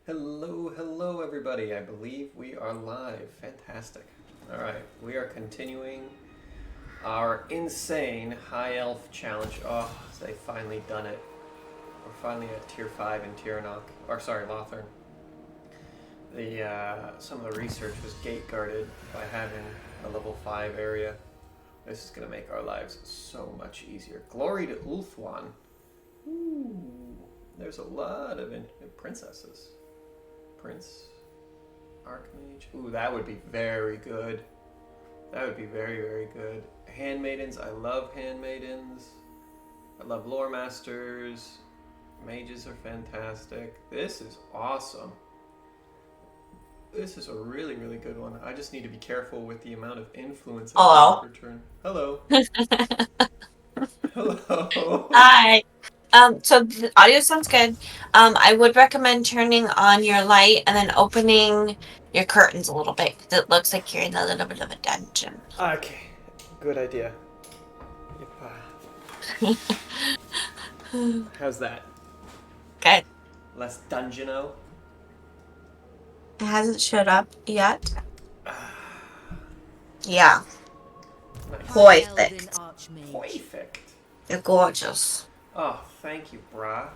Hello everybody. I believe we are live. Fantastic. Alright, we are continuing our insane High Elf challenge. Oh, they finally done it. We're finally at Tier 5 in Tiranoc. Or sorry, Lothern. Some of the research was gate guarded by having a level 5 area. This is going to make our lives so much easier. Glory to Ulthuan. Ooh, there's a lot of princesses. Prince, Archmage. Ooh, that would be very good. That would be very, very good. Handmaidens. I love handmaidens. I love lore masters. Mages are fantastic. This is awesome. This is a really, really good one. I just need to be careful with the amount of influence I can return. Hello. Hello. Hi. So the audio sounds good. I would recommend turning on your light and then opening your curtains a little bit because it looks like you're in a little bit of a dungeon. Okay. Good idea. How's that? Good. Less dungeon-o? It hasn't showed up yet. Yeah. Nice. Perfect. Perfect. You're gorgeous. Oh, thank you, brah.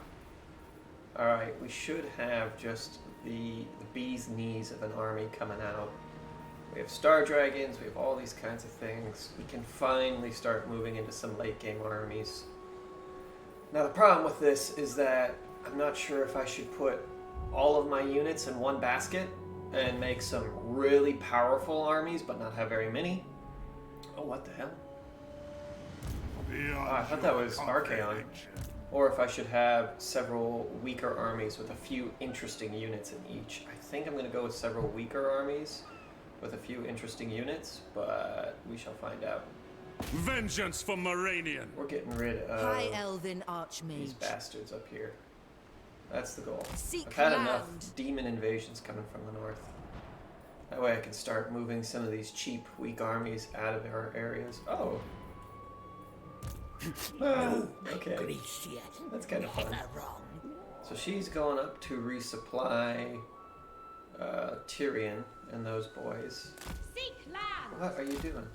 Alright, we should have just the bee's knees of an army coming out. We have star dragons, we have all these kinds of things. We can finally start moving into some late game armies. Now the problem with this is that I'm not sure if I should put all of my units in one basket and make some really powerful armies but not have very many. Oh, what the hell? Oh, I thought that was Archaon. Or if I should have several weaker armies with a few interesting units in each. I think I'm going to go with several weaker armies with a few interesting units, but we shall find out. Vengeance for Moranian. We're getting rid of High Elven Archmage. these bastards up here. That's the goal. Seek I've had land. enough demon invasions coming from the north. That way I can start moving some of these cheap, weak armies out of our areas. Oh. Okay. That's kind of fun. So she's going up to resupply Tyrion and those boys. Seek land. What are you doing?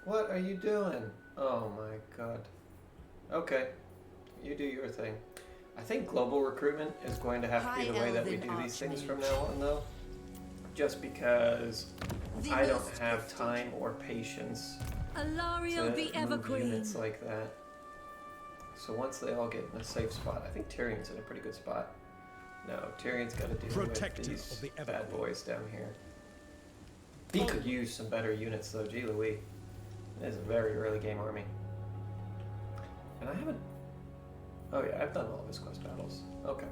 What are you doing? Oh my god. Okay. You do your thing. I think global recruitment is going to have to be the way that we do these things from now on, though. Just because I don't have time or patience Alario the to move Everqueen. units like that. So once they all get in a safe spot, I think Tyrion's in a pretty good spot. No, Tyrion's got to deal with these bad boys down here. He could use some better units, though. Gee Louie. It is a very early game army. And I haven't... Oh yeah, I've done all of his quest battles. Okay.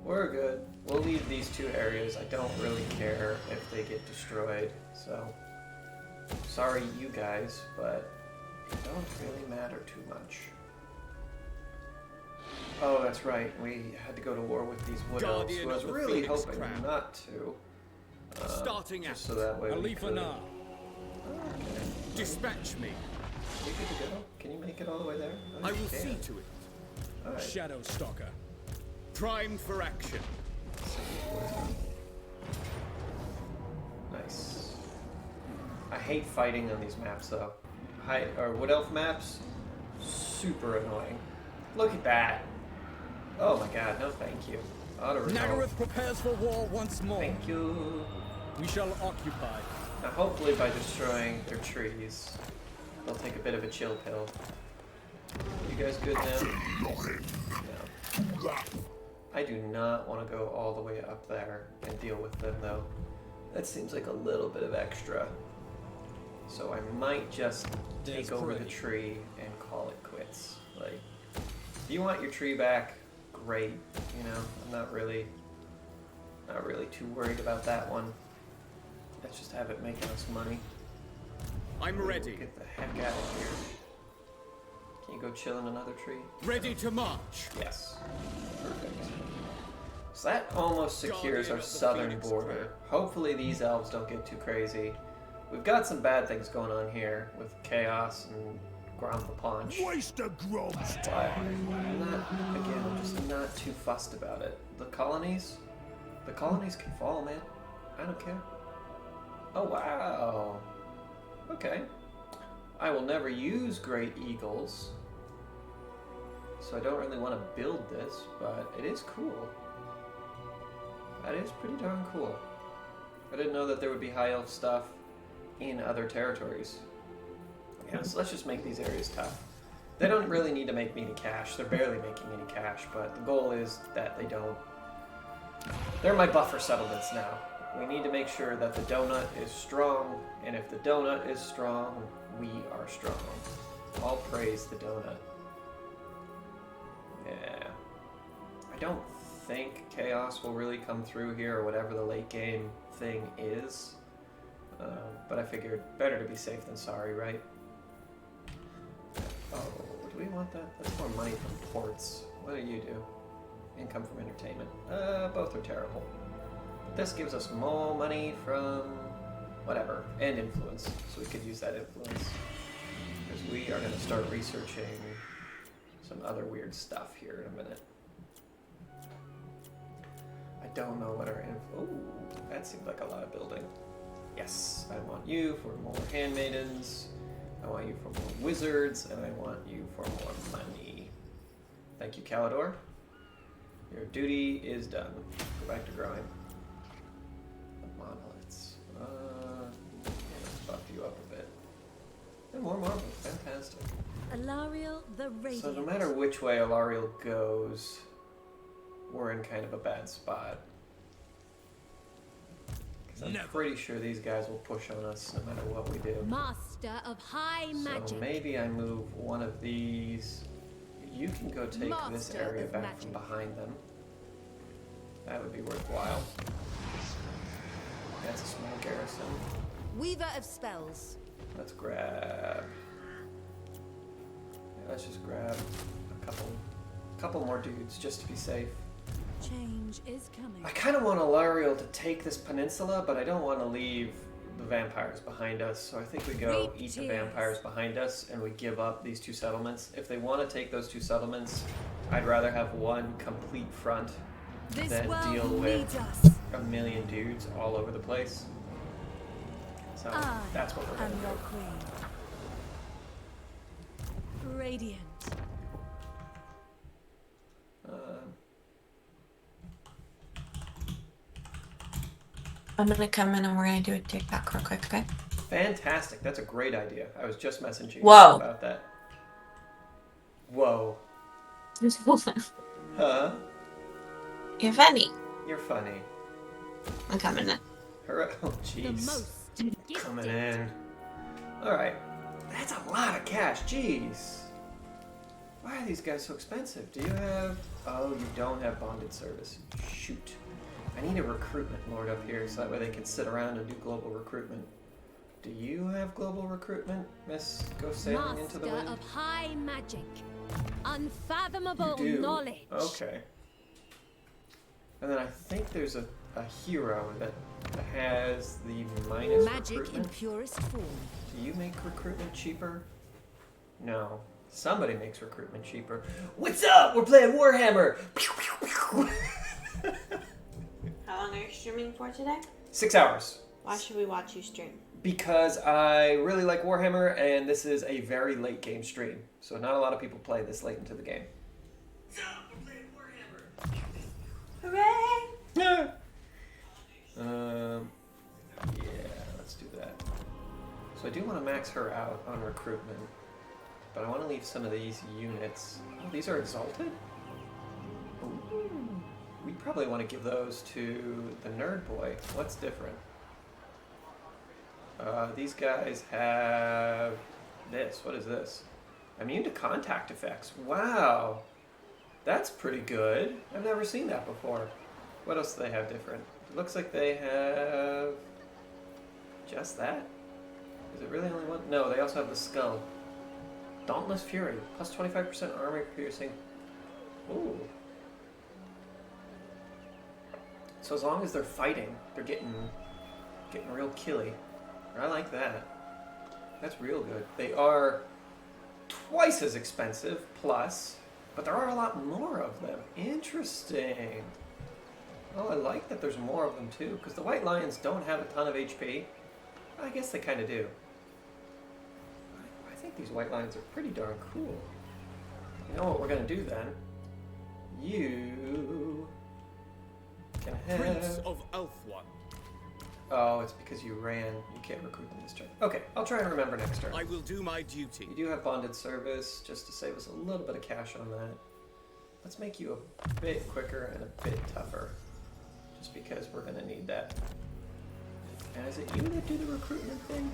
We're good. We'll leave these two areas. I don't really care if they get destroyed, so... Sorry you guys, but it don't really matter too much. Oh, that's right. We had to go to war with these wood elves, who I was really hoping not to. Starting just so that way we could... Alifana. Okay. Dispatch me. You good to go? Can you make it all the way there? Oh, I you will can. see to it. Alright. Shadow Stalker. Primed for action. Nice. I hate fighting on these maps though. Wood elf maps, super annoying. Look at that. Oh my god, no thank you. Auto resolve. Nagaroth prepares for war once more. Thank you. We shall occupy. Now hopefully by destroying their trees, they'll take a bit of a chill pill. You guys good now? No. I do not want to go all the way up there and deal with them though. That seems like a little bit of extra. So I might just take over the tree and call it quits. Like, if you want your tree back, great. You know, I'm not really too worried about that one. Let's just have it making us money. I'm ready. Get the heck out of here. Can you go chill in another tree? Ready to march. Yes. Perfect. So that almost secures our southern border. Hopefully these elves don't get too crazy. We've got some bad things going on here with chaos and Grompa Punch. Waste a grom's But I'm just not too fussed about it. the colonies. The colonies can fall, man. I don't care. Oh, wow. Okay. I will never use Great Eagles, so I don't really want to build this, but it is cool. That is pretty darn cool. I didn't know that there would be High Elf stuff in other territories. Yeah, so let's just make these areas tough. They don't really need to make me any cash. They're barely making any cash, but the goal is that they don't. They're my buffer settlements now. We need to make sure that the donut is strong, and if the donut is strong, we are strong. All praise the donut. Yeah. I don't think chaos will really come through here, or whatever the late game thing is. But I figured better to be safe than sorry, right? Oh, do we want that? That's more money from ports. What do you do? Income from entertainment. Both are terrible. This gives us more money from whatever, and influence. So we could use that influence. Because we are going to start researching some other weird stuff here in a minute. I don't know what our influence... Ooh, that seems like a lot of building. Yes, I want you for more handmaidens. I want you for more wizards, and I want you for more money. Thank you, Calidor. Your duty is done. Go back to growing. The monoliths. Let's buff you up a bit. And more marble. Fantastic. Alariel the Radiant. So no matter which way Alariel goes, we're in kind of a bad spot. I'm pretty sure these guys will push on us no matter what we do. Master of High Magic. So maybe I move one of these. You can go take this area back from behind them. That would be worthwhile. That's a small garrison. Weaver of Spells. Let's grab... Yeah, let's just grab a couple more dudes just to be safe. Change is coming. I kind of want Alariel to take this peninsula, but I don't want to leave the vampires behind us. So I think we go eat the vampires behind us, and we give up these two settlements. If they want to take those two settlements, I'd rather have one complete front than deal with a million dudes all over the place. So that's what we're going to do. Your queen. Radiant. I'm gonna come in and we're gonna do a TikTok real quick, okay? Fantastic. That's a great idea. I was just messaging you Whoa. about that. Whoa. Huh? You're funny. You're funny. I'm coming in. Oh, The jeez. most Coming gifted. in. Alright. That's a lot of cash. Jeez. Why are these guys so expensive? Do you have... Oh, you don't have bonded service. Shoot. I need a recruitment lord up here so that way they can sit around and do global recruitment. Do you have global recruitment, Miss Go Sailing into the Wind? Master of High Magic. Unfathomable You do. knowledge. Okay. And then I think there's a hero that has the minus Magic in recruitment. purest form. Do you make recruitment cheaper? No. Somebody makes recruitment cheaper. What's up? We're playing Warhammer! How long are you streaming for today? 6 hours. Why should we watch you stream? Because I really like Warhammer, and this is a very late game stream. So not a lot of people play this late into the game. So, we're playing Warhammer! Hooray! Yeah. Yeah, let's do that. So I do want to max her out on recruitment, but I want to leave some of these units. Oh, these are exalted? Ooh. We probably want to give those to the nerd boy. What's different? These guys have this. What is this? Immune to contact effects. Wow. That's pretty good. I've never seen that before. What else do they have different? It looks like they have just that. Is it really only one? No, they also have the skull. Dauntless Fury. Plus 25% armor piercing. Ooh. So as long as they're fighting, they're getting real killy. I like that. That's real good. They are twice as expensive, plus, but there are a lot more of them. Interesting. Oh, I like that there's more of them too, because the white lions don't have a ton of HP. I guess they kind of do. I think these white lions are pretty darn cool. You know what we're going to do then? You can have... Prince of Elf-One. Oh, it's because you ran. You can't recruit them this turn. Okay, I'll try and remember next turn. I will do my duty. You do have bonded service, just to save us a little bit of cash on that. Let's make you a bit quicker and a bit tougher, just because we're going to need that. And is it you that do the recruitment thing?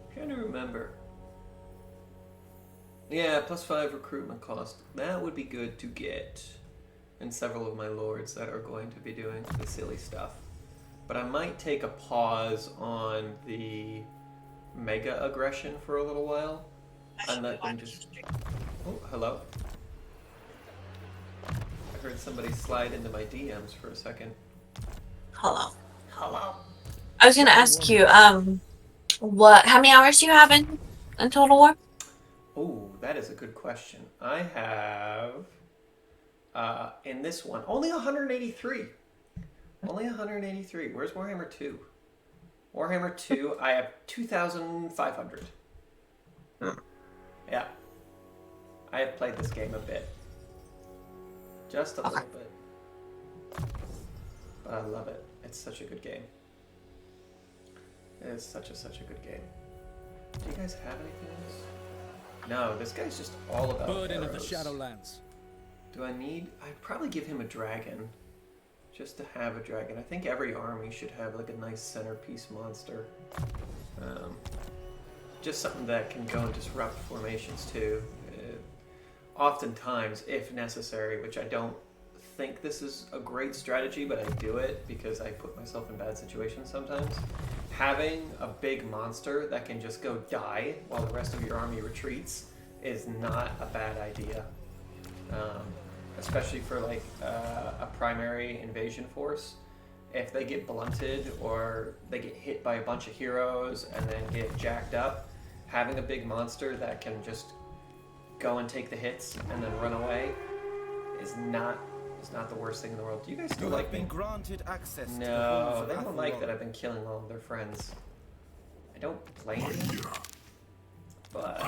I'm trying to remember. Yeah, +5 recruitment cost. That would be good to get. And several of my lords that are going to be doing the silly stuff. But I might take a pause on the mega aggression for a little while. And let them just... Oh, hello. I heard somebody slide into my DMs for a second. Hello. Hello. I was gonna ask you, how many hours do you have in Total War? Oh, that is a good question. I have, in this one, only 183. Only 183. Where's Warhammer 2? Warhammer 2, I have 2,500. Yeah. I have played this game a bit. Just a little bit. But I love it. It's such a good game. It is such a good game. Do you guys have anything else? No, this guy's just all about Burden of the arrows. Shadowlands. Do I need... I'd probably give him a dragon. Just to have a dragon. I think every army should have like a nice centerpiece monster. Just something that can go and disrupt formations too. Oftentimes, if necessary, which I don't think this is a great strategy, but I do it because I put myself in bad situations sometimes. Having a big monster that can just go die while the rest of your army retreats is not a bad idea. Especially for like a primary invasion force. If they get blunted or they get hit by a bunch of heroes and then get jacked up, having a big monster that can just go and take the hits and then run away is not the worst thing in the world. Do you guys still like me? Granted access No, they don't like that I've been killing all of their friends. I don't blame them. But yeah,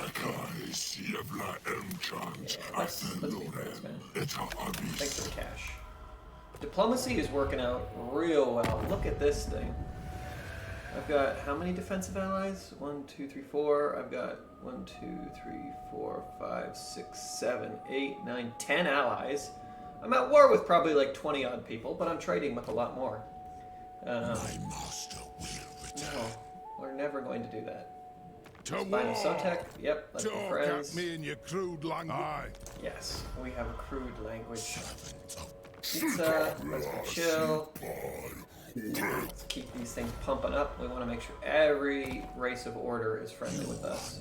let's be friends, man. Thanks for the cash. Diplomacy is working out real well. Look at this thing. I've got how many defensive allies? 1, 2, 3, 4. I've got 1, 2, 3, 4, 5, 6, 7, 8, 9, 10 allies. I'm at war with probably like 20 odd people, but I'm trading with a lot more. My master will return. No, we're never going to do that. To Spinal war! Sotek, yep, let's be Talk friends. at me in your crude language. Aye. Yes, we have a crude language. Servant of Pizza, let's be chill. Let's keep these things pumping up. We want to make sure every race of order is friendly with us.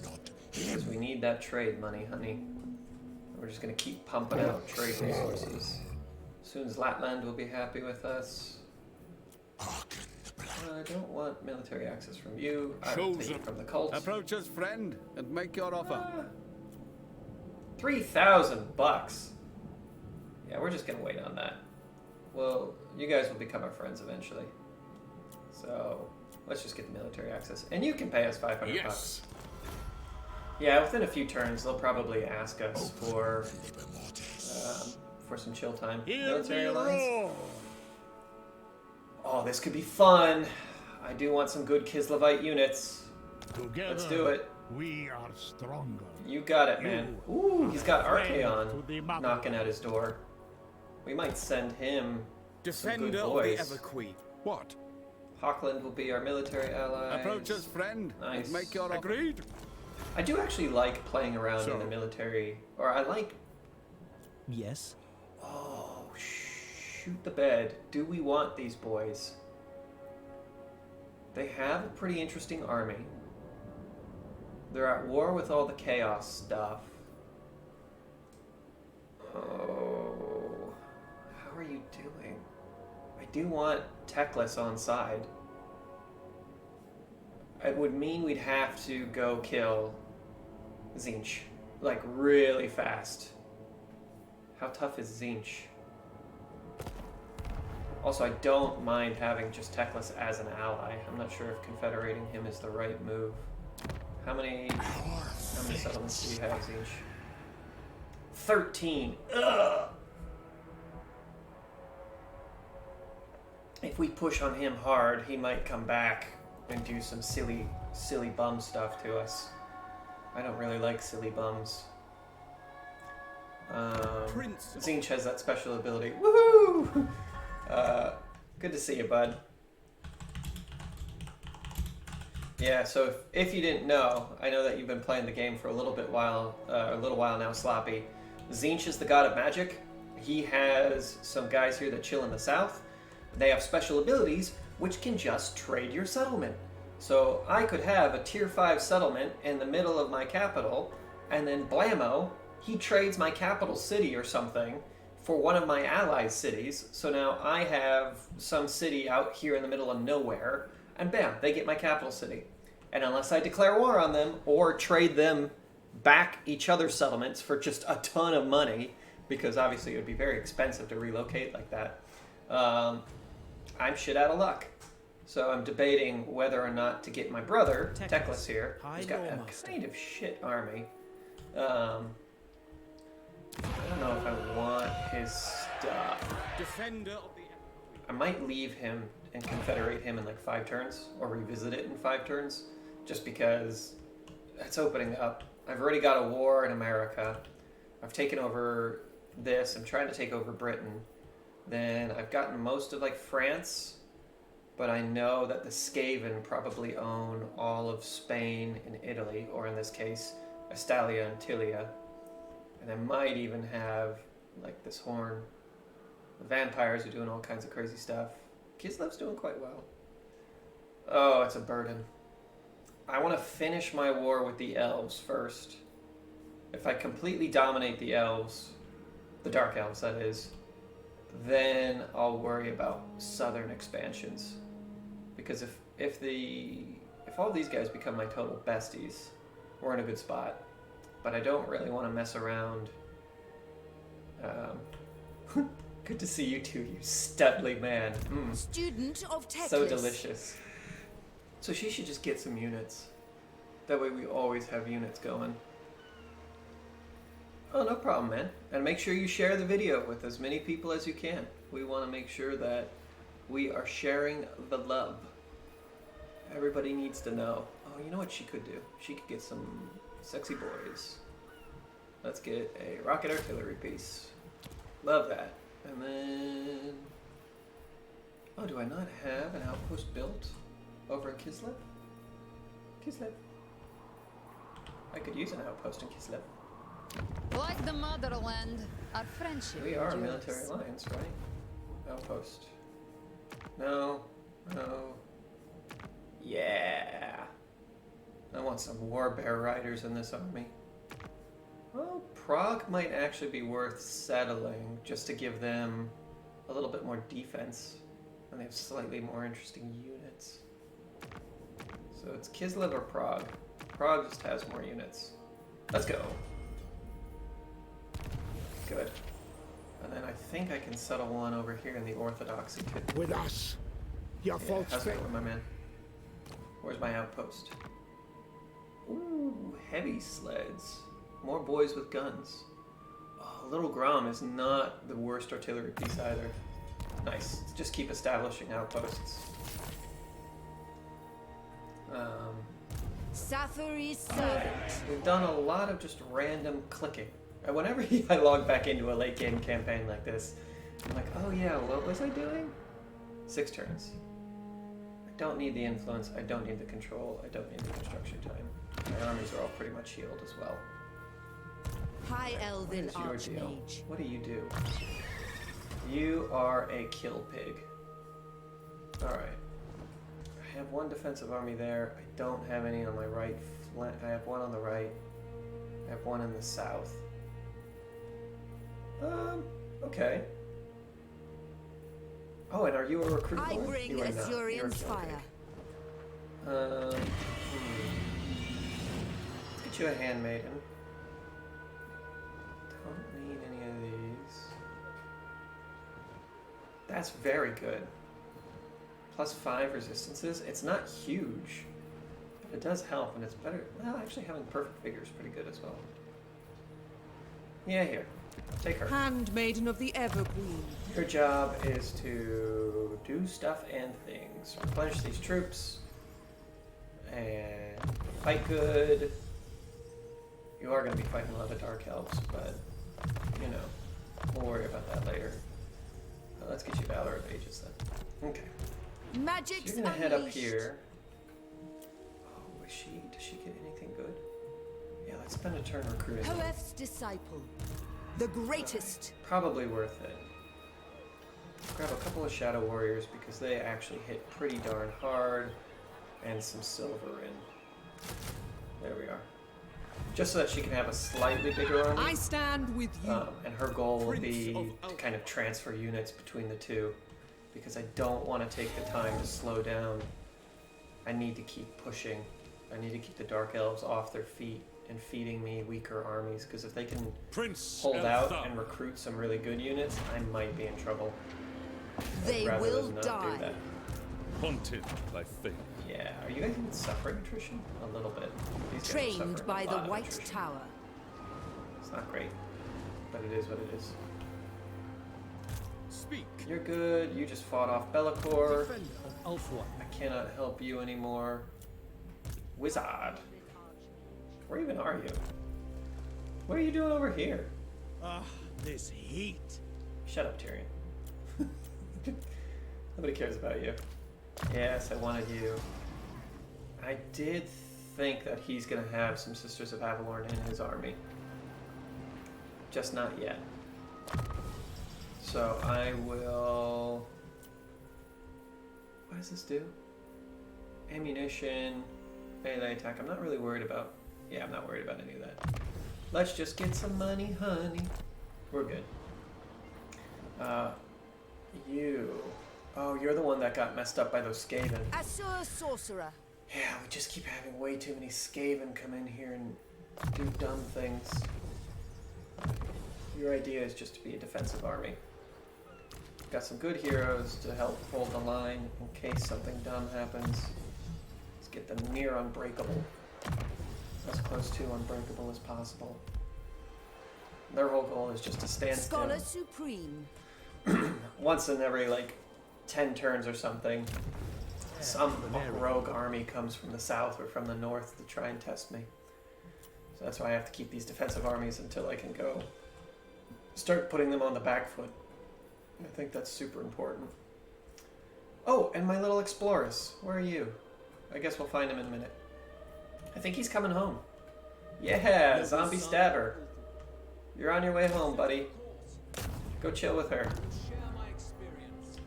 Because we need that trade money, honey. We're just going to keep pumping out trade resources. As soon as Lapland will be happy with us. I don't want military access from you. I will take it from the cult. Approach us, friend, and make your offer. 3,000 bucks. Yeah, we're just gonna wait on that. Well, you guys will become our friends eventually. So let's just get the military access, and you can pay us 500 bucks. Yeah, within a few turns, they'll probably ask us for some chill time. Military alliance. Oh, this could be fun. I do want some good Kislevite units. Together, Let's do it. We are stronger. You got it, man. Ooh, he's got friend Archaon to the mother. knocking at his door. We might send him some good Defender of the boys. Everqueen. What? Hochland will be our military ally. Approach us, friend, Nice. and make your offer. Agreed. I do actually like playing around in the military, or I like... Yes. Oh, shoot the bed. Do we want these boys? They have a pretty interesting army. They're at war with all the chaos stuff. Oh, how are you doing? I do want Teclis on side. It would mean we'd have to go kill Zinch, like really fast. How tough is Zinch? Also, I don't mind having just Teclis as an ally. I'm not sure if confederating him is the right move. How many settlements do you have, Zinch? 13. Ugh! If we push on him hard, he might come back and do some silly bum stuff to us. I don't really like silly bums. Zinch has that special ability. Woohoo! Good to see you, bud. Yeah, so if you didn't know, I know that you've been playing the game for a little while now, Sloppy. Zinch is the god of magic. He has some guys here that chill in the south. They have special abilities which can just trade your settlement. So I could have a tier 5 settlement in the middle of my capital, and then blammo, he trades my capital city or something for one of my allied cities. So now I have some city out here in the middle of nowhere, and bam, they get my capital city. And unless I declare war on them or trade them back each other's settlements for just a ton of money, because obviously it would be very expensive to relocate like that, I'm shit out of luck. So I'm debating whether or not to get my brother, Teclis here, who's got a kind of shit army. I don't know if I want his stuff. Defender of the... I might leave him and confederate him in like 5 turns, or revisit it in 5 turns, just because it's opening up. I've already got a war in America. I've taken over this. I'm trying to take over Britain. Then I've gotten most of like France, but I know that the Skaven probably own all of Spain and Italy, or in this case, Estalia and Tilia. And I might even have like this horn. The vampires are doing all kinds of crazy stuff. Kislev's doing quite well. Oh, it's a burden. I want to finish my war with the elves first. If I completely dominate the elves, the dark elves that is, then I'll worry about southern expansions. Because if all these guys become my total besties, we're in a good spot. But I don't really want to mess around. Good to see you two, you studly man. Student of Teclis. So delicious. So she should just get some units. That way we always have units going. Oh, no problem, man. And make sure you share the video with as many people as you can. We want to make sure that we are sharing the love. Everybody needs to know. Oh, you know what she could do? She could get some sexy boys. Let's get a rocket artillery piece. Love that. And then... Oh, do I not have an outpost built over in Kislev? Kislev. I could use an outpost in Kislev. Like the motherland, our friendship. We are a endures. military alliance, right? Outpost. No. No. Yeah. I want some war bear riders in this army. Well, Prague might actually be worth settling just to give them a little bit more defense. And they have slightly more interesting units. So it's Kislev or Prague. Prague just has more units. Let's go. Good. And then I think I can settle one over here in the Orthodoxy too. With us. Your Yeah, fault's how's it fair. going, my man? Where's my outpost? Ooh, heavy sleds. More boys with guns. Oh, Little Grom is not the worst artillery piece either. Nice. Let's just keep establishing outposts. Sathari's servant. We've done a lot of just random clicking. And whenever I log back into a late game campaign like this, I'm like, oh yeah, what was I doing? 6 turns. I don't need the influence, I don't need the control, I don't need the construction time. My armies are all pretty much healed as well. High Elven What is your deal? Archmage. What do you do? You are a kill pig. Alright. I have one defensive army there. I don't have any on my right flank. I have one on the right. I have one in the south. Okay. Oh, and are you a recruit? I boy? bring You are not. You're a Azurian's kill fire. pig. Let's get you a handmaiden. Don't need any of these. That's very good. +5 resistances. It's not huge, but it does help, and it's better. Well, actually having perfect vigor is pretty good as well. Yeah, here. Take her. Handmaiden of the Evergreen. Your job is to do stuff and things. Replenish these troops. And fight good. You are going to be fighting a lot of Dark Elves, but, you know, we'll worry about that later. Let's get you Valor of Ages then. Okay. Magic's So you're going to head up unleashed. here. Oh, does she get anything good? Yeah, let's spend a turn recruiting. Hoef's disciple. The greatest. Probably worth it. Grab a couple of Shadow Warriors because they actually hit pretty darn hard. And some silver in. There we are. Just so that she can have a slightly bigger army. I stand with you. And her goal will be to kind of transfer units between the two. Because I don't want to take the time to slow down. I need to keep pushing. I need to keep the Dark Elves off their feet and feeding me weaker armies. Because if they can hold out and recruit some really good units, I might be in trouble. They Rather will than not die. do that. Haunted by fate. Yeah, are you guys even suffering attrition? A little bit. These guys are Trained suffering by a the lot of White attrition. Tower. It's not great, but it is what it is. Speak. You're good. You just fought off Be'lakor. Defender of Ulthuan. I cannot help you anymore. Wizard. Where even are you? What are you doing over here? Ah, this heat. Shut up, Tyrion. Nobody cares about you. Yes, I wanted you. I did think that he's going to have some Sisters of Avalorn in his army. Just not yet. So I will... What does this do? Ammunition, melee attack. I'm not really worried about... Yeah, I'm not worried about any of that. Let's just get some money, honey. We're good. You... Oh, you're the one that got messed up by those Skaven. Assur sorcerer. Yeah, we just keep having way too many Skaven come in here and do dumb things. Your idea is just to be a defensive army. Got some good heroes to help hold the line in case something dumb happens. Let's get them near unbreakable. As close to unbreakable as possible. Their whole goal is just to stand Scholar still. supreme. Once in every, like, 10 turns or something, some rogue army comes from the south or from the north to try and test me. So that's why I have to keep these defensive armies until I can go start putting them on the back foot. I think that's super important. Oh, and my little explorers. Where are you? I guess we'll find him in a minute. I think he's coming home. Yeah, zombie stabber. You're on your way home, buddy. Go chill with her.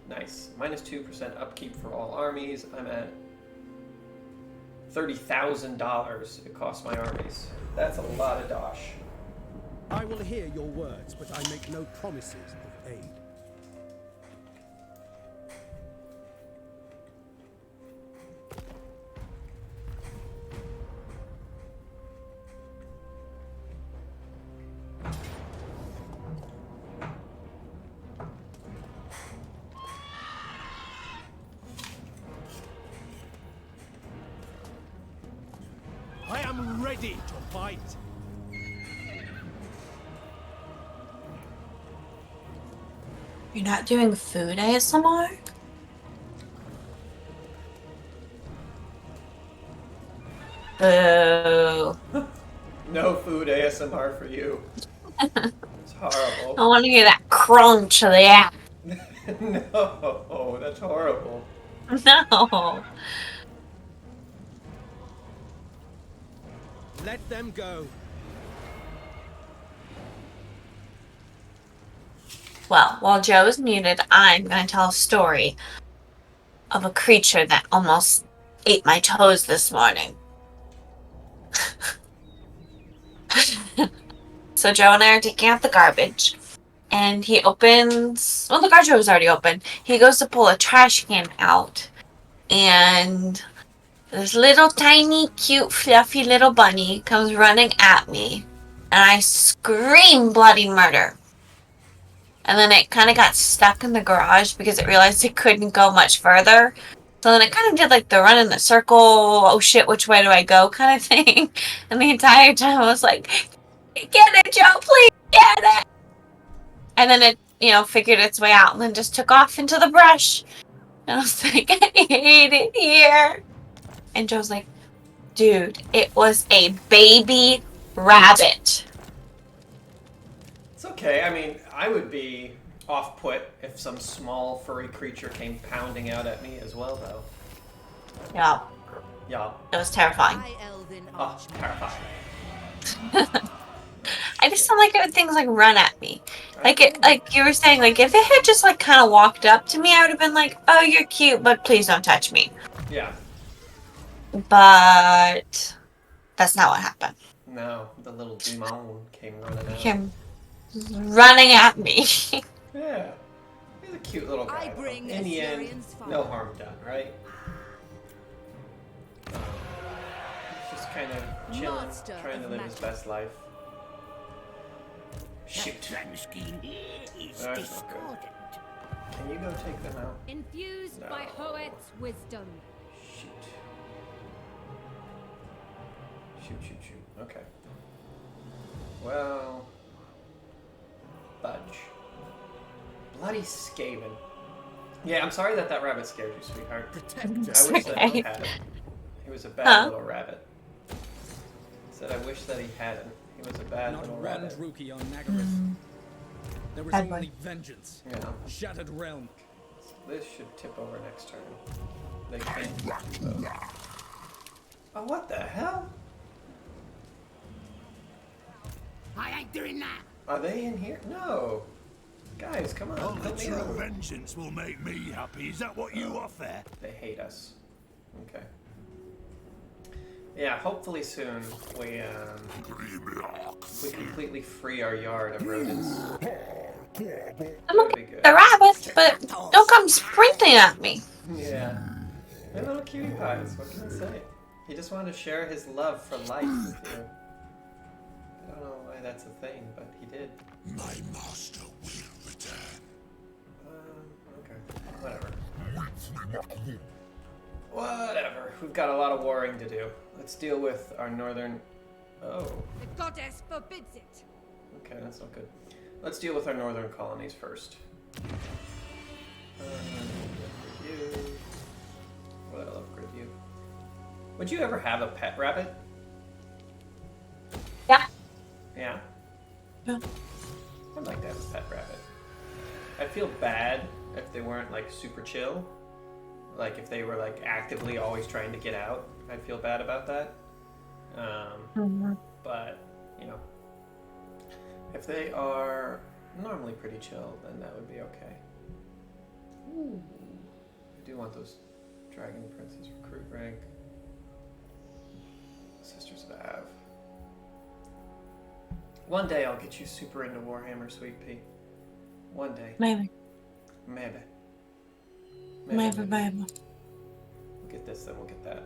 Nice. -2% upkeep for all armies. I'm at $30,000 it costs my armies. That's a lot of dosh. I will hear your words, but I make no promises of aid. I am ready to fight. You're not doing food ASMR? Boo. No food ASMR for you. It's horrible. I want to hear that crunch of the app. No, that's horrible. No. Let them go. Well, while Joe is muted, I'm going to tell a story of a creature that almost ate my toes this morning. So Joe and I are taking out the garbage, and he opens... Well, the garbage was already open. He goes to pull a trash can out, and this little tiny, cute, fluffy little bunny comes running at me, and I scream bloody murder. and then it kind of got stuck in the garage because it realized it couldn't go much further. So then it kind of did like the run in the circle, oh shit, which way do I go kind of thing. And the entire time I was like, get it, Joe, please get it. And then it, figured its way out and then just took off into the brush. And I was like, I hate it here. And Joe's like, dude, it was a baby rabbit. It's okay. I mean, I would be off-put if some small furry creature came pounding out at me as well, though. Yeah. Yeah. It was terrifying. Oh, terrifying. I just don't like it when things like run at me. Like you were saying, like if it had just like kind of walked up to me, I would have been like, "Oh, you're cute, but please don't touch me." Yeah. But that's not what happened. No, the little demon came running out. Came running at me. Yeah. He's a cute little guy. In the end, no harm done, right? He's just kind of chilling, trying to live his best life. Shoot. That's not good. Can you go take them out? Infused by Hoet's wisdom. Shoot. Shoot. Okay. Well... Budge. Bloody Skaven. Yeah, I'm sorry that rabbit scared you, sweetheart. I wish that he hadn't. He was a bad little rabbit. Said I wish that he hadn't. He was a bad little rabbit. Not one Druki on Nagaryth. There was only vengeance. Yeah. Shattered realm. This should tip over next turn. They can't. Oh, what the hell? I ain't doing that. Are they in here? No. Guys, come on. Only Let me true over. vengeance will make me happy. Is that what you offer? They hate us. Okay. Yeah, hopefully soon we completely free our yard of rodents. I'm looking at the rabbits, but don't come sprinting at me. Yeah. They're little cutie pies. What can I say? He just wanted to share his love for life with you. I don't know why that's a thing, but he did. My master will return. Okay. Whatever. Whatever. We've got a lot of warring to do. Let's deal with our northern... Oh. The goddess forbids it. Okay, that's not good. Let's deal with our northern colonies first. You. Well, I'll upgrade you. Would you ever have a pet rabbit? Yeah. Yeah? Yeah. I'd like to have a pet rabbit. I'd feel bad if they weren't, like, super chill. Like, if they were, like, actively always trying to get out. I'd feel bad about that. But, you know, if they are normally pretty chill, then that would be okay. Ooh. I do want those Dragon Princes recruit rank. Sisters of Av. One day I'll get you super into Warhammer, Sweet Pea. One day. Maybe. Maybe. Maybe. We'll get this, then we'll get that.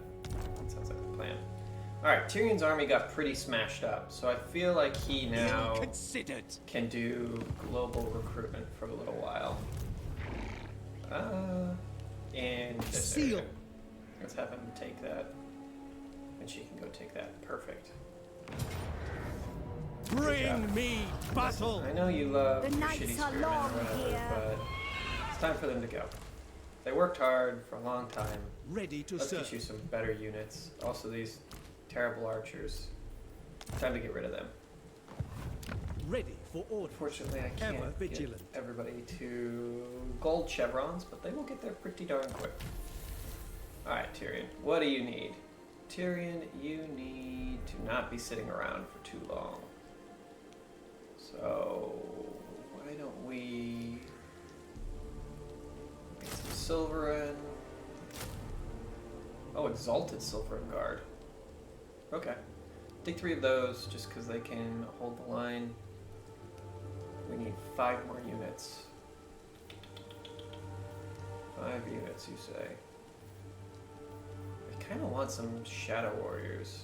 That sounds like the plan. Alright, Tyrion's army got pretty smashed up, so I feel like he now can do global recruitment for a little while. And this area. Let's have him take that. And she can go take that. Perfect. Bring me battle! I know you love The your nights shitty are spearmen or long whatever, here. but it's time for them to go. They worked hard for a long time. Ready to Let's serve. get you some better units. Also these terrible archers. Time to get rid of them. Ready for order. Unfortunately, I can't Ever get vigilant. everybody to gold chevrons, but they will get there pretty darn quick. Alright, Tyrion, what do you need? Tyrion, you need to not be sitting around for too long. So, why don't we get some silver in? Oh, exalted silver and guard. Okay. Take 3 of those just because they can hold the line. We need 5 more units. 5 units, you say? I kind of want some Shadow Warriors.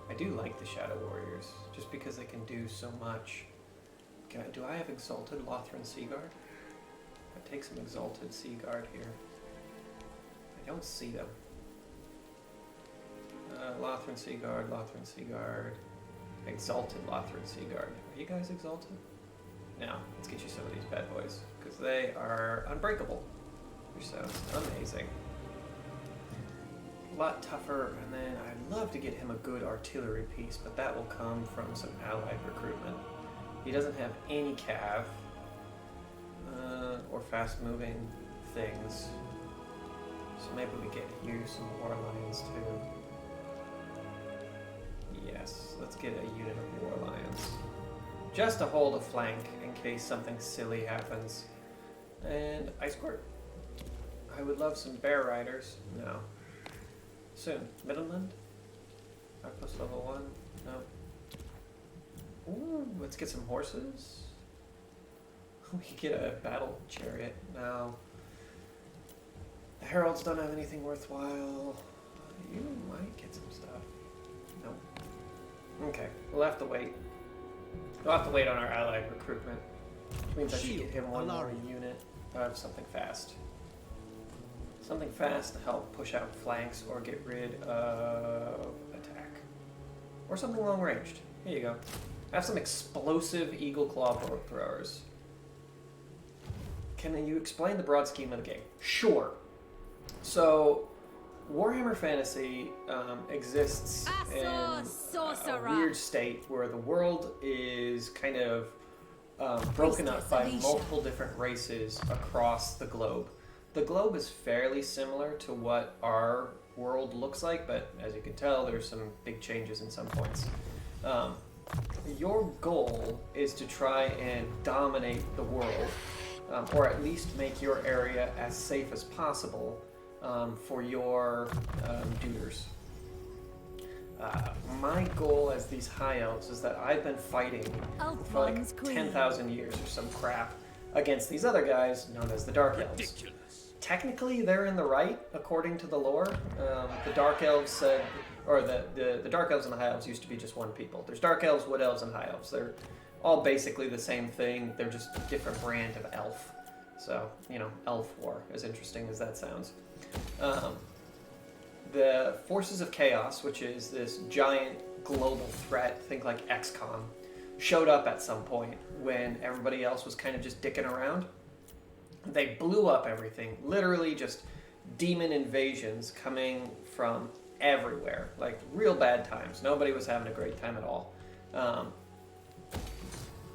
I do like the Shadow Warriors, just because they can do so much. do I have Exalted Lothran Seaguard? I take some Exalted Seaguard here. I don't see them. Lothran Seaguard, Exalted Lothran Seaguard. Are you guys exalted? Now, let's get you some of these bad boys, because they are unbreakable. Which sounds amazing. A lot tougher, and then I'd love to get him a good artillery piece, but that will come from some allied recruitment. He doesn't have any cav, or fast-moving things. So maybe we get you some War Lions too. Yes, let's get a unit of War Lions. Just to hold a flank in case something silly happens. And Ice Court. I would love some Bear Riders. No. Soon. Midland? Outpost level 1? No. Ooh, let's get some horses. We get a battle chariot. No. The Heralds don't have anything worthwhile. You might get some stuff. No. Okay, we'll have to wait. We'll have to wait on our allied recruitment. Which means I should get him one more unit of something fast. Something fast to help push out flanks or get rid of attack. Or something long ranged. Here you go. Have some explosive Eagle Claw bow throwers. Can you explain the broad scheme of the game? Sure. So, Warhammer Fantasy exists in a weird state where the world is kind of broken up by multiple different races across the globe. The globe is fairly similar to what our world looks like, but as you can tell, there's some big changes in some points. Your goal is to try and dominate the world, or at least make your area as safe as possible for your duders. My goal as these High Elves is that I've been fighting for like 10,000 years or some crap against these other guys known as the Dark Elves. Ridiculous. Technically, they're in the right, according to the lore. The Dark Elves said, or the Dark Elves and the High Elves used to be just one people. There's Dark Elves, Wood Elves, and High Elves. They're all basically the same thing. They're just a different brand of elf. So, you know, elf war, as interesting as that sounds. The Forces of Chaos, which is this giant global threat, think like XCOM, showed up at some point when everybody else was kind of just dicking around. They blew up everything, literally just demon invasions coming from everywhere, like real bad times. Nobody was having a great time at all.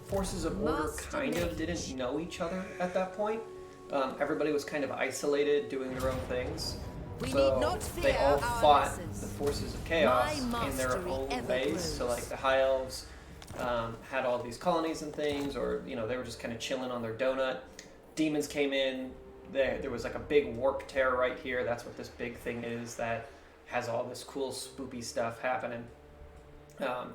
Forces of Order kind of didn't know each other at that point. Everybody was kind of isolated, doing their own things. So they all fought the Forces of Chaos in their own ways. So like the High Elves had all these colonies and things, or you know, they were just kind of chilling on their donut. Demons came in. There was like a big warp tear right here. That's what this big thing is that has all this cool spoopy stuff happening.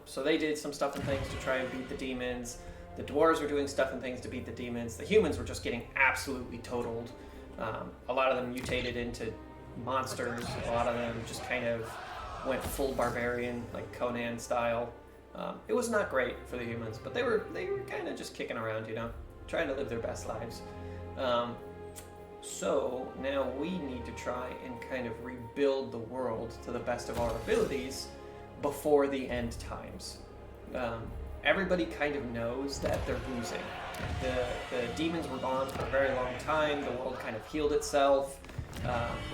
So they did some stuff and things to try and beat the demons. The dwarves were doing stuff and things to beat the demons. The humans were just getting absolutely totaled. A lot of them mutated into monsters. A lot of them just kind of went full barbarian, like Conan style. It was not great for the humans, but they were kind of just kicking around, you know, trying to live their best lives. So now we need to try and kind of rebuild the world to the best of our abilities before the end times. Everybody kind of knows that they're losing. The demons were gone for a very long time. The world kind of healed itself.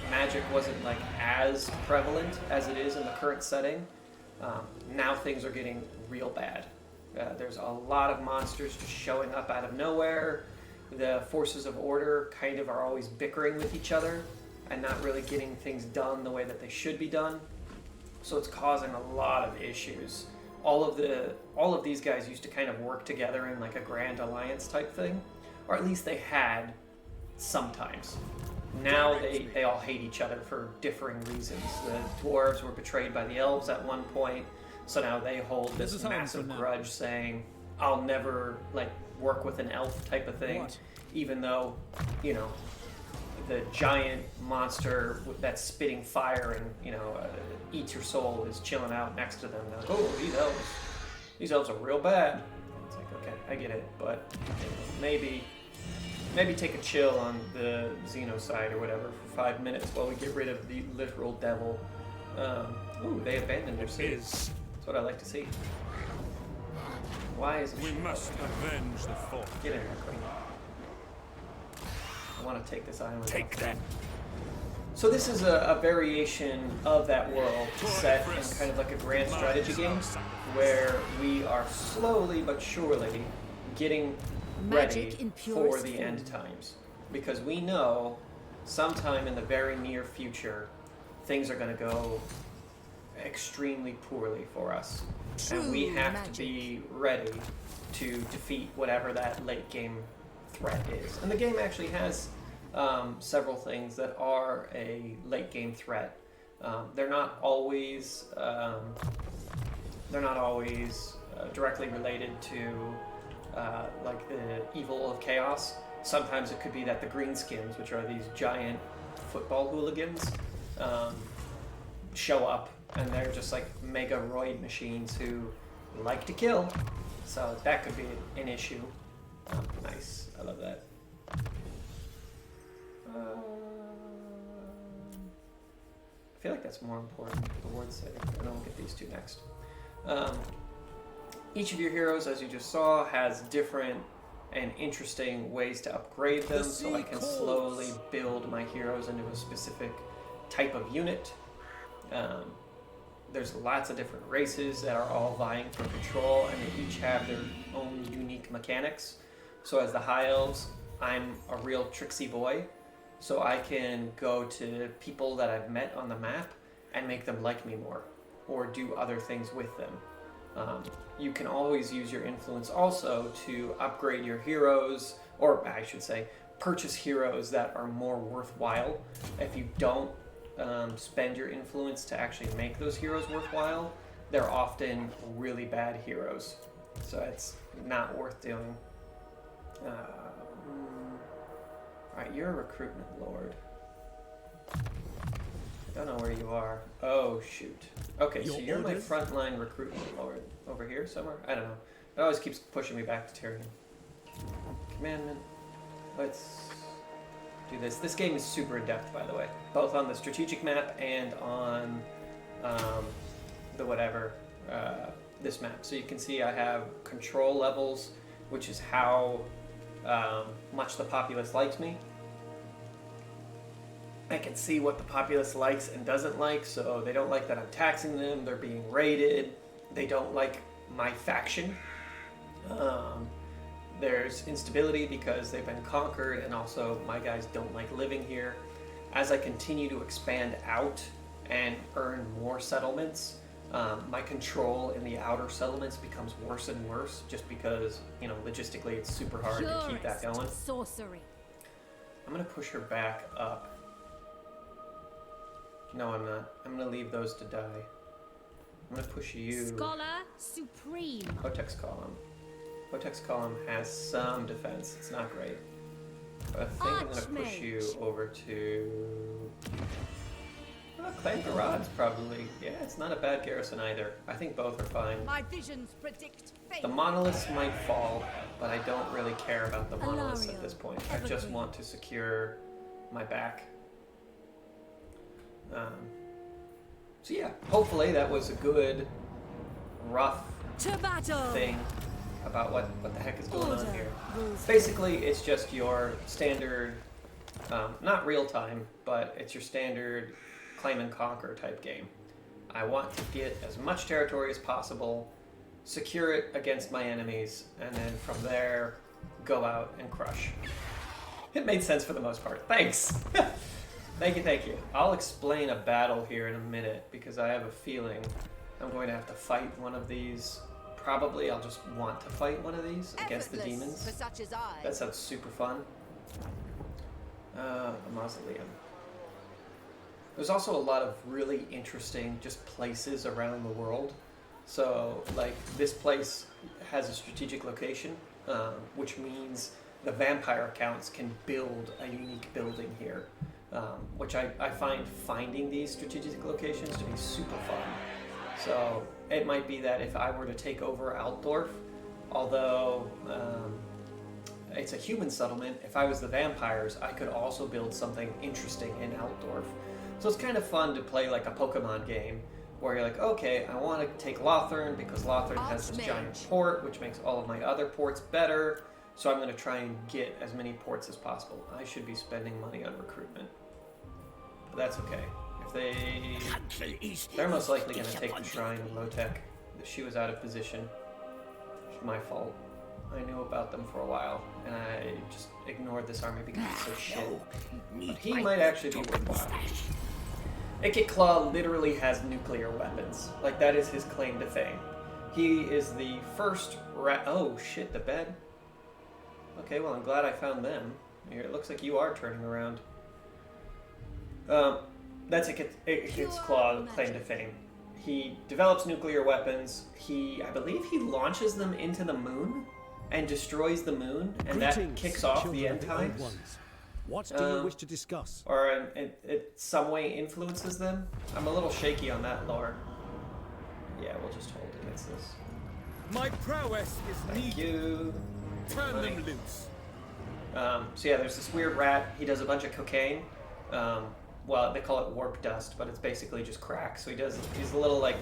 Magic wasn't like as prevalent as it is in the current setting. Now things are getting real bad. There's a lot of monsters just showing up out of nowhere. The Forces of Order kind of are always bickering with each other and not really getting things done the way that they should be done. So it's causing a lot of issues. All of these guys used to kind of work together in like a grand alliance type thing, or at least they had sometimes. Now they all hate each other for differing reasons. The dwarves were betrayed by the elves at one point, so now they hold this massive grudge saying, I'll never like work with an elf type of thing, even though, you know, the giant monster that's spitting fire and, you know, eats your soul is chilling out next to them. They're like, oh, these elves are real bad. It's like, okay, I get it, but you know, maybe take a chill on the Xeno side or whatever for 5 minutes while we get rid of the literal devil. Ooh, they abandoned their city. That's what I like to see. Why is it? We must avenge the fall. Get in here, Queen. I want to take this island. Take that. So this is a variation of that world set in kind of like a grand strategy game where we are slowly but surely getting ready for the end times. Because we know sometime in the very near future things are going to go extremely poorly for us. And we have to be ready to defeat whatever that late game threat is. And the game actually has several things that are a late game threat. They're not always directly related to like the evil of chaos. Sometimes it could be that the greenskins, which are these giant football hooligans, show up and they're just like mega roid machines who like to kill. So that could be an issue. Nice, I love that. I feel like that's more important, the word save, and then we'll get these two next. Each of your heroes, as you just saw, has different and interesting ways to upgrade them, so I can slowly build my heroes into a specific type of unit. There's lots of different races that are all vying for control, and they each have their own unique mechanics. So as the High Elves, I'm a real tricksy boy. So I can go to people that I've met on the map and make them like me more, or do other things with them. You can always use your influence also to upgrade your heroes, or I should say, purchase heroes that are more worthwhile. If you don't spend your influence to actually make those heroes worthwhile, they're often really bad heroes. So it's not worth doing. Alright, you're a recruitment lord. I don't know where you are. Oh, shoot. Okay, so you're my frontline recruitment lord. Over here somewhere? I don't know. It always keeps pushing me back to Tyrion. Commandment. Let's do this. This game is super in-depth, by the way. Both on the strategic map and on the whatever, this map. So you can see I have control levels, which is how much the populace likes me. I can see what the populace likes and doesn't like, so they don't like that I'm taxing them, they're being raided, they don't like my faction. There's instability because they've been conquered, and also my guys don't like living here. As I continue to expand out and earn more settlements, my control in the outer settlements becomes worse and worse, just because, you know, logistically it's super hard to keep that going. Sorcery. I'm gonna push her back up. No, I'm not. I'm gonna leave those to die. I'm gonna push you. Scholar Supreme. Hotex Column. Hotex Column has some defense. It's not great. But I think I'm gonna push you over to... Clan Garad's probably. Yeah, it's not a bad garrison either. I think both are fine. My visions predict fate. The monoliths might fall, but I don't really care about the monoliths at this point. I just want to secure my back. So yeah, hopefully that was a good, rough thing about what the heck is going on here. Basically, it's just your standard, not real time, but it's your standard claim and conquer type game. I want to get as much territory as possible, secure it against my enemies, and then from there, go out and crush. It made sense for the most part. Thanks! Thank you. I'll explain a battle here in a minute, because I have a feeling I'm going to have to fight one of these. Probably I'll just want to fight one of these against the demons. For such as I. That sounds super fun. A mausoleum. There's also a lot of really interesting just places around the world. So, like, this place has a strategic location, which means the vampire accounts can build a unique building here. Which I find finding these strategic locations to be super fun. So it might be that if I were to take over Altdorf, Although it's a human settlement, if I was the vampires, I could also build something interesting in Altdorf. So it's kind of fun to play like a Pokemon game, where you're like, okay, I want to take Lothern because Lothern has this giant port, which makes all of my other ports better. So I'm going to try and get as many ports as possible. I should be spending money on recruitment. But that's okay. They're most likely going to take the shrine of Lotek. She was out of position. It's my fault. I knew about them for a while, and I just ignored this army because it's so shit. But he might actually be worthwhile. Ikit Claw literally has nuclear weapons. Like, that is his claim to fame. He is the first oh shit, the bed. Okay, well, I'm glad I found them. Here, it looks like you are turning around. That's Ikit's Claw claim to fame. He develops nuclear weapons. I believe he launches them into the moon and destroys the moon, and that kicks off the end times. What do you wish to discuss? Or it some way influences them. I'm a little shaky on that lore. Yeah, we'll just hold against this. My prowess is Thank you. Turn them loose. So yeah, there's this weird rat. He does a bunch of cocaine. Well, they call it warp dust, but it's basically just crack. So he's a little like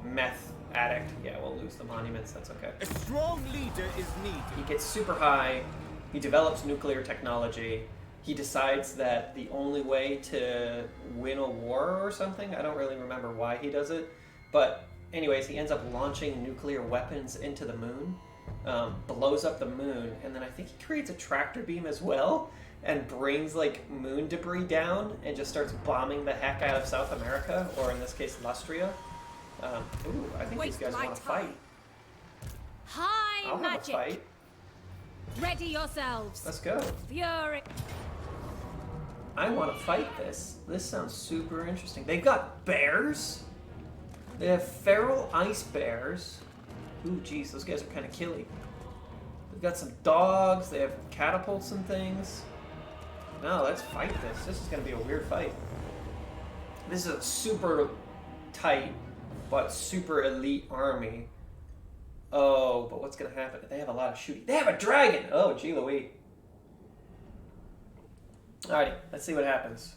meth addict. Yeah, we'll lose the monuments. That's okay. A strong leader is needed. He gets super high. He develops nuclear technology. He decides that the only way to win a war or something, I don't really remember why he does it, but anyways, he ends up launching nuclear weapons into the moon, blows up the moon, and then I think he creates a tractor beam as well, and brings like moon debris down and just starts bombing the heck out of South America, or in this case, Lustria. Ooh, I think these guys want to fight. I'll have a fight. Ready yourselves. Let's go. Fury. I want to fight this. This sounds super interesting. They've got bears. They have feral ice bears. Ooh, geez, those guys are kind of killy. They've got some dogs. They have catapults and things. No, let's fight this. This is going to be a weird fight. This is a super tight but super elite army. Oh, but what's going to happen? They have a lot of shooting. They have a dragon! Oh, gee Louise. Alrighty, let's see what happens.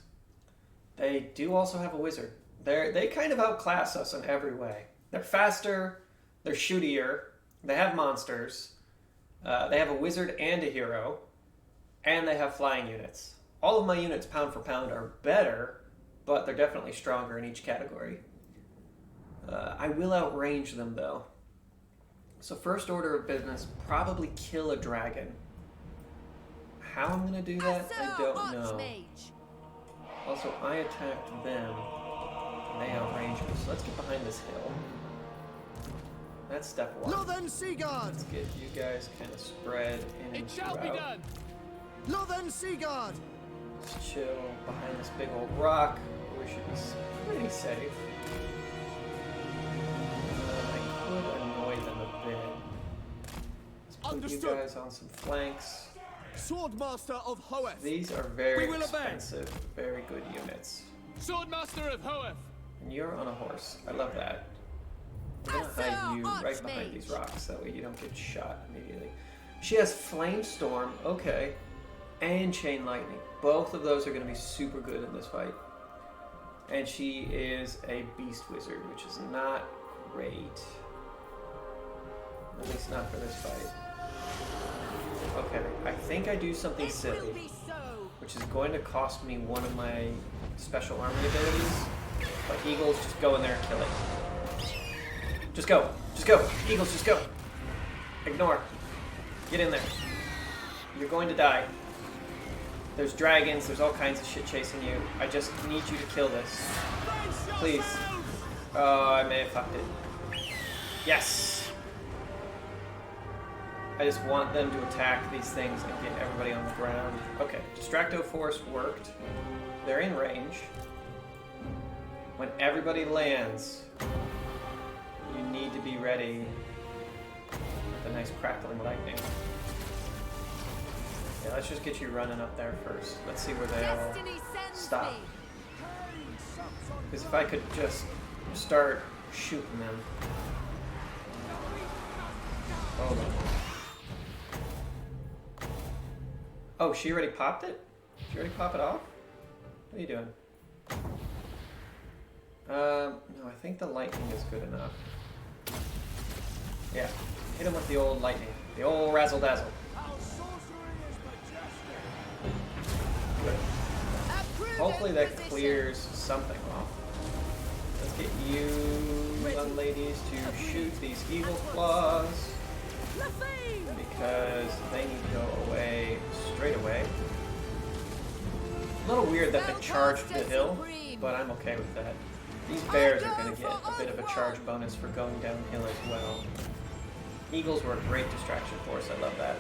They do also have a wizard. They kind of outclass us in every way. They're faster, they're shootier, they have monsters, they have a wizard and a hero, and they have flying units. All of my units, pound for pound, are better, but they're definitely stronger in each category. I will outrange them, though. So first order of business, probably kill a dragon. How I'm going to do that, I don't know. Also, I attacked them, and they outranged me. So let's get behind this hill. That's step one. Let's get you guys kind of spread in and throughout. Just chill behind this big old rock. We should be pretty safe. I could annoy them a bit. Let's put you guys on some flanks. Swordmaster of Hoeth. These are very expensive, very good units. Swordmaster of Hoeth. And you're on a horse. I love that. We're gonna hide you right behind these rocks, that way you don't get shot immediately. She has Flame Storm, okay, and Chain Lightning. Both of those are gonna be super good in this fight. And she is a Beast Wizard, which is not great. At least not for this fight. Okay, I think I do something silly, which is going to cost me one of my special army abilities, but Eagles, just go in there and kill it. Just go. Just go. Eagles, just go. Ignore. Get in there. You're going to die. There's dragons, there's all kinds of shit chasing you. I just need you to kill this. Please. Oh, I may have fucked it. Yes! I just want them to attack these things and get everybody on the ground. Okay, Distracto Force worked. They're in range. When everybody lands, you need to be ready with a nice crackling lightning. Yeah, let's just get you running up there first. Let's see where they all stop. Because if I could just start shooting them. Hold on. Oh, she already popped it? Did she already pop it off? What are you doing? No, I think the lightning is good enough. Yeah, hit him with the old lightning. The old razzle-dazzle. Good. Hopefully that clears something off. Let's get you young ladies to shoot these evil claws. Because they need to go away straight away. A little weird that they charged the hill, but I'm okay with that. These bears are going to get a bit of a charge bonus for going downhill as well. Eagles were a great distraction for us. I love that.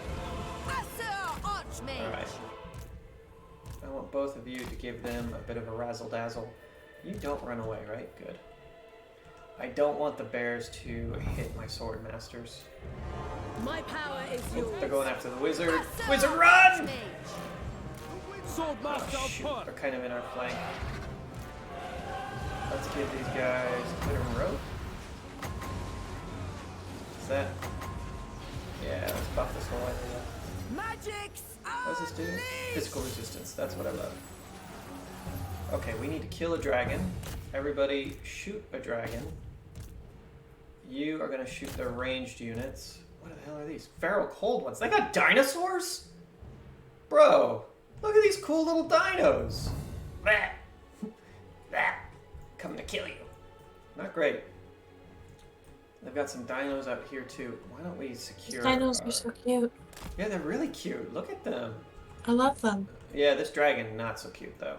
Alright. I want both of you to give them a bit of a razzle-dazzle. You don't run away, right? Good. I don't want the bears to hit my sword masters. My power is yours. They're going after the wizard. Wizard, run! Swordmaster Oh, of shoot. Hoeth. They're kind of in our flank. Let's give these guys a bit of a rope. Is that? Yeah, let's buff this whole area. What does this do? Physical resistance. That's what I love. Okay, we need to kill a dragon. Everybody shoot a dragon. You are going to shoot the ranged units. What the hell are these? Feral cold ones. They got dinosaurs? Bro, look at these cool little dinos. Bah. Bah. Coming to kill you. Not great. They've got some dinos out here too. Why don't we secure... Dinos are so cute. Yeah, they're really cute. Look at them. I love them. Yeah, this dragon, not so cute though.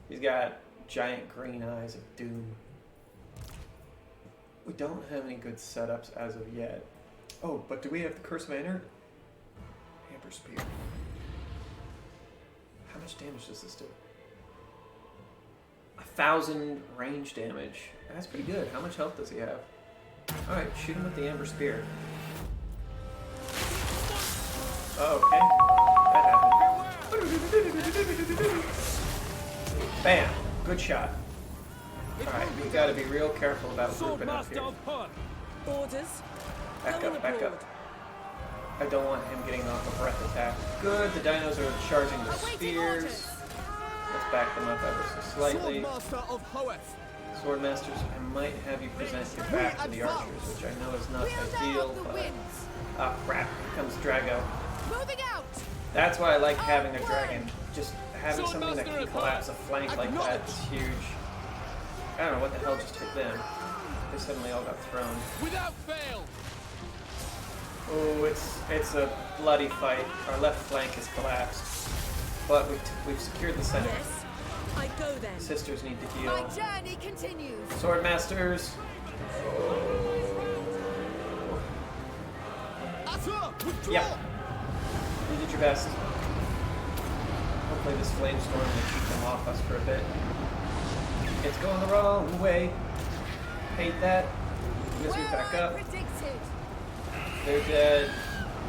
He's got giant green eyes of doom. We don't have any good setups as of yet. Oh, but do we have the Curse of Amber? Amber Spear. How much damage does this do? 1,000 range damage. That's pretty good. How much health does he have? Alright, shoot him with the Amber Spear. Oh, okay. That happened. Bam! Good shot. Alright, we gotta be real careful about grouping up here. Orders. Back up, back up. I don't want him getting off a breath attack. Good, the dinos are charging the spears. Let's back them up ever so slightly. Swordmaster of Hoeth. Swordmasters, I might have you present your back to the archers, which I know is not ideal, but... Ah, crap. Here comes Drago. Moving out. That's why I like having a dragon. Just having something that can collapse a flank like that is huge. I don't know what the hell just hit them. They suddenly all got thrown. Without fail. Oh, it's a bloody fight. Our left flank has collapsed. But we've secured the center. Yes. I go then. Sisters need to My heal. journey continues. Swordmasters. Yep. You did your best. Hopefully this flamestorm will keep them off us for a bit. It's going the wrong way. Hate that. Wizard back up. They're dead.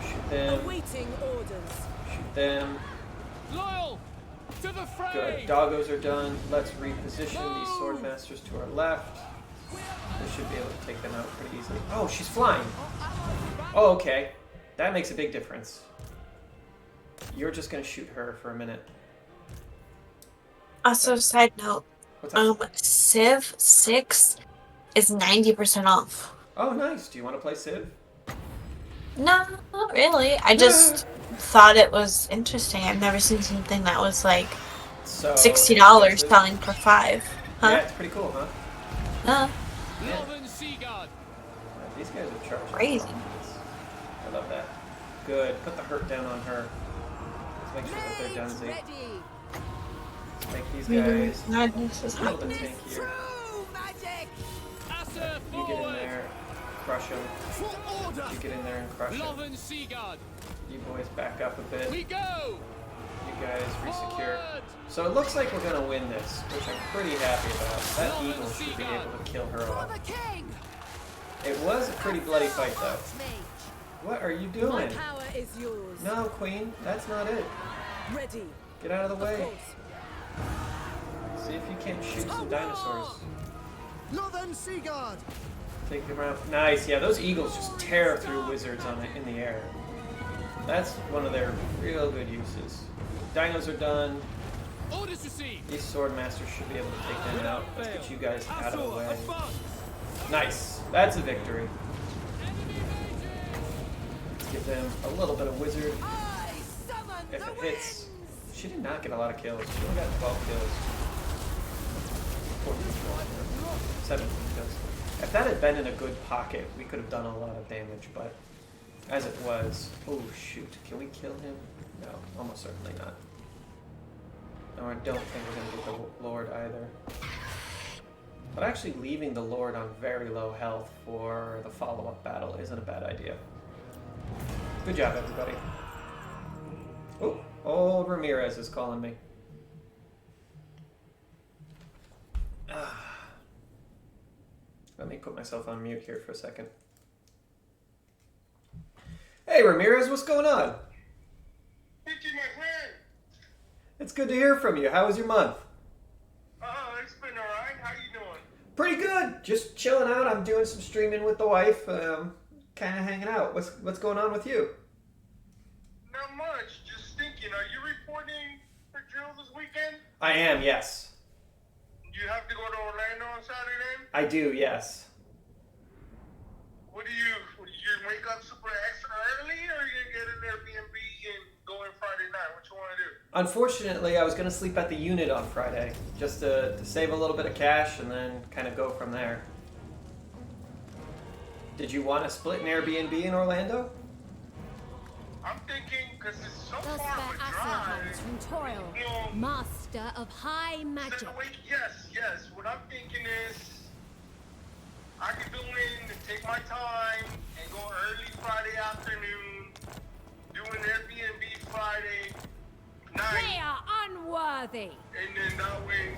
Shoot them. Awaiting orders. Shoot them. Loyal to the fray. Good. Doggos are done. Let's reposition these swordmasters to our left. We should be able to take them out pretty easily. Oh, she's flying. Oh, okay. That makes a big difference. You're just gonna shoot her for a minute. Also, side note, What's up? Civ 6 is 90% off. Oh, nice. Do you want to play Civ? No, not really. I just thought it was interesting. I've never seen something that was like So $60 expensive. selling for $5. Huh? Yeah, it's pretty cool, huh? Loven Seagard. These guys are charging. Crazy. I love that. Good. Put the hurt down on her. Let's make sure that they're donesy. Let's make these guys Madness is a little bit happening. tankier. Asser You get in forward. there, crush them. For order. You get in there and crush them. Loven Seagard. You boys back up a bit. We go. You guys resecure. Forward. So it looks like we're gonna win this, which I'm pretty happy about. That eagle should be able to kill her off. It was a pretty bloody fight though. What are you My doing? power is yours. No, Queen, that's not it. Ready. Get out of the Of way. course. See if you can't shoot some dinosaurs. Loven Seagard. Take them out. Nice, yeah, those eagles just tear through wizards on in the air. That's one of their real good uses. Dinos are done. Orders received. These sword masters should be able to take them out. Let's get you guys out of the way. Nice. That's a victory. Let's give them a little bit of wizard. If it hits. She did not get a lot of kills. She only got 12 kills. 17 kills. If that had been in a good pocket, we could have done a lot of damage, but as it was... Oh, shoot. Can we kill him? No, almost certainly not. No, I don't think we're going to get the Lord either. But actually leaving the Lord on very low health for the follow-up battle isn't a bad idea. Good job, everybody. Oh, old Ramirez is calling me. Let me put myself on mute here for a second. Hey, Ramirez, what's going on? Thank you, my friend. It's good to hear from you. How was your month? It's been alright. How you doing? Pretty good. Just chilling out. I'm doing some streaming with the wife. Kind of hanging out. What's going on with you? Not much. Just thinking. Are you reporting for drill this weekend? I am, yes. You have to go to Orlando on Saturday? I do, yes. What do you wake up super extra early, or you get an Airbnb and go in Friday night? What you want to do? Unfortunately, I was going to sleep at the unit on Friday, just to save a little bit of cash and then kind of go from there. Did you want to split an Airbnb in Orlando? I'm thinking, because it's so Thus far of a drive. from Toil, You know, master of high magic. yes. What I'm thinking is, I could go in and take my time and go early Friday afternoon, do an Airbnb Friday night, They are unworthy. and then that way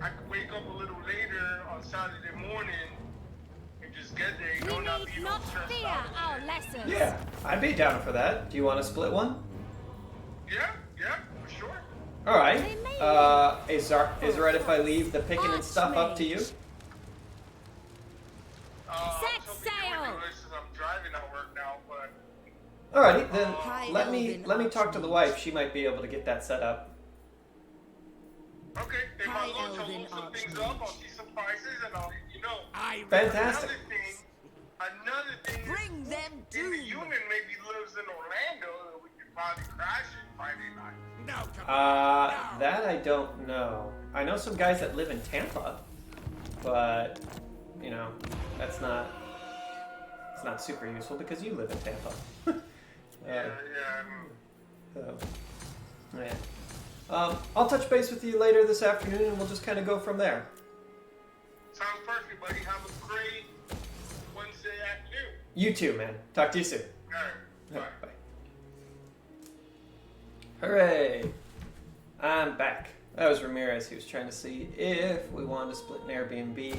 I could wake up a little later on Saturday morning and just get there. You know, We not need be not stressed fear out. our lessons. Yeah, I'd be down for that. Do you want to split one? Yeah, for sure. All right. They may Is it right if I leave the picking and stuff up to you? Set sail. I'm driving at work now, but Alrighty, then High let me Elven talk to the wife. She might be able to get that set up. okay. If I High go to Elven look some things Archmage. up, I'll see some prices, and I'll let you know. Fantastic. Another thing. Bring them In the doom. unit maybe lives in Orlando, and we could probably crash it Friday night. That I don't know. I know some guys that live in Tampa, but you know, it's not super useful because you live in Tampa. So, yeah. I'll touch base with you later this afternoon, and we'll just kind of go from there. Sounds perfect, buddy. Have a great Wednesday afternoon. You too, man. Talk to you soon. All right. Bye. Bye. Hooray! I'm back. That was Ramirez. He was trying to see if we wanted to split an Airbnb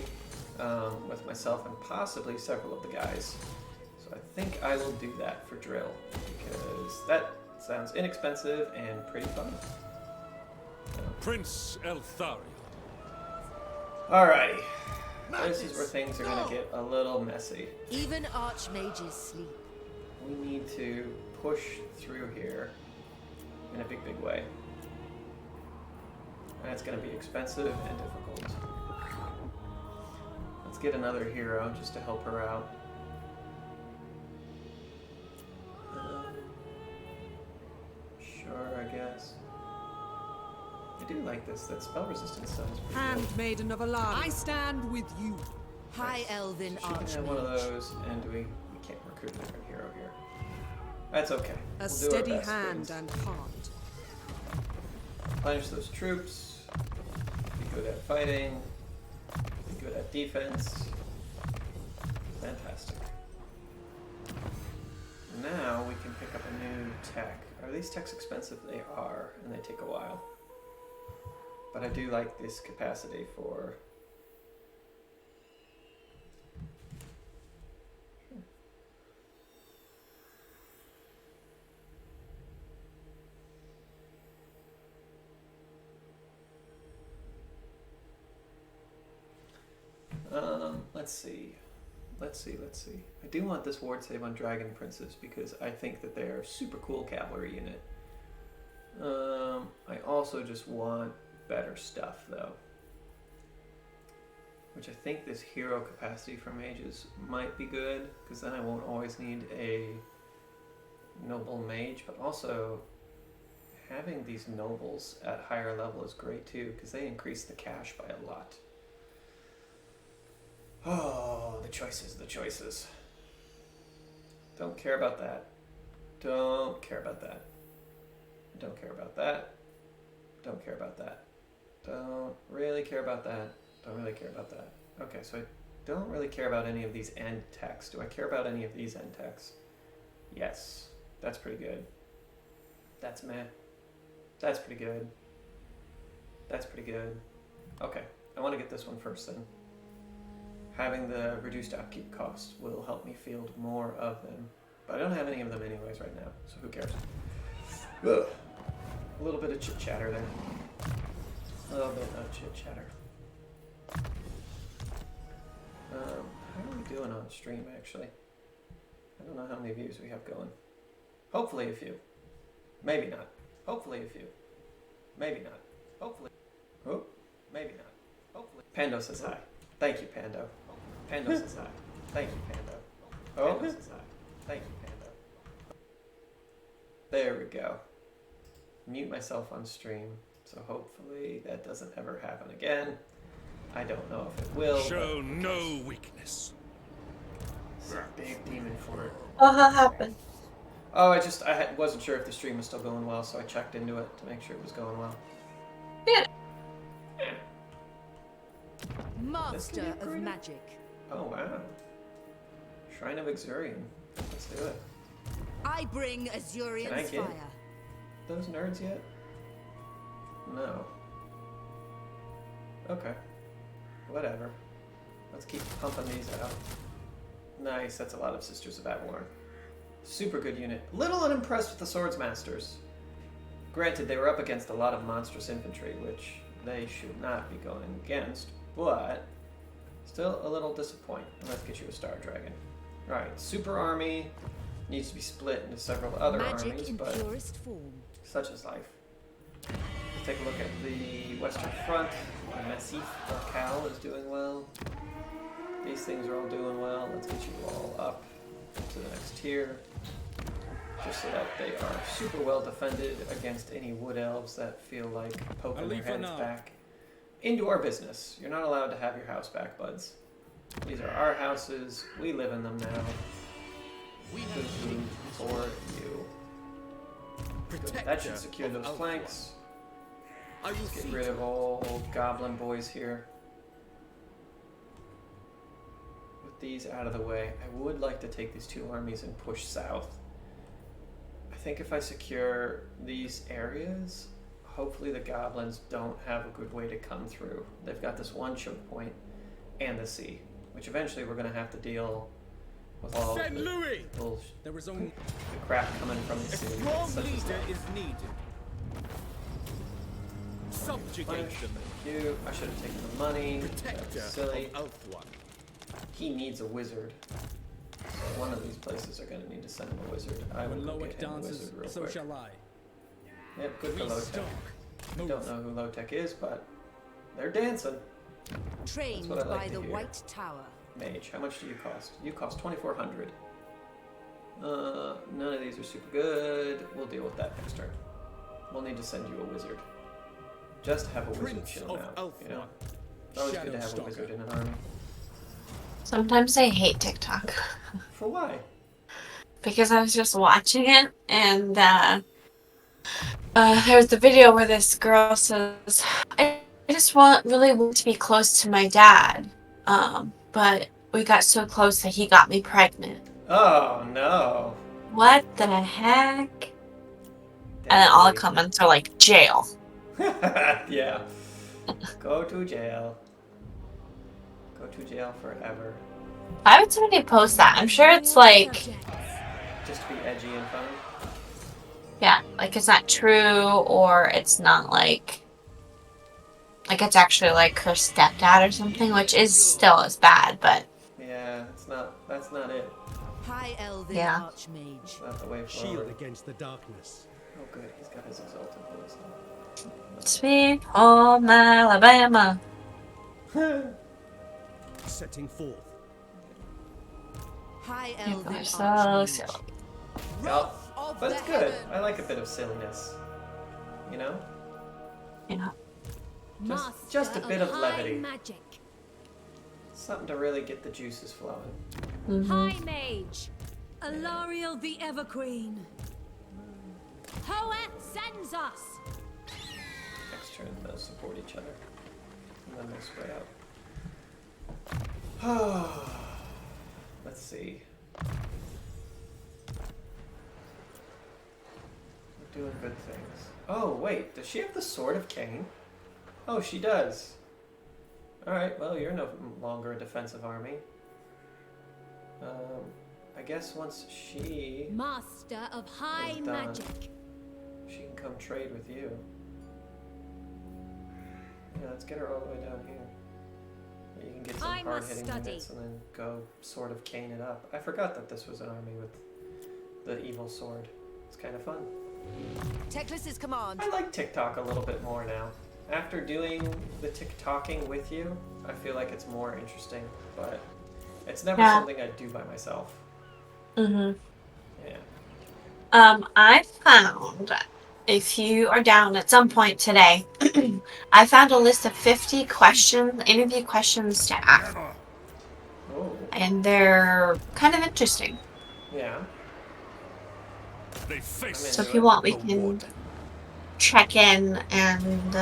with myself and possibly several of the guys. So I think I will do that for drill because that sounds inexpensive and pretty fun. Prince Eltharion. Alrighty. This is where things are going to get a little messy. Even archmages sleep. We need to push through here in a big way. And it's going to be expensive and difficult. Let's get another hero just to help her out. Sure, I guess. I do like this. That spell resistance sounds pretty good. Handmaiden of Alara. I stand with you. High Elven She can have one of Archmage. those, and we can't recruit a different hero here. That's okay. A We'll do our steady best, hand please. and heart. Replenish those troops. Be good at fighting. Be good at defense. Fantastic. Now we can pick up a new tech. Are these techs expensive? They are, and they take a while. But I do like this capacity for... let's see. let's see. I do want this ward save on Dragon Princes because I think that they're a super cool cavalry unit. I also just want better stuff though. Which I think this hero capacity for mages might be good, because then I won't always need a noble mage, but also having these nobles at higher level is great too, because they increase the cash by a lot. Oh, the choices. Don't care about that. Don't care about that. Don't care about that. Don't care about that. Don't really care about that. Don't really care about that. Okay, so I don't really care about any of these end techs. Do I care about any of these end techs? Yes. That's pretty good. That's meh. That's pretty good. That's pretty good. Okay, I want to get this one first then. Having the reduced upkeep cost will help me field more of them. But I don't have any of them anyways right now, so who cares? Ugh. A little bit of chit-chatter there. A little bit of chit-chatter. How are we doing on stream, actually? I don't know how many views we have going. Hopefully a few. Maybe not. Hopefully a few. Maybe not. Hopefully. Oh, maybe not. Hopefully. Pando says hi. Thank you, Pando. Pando says hi. Thank you, Pando. Oh, Pando says hi. Thank you, Pando. There we go. Mute myself on stream, so hopefully that doesn't ever happen again. I don't know if it will. Show no weakness. It's a big demon for it. What happened? Oh, I wasn't sure if the stream was still going well, so I checked into it to make sure it was going well. Yeah. Master of magic. Oh, wow. Shrine of Exurian. Let's do it. I bring Can I Azurian's get fire. those nerds yet? No. Okay. Whatever. Let's keep pumping these out. Nice, that's a lot of Sisters of Avalon. Super good unit. Little unimpressed with the Swords Masters. Granted, they were up against a lot of monstrous infantry, which they should not be going against, but still a little disappointed. Let's get you a Star Dragon. Right, Super Army needs to be split into several other Magic armies, in but purest form. such is life. Let's take a look at the Western Front. The Massif Locale is doing well. These things are all doing well. Let's get you all up to the next tier, just so that they are super well defended against any wood elves that feel like poking their heads back into our business. You're not allowed to have your house back, buds. These are our houses. We live in them now. Boo-hoo for you. Good. That should secure those flanks. Let's get rid of all goblin boys here. With these out of the way, I would like to take these two armies and push south. I think if I secure these areas, hopefully the goblins don't have a good way to come through. They've got this one choke point and the sea, which eventually we're going to have to deal with all of There is only the crap coming from the sea. strong leader is needed. Subjugate them. Thank you. I should have taken the money. That was silly. Elf one. He needs a wizard. So one of these places are going to need to send him a wizard. I When will go Loic get him a dances, wizard real so quick. shall I. Yep, good for Low-Tech. I Move. don't know who Low-Tech is, but they're dancing. Trained what I like by to the hear. White Tower. Mage, how much do you cost? You cost 2,400. None of these are super good. We'll deal with that next turn. We'll need to send you a wizard. Just to have a wizard Prince chill of out, Elf you know? one. It's always good to have a Shadowstalker. wizard in an army. Sometimes I hate TikTok For why? because I was just watching it and there was the video where this girl says, I just really want to be close to my dad, but we got so close that he got me pregnant. Oh, no. What the heck? And then all the comments are like, jail. Yeah. Go to jail. Go to jail forever. Why would somebody post that? I'm sure it's like, Just to be edgy and funny. yeah, like it's not true or it's not like it's actually like her stepdad or something, which is still as bad, but Yeah, it's not that's not it. High Elven Yeah. Archmage. It's not the way Shield forward. against the darkness. Oh, good. He's got his exalted voice Sweet home Alabama. now. Setting forth. High You Elven are so Archmage. silly. Yep. Of But it's the good. heaven. I like a bit of silliness. You know? You know. Just a bit of levity. Magic. Something to really get the juices flowing. High Mage. Alariel the Everqueen. Poet sends us. Next turn, they'll support each other. And then they'll spread out. Let's see. We're doing good things. Oh, wait. Does she have the Sword of Cain? Oh, she does. Alright, well, you're no longer a defensive army. I guess once she Master of High is done, Magic. she can come trade with you. Yeah, let's get her all the way down here. You can get some I must hard-hitting study. units and then go Sword of Cain it up. I forgot that this was an army with the evil sword. It's kind of fun. Teclis's command. I like TikTok a little bit more now. After doing the TikToking with you, I feel like it's more interesting, but it's never something I do by myself. Mm-hmm. Yeah. I found, if you are down at some point today, I found a list of 50 interview questions to ask. Oh. And they're kind of interesting. Yeah. They face So if you want, we can check in and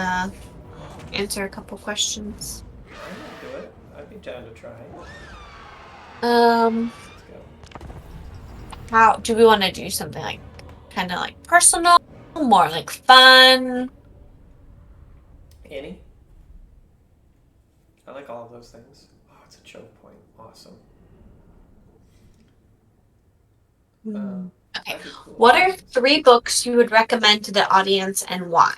answer a couple questions. I might do it. I'd be down to try. Um, Let's go. how do we want to do something like kind of like personal, more like fun? Annie? I like all of those things. Oh, it's a choke point. Awesome. Okay. That'd be cool. What are 3 books you would recommend to the audience and why?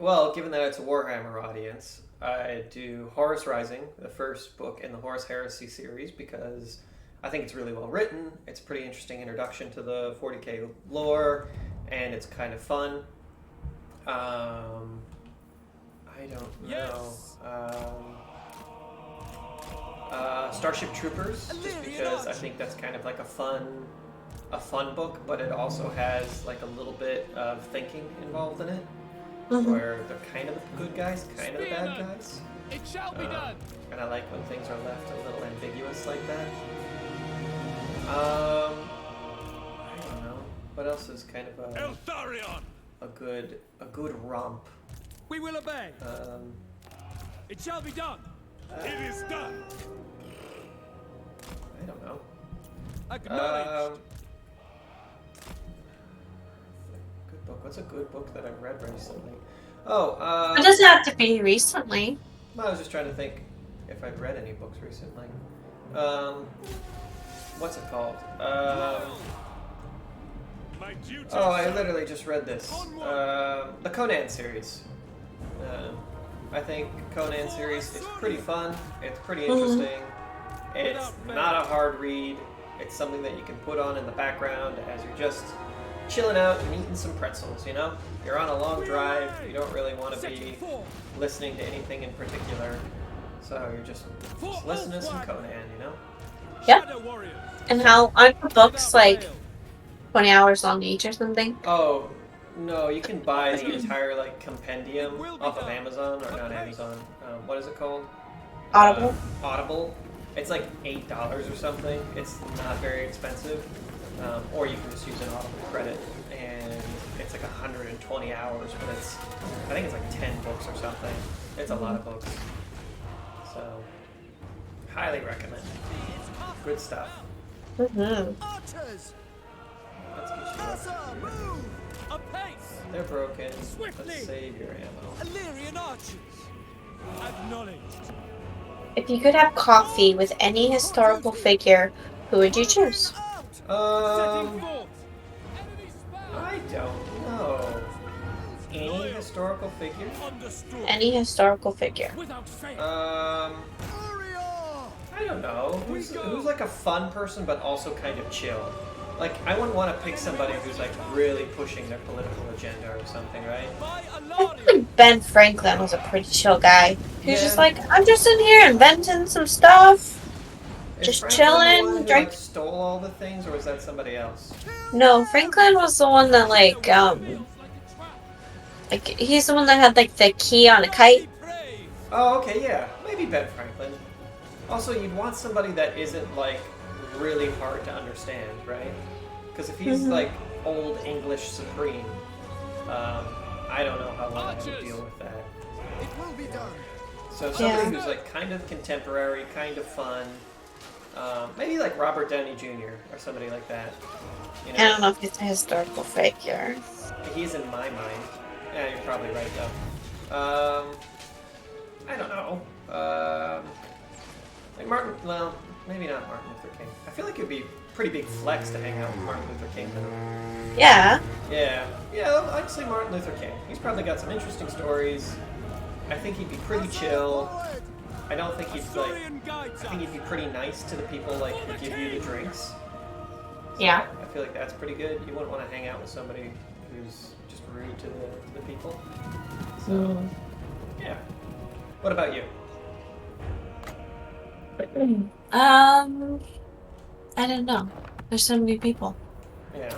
Well, given that it's a Warhammer audience, I do Horus Rising, the first book in the Horus Heresy series, because I think it's really well written. It's a pretty interesting introduction to the 40k lore, and it's kind of fun. I don't know. Yes. Starship Troopers, just because I think that's kind of like a fun book, but it also has like a little bit of thinking involved in it, where they're kind of the good guys, kind of the bad guys. It shall be done. And I like when things are left a little ambiguous like that. I don't know. What else is kind of Eltharion! a good romp? We will obey. It shall be done. It is done! I don't know. Acknowledged. Good book. What's a good book that I've read recently? Oh, It doesn't have to be recently. I was just trying to think if I'd read any books recently. What's it called? My duty. Oh, I literally just read this. The Conan series. I think Conan series is pretty fun. It's pretty interesting. It's not a hard read. It's something that you can put on in the background as you're just chilling out and eating some pretzels, you know? You're on a long drive. You don't really want to be listening to anything in particular. So you're just listening to some Conan, you know? Yep. And how aren't the books like 20 hours long each or something? Oh, no, you can buy the entire like compendium off of Amazon, or not Amazon. What is it called? Audible? Audible. It's like $8 or something. It's not very expensive. Or you can just use an Audible credit, and it's like 120 hours, but I think it's like 10 books or something. It's a lot of books. So, highly recommend. Good stuff. Archers! Let's get you Huzzah, up here. move! Apace! They're broken. Swiftly. Let's save your ammo. Illyrian archers. Acknowledged. If you could have coffee with any historical figure, who would you choose? Setting forth. Enemy spell. I don't know. Any historical figure? Understood. Any historical figure. Without fail. Um, I don't know. Who's like a fun person but also kind of chill? Like, I wouldn't want to pick somebody who's like really pushing their political agenda or something, right? I think Ben Franklin was a pretty chill guy. He was just like, I'm just in here inventing some stuff. Is Just Franklin the one chilling, who, drink. like, stole all the things, or was that somebody else? No, Franklin was the one that like he's the one that had like the key on a kite. Oh, okay, yeah. Maybe Ben Franklin. Also, you'd want somebody that isn't, like, really hard to understand, right? Because if he's, like, Old English Supreme, I don't know how well I would deal with that. It will be done. So somebody who's, like, kind of contemporary, kind of fun, maybe, like, Robert Downey Jr. or somebody like that. You know? I don't know if he's a historical figure. He's in my mind. Yeah, you're probably right, though. I don't know. Like Martin, well, maybe not Martin Luther King. I feel like it would be a pretty big flex to hang out with Martin Luther King, though. Yeah. Yeah, I'd say Martin Luther King. He's probably got some interesting stories. I think he'd be pretty chill. I don't think he'd, like, I think he'd be pretty nice to the people, like, who give you the drinks. So Yeah. I feel like that's pretty good. You wouldn't want to hang out with somebody who's just rude to the people. So, yeah. What about you? I don't know. There's so many people. Yeah.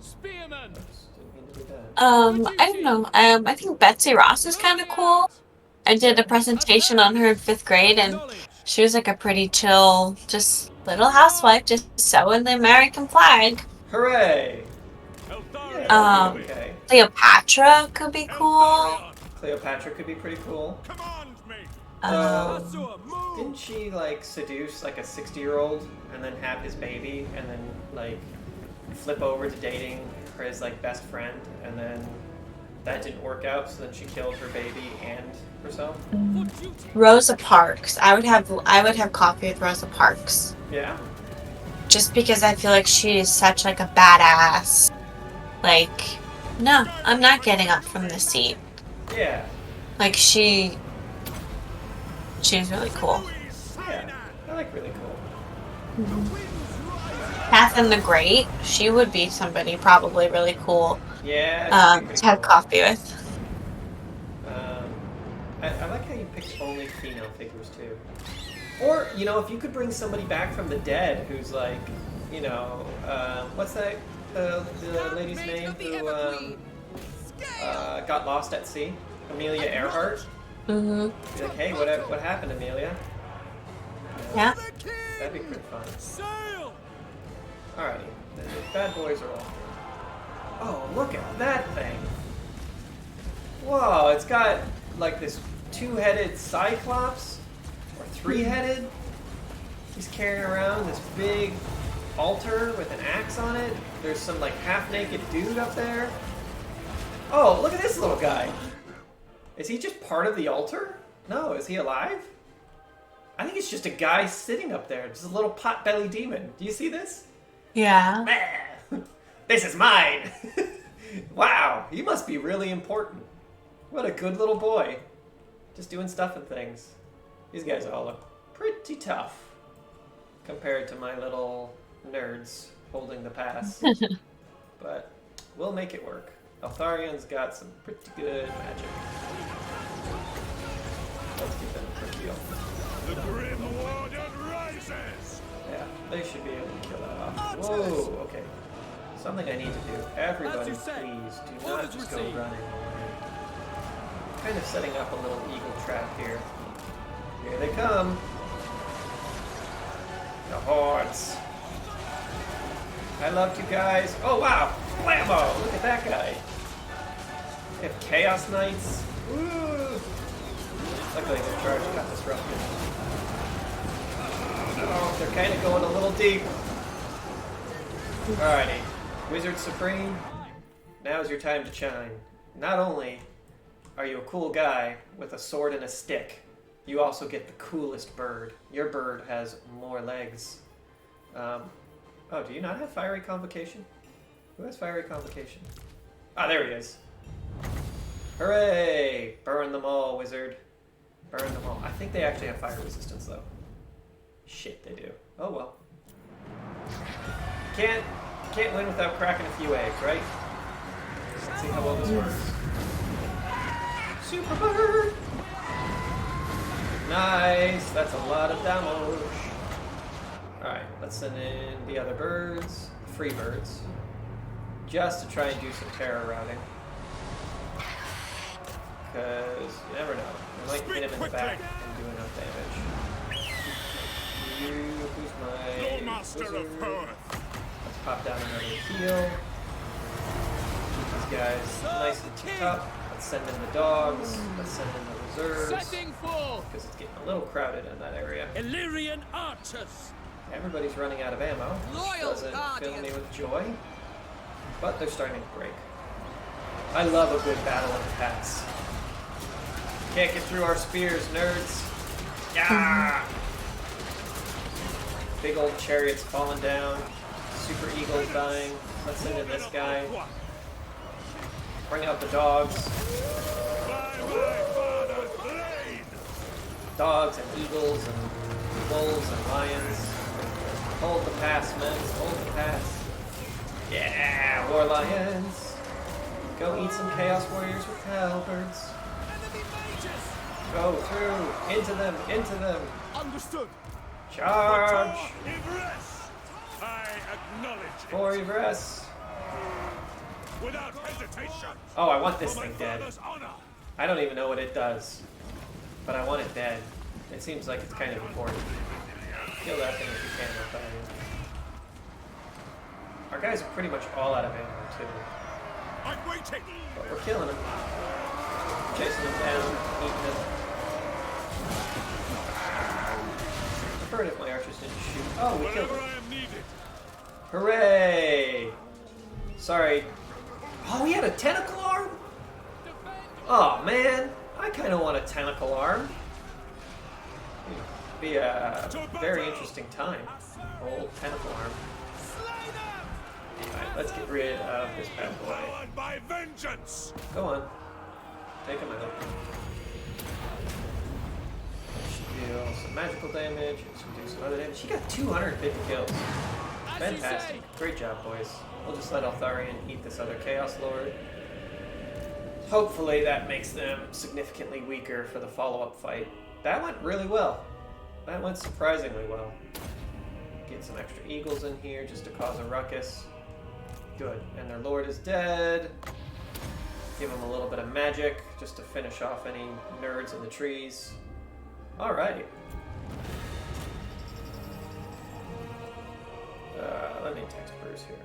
Spearman. Didn't mean to do that. I don't know. I think Betsy Ross is kind of cool. I did a presentation on her in 5th grade, and she was like a pretty chill, just little housewife, just sewing the American flag. Hooray! Yeah, okay. Cleopatra could be cool. Cleopatra could be pretty cool. Command me. Didn't she, like, seduce, like, a 60-year-old and then have his baby and then, like, flip over to dating his, like, best friend, and then that didn't work out, so then she killed her baby and herself? Rosa Parks. I would have coffee with Rosa Parks. Yeah? Just because I feel like she is such like a badass. Like, no, I'm not getting up from the seat. Yeah. Like she's really cool. Yeah. I like really cool. Catherine the Great. She would be somebody probably really cool. Yeah. To have coffee with. I like how you picked only female figures too. Or, you know, if you could bring somebody back from the dead who's like, you know, what's that, the lady's name who got lost at sea? Amelia Earhart? Mm-hmm. Be like, hey, what happened, Amelia? Yeah. That'd be pretty fun. Alrighty, the bad boys are all here. Oh, look at that thing! Whoa, it's got like this 2-headed cyclops, or 3-headed. He's carrying around this big altar with an axe on it. There's some like half-naked dude up there. Oh, look at this little guy. Is he just part of the altar? No, is he alive? I think it's just a guy sitting up there, just a little pot-belly demon. Do you see this? Yeah. This is mine! Wow, he must be really important. What a good little boy. Just doing stuff and things. These guys all look pretty tough compared to my little nerds holding the pass. But we'll make it work. Altharion's got some pretty good magic. Let's keep them pretty open. The Grim Warden rises. Yeah, they should be able to kill that off. Whoa, okay. Something I need to do. Everybody, please, do not just go running away. Kind of setting up a little eagle trap here. Here they come. The hordes. I loved you guys. Oh, wow. Blammo! Look at that guy. They have Chaos Knights. Woo! Luckily, their charge got disrupted. Oh, they're kind of going a little deep. Alrighty. Wizard Supreme, now's your time to shine. Not only are you a cool guy with a sword and a stick, you also get the coolest bird. Your bird has more legs. Oh, do you not have Fiery Convocation? Who has Fiery Convocation? Ah, there he is. Hooray! Burn them all, wizard. Burn them all. I think they actually have fire resistance, though. Shit, they do. Oh well. Can't win without cracking a few eggs, right? Let's see how well this works. Super bird! Nice! That's a lot of damage. Alright, let's send in the other birds, free birds, just to try and do some terror routing. Because you never know. We might hit him in the back and do enough damage. Who's my Master of power. Let's pop down another heal. Keep these guys nice and tipped up. Let's send in the dogs. Let's send in the reserves. Setting full. Because it's getting a little crowded in that area. Illyrian archers. Everybody's running out of ammo. Which doesn't fill me with joy. But they're starting to break. I love a good battle in the pass. Can't get through our spears, nerds. Yeah! Big old chariots falling down. Super eagles dying. Let's send in this guy. Bring out the dogs. Dogs and eagles and wolves and lions. Hold the pass, men. Hold the pass. Yeah, war lions. Go eat some chaos warriors with halberds. Go through. Into them. Into them. Understood. Charge. I acknowledge For Ivres. without hesitation. Oh, I want this thing dead. I don't even know what it does, but I want it dead. It seems like it's kind of important. Kill that thing if you can. I'll tell you. Our guys are pretty much all out of ammo too. I'm waiting. But we're killing them. Chasing them down, eating them. I prefer it if my archers didn't shoot. Oh, we killed them. I am needed. Hooray! Sorry. Oh, he had a tentacle arm? Oh, man. I kind of want a tentacle arm. It'd be a very interesting time. Old tentacle arm. Alright, let's get rid of this bad boy. Powered by vengeance. Go on. Take him out. Should deal some magical damage. Should do some other damage. He got 250 kills. Fantastic. Great job, boys. We'll just let Altharian eat this other Chaos Lord. Hopefully that makes them significantly weaker for the follow-up fight. That went really well. That went surprisingly well. Get some extra eagles in here just to cause a ruckus. Good. And their lord is dead. Give them a little bit of magic just to finish off any nerds in the trees. Alrighty. Let me text Bruce here.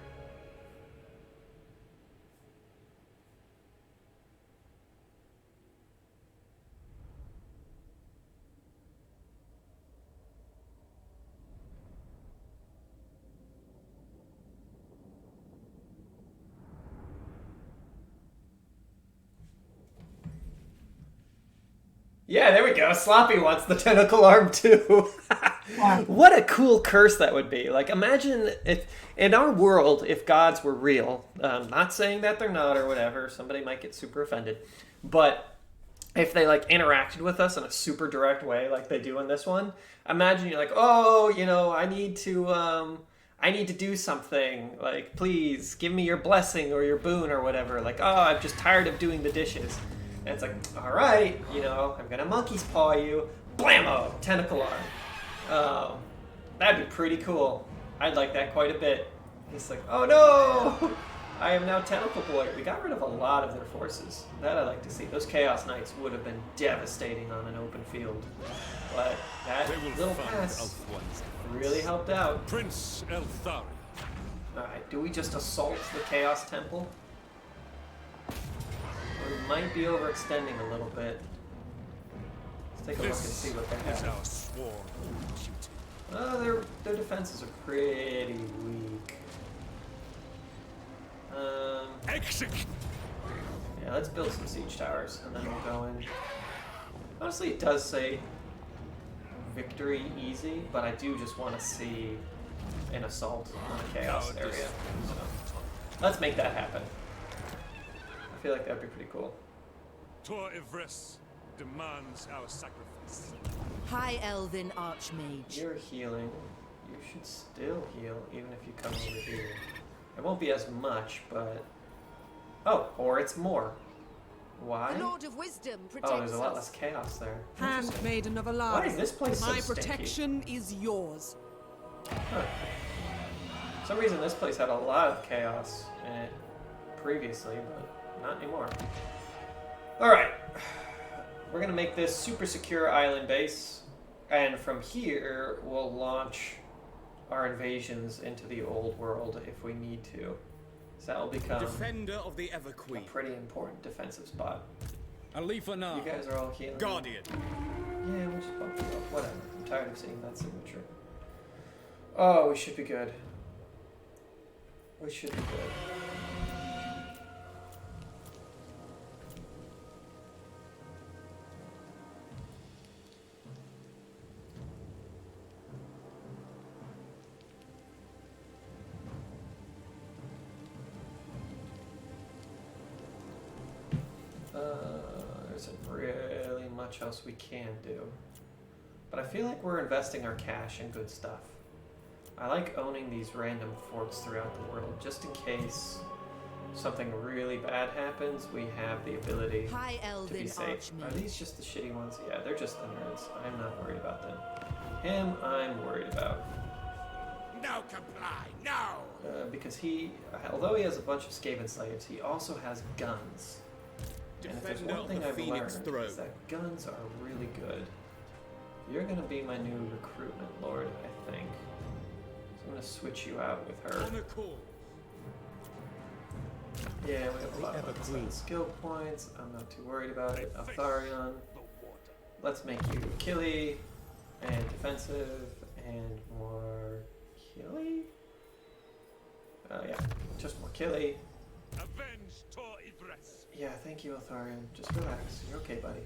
Yeah, there we go. Sloppy wants the tentacle arm too. What a cool curse that would be. Like, imagine if, in our world, if gods were real, not saying that they're not or whatever, somebody might get super offended, but if they, like, interacted with us in a super direct way like they do in this one, imagine you're like, oh, you know, I need to do something. Like, please, give me your blessing or your boon or whatever. Like, oh, I'm just tired of doing the dishes. And it's like, all right, you know, I'm gonna monkey's paw you. Blammo! Tentacle arm. That'd be pretty cool. I'd like that quite a bit. It's like, oh no! I am now Tentacle Boy. We got rid of a lot of their forces. That I'd like to see. Those Chaos Knights would have been devastating on an open field. But that little pass really helped out. Prince Elthari. Alright, do we just assault the Chaos Temple? We might be overextending a little bit. Let's take a look and see what they have. Our sworn duty. Their defenses are pretty weak. Execute. Yeah, let's build some siege towers and then we'll go in. Honestly, it does say victory easy, but I do just want to see an assault on a chaos area. So let's make that happen. I feel like that'd be pretty cool. Tor Ivres. demands our sacrifice. High Elven Archmage. You're healing. You should still heal, even if you come over here. It won't be as much, but... Oh, or it's more. Why? The Lord of Wisdom protects Oh, there's a lot us. less chaos there. Handmaiden of Why Alara. is this place so My stinky? protection is yours. Huh. For some reason, this place had a lot of chaos in it previously, but not anymore. Alright. We're going to make this super secure island base, and from here, we'll launch our invasions into the old world if we need to. So that will become Defender of the Ever a Queen. pretty important defensive spot. Alifa now. You guys are all healing. Guardian. Yeah, we'll just bump you up. Whatever. I'm tired of seeing that signature. Oh, we should be good. We should be good. There isn't really much else we can do. But I feel like we're investing our cash in good stuff. I like owning these random forts throughout the world, just in case something really bad happens, we have the ability High to Elven be safe. Are Archmage. these just the shitty ones? Yeah, they're just the nerds. I'm not worried about them. Him, I'm worried about. No comply, no! Because he, although he has a bunch of Skaven slaves, he also has guns. And if there's Defender one of thing the I've Phoenix learned, Throne. is that guns are really good. You're going to be my new recruitment lord, I think. So I'm going to switch you out with her. On a call. Yeah, we have a lot Ever of Queen. unseen skill points. I'm not too worried about it. Altharion. Let's make you killy and defensive and more killy. Yeah, just more killy. Avenge Tor Idris. Yeah, thank you, Altharion. Just relax. You're okay, buddy.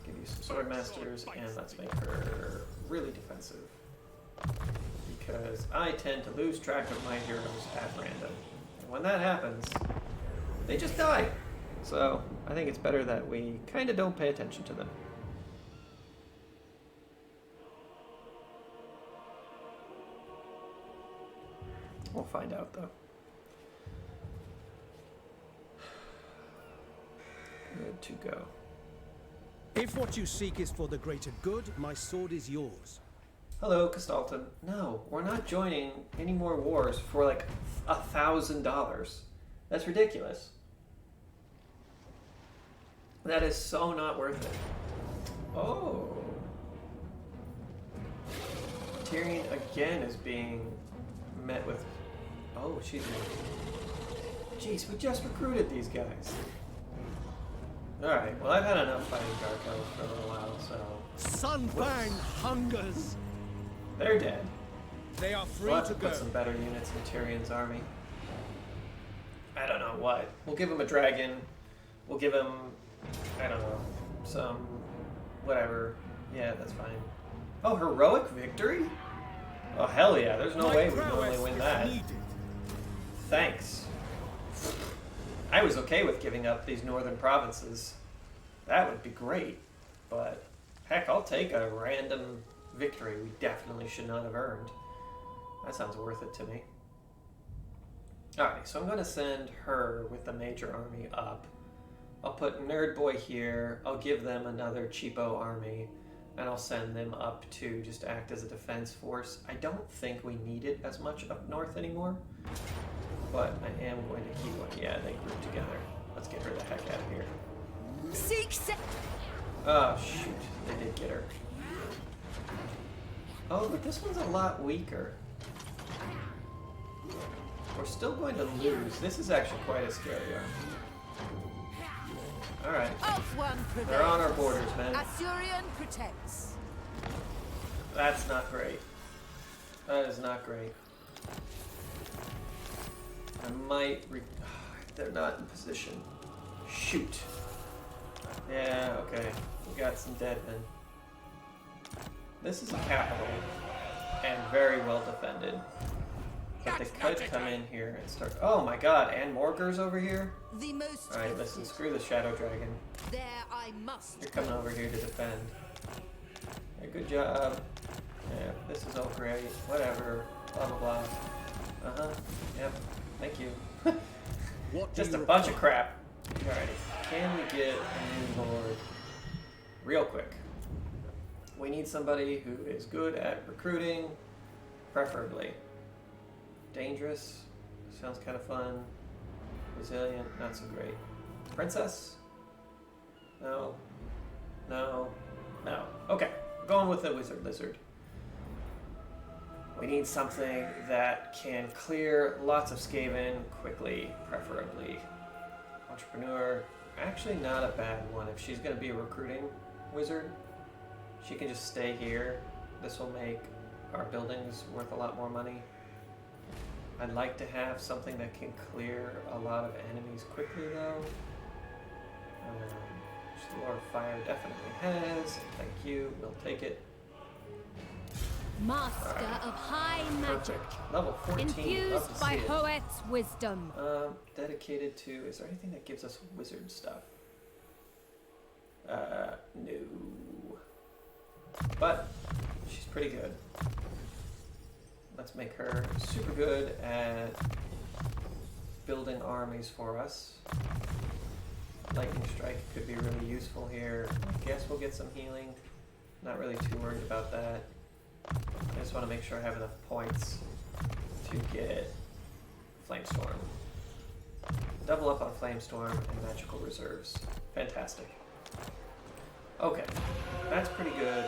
Give you some sword masters, and let's make her really defensive. Because I tend to lose track of my heroes at random. And when that happens, they just die. So I think it's better that we kind of don't pay attention to them. We'll find out, though. Good to go. If what you seek is for the greater good, my sword is yours. Hello, Castalton. No, we're not joining any more wars for like $1,000. That's ridiculous. That is so not worth it. Oh. Tyrion again is being met with... Oh, she's... Jeez, we just recruited these guys. Alright, well I've had enough fighting Dark Elves for a little while, so... Sunfang hungers. They're dead. They are free We'll have to to go. put some better units in Tyrion's army. I don't know what. We'll give him a dragon. We'll give him, I don't know, some, whatever. Yeah, that's fine. Oh, heroic victory? Oh, hell yeah. There's no way we normally win that. Thanks. I was okay with giving up these northern provinces. That would be great. But, heck, I'll take a random victory we definitely should not have earned. That sounds worth it to me. Alright, so I'm going to send her with the major army up. I'll put Nerd Boy here. I'll give them another cheapo army. And I'll send them up to just act as a defense force. I don't think we need it as much up north anymore. But I am going to keep one. Yeah, they group together. Let's get her the heck out of here. Seek se- Oh, shoot. They did get her. Oh, but this one's a lot weaker. We're still going to lose. This is actually quite a scary army. Alright. Off one prevails. They're on our borders, man. Assyrian protects. That's not great. That is not great. I might... They're not in position. Shoot. Yeah, okay. We got some dead men. This is a capital. And very well defended. But they could come in here and start. Oh my god, and Morgur's over here? The most Alright, listen, screw the Shadow Dragon. there I must. You're coming over here to defend. Yeah, good job. Yeah, this is all great. Whatever. Blah blah blah. Uh-huh. Yep. Thank you. What do Just you a bunch of require? crap. Alrighty. Can we get a new lord real quick? We need somebody who is good at recruiting, preferably. Dangerous. Sounds kind of fun. Resilient. Not so great. Princess? No. No. No. Okay. Going with the wizard lizard. We need something that can clear lots of Skaven quickly, preferably. Entrepreneur. Actually not a bad one. If she's going to be a recruiting wizard, she can just stay here. This will make our buildings worth a lot more money. I'd like to have something that can clear a lot of enemies quickly though. Which the Lord of Fire definitely has. Thank you. We'll take it. Master of high magic. Perfect. Level 14. Love Infused to by see it. Hoet's wisdom. Dedicated to. Is there anything that gives us wizard stuff? No. But she's pretty good. Let's make her super good at building armies for us. Lightning Strike could be really useful here. I guess we'll get some healing. Not really too worried about that. I just want to make sure I have enough points to get Flamestorm. Double up on Flamestorm and Magical Reserves. Fantastic. Okay, that's pretty good.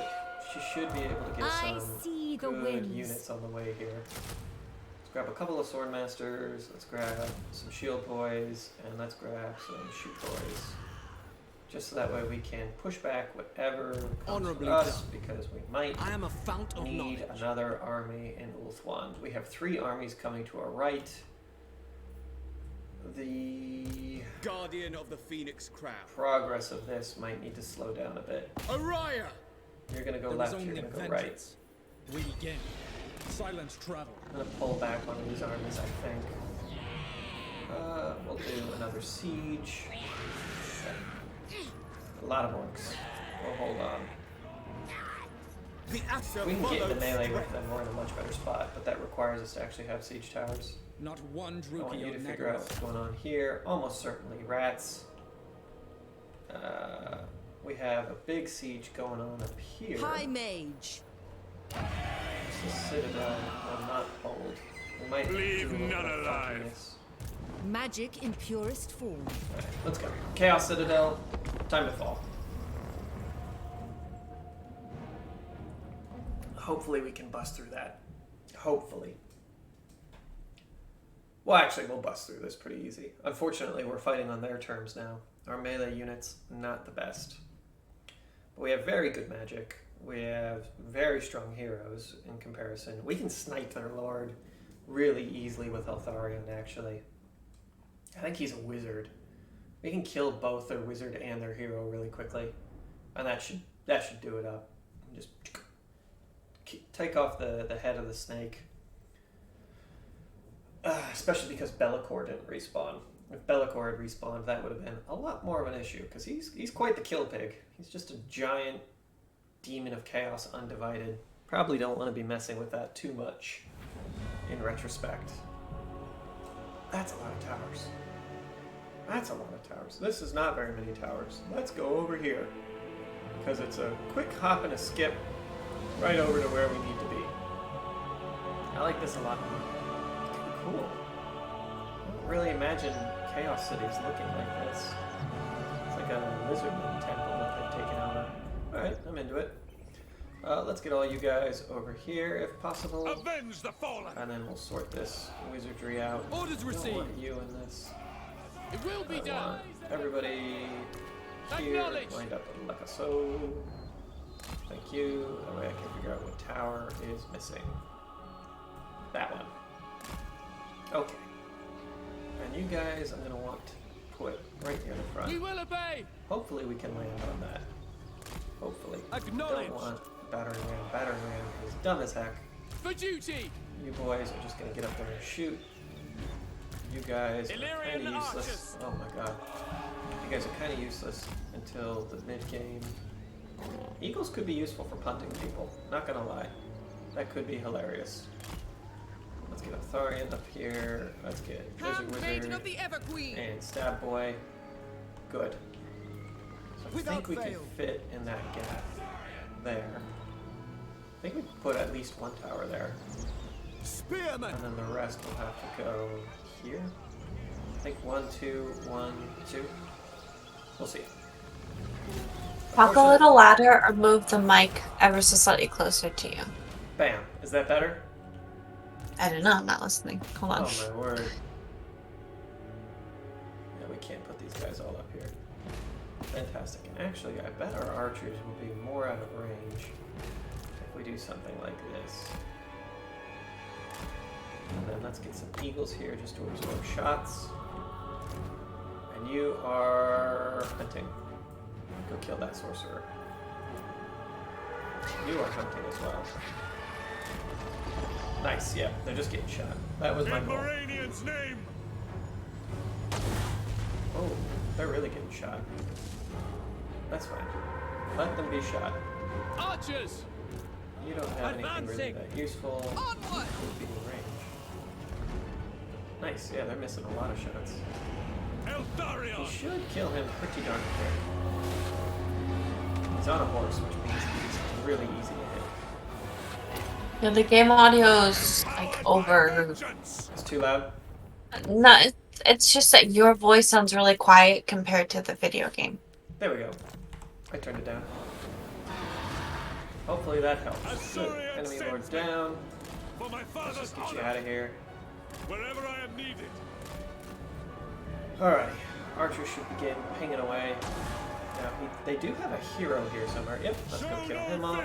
She should be able to get some good units on the way here. Let's grab a couple of Swordmasters, let's grab some Shield Boys, and let's grab some Shoot Boys. Just so that way we can push back whatever comes to us, because we might need another army in Ulthuan. We have 3 armies coming to our right. The Guardian of the Phoenix Crown. Progress of this might need to slow down a bit. Araya! You're gonna go left, you're gonna go right. We begin. Silence travel. I'm gonna pull back one of these armies, I think. We'll do another siege. A lot of orcs. We'll hold on. We can get into melee with them, we're in a much better spot, but that requires us to actually have siege towers. Not one I want Druki you to on figure out what's going on here. Almost certainly rats. We have a big siege going on up here. High mage. The Citadel will not hold. We might Leave do a little none bit of alive. funkiness. Magic in purest form. Alright, let's go. Chaos Citadel, time to fall. Hopefully we can bust through that. Hopefully. Well, actually, we'll bust through this pretty easy. Unfortunately, we're fighting on their terms now. Our melee unit's not the best. But we have very good magic. We have very strong heroes in comparison. We can snipe their lord really easily with Eltharion, actually. I think he's a wizard. We can kill both their wizard and their hero really quickly. And that should do it up. Just take off the head of the snake. Especially because Be'lakor didn't respawn. If Be'lakor had respawned, that would have been a lot more of an issue, because he's quite the kill pig. He's just a giant demon of chaos undivided. Probably don't want to be messing with that too much in retrospect. That's a lot of towers. That's a lot of towers. This is not very many towers. Let's go over here, because it's a quick hop and a skip right over to where we need to be. I like this a lot. It's kind of cool. I don't really imagine Chaos Cities looking like this. It's like a lizardman temple that they've taken over. Alright, I'm into it. Let's get all you guys over here if possible. Avenge the fallen! And then we'll sort this wizardry out. Orders I don't received. want you in this. It will be I done. want everybody here Acknowledge. lined up like so. Thank you. That way I can figure out what tower is missing. That one. Okay. And you guys, I'm going to want to put right near the front. We will obey. Hopefully we can land on that. Hopefully. Acknowledge. Don't want battering ram. Battering ram is dumb as heck. For duty. You boys are just gonna get up there and shoot. You guys are kind of useless. Oh my god. You guys are kind of useless until the mid-game. Eagles could be useful for punting people. Not gonna lie. That could be hilarious. Let's get a Thorian up here. Let's get Wizard of the Everqueen. and Stab Boy. Good. So I think we can fit in that gap there. I think we can put at least one tower there. Spearman. And then the rest will have to go here. I think 1, 2, 1, 2. We'll see. Talk a little louder or move the mic ever so slightly closer to you. Bam. Is that better? I don't know, I'm not listening. Hold on. Oh my word. Yeah, we can't put these guys all up here. Fantastic. And actually, I bet our archers will be more out of range if we do something like this. And then let's get some eagles here just to absorb shots. And you are hunting. Go kill that sorcerer. You are hunting as well. Nice, yeah, they're just getting shot. That was my goal. Moranian's name. Oh, they're really getting shot. That's fine. Let them be shot. Archers! You don't have anything really Advancing. that useful. Onward! Would be in range. Nice, yeah, they're missing a lot of shots. You Eltharion. should kill him pretty darn quick. He's on a horse, which means he's really easy to hit. Yeah, the game audio is like over. It's too loud. No, it's just that your voice sounds really quiet compared to the video game. There we go. I turned it down. Hopefully that helps. Good. Enemy lord down. For my Let's father's just get you honor. out of here. Wherever I am needed. Alright. Archers should begin pinging away. Now, they do have a hero here somewhere. Yep, let's go kill him off.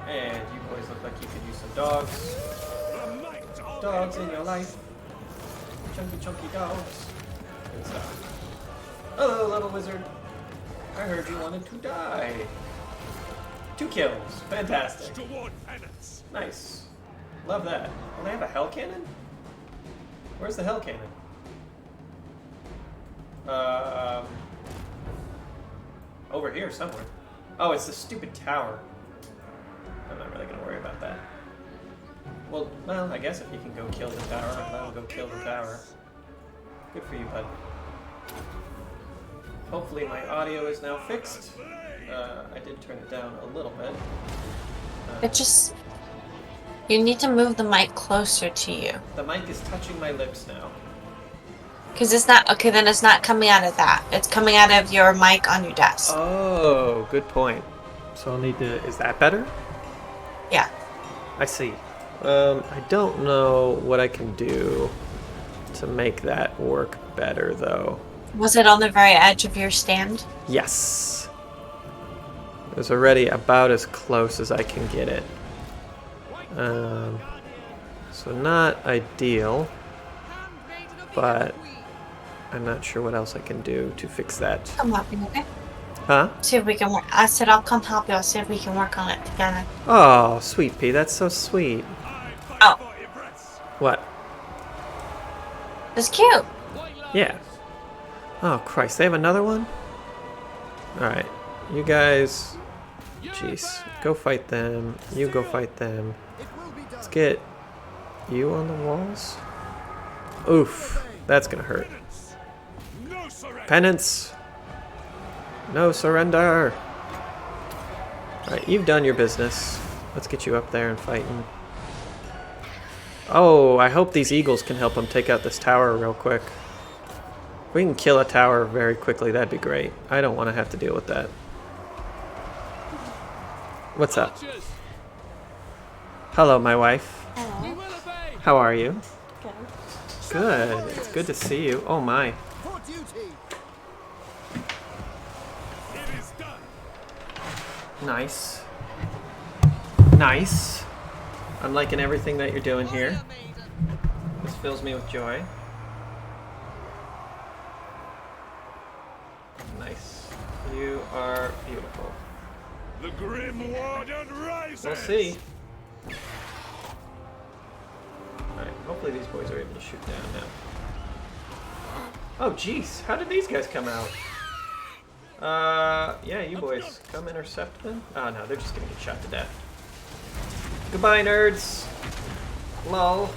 And you boys look like you could use some dogs. Dogs in your life. Chunky dogs. Good stuff. Hello, level wizard. I heard you wanted to die. 2 kills. Fantastic. Toward penance. Nice. Love that. Oh, they have a hell cannon? Where's the hell cannon? Over here somewhere. Oh, it's the stupid tower. I'm not really gonna worry about that. Well, I guess if you can go kill the tower, I'll go kill the tower. Good for you, bud. Hopefully my audio is now fixed. I did turn it down a little bit. It just... You need to move the mic closer to you. The mic is touching my lips now. Because it's not... Okay, then it's not coming out of that. It's coming out of your mic on your desk. Oh, good point. So I'll need to... Is that better? Yeah. I see. I don't know what I can do to make that work better, though. Was it on the very edge of your stand? Yes. It was already about as close as I can get it. So not ideal, but I'm not sure what else I can do to fix that. Come help me, okay? Huh? See if we can work. I said I'll come help you. I'll see if we can work on it together. Oh, sweet pea, that's so sweet. Oh. What? It's cute. Yeah. Oh, Christ, they have another one? Alright, you guys... Jeez, go fight them. You go fight them. Let's get you on the walls. Oof, that's gonna hurt. Penance! No surrender! Alright, you've done your business. Let's get you up there and fighting. Oh, I hope these eagles can help them take out this tower real quick. If we can kill a tower very quickly, that'd be great. I don't want to have to deal with that. What's up? Hello, my wife. Hello. How are you? Good. It's good to see you. Oh my. For duty. It is done. Nice. Nice. I'm liking everything that you're doing here. This fills me with joy. Nice. You are beautiful. The Grim Warden rises. We'll see. Hopefully these boys are able to shoot down now. Oh, jeez. How did these guys come out? Yeah, you boys. Come intercept them. Oh, no. They're just gonna get shot to death. Goodbye, nerds. Lol.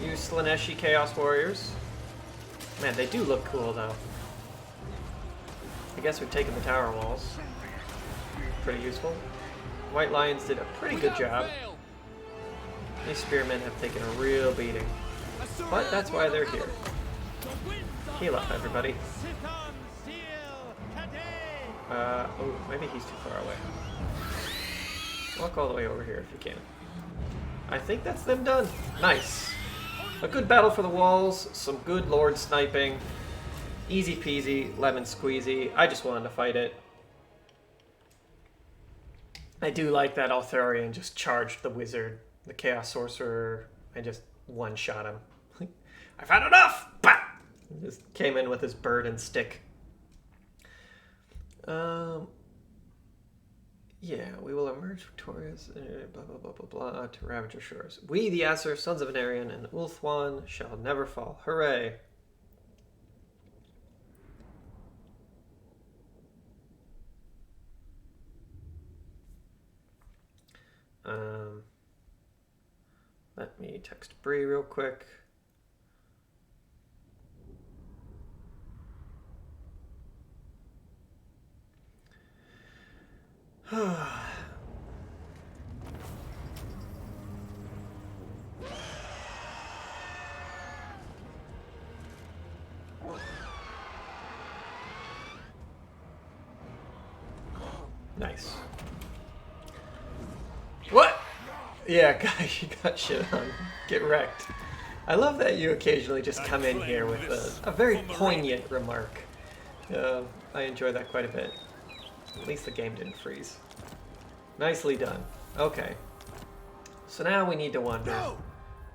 You Slaneshi Chaos Warriors. Man, they do look cool, though. I guess we've taken the tower walls. Pretty useful. White Lions did a pretty good job. These spearmen have taken a real beating. But that's why they're here. Heal up, everybody. Oh, maybe he's too far away. Walk all the way over here if you can. I think that's them done. Nice. A good battle for the walls. Some good Lord sniping. Easy peasy, lemon squeezy. I just wanted to fight it. I do like that Arthurian just charged the wizard, the Chaos Sorcerer, and just one-shot him. I've had enough! Bah! Just came in with his bird and stick. Yeah, we will emerge victorious, blah, blah, blah, blah, blah, to ravage your shores. We, the Aesir, sons of Anarion, and Ulthuan, shall never fall. Hooray! Let me text Bree real quick. Nice. What? Yeah, guys, you got shit on. Get wrecked. I love that you occasionally just come in here with a very poignant remark. I enjoy that quite a bit. At least the game didn't freeze. Nicely done. Okay. So now we need to wonder,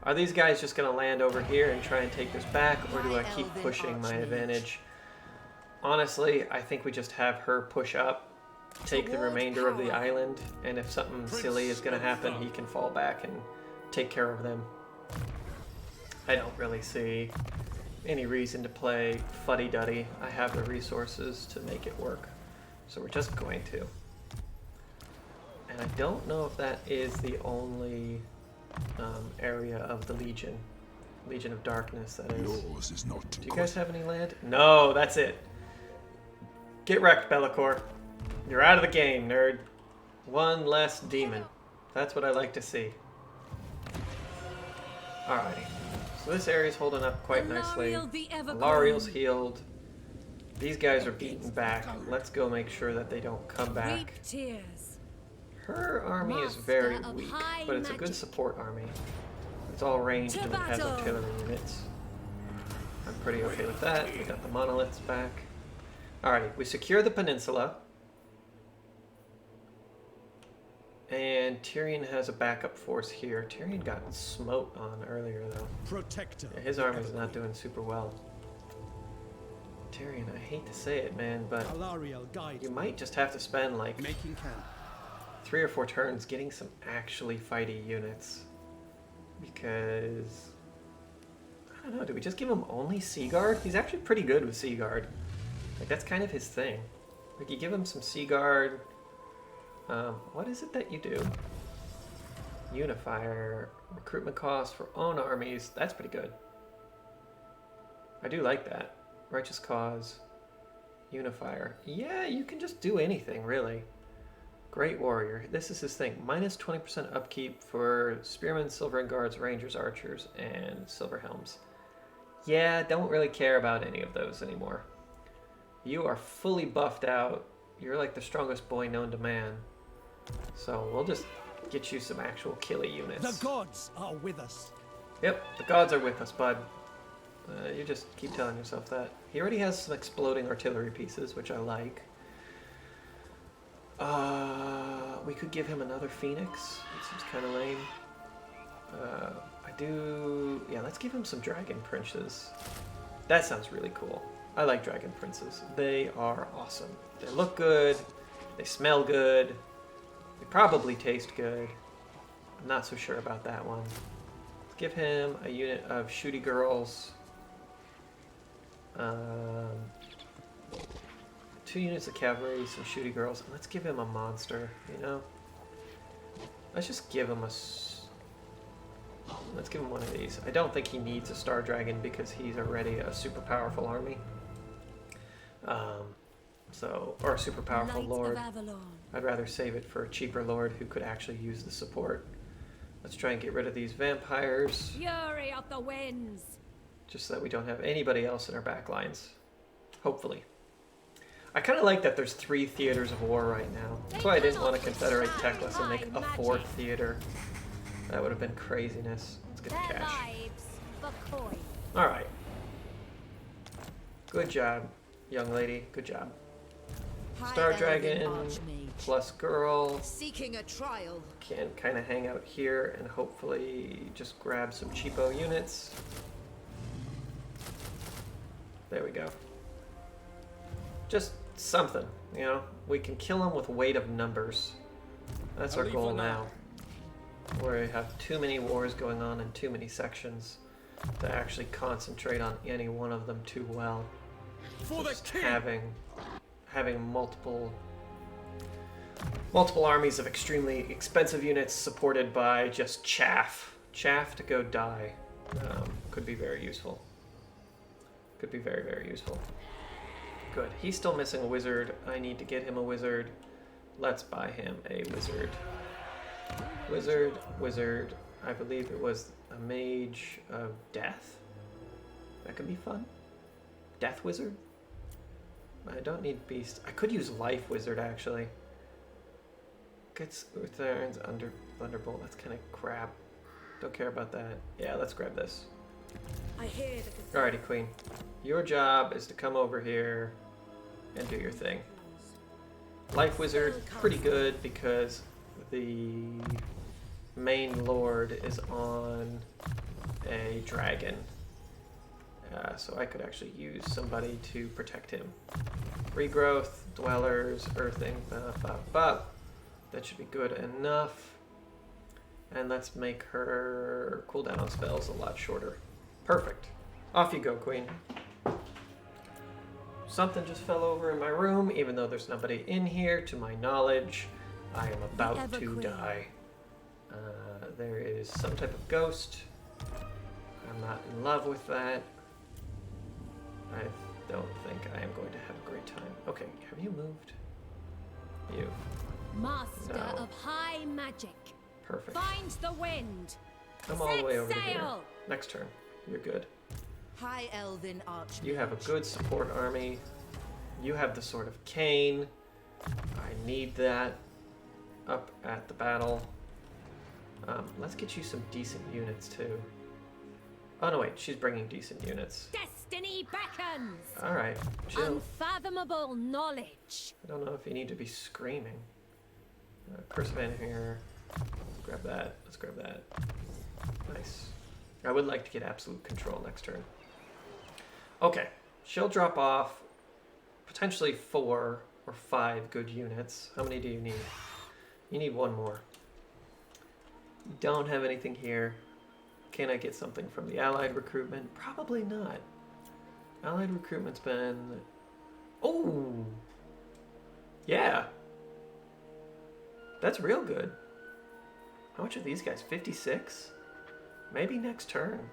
are these guys just going to land over here and try and take this back, or do I keep pushing my advantage? Honestly, I think we just have her push up, take the remainder of the island, and if something silly is going to happen, he can fall back and take care of them. I don't really see any reason to play fuddy-duddy. I have the resources to make it work, so we're just going to. And I don't know if that is the only area of the Legion. Legion of Darkness, that is. Yours is not Do you guys have any land? No, that's it. Get wrecked, Be'lakor. You're out of the game, nerd. One less demon. That's what I like to see. Alrighty. So this area's holding up quite nicely. Alariel's healed. These guys are beaten back. Let's go make sure that they don't come back. Her army is very weak, but it's a good support army. It's all ranged and it has artillery units. I'm pretty okay with that. We got the monoliths back. Alrighty, we secure the peninsula. And Tyrion has a backup force here. Tyrion got smote on earlier, though. Protector. Yeah, his army's not doing super well. Tyrion, I hate to say it, man, but you might just have to spend like 3 or 4 turns getting some actually fighty units. Because I don't know, do we just give him only Seaguard? He's actually pretty good with Seaguard. Like, that's kind of his thing. Like, you give him some Seaguard. What is it that you do? Unifier, recruitment cost for own armies. That's pretty good. I do like that. Righteous cause, unifier. Yeah, you can just do anything, really. Great warrior. This is his thing. Minus 20% upkeep for spearmen, silver guards, rangers, archers, and silver helms. Yeah, don't really care about any of those anymore. You are fully buffed out. You're like the strongest boy known to man. So we'll just get you some actual killy units. The gods are with us. Yep, the gods are with us, bud. You just keep telling yourself that. He already has some exploding artillery pieces, which I like. We could give him another Phoenix. It seems kind of lame. Yeah, let's give him some Dragon Princes. That sounds really cool. I like Dragon Princes. They are awesome. They look good. They smell good. They probably taste good. I'm not so sure about that one. Let's give him a unit of shooty girls. 2 units of cavalry, some shooty girls, and let's give him a monster, you know? Let's just give him let's give him one of these. I don't think he needs a Star Dragon because he's already a super powerful army. Or a super powerful lord. I'd rather save it for a cheaper lord who could actually use the support. Let's try and get rid of these vampires. Fury of the winds. Just so that we don't have anybody else in our back lines. Hopefully. I kind of like that there's 3 theaters of war right now. That's why I didn't want to confederate Teclis and make a 4th theater. That would have been craziness. Let's get the cash. Alright. Good job, young lady. Good job. Star Dragon plus girl. Seeking a trial. Can kind of hang out here and hopefully just grab some cheapo units. There we go. Just something, you know? We can kill them with weight of numbers. That's our goal now. Where we have too many wars going on in too many sections to actually concentrate on any one of them too well. For the king. Having multiple armies of extremely expensive units supported by just chaff to go die could be very useful. Could be very, very useful. Good. He's still missing a wizard. I need to get him a wizard. Let's buy him a wizard. Wizard. I believe it was a mage of death. That could be fun. Death wizard? I don't need beast. I could use life wizard actually. Gets returns under thunderbolt. That's kind of crap. Don't care about that. Yeah, let's grab this. I hear the Alrighty, Queen. Your job is to come over here and do your thing. Life wizard, pretty good because the main lord is on a dragon. So I could actually use somebody to protect him. Regrowth, dwellers, earthing, that should be good enough. And let's make her cooldown on spells a lot shorter. Perfect. Off you go, Queen. Something just fell over in my room, even though there's nobody in here, to my knowledge. I am about to die. There is some type of ghost. I'm not in love with that. I don't think I am going to have a great time. Okay, have you moved? You. Master No. of high magic. Perfect. Find the wind. Come all the way over here. Sail. Next turn. You're good. High Elven Archmage. You have a good support army. You have the Sword of Cain. I need that up at the battle. Let's get you some decent units too. Oh no, wait, she's bringing decent units. Destiny beckons. Alright, chill. Unfathomable knowledge. I don't know if you need to be screaming. Curse of Van here. Let's grab that. Let's grab that. Nice. I would like to get absolute control next turn. Okay, she'll drop off potentially 4 or 5 good units. How many do you need? You need 1 more. You don't have anything here. Can I get something from the allied recruitment? Probably not. Allied recruitment's been... Oh! Yeah! That's real good. How much are these guys? 56? Maybe next turn.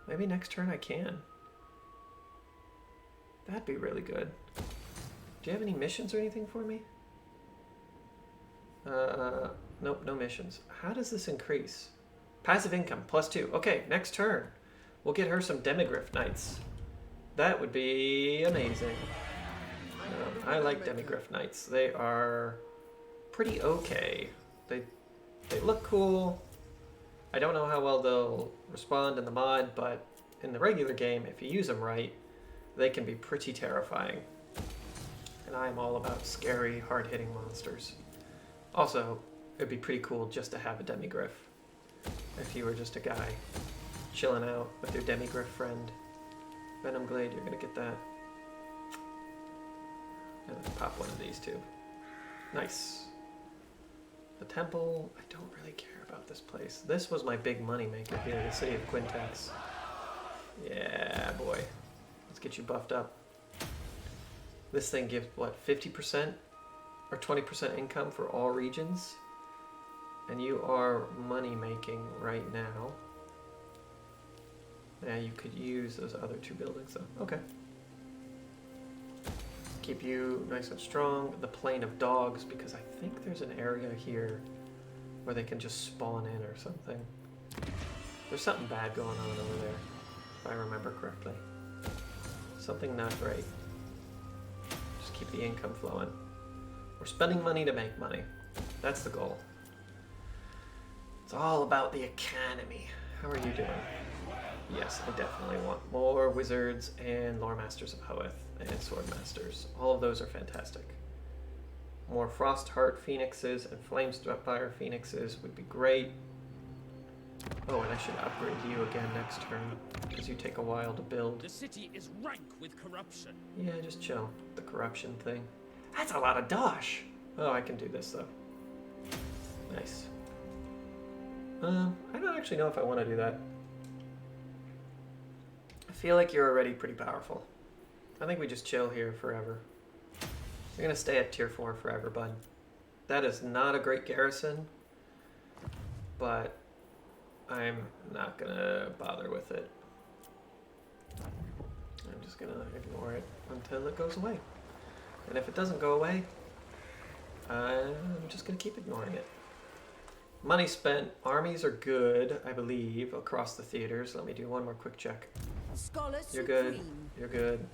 Maybe next turn I can. That'd be really good. Do you have any missions or anything for me? Nope, no missions. How does this increase? Passive income, +2. Okay, next turn. We'll get her some Demigryph Knights. That would be amazing. I like Demigryph Knights. They are pretty okay. They look cool. I don't know how well they'll respond in the mod, but in the regular game, if you use them right, they can be pretty terrifying. And I'm all about scary, hard-hitting monsters. Also, it'd be pretty cool just to have a Demigryph. If you were just a guy chilling out with your Demigryph friend. Venom Glade, you're gonna get that. And let's pop one of these too. Nice. The temple, I don't really care about this place. This was my big money maker here, the city of Quintex. Yeah, boy. Let's get you buffed up. This thing gives, what, 50% or 20% income for all regions? And you are money making right now. Yeah, you could use those other 2 buildings though. Okay. Keep you nice and strong. The Plain of Dogs, because I think there's an area here where they can just spawn in or something. There's something bad going on over there, if I remember correctly. Something not great. Just keep the income flowing. We're spending money to make money. That's the goal. It's all about the economy. How are you doing? Yes, I definitely want more wizards and lore masters of Hoeth and sword masters. All of those are fantastic. More Frostheart Phoenixes and Flamespire Phoenixes would be great. Oh, and I should upgrade you again next turn, because you take a while to build. The city is rank with corruption. Yeah, just chill. The corruption thing. That's a lot of dosh! Oh, I can do this though. Nice. I don't actually know if I want to do that. I feel like you're already pretty powerful. I think we just chill here forever. You're gonna stay at tier 4 forever, bud. That is not a great garrison, but I'm not gonna bother with it. I'm just gonna ignore it until it goes away. And if it doesn't go away, I'm just gonna keep ignoring it. Money spent. Armies are good, I believe, across the theaters. Let me do one more quick check. You're good. You're good.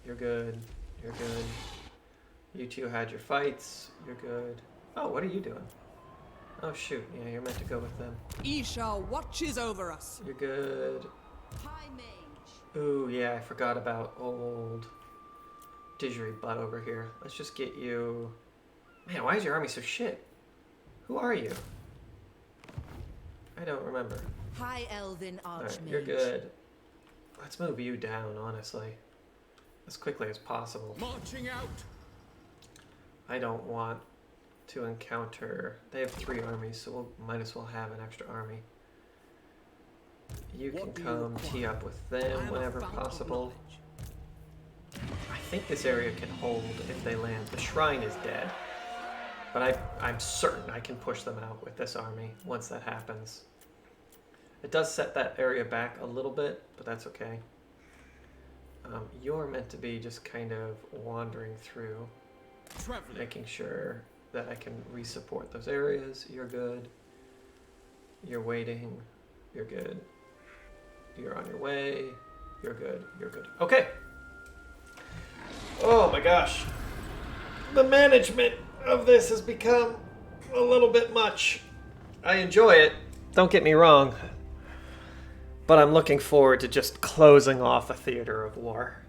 You're good. You're good. You two had your fights. You're good. Oh, what are you doing? Oh, shoot. Yeah, you're meant to go with them. Isha watches over us. You're good. High mage. Ooh, yeah, I forgot about old Didgeridoo butt over here. Let's just get you... Man, why is your army so shit? Who are you? I don't remember. High Elven Archmage. Alright, you're good. Let's move you down, honestly. As quickly as possible. Marching out. I don't want to encounter... They have 3 armies, so we might as well have an extra army. You can come tee up with them whenever possible. I think this area can hold if they land. The shrine is dead. But I'm certain I can push them out with this army once that happens. It does set that area back a little bit, but that's okay. You're meant to be just kind of wandering through, making sure that I can re-support those areas. You're good. You're waiting. You're good. You're on your way. You're good. You're good. Okay. Oh my gosh. The management of this has become a little bit much. I enjoy it, don't get me wrong, but I'm looking forward to just closing off a theater of war.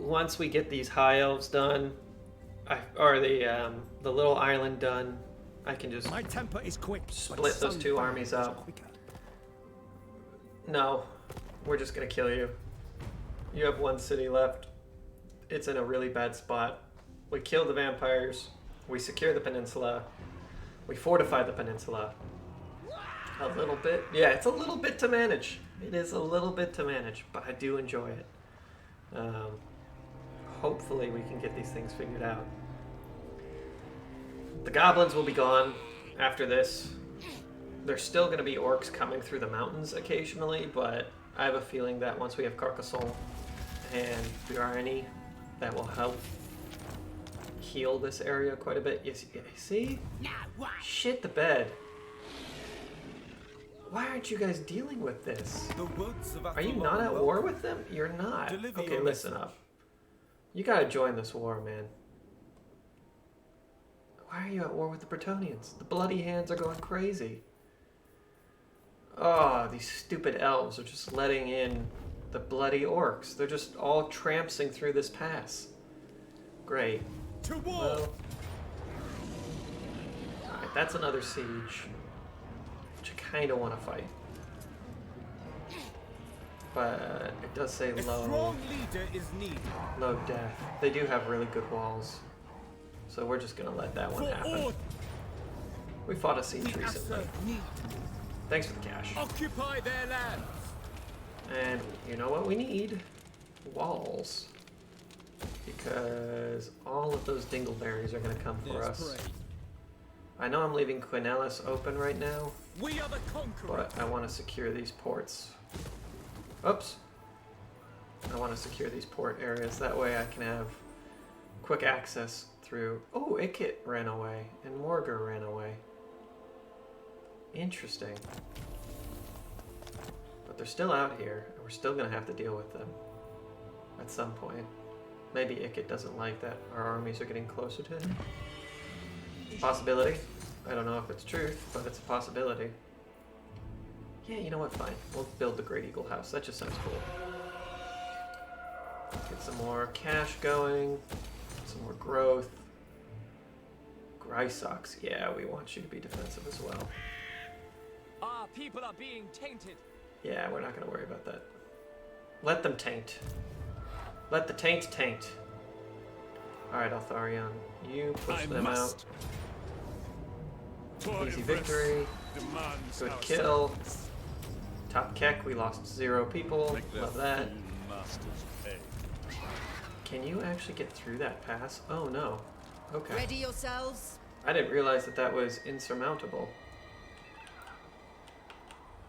Once we get these high elves done, or the little island done, I can just My temper is quick, split those 2 armies up. No, we're just gonna kill you. You have 1 city left. It's in a really bad spot. We kill the vampires. We secure the peninsula. We fortify the peninsula. A little bit. Yeah, it's a little bit to manage. It is a little bit to manage, but I do enjoy it. Hopefully we can get these things figured out. The goblins will be gone after this. There's still going to be orcs coming through the mountains occasionally, but I have a feeling that once we have Carcassonne and Bjarni, that will help heal this area quite a bit. You see? Shit the bed. Why aren't you guys dealing with this? Are you not at war with them? You're not. Okay, listen up. You gotta join this war, man. Why are you at war with the Bretonnians? The bloody hands are going crazy. Oh, these stupid elves are just letting in the bloody orcs. They're just all trampsing through this pass. Great. To war. Well, alright, that's another siege, which I kind of want to fight. But it does say low death. They do have really good walls, so we're just gonna let that one happen. We fought a siege recently. Thanks for the cash. Occupy their land. And you know what we need? Walls. Because all of those dingleberries are going to come for us. I know I'm leaving Quinellis open right now, We are the conqueror. but I want to secure these ports. Oops. I want to secure these port areas. That way I can have quick access through... Oh, Ikit ran away, and Morgar ran away. Interesting. But they're still out here, and we're still going to have to deal with them at some point. Maybe Ikit doesn't like that our armies are getting closer to him. Possibility. I don't know if it's truth, but it's a possibility. Yeah, you know what? Fine. We'll build the Great Eagle House. That just sounds cool. Get some more cash going. Some more growth. Grysox. Yeah, we want you to be defensive as well. Our people are being tainted. Yeah, we're not going to worry about that. Let them taint. Let the taint taint. Alright, Altharion. You push them out. Easy victory. Good kill. Top Keck, we lost 0 people. Love that. Can you actually get through that pass? Oh no. Okay. Ready yourselves. I didn't realize that that was insurmountable.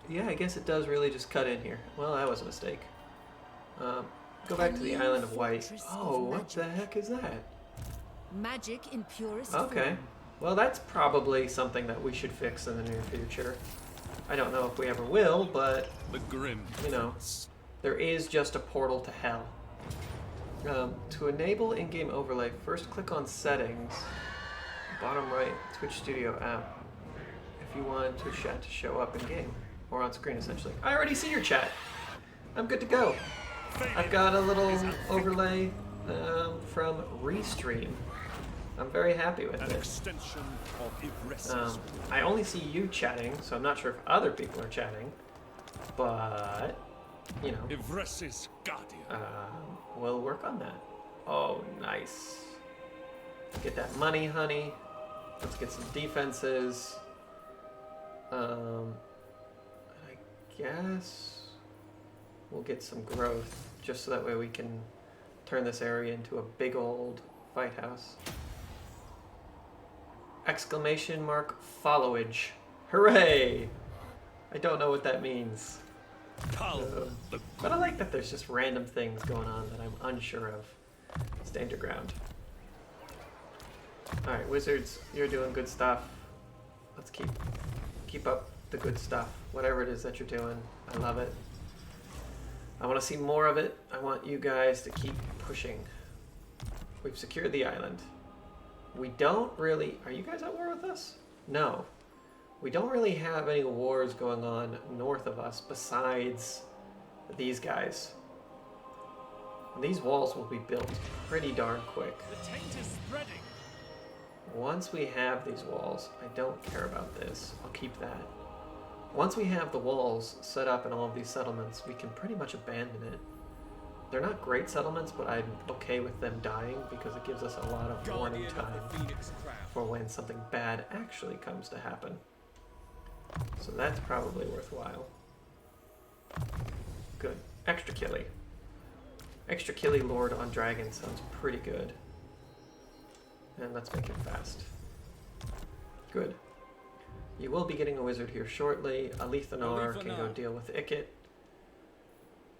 Yeah, I guess it does really just cut in here. Well, that was a mistake. Go back to the Island of Wight. Oh, what the heck is that? Magic in purest Okay. form. Well, that's probably something that we should fix in the near future. I don't know if we ever will, but, The grim. you know, there is just a portal to hell. To enable in-game overlay, first click on Settings, bottom right, Twitch Studio app, if you want Twitch chat to show up in-game, or on screen essentially. I already see your chat. I'm good to go. I've got a little overlay from Restream. I'm very happy with An it. extension of Ivres's. I only see you chatting, so I'm not sure if other people are chatting, but, you know, Ivres's guardian. we'll work on that. Oh, nice. Get that money, honey. Let's get some defenses. I guess we'll get some growth, just so that way we can turn this area into a big old fight house. Exclamation mark followage. Hooray! I don't know what that means. But I like that there's just random things going on that I'm unsure of. Stand your ground. Alright, wizards, you're doing good stuff. Let's keep up the good stuff. Whatever it is that you're doing. I love it. I want to see more of it. I want you guys to keep pushing. We've secured the island. We don't really... Are you guys at war with us? No. We don't really have any wars going on north of us besides these guys. And these walls will be built pretty darn quick. The taint is spreading. Once we have these walls, I don't care about this. I'll keep that. Once we have the walls set up in all of these settlements, we can pretty much abandon it. They're not great settlements, but I'm okay with them dying because it gives us a lot of warning time for when something bad actually comes to happen. So that's probably worthwhile. Good. Extra killy. Extra killy Lord on Dragon sounds pretty good. And let's make it fast. Good. You will be getting a wizard here shortly. Alethanar can go deal with Ikit.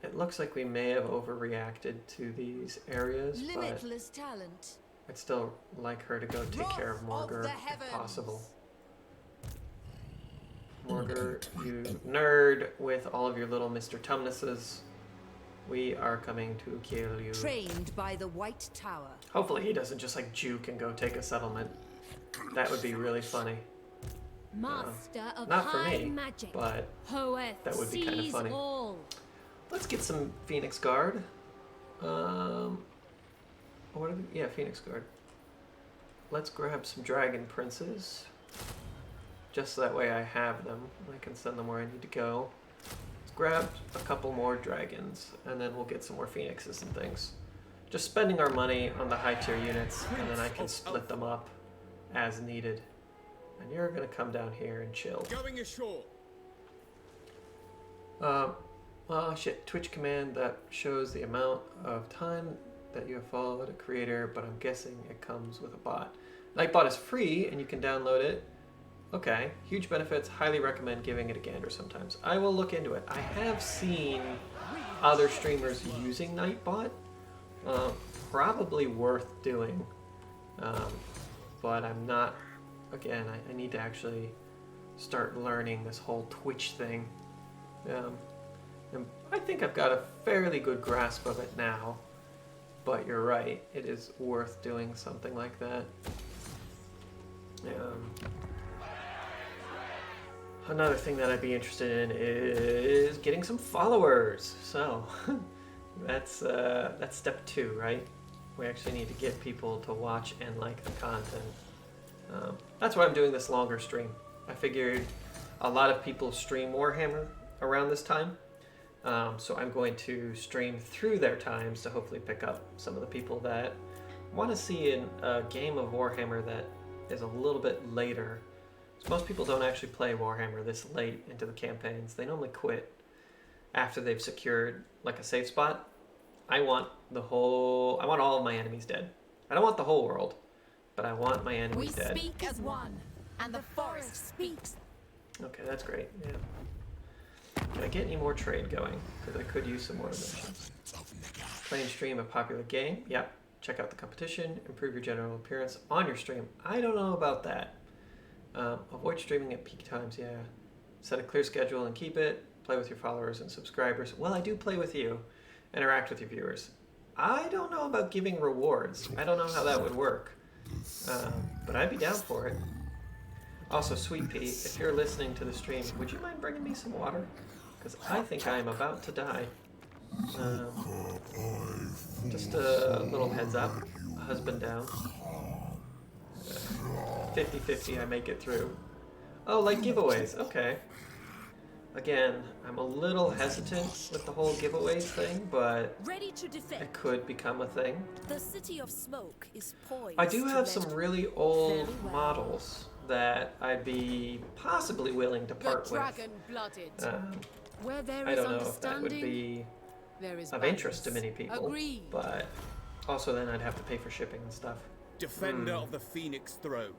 It looks like we may have overreacted to these areas, but Limitless talent. I'd still like her to go take care of Morgar if possible. Morgar, you nerd with all of your little Mr. Tumnesses. We are coming to kill you. Trained by the White Tower. Hopefully he doesn't just like juke and go take a settlement. That would be really funny. Master of Not for high me, magic. but Hoeth that would be kind of sees funny. all. Let's get some Phoenix Guard. What are yeah, Phoenix Guard. Let's grab some Dragon Princes. Just so that way I have them. I can send them where I need to go. Let's grab a couple more dragons, and then we'll get some more Phoenixes and things. Just spending our money on the high tier units, and then I can split them up as needed. And you're gonna come down here and chill. Going ashore. Oh shit, Twitch command that shows the amount of time that you have followed a creator, but I'm guessing it comes with a bot. Nightbot is free and you can download it. Okay, huge benefits, highly recommend giving it a gander sometimes. I will look into it. I have seen other streamers using Nightbot. Probably worth doing. But I'm not, again, I need to actually start learning this whole Twitch thing. And I think I've got a fairly good grasp of it now, but you're right, it is worth doing something like that. Another thing that I'd be interested in is getting some followers. So that's step 2, right? We actually need to get people to watch and like the content. That's why I'm doing this longer stream. I figured a lot of people stream Warhammer around this time. So I'm going to stream through their times to hopefully pick up some of the people that want to see a game of Warhammer that is a little bit later. So most people don't actually play Warhammer this late into the campaigns. They normally quit after they've secured like a safe spot. I want all of my enemies dead. I don't want the whole world, but I want my enemies dead. We speak as one, and the forest speaks. Okay, that's great. Yeah. Can I get any more trade going? Because I could use some more missions. Play and stream a popular game. Yep. Check out the competition. Improve your general appearance on your stream. I don't know about that. Avoid streaming at peak times. Yeah. Set a clear schedule and keep it. Play with your followers and subscribers. Well, I do play with you. Interact with your viewers. I don't know about giving rewards. I don't know how that would work. But I'd be down for it. Also, Sweet Pea, if you're listening to the stream, would you mind bringing me some water? Because I think I am about to die. Just a little heads up. Husband down. 50-50, I make it through. Oh, like giveaways. Okay. Again, I'm a little hesitant with the whole giveaways thing, but Ready to defend. it could become a thing. The city of smoke is poised. I do have to some let really old Very well. models that I'd be possibly willing to part with. Blooded. Where there I is don't know if that would understanding, be there is of interest to balance. many people, Agreed. but also then I'd have to pay for shipping and stuff. Defender of the Phoenix Throne.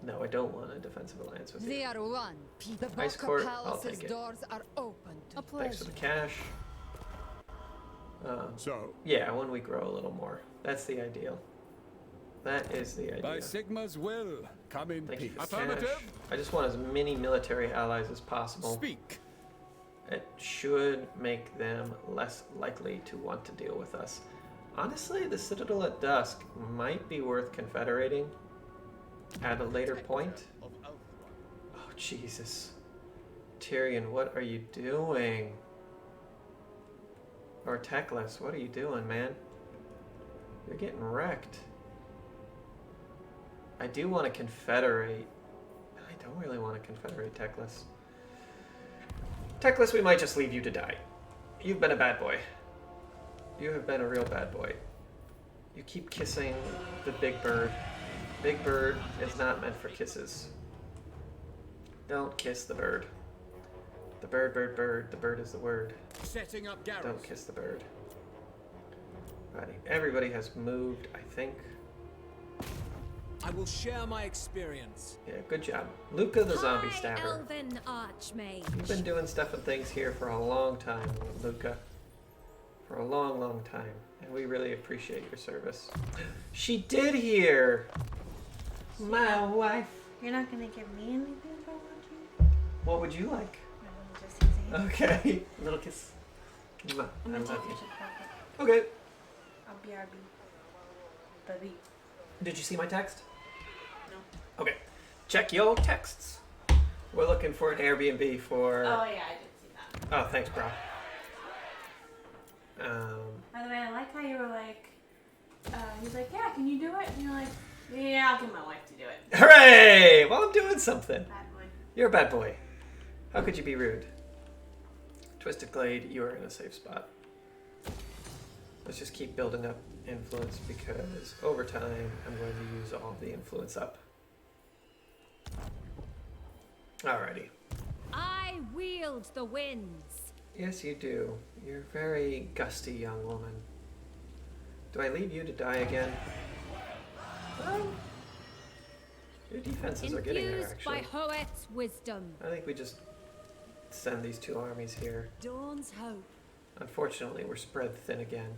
No, I don't want a defensive alliance with They you. are one. The Ice Boca Court, I'll Palace's take it. doors are open. A Thanks for pleasure. the cash. So, Yeah, when we grow a little more. That's the ideal. That is the idea. by Sigma's will, come in Thank you peace. for the cash. I just want as many military allies as possible. Speak. It should make them less likely to want to deal with us. Honestly, the Citadel at Dusk might be worth confederating at a later point. Oh, Jesus. Tyrion, what are you doing? Or Teclis, what are you doing, man? You're getting wrecked. I do want to confederate. I don't really want to confederate Teclis. Teclis, we might just leave you to die. You've been a bad boy. You have been a real bad boy. You keep kissing the big bird. Big bird is not meant for kisses. Don't kiss the bird. The bird, bird, bird. The bird is the word. Setting up Don't Gareth. kiss the bird. Righty. Everybody has moved, I think. I will share my experience. Yeah, good job. Luca the zombie High stabber. Elven Archmage. You've been doing stuff and things here for a long time, Luca. For a long, long time. And we really appreciate your service. She did hear! My wife. You're not gonna give me anything if I want you? What would you like? No, just easy. Okay. A little kiss. Mwah. I'm I gonna love take you. your chip packet. Okay. RB. Baby. Did you see my text? No. Okay. Check your texts. We're looking for an Airbnb for... Oh yeah, I did see that. Oh, thanks, bro. By the way, I like how you were like, he's like, yeah, can you do it? And you're like, yeah, I'll get my wife to do it. Hooray! Well, I'm doing something. Bad boy. You're a bad boy. How could you be rude? Twisted Glade, you are in a safe spot. Let's just keep building up influence because over time I'm going to use all the influence up. Alrighty. I wield the winds. Yes, you do. You're a very gusty young woman. Do I leave you to die again? Well, your defenses are getting there, Infused by actually. Hoet's wisdom. I think we just send these two armies here. Dawn's hope. Unfortunately, we're spread thin again.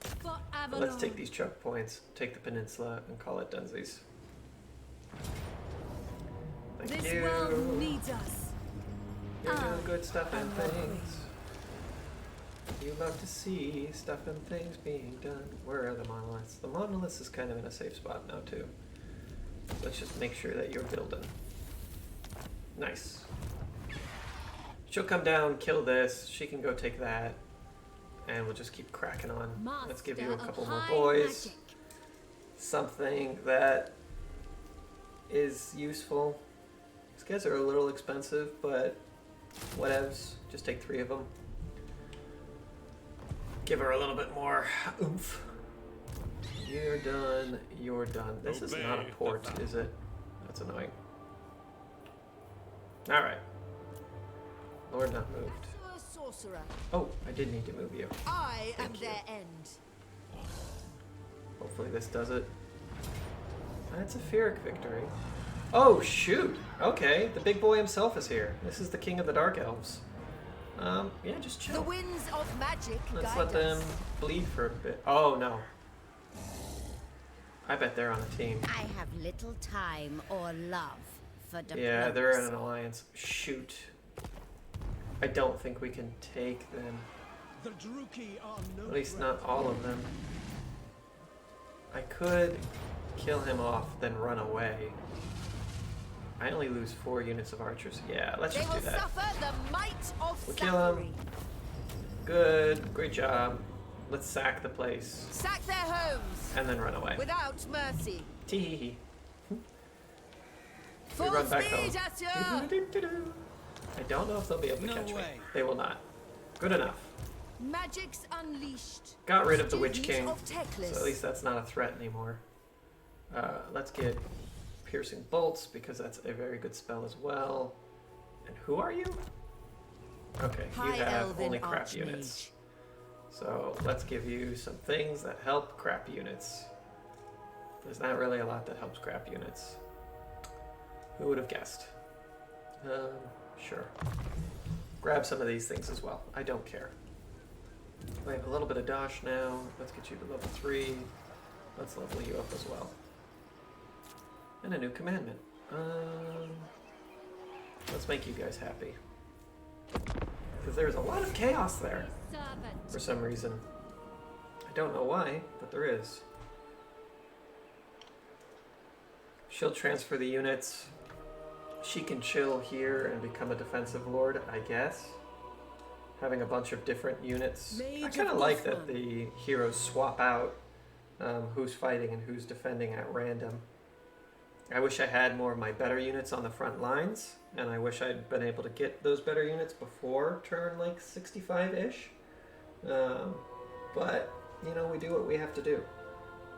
For But let's take these choke points, take the peninsula, and call it Dunsies. Thank This you. world needs us. You're doing good stuff and things. You love to see stuff and things being done. Where are the monoliths? The monoliths is kind of in a safe spot now too. Let's just make sure that you're building. Nice. She'll come down, kill this. She can go take that. And we'll just keep cracking on. Let's give you a couple more boys. Something that is useful. These guys are a little expensive, but whatevs. Just take 3 of them. Give her a little bit more oomph. You're done. You're done. This is not a port, is it? That's annoying. Alright. Lord not moved. Sorcerer. Oh, I did need to move you. I am Thank you. their end. Hopefully this does it. That's a Pyrrhic victory. Oh, shoot! Okay, the big boy himself is here. This is the king of the Dark Elves. Yeah, just chill. The winds of magic Let's guide let them us. bleed for a bit. Oh, no. I bet they're on a team. I have little time or love for diplomacy. Yeah, they're in an alliance. Shoot. I don't think we can take them. The Druki are no At least threat. not all of them. I could kill him off, then run away. I only lose 4 units of archers. Yeah, let's They just will do that. suffer the might of We'll kill Sathari. him. Good. Great job. Let's sack the place. Sack their homes And then run away. without mercy. Tee-hee-hee. We Full run back home. speed at you. Do-do-do-do-do. I don't know if they'll be able to No catch me. way. They will not. Good enough. Magic's unleashed. Got rid of the Witch Student King, of Teclis. so at least that's not a threat anymore. Let's get Piercing Bolts, because that's a very good spell as well. And who are you? Okay, you High have Elven only crap Archmage. units. So let's give you some things that help crap units. There's not really a lot that helps crap units. Who would have guessed? Sure. Grab some of these things as well. I don't care. We have a little bit of dosh now. Let's get you to level 3. Let's level you up as well. And a new commandment. Let's make you guys happy. Because there's a lot of chaos there Servant. for some reason. I don't know why, but there is. She'll transfer the units. She can chill here and become a defensive lord, I guess. Having a bunch of different units. I Mage kind of of like that Ultron. the heroes swap out who's fighting and who's defending at random. I wish I had more of my better units on the front lines, and I wish I'd been able to get those better units before turn like 65-ish. But, you know, we do what we have to do.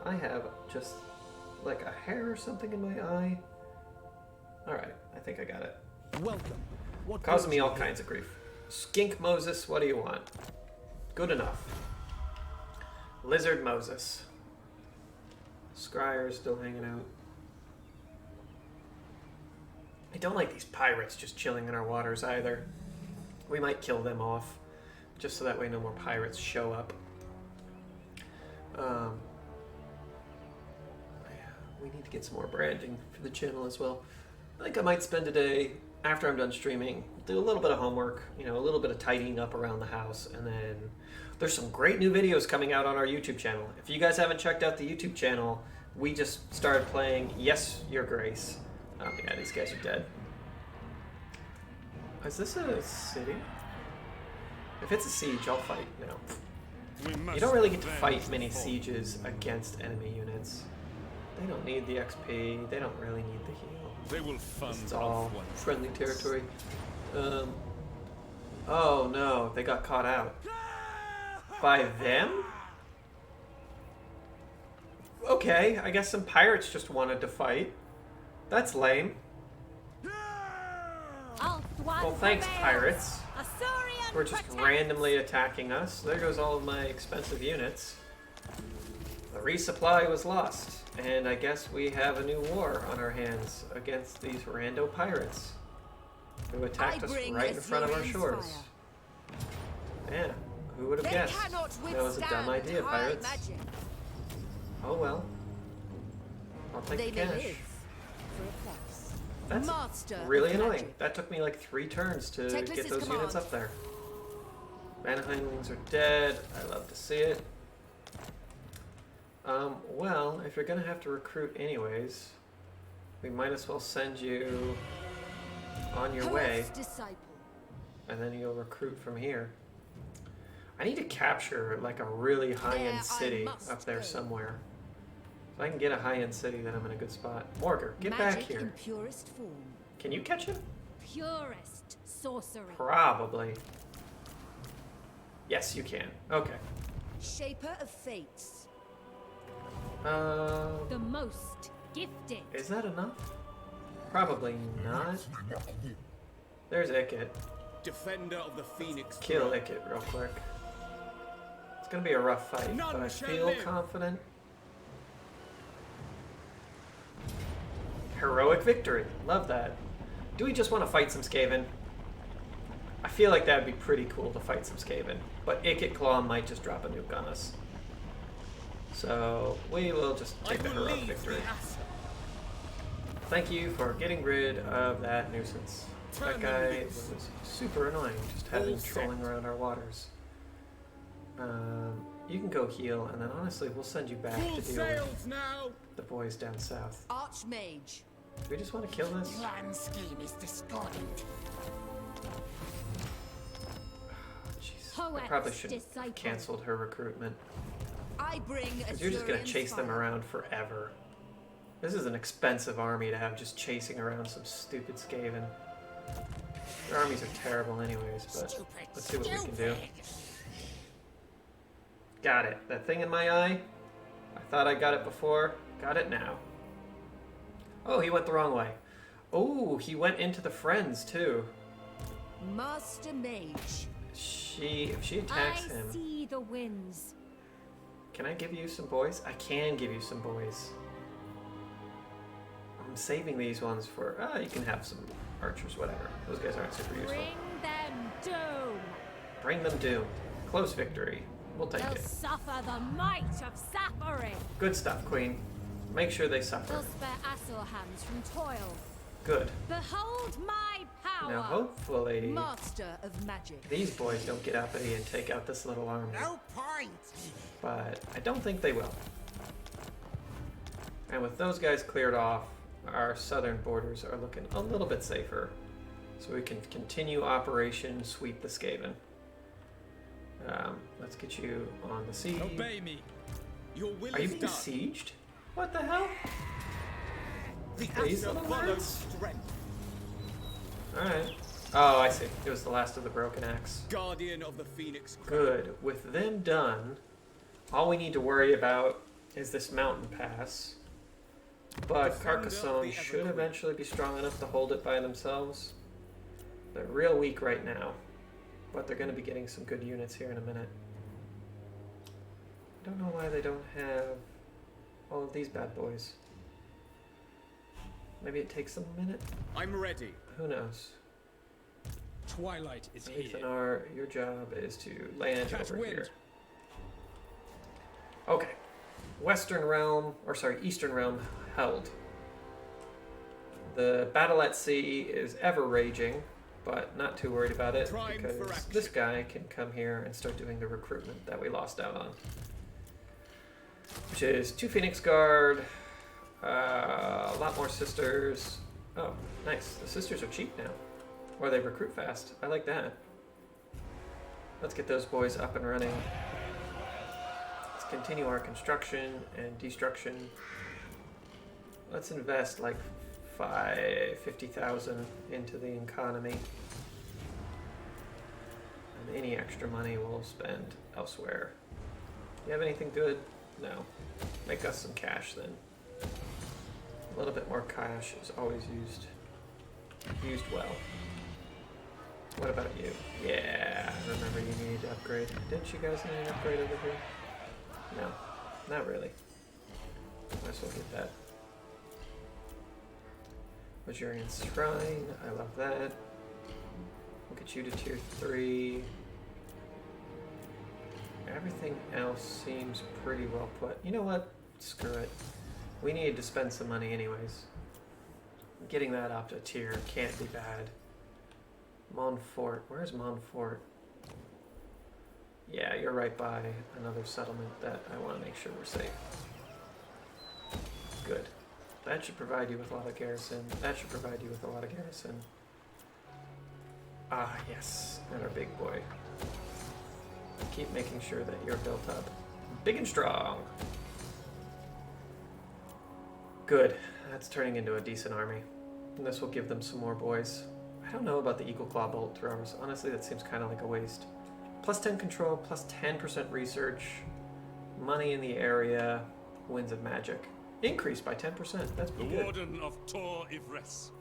I have just like a hair or something in my eye. Alright, I think I got it. Welcome. What Causing me brings all you here? kinds of grief. Skink Moses, what do you want? Good enough. Lizard Moses. Scryer's still hanging out. I don't like these pirates just chilling in our waters either. We might kill them off, just so that way no more pirates show up. Yeah, we need to get some more branding for the channel as well. I think I might spend a day after I'm done streaming, do a little bit of homework, you know, a little bit of tidying up around the house, and then there's some great new videos coming out on our YouTube channel. If you guys haven't checked out the YouTube channel, we just started playing Yes, Your Grace. Yeah, these guys are dead. Is this a city? If it's a siege, I'll fight now. You don't really get to fight many sieges against enemy units. They don't need the XP, they don't really need the heal. They will fund It's all off once. friendly territory. Oh no, they got caught out. By them? Okay, I guess some pirates just wanted to fight. That's lame. Well, thanks, pirates. We're just randomly attacking us. There goes all of my expensive units. The resupply was lost, and I guess we have a new war on our hands against these rando pirates who attacked us right in front of our shores. Yeah, who would have guessed? That was a dumb idea, pirates. Oh well. I'll take the cash. That's really annoying. That took me like 3 turns to get those units up there. Manhindlings are dead. I love to see it. Well, if you're gonna have to recruit anyways, we might as well send you on your way, and then you'll recruit from here. I need to capture like a really high-end city up there somewhere. If I can get a high-end city, then I'm in a good spot. Morgar, get back here. In purest form. Can you catch him? Purest sorcery. Probably. Yes, you can. Okay. Shaper of fates. The most gifted. Is that enough? Probably not. There's Ikit. Defender of the Phoenix. Kill Ikit real quick. It's gonna be a rough fight, but I feel confident. Heroic victory. Love that. Do we just want to fight some Skaven? I feel like that would be pretty cool to fight some Skaven, but Ikit Claw might just drop a nuke on us. So we will just take the heroic victory. Thank you for getting rid of that nuisance. That guy was super annoying, just having trolling around our waters. You can go heal, and then honestly, we'll send you back to deal with the boys down south. Archmage. Do we just want to kill this? Plan scheme is discordant. Jeez, I probably should have canceled her recruitment. I bring Because you're just going to chase them around forever. This is an expensive army to have just chasing around some stupid Skaven. Their armies are terrible anyways, but let's see what we can do. Got it. That thing in my eye? I thought I got it before. Got it now. Oh, he went the wrong way. Oh, he went into the friends too. Master Mage. If she attacks him... I see the winds. Can I give you some boys? I can give you some boys. I'm saving these ones for... you can have some archers, whatever. Those guys aren't super useful. Bring them doom. Bring them doom. Close victory. We'll take They'll it. suffer the might of suffering. Good stuff, Queen. Make sure they suffer. They'll spare Asselhams from toil. Good. Behold my power. Now hopefully Master of Magic. these boys don't get uppity and take out this little army. No point. But I don't think they will. And with those guys cleared off, our southern borders are looking a little bit safer. So we can continue Operation Sweep the Skaven. Let's get you on the siege. Obey me. Your will Are you is being done. sieged? What the hell? The These Asher little follows nerds? strength. Alright. Oh, I see. It was the last of the broken axe. Guardian of the Phoenix Crown. Good. With them done, all we need to worry about is this mountain pass. But Defender of Carcassonne the should Evergreen. eventually be strong enough to hold it by themselves. They're real weak right now, but they're going to be getting some good units here in a minute. I don't know why they don't have all of these bad boys. Maybe it takes them a minute? I'm ready. Who knows? Twilight is here. Ethanar, your job is to land Catch over wind. here. Okay. Western Realm, or sorry, Eastern Realm held. The battle at sea is ever raging, but not too worried about it Prime for because action. this guy can come here and start doing the recruitment that we lost out on. Which is 2 Phoenix Guard, a lot more sisters. Oh, nice. The sisters are cheap now. Or they recruit fast. I like that. Let's get those boys up and running. Let's continue our construction and destruction. Let's invest like 50,000 into the economy. And any extra money we'll spend elsewhere. You have anything good? No. Make us some cash then. A little bit more cash is always used well. What about you? Yeah, I remember you needed to upgrade. Didn't you guys need an upgrade over here? No, not really. Might as well get that. Majorian Shrine, I love that. We'll get you to tier 3. Everything else seems pretty well put. You know what? Screw it. We needed to spend some money anyways. Getting that up to tier can't be bad. Montfort. Where's Montfort? Yeah, you're right by another settlement that I want to make sure we're safe. Good. That should provide you with a lot of garrison. That should provide you with a lot of garrison. Ah, yes. And our big boy. Keep making sure that you're built up. Big and strong. Good. That's turning into a decent army. And this will give them some more boys. I don't know about the Eagle Claw Bolt throwers. Honestly, that seems kind of like a waste. Plus 10 control, plus 10% research, money in the area, winds of magic. Increased by 10%. That's pretty good. The Warden of Tor Ivres.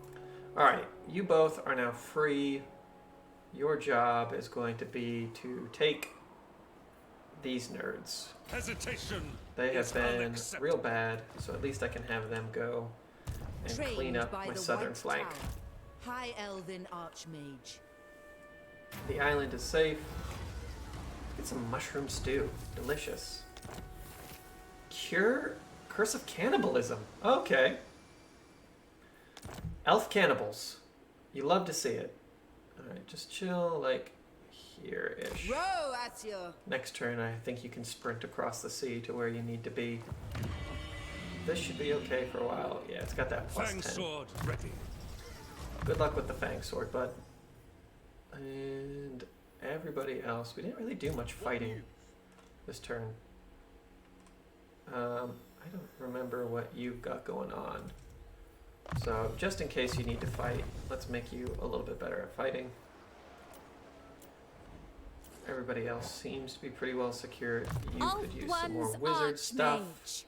Alright, you both are now free. Your job is going to be to take these nerds. Hesitation. They have been real bad, so at least I can have them go and clean up my southern flank. High Elven Archmage. The island is safe. Get some mushroom stew. Delicious. Cure Curse of Cannibalism. Okay. Elf cannibals. You love to see it. Alright, just chill like here-ish. Row at you. Next turn, I think you can sprint across the sea to where you need to be. This should be okay for a while. Yeah, it's got that plus 10. Fang sword ready. Good luck with the Fang sword, bud. And everybody else, we didn't really do much fighting this turn. I don't remember what you've got going on. So just in case you need to fight, let's make you a little bit better at fighting. Everybody else seems to be pretty well secured. You could use some more wizard stuff.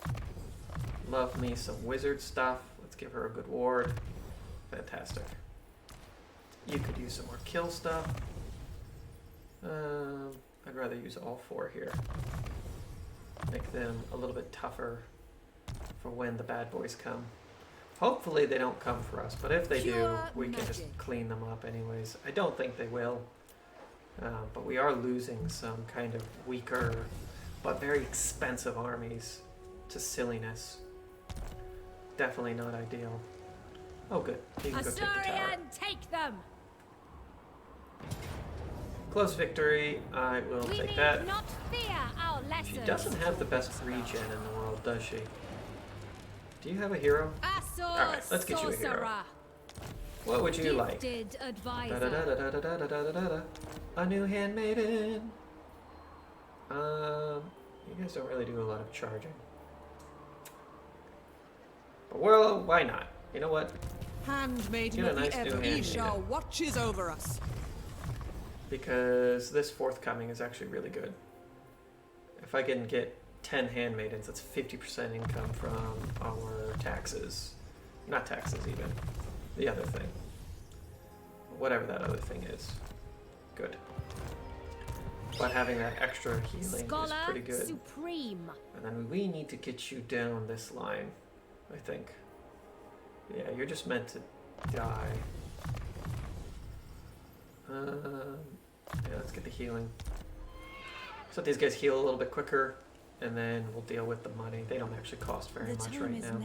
Love me some wizard stuff. Let's give her a good ward. Fantastic. You could use some more kill stuff. I'd rather use all 4 here. Make them a little bit tougher for when the bad boys come. Hopefully they don't come for us, but if they do, we can just clean them up anyways. I don't think they will. But we are losing some kind of weaker, but very expensive armies to silliness. Definitely not ideal. Oh good, you can go take the tower. Take them. Close victory, I will take that. Not fear our lessons. She doesn't have the best regen in the world, does she? Do you have a hero? Alright, let's get you a hero. What would you like? A new handmaiden. You guys don't really do a lot of charging. But well, why not? You know what? Handmaiden Get a of nice the new Ever handmaiden. Isha watches over us. Because this forthcoming is actually really good. If I can get 10 handmaidens, that's 50% income from our taxes. Not taxes even. The other thing. Whatever that other thing is. Good. But having that extra healing is pretty good. Supreme. And then we need to get you down this line, I think. Yeah, you're just meant to die. Yeah, let's get the healing. So these guys heal a little bit quicker, and then we'll deal with the money. They don't actually cost very much right now.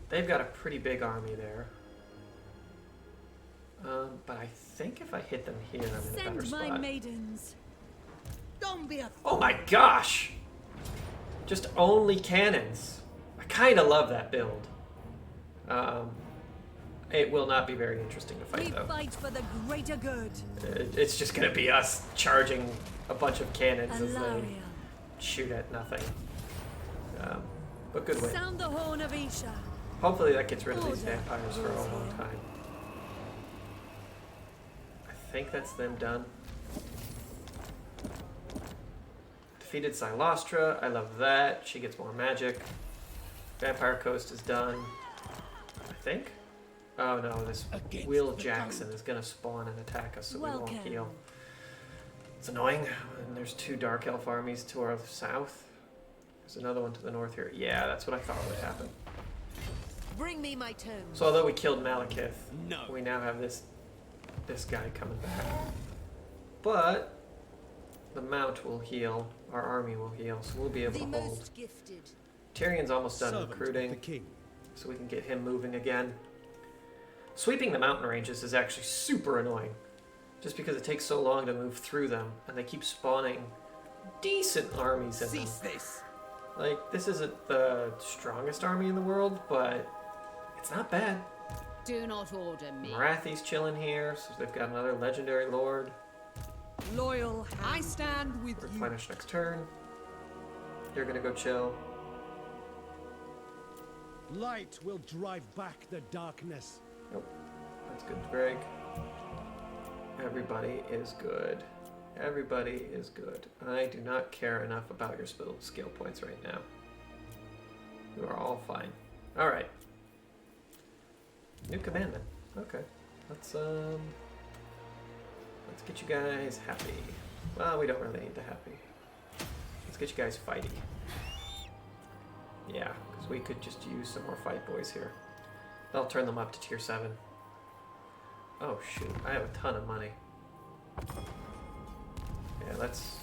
They've got a pretty big army there. But I think if I hit them here, I'm in a better spot. My maidens. Don't be a Oh my gosh! Just only cannons. I kind of love that build. It will not be very interesting to fight, though. We fight for the greater good. It's just going to be us charging a bunch of cannons as they shoot at nothing. But good win. Sound the horn of Isha. Hopefully that gets rid of these vampires for a long time. I think that's them done. Defeated Silostra. I love that. She gets more magic. Vampire Coast is done. I think. Oh no, this Will Jackson is gonna spawn and attack us, so we won't heal. It's annoying. And there's 2 Dark Elf armies to our south. There's another one to the north here. Yeah, that's what I thought would happen. Bring me my tomes. So although we killed Malekith, No. we now have this guy coming back. But the Mount will heal, our army will heal, so we'll be able to hold. Gifted. Tyrion's almost done Servant of recruiting, the king. so we can get him moving again. Sweeping the mountain ranges is actually super annoying, just because it takes so long to move through them, and they keep spawning decent armies in them. Cease this. Like, this isn't the strongest army in the world, but it's not bad. Do not order me. Marathi's chilling here, so they've got another legendary lord. Loyal, I stand with you. Replenish next turn. You're gonna go chill. Light will drive back the darkness. Nope. That's good, Greg. Everybody is good. Everybody is good. I do not care enough about your skill points right now. You are all fine. Alright. New commandment. Okay. Let's get you guys happy. Well, we don't really need to happy. Let's get you guys fighty. Yeah, because we could just use some more fight boys here. I'll turn them up to tier 7. Oh shoot, I have a ton of money. Yeah, let's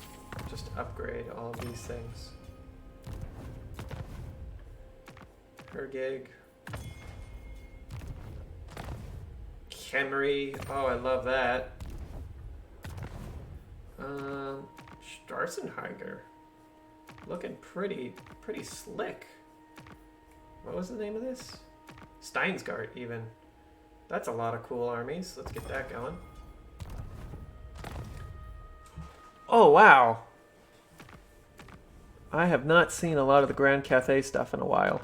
just upgrade all of these things. Per gig. Khemri. Oh, I love that. Starsenheiger. Looking pretty slick. What was the name of this? Steinsgard, even. That's a lot of cool armies. Let's get that going. Oh, wow. I have not seen a lot of the Grand Cathay stuff in a while.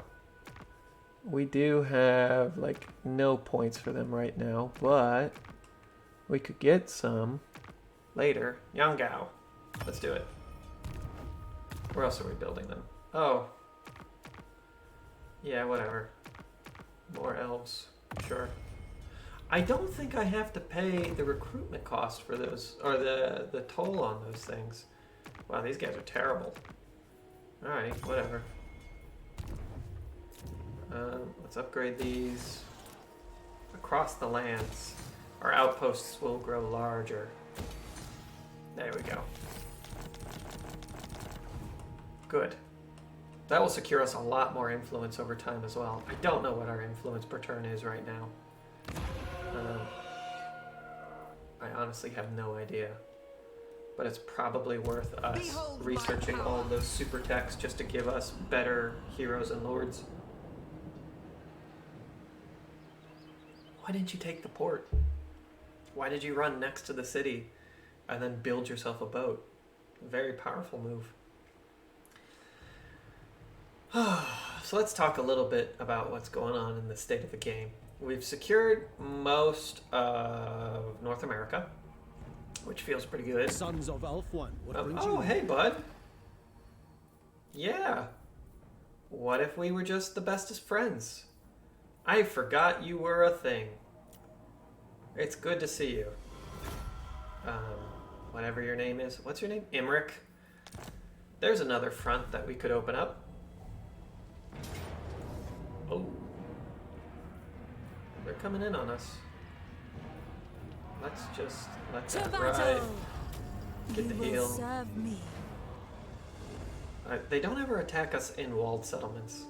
We do have, like, no points for them right now, but we could get some later. Yangao. Let's do it. Where else are we building them? Oh. Yeah, whatever. More elves. Sure. I don't think I have to pay the recruitment cost for those, or the toll on those things. Wow, these guys are terrible. Alrighty, whatever. Let's upgrade these. Across the lands, our outposts will grow larger. There we go. Good. That will secure us a lot more influence over time as well. I don't know what our influence per turn is right now. I honestly have no idea. But it's probably worth us researching all of those super techs just to give us better heroes and lords. Why didn't you take the port? Why did you run next to the city and then build yourself a boat? Very powerful move. So let's talk a little bit about what's going on in the state of the game. We've secured most of North America, which feels pretty good. Sons of Elf One. What brings oh, you hey, bud. Yeah. What if we were just the bestest friends? I forgot you were a thing. It's good to see you. Whatever your name is. What's your name? Imric. There's another front that we could open up. Oh. They're coming in on us. Let's just let that ride. Get the heal. Serve me. They don't ever attack us in walled settlements.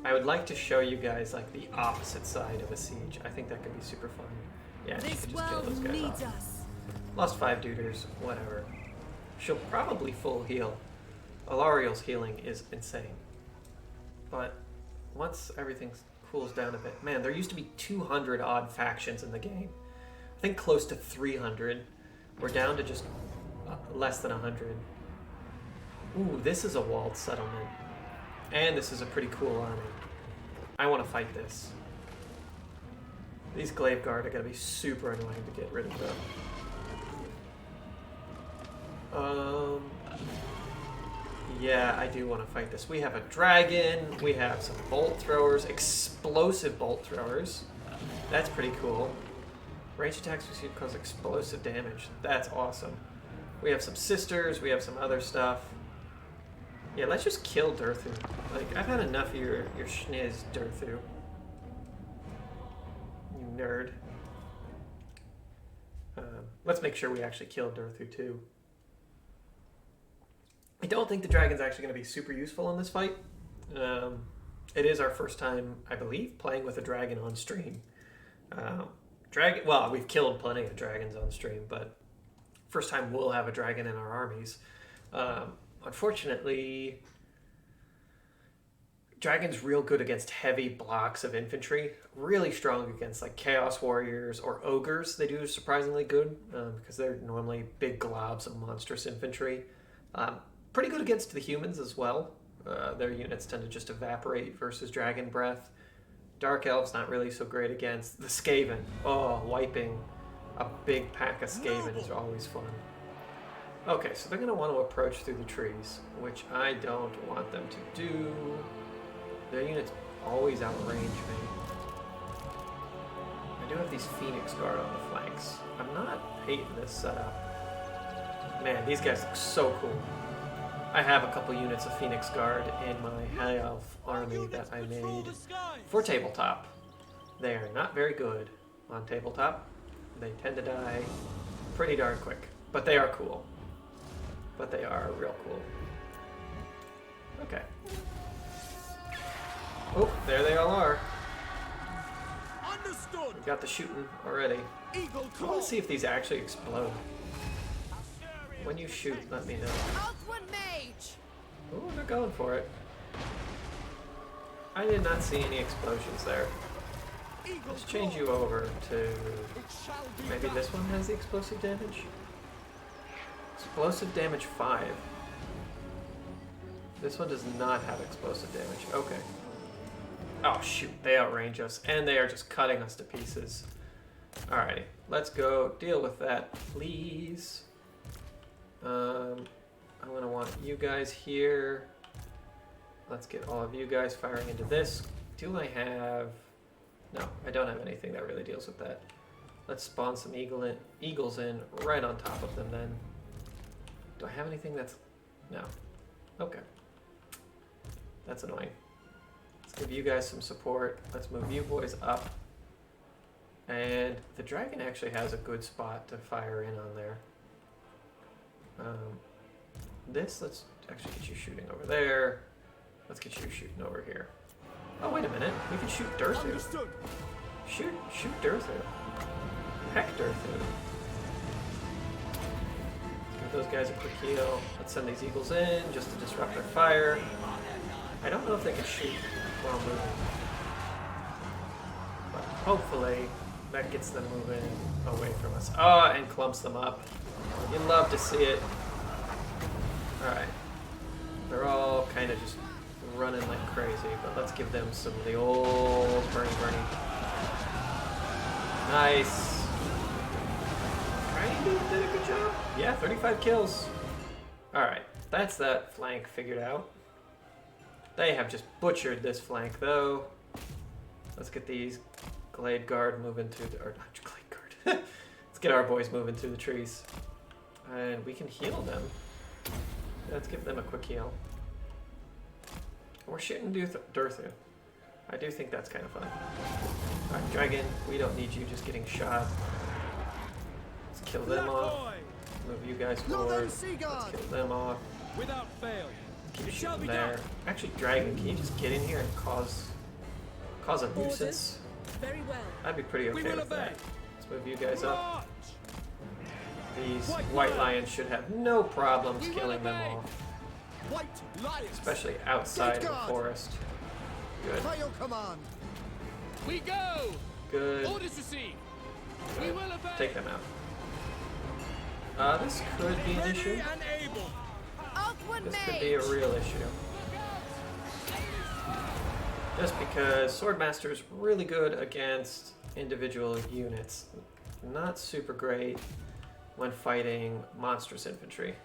I would like to show you guys like the opposite side of a siege. I think that could be super fun. Yeah, she could just kill those guys off. Us. Lost 5 duders, whatever. She'll probably full heal. Alariel's healing is insane. But once everything cools down a bit, man, there used to be 200 odd factions in the game. I think close to 300. We're down to just less than 100. Ooh, this is a walled settlement. And this is a pretty cool army. I want to fight this. These Glaive Guard are going to be super annoying to get rid of them. Yeah, I do want to fight this. We have a dragon. We have some bolt throwers, explosive bolt throwers. That's pretty cool. Range attacks receive cause explosive damage. That's awesome. We have some sisters, we have some other stuff. Yeah, let's just kill Durthu. Like, I've had enough of your schniz, Durthu. You nerd. Let's make sure we actually kill Durthu too. I don't think the dragon's actually going to be super useful in this fight. It is our first time, I believe, playing with a dragon on stream. Well, we've killed plenty of dragons on stream, but first time we'll have a dragon in our armies. Unfortunately, dragon's real good against heavy blocks of infantry. Really strong against like chaos warriors or ogres. They do surprisingly good because they're normally big globs of monstrous infantry. Pretty good against the humans as well. Their units tend to just evaporate versus dragon breath. Dark elves not really so great against the Skaven. Oh, wiping a big pack of Skaven is always fun. Okay, so they're going to want to approach through the trees, which I don't want them to do. Their units always outrange me. I do have these Phoenix Guard on the flanks. I'm not hating this setup. Man, these guys look so cool. I have a couple units of Phoenix Guard in my High Elf army that I made for tabletop. They are not very good on tabletop. They tend to die pretty darn quick, but they are cool. But they are real cool. Okay. Oh, there they all are. Understood. We got the shooting already. I want to see if these actually explode. When you shoot, let me know. Oh, they're going for it. I did not see any explosions there. Let's change you over to... Maybe this one has the explosive damage? Explosive damage 5. This one does not have explosive damage. Okay. Oh shoot, they outrange us, and they are just cutting us to pieces. Alrighty, let's go deal with that, please. I'm gonna want you guys here. Let's get all of you guys firing into this. Do I have... No, I don't have anything that really deals with that. Let's spawn some eagles in right on top of them then. Do I have anything that's... No. Okay. That's annoying. Let's give you guys some support. Let's move you boys up. And the dragon actually has a good spot to fire in on there. Let's actually get you shooting over there. Let's get you shooting over here. Oh, wait a minute. We can shoot Durthu. Shoot Durthu. Heck Durthu. Let's give those guys a quick heal. Let's send these eagles in just to disrupt their fire. I don't know if they can shoot while moving. But hopefully that gets them moving away from us. Oh, and clumps them up. You'd love to see it. Alright. They're all kind of just running like crazy, but let's give them some of the old Bernie. Nice. Kind of did a good job. Yeah, 35 kills. Alright, that's that flank figured out. They have just butchered this flank though. Let's get these Glade Guard moving through the... Or not Glade Guard. Let's get our boys moving through the trees. And we can heal them. Let's give them a quick heal. We're shooting Durthu. I do think that's kind of fun. Alright, Dragon, we don't need you just getting shot. Let's kill them off. Move you guys forward. Let's kill them off. Without fail. Keep shooting there. Actually, Dragon, can you just get in here and cause a nuisance? Very well. I'd be pretty okay with that. Let's move you guys up. These white lions should have no problems killing them off. Especially outside of the forest. Good. We go. Good. Orders received. We will obey. Take them out. This could be an issue. This could be a real issue. Just because Swordmaster's really good against individual units. Not super great when fighting monstrous infantry.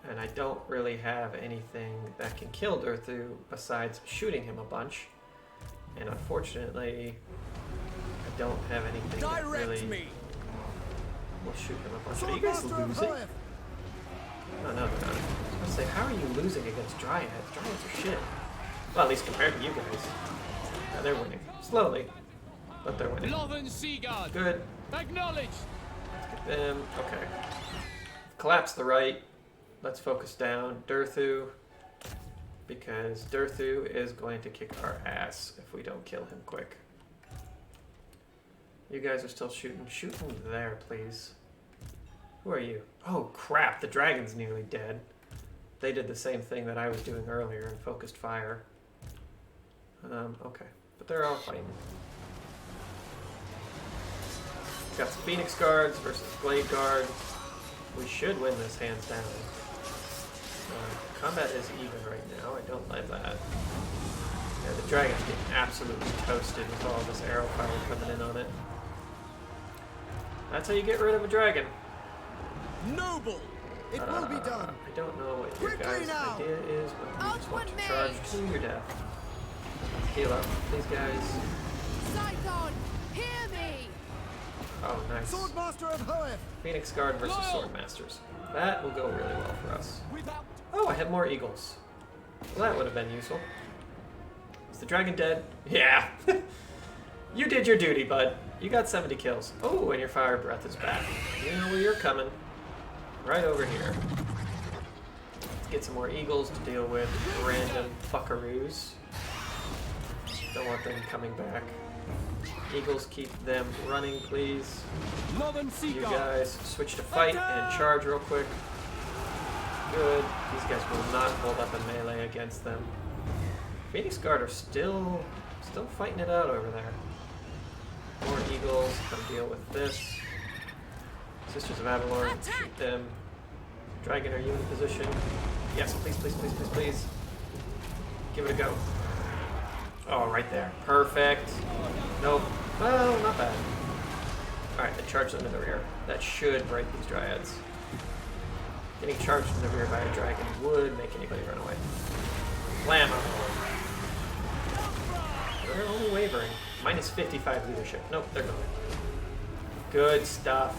And I don't really have anything that can kill Durthu besides shooting him a bunch. And unfortunately, don't have anything that Direct really me. will shoot them a bunch. Are you guys losing? Oh, no, they're not. I was gonna say, how are you losing against Dryads? Dryads are shit. Well, at least compared to you guys. Yeah, they're winning. Slowly. But they're winning. Good. Acknowledged. Let's get them. Okay. Collapse the right. Let's focus down Durthu. Because Durthu is going to kick our ass if we don't kill him quick. You guys are still shooting. Shoot him there, please. Who are you? Oh, crap. The dragon's nearly dead. They did the same thing that I was doing earlier and focused fire. Okay. But they're all fighting. Got some Phoenix Guards versus Blade Guard. We should win this hands down. Combat is even right now. I don't like that. Yeah, the dragon's getting absolutely toasted with all this arrow fire coming in on it. That's how you get rid of a dragon. Noble! It will be done. I don't know what your guys' idea is, but you just want to charge to your death. Heal up, please, guys. Scython, hear me! Oh, nice. Swordmaster of Hoeth! Phoenix Guard versus Swordmasters. That will go really well for us. Oh, I have more eagles. Well, that would have been useful. Is the dragon dead? Yeah. You did your duty, bud. You got 70 kills. Oh, and your fire breath is back. You know where you're coming. Right over here. Let's get some more eagles to deal with random fuckaroos. Don't want them coming back. Eagles, keep them running, please. You guys switch to fight and charge real quick. Good. These guys will not hold up in melee against them. Phoenix Guard are still fighting it out over there. More eagles, come deal with this. Sisters of Avalor, shoot them. Dragon, are you in position? Yes, please, please, please, please, please. Give it a go. Oh, right there. Perfect. Nope. Well, not bad. Alright, then charge them in the rear. That should break these dryads. Getting charged in the rear by a dragon would make anybody run away. Blammo! They're only wavering. Minus 55 leadership. Nope, they're going. Good stuff.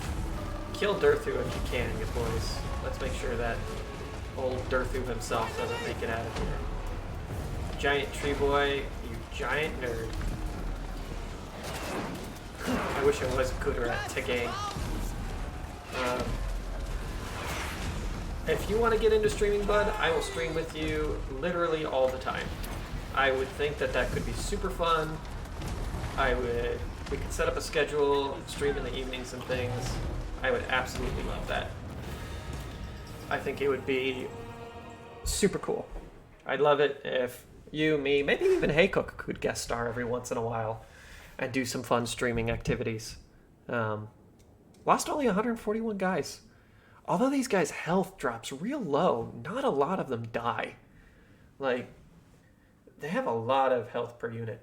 Kill Durthu if you can, you boys. Let's make sure that old Durthu himself doesn't make it out of here. Giant tree boy, you giant nerd. I wish I was gooder at Tagang. If you want to get into streaming, bud, I will stream with you literally all the time. I would think that that could be super fun. We could set up a schedule, stream in the evenings and things. I would absolutely love that. I think it would be super cool. I'd love it if you, me, maybe even Haycook could guest star every once in a while and do some fun streaming activities. Lost only 141 guys. Although these guys' health drops real low, not a lot of them die. Like, they have a lot of health per unit.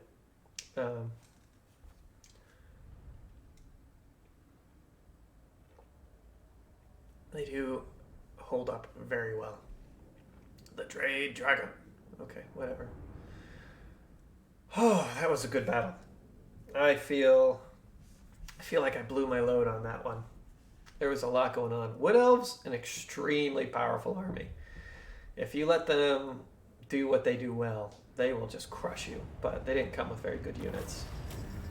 They do hold up very well. The Trade Dragon. Okay, whatever. Oh, that was a good battle. I feel like I blew my load on that one. There was a lot going on. Wood Elves, an extremely powerful army. If you let them do what they do well, they will just crush you. But they didn't come with very good units.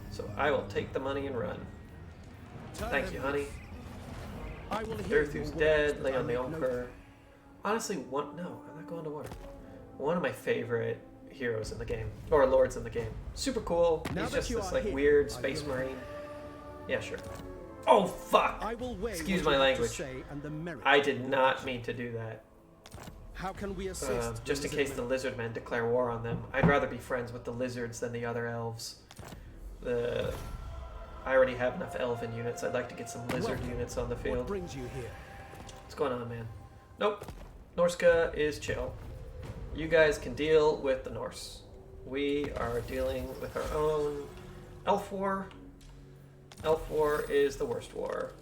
So I will take the money and run. Thank you, honey. Durthu's dead. Leon the Emperor. Honestly, I'm not going to war. One of my favorite heroes in the game, or lords in the game. Super cool. He's just this like weird space marine. Yeah, sure. Oh fuck! Excuse my language. I did not mean to do that. How can we assist? Just in case the lizard men declare war on them. I'd rather be friends with the lizards than the other elves. I already have enough elven units. I'd like to get some lizard units on the field. What brings you here? What's going on, man? Nope. Norska is chill. You guys can deal with the Norse. We are dealing with our own elf war. Elf war is the worst war.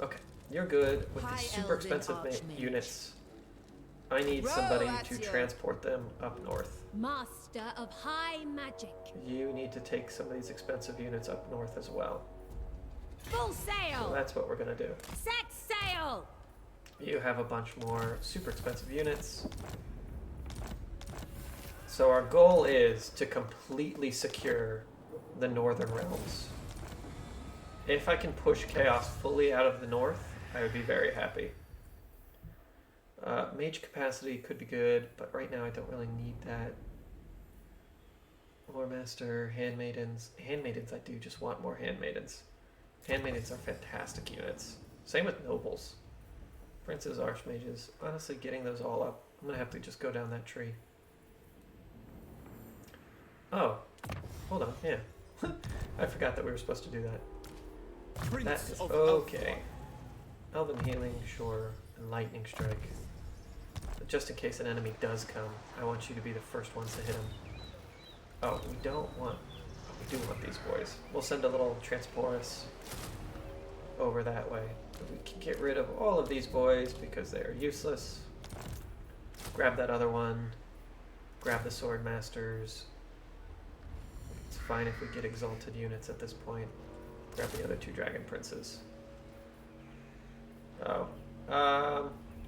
Okay, you're good with these super expensive units. I need somebody to transport them up north. Master of high magic. You need to take some of these expensive units up north as well. Full sail! So that's what we're gonna do. Set sail! You have a bunch more super expensive units. So our goal is to completely secure the northern realms. If I can push chaos fully out of the north, I would be very happy. Mage capacity could be good, but right now I don't really need that. Warmaster, handmaidens. Handmaidens, I do just want more handmaidens. Handmaidens are fantastic units. Same with nobles. Princes, archmages. Honestly, getting those all up, I'm gonna have to just go down that tree. Oh, hold on, yeah. I forgot that we were supposed to do that. That is okay. Elven healing, sure, and lightning strike. But just in case an enemy does come, I want you to be the first ones to hit him. Oh, we don't want... We do want these boys. We'll send a little Transporus over that way. We can get rid of all of these boys because they are useless. Grab that other one. Grab the Sword Masters. It's fine if we get exalted units at this point. Grab the other two Dragon Princes. Oh.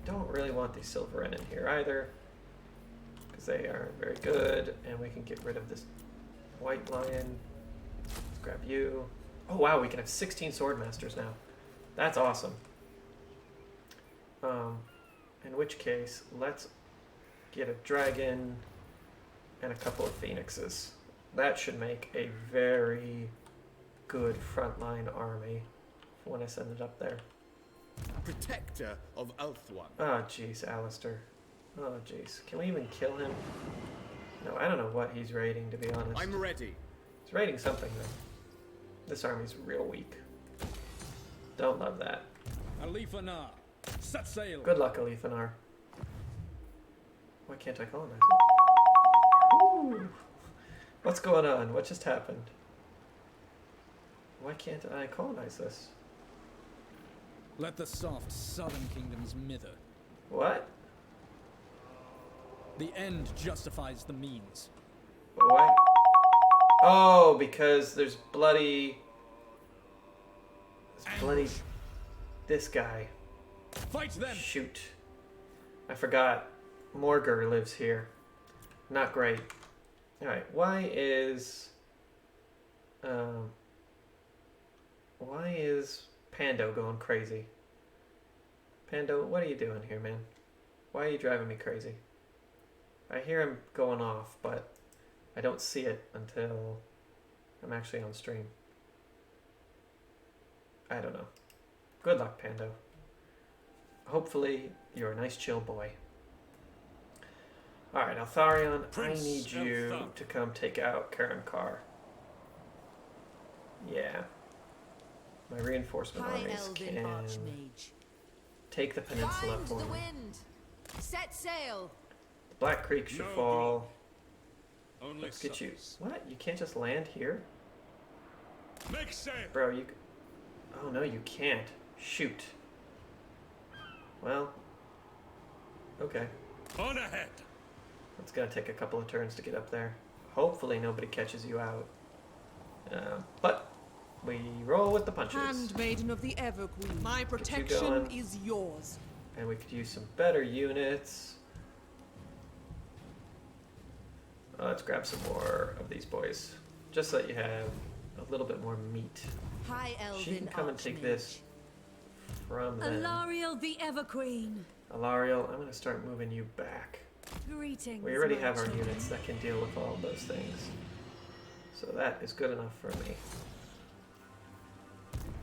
Don't really want these Silverin in here either, because they aren't very good, and we can get rid of this White Lion. Let's grab you. Oh wow, we can have 16 Sword Masters now. That's awesome. In which case, let's get a dragon and a couple of phoenixes. That should make a very good frontline army when I send it up there. Protector of Ulthuan. Oh jeez, Alistair. Oh jeez. Can we even kill him? No, I don't know what he's raiding, to be honest. I'm ready. He's raiding something though. This army's real weak. Don't love that. Alifanar, set sail. Good luck, Alifanar. Why can't I colonize it? Ooh. What's going on? What just happened? Why can't I colonize this? Let the soft southern kingdoms mither. What? The end justifies the means. Why? Oh, because there's bloody... There's bloody... This guy. Fight them! Shoot. I forgot. Morgur lives here. Not great. Alright, why is Pando going crazy? Pando, what are you doing here, man? Why are you driving me crazy? I hear him going off, but I don't see it until I'm actually on stream. I don't know. Good luck, Pando. Hopefully, you're a nice chill boy. Alright, Altharion, I need you to come take out Karamkar. Yeah. My reinforcement armies can take the peninsula for me. Set sail. The Black Creek should fall. Let's get you. What? You can't just land here? Make sail. Bro, you... Oh no, you can't. Shoot. Well. Okay. On ahead. It's gonna take a couple of turns to get up there. Hopefully nobody catches you out. But we roll with the punches. Handmaiden of the Everqueen, my protection is yours. And we could use some better units. Let's grab some more of these boys. Just so that you have a little bit more meat. High Elven She can come and take this from them. Alariel the Everqueen. Alariel, I'm gonna start moving you back. Greetings. We already have our units that can deal with all of those things. So that is good enough for me.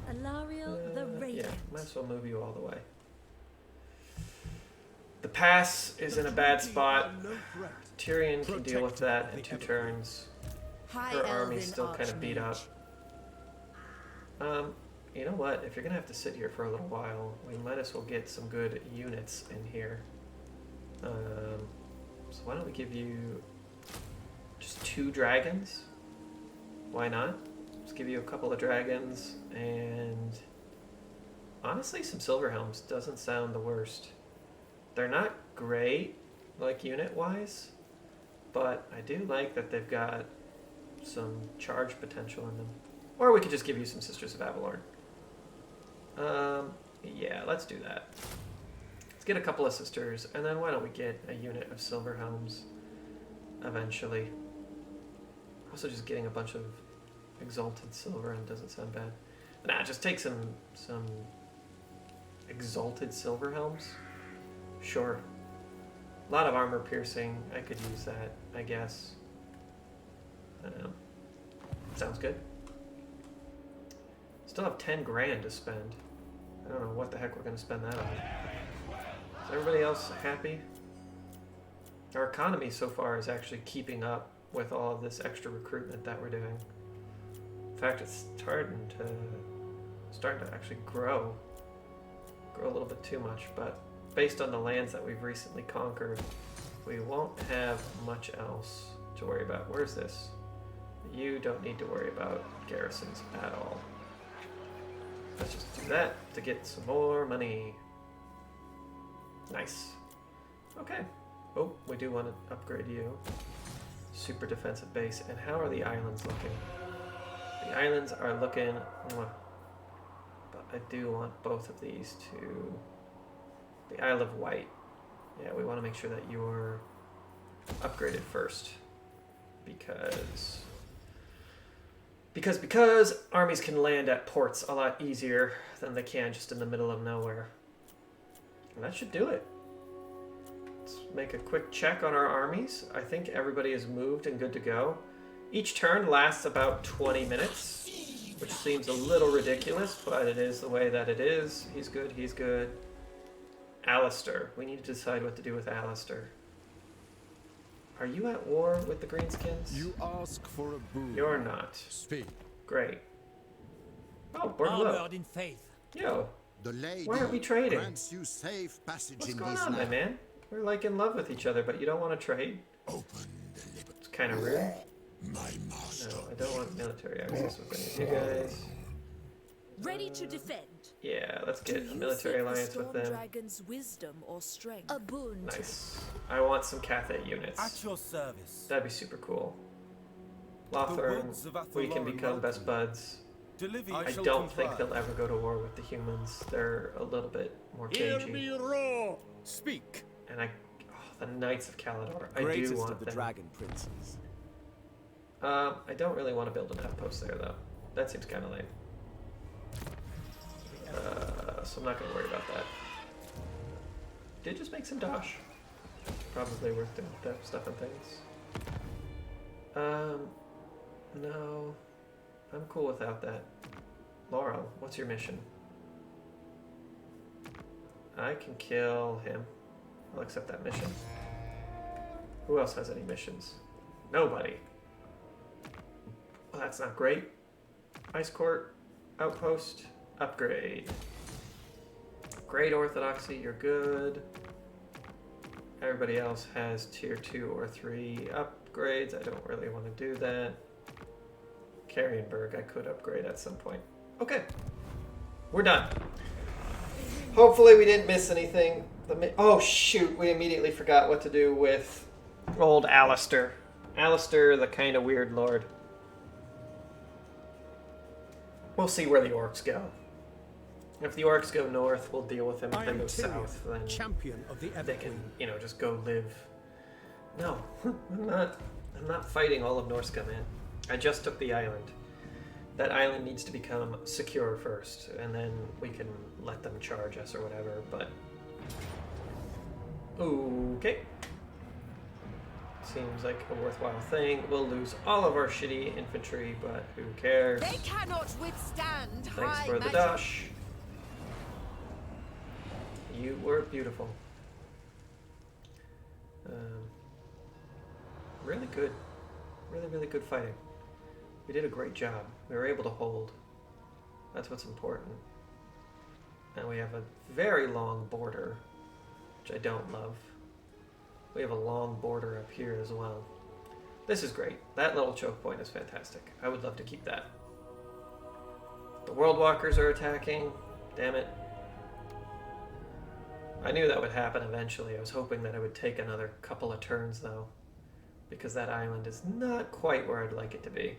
Alariel the Radiant. Yeah, might as well move you all the way. The pass is in a bad spot. Tyrion can deal with that in 2 turns. Her army's still kind of beat up. You know what? If you're gonna have to sit here for a little while, we might as well get some good units in here. So why don't we give you just 2 dragons? Why not? Let's give you a couple of dragons and honestly some silver helms doesn't sound the worst. They're not great, like unit wise, but I do like that they've got some charge potential in them. Or we could just give you some Sisters of Avalorn. Yeah, let's do that. Let's get a couple of sisters, and then why don't we get a unit of Silver Helms eventually. Also, just getting a bunch of Exalted Silver doesn't sound bad. Nah, just take some Exalted Silver Helms. Sure. A lot of armor piercing. I could use that, I guess. I don't know. Sounds good. Still have 10 grand to spend. I don't know what the heck we're going to spend that on. Is everybody else happy? Our economy so far is actually keeping up with all of this extra recruitment that we're doing. In fact, it's starting to actually grow a little bit too much, but based on the lands that we've recently conquered, we won't have much else to worry about. Where's this? You don't need to worry about garrisons at all. Let's just do that to get some more money. Nice. Okay. Oh, we do want to upgrade you. Super defensive base. And how are the islands looking? The islands are looking... But I do want both of these to... The Isle of Wight. Yeah, we want to make sure that you're upgraded first. Because armies can land at ports a lot easier than they can just in the middle of nowhere. And that should do it. Let's make a quick check on our armies. I think everybody is moved and good to go. Each turn lasts about 20 minutes, which seems a little ridiculous, but it is the way that it is. He's good, he's good. Alistair. We need to decide what to do with Alistair. Are you at war with the Greenskins? You ask for a boon. You're not. Speak. Great. Oh, Bordeaux. in faith. Yo, The lady why aren't we trading? grants you safe passage What's in going this on, my land. man? We're like in love with each other, but you don't want to trade? Open the liberty. It's kind of rude. My master. No, I don't want military access with any of you guys. Ready to defend. Yeah, let's get a military alliance with them. Dragon's wisdom or strength. A boon. Nice. I want some Cathay units. your service. That'd be super cool. Lothern, woods of we can Athlone become best welcome. buds. Deliver I don't think they'll ever go to war with the humans. They're a little bit more cagey. roar! Speak! And the Knights of Caledor, I do want them. dragon princes. I don't really want to build an outpost there, though. That seems kind of lame. So I'm not going to worry about that. Did just make some dosh. Probably worth doing stuff and things. No. I'm cool without that. Laurel, what's your mission? I can kill him. I'll accept that mission. Who else has any missions? Nobody. Well, that's not great. Ice Court, Outpost, upgrade. Great Orthodoxy, you're good. Everybody else has tier 2 or 3 upgrades. I don't really want to do that. Carrienberg, I could upgrade at some point. Okay, we're done. Hopefully we didn't miss anything. Oh shoot, we immediately forgot what to do with old Alistair. Alistair, the kind of weird lord. We'll see where the orcs go. If the orcs go north, we'll deal with them. If they go south, then champion of the they can, just go live. No, I'm not fighting all of Norsca, man. I just took the island. That island needs to become secure first, and then we can let them charge us or whatever, but... Okay. Seems like a worthwhile thing. We'll lose all of our shitty infantry, but who cares? They cannot withstand Thanks high for the magic. dash. You were beautiful. Really good. Really, really good fighting. We did a great job. We were able to hold. That's what's important. And we have a very long border, which I don't love. We have a long border up here as well. This is great. That little choke point is fantastic. I would love to keep that. The World Walkers are attacking. Damn it. I knew that would happen eventually. I was hoping that it would take another couple of turns, though. because that island is not quite where I'd like it to be.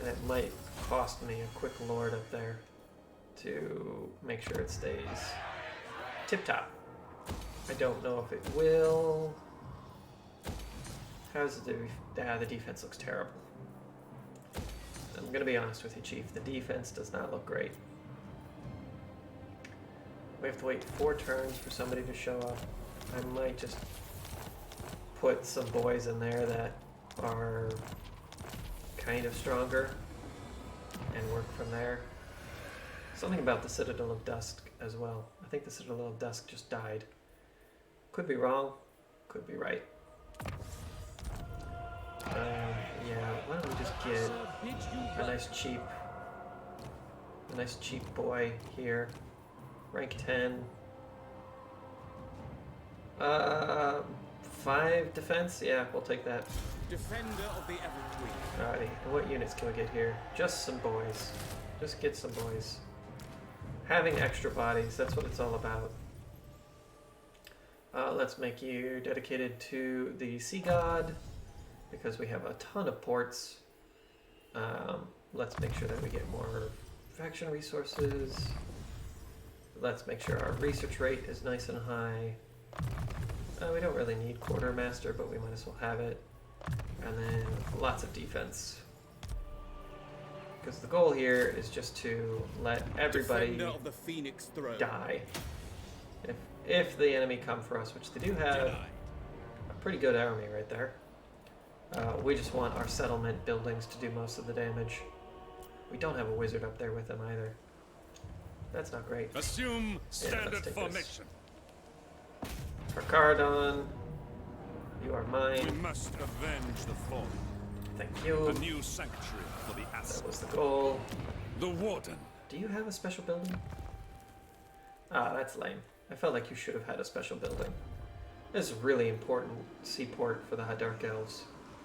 And it might cost me a quick lord up there to make sure it stays tip-top. I don't know if it will. How's the the defense looks terrible. I'm going to be honest with you, Chief. The defense does not look great. We have to wait 4 turns for somebody to show up. I might just put some boys in there that are kind of stronger and work from there. Something about the Citadel of Dusk as well. I think the Citadel of Dusk just died. Could be wrong, could be right. Yeah, why don't we just get a nice cheap boy here. Rank 10. 5 defense? Yeah, we'll take that. Defender of the Everqueen. Alrighty, and what units can we get here? Just some boys. Just get some boys. Having extra bodies, that's what it's all about. Let's make you dedicated to the Sea God, because we have a ton of ports. Let's make sure that we get more faction resources. Let's make sure our research rate is nice and high. We don't really need Quartermaster, but we might as well have it. And then lots of defense. Because the goal here is just to let everybody of the Phoenix Throne. die. If the enemy come for us, which they do have a pretty good army right there. We just want our settlement buildings to do most of the damage. We don't have a wizard up there with them either. That's not great. Assume standard formation. Carcardon, you are mine. We must avenge the fallen. Thank you. A new sanctuary for the asset. That was the goal. The Warden. Do you have a special building? Ah, that's lame. I felt like you should have had a special building. This is a really important seaport for the Dark Elves.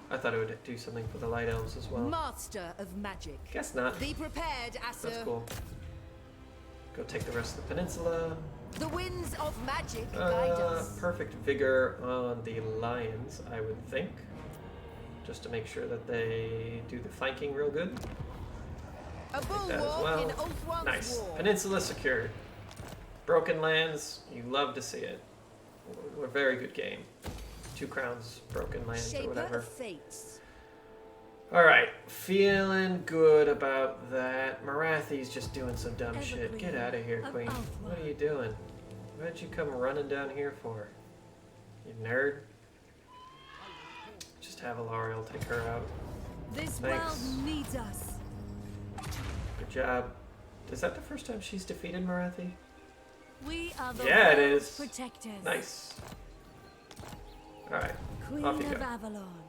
I thought it would do something for the Light Elves as well. Master of magic. Guess not. Be prepared, Asser. That's cool. Go take the rest of the peninsula. The winds of magic guide us. Perfect vigor on the lions, I would think. Just to make sure that they do the flanking real good. A bulwark well. in Ulthuan's Nice. war. Peninsula secured. Broken lands, you love to see it. A very good game. 2 crowns, broken lands, or Shaper whatever. of fates. Alright, feeling good about that. Marathi's just doing some dumb shit. Get out of here, Queen. What are you doing? What did you come running down here for? You nerd? Just have Alariel take her out. This Thanks. world needs us. Good job. Is that the first time she's defeated Marathi? We are the Yeah, it world's is. protectors. Nice. Alright, Queen off you of go. Avalon.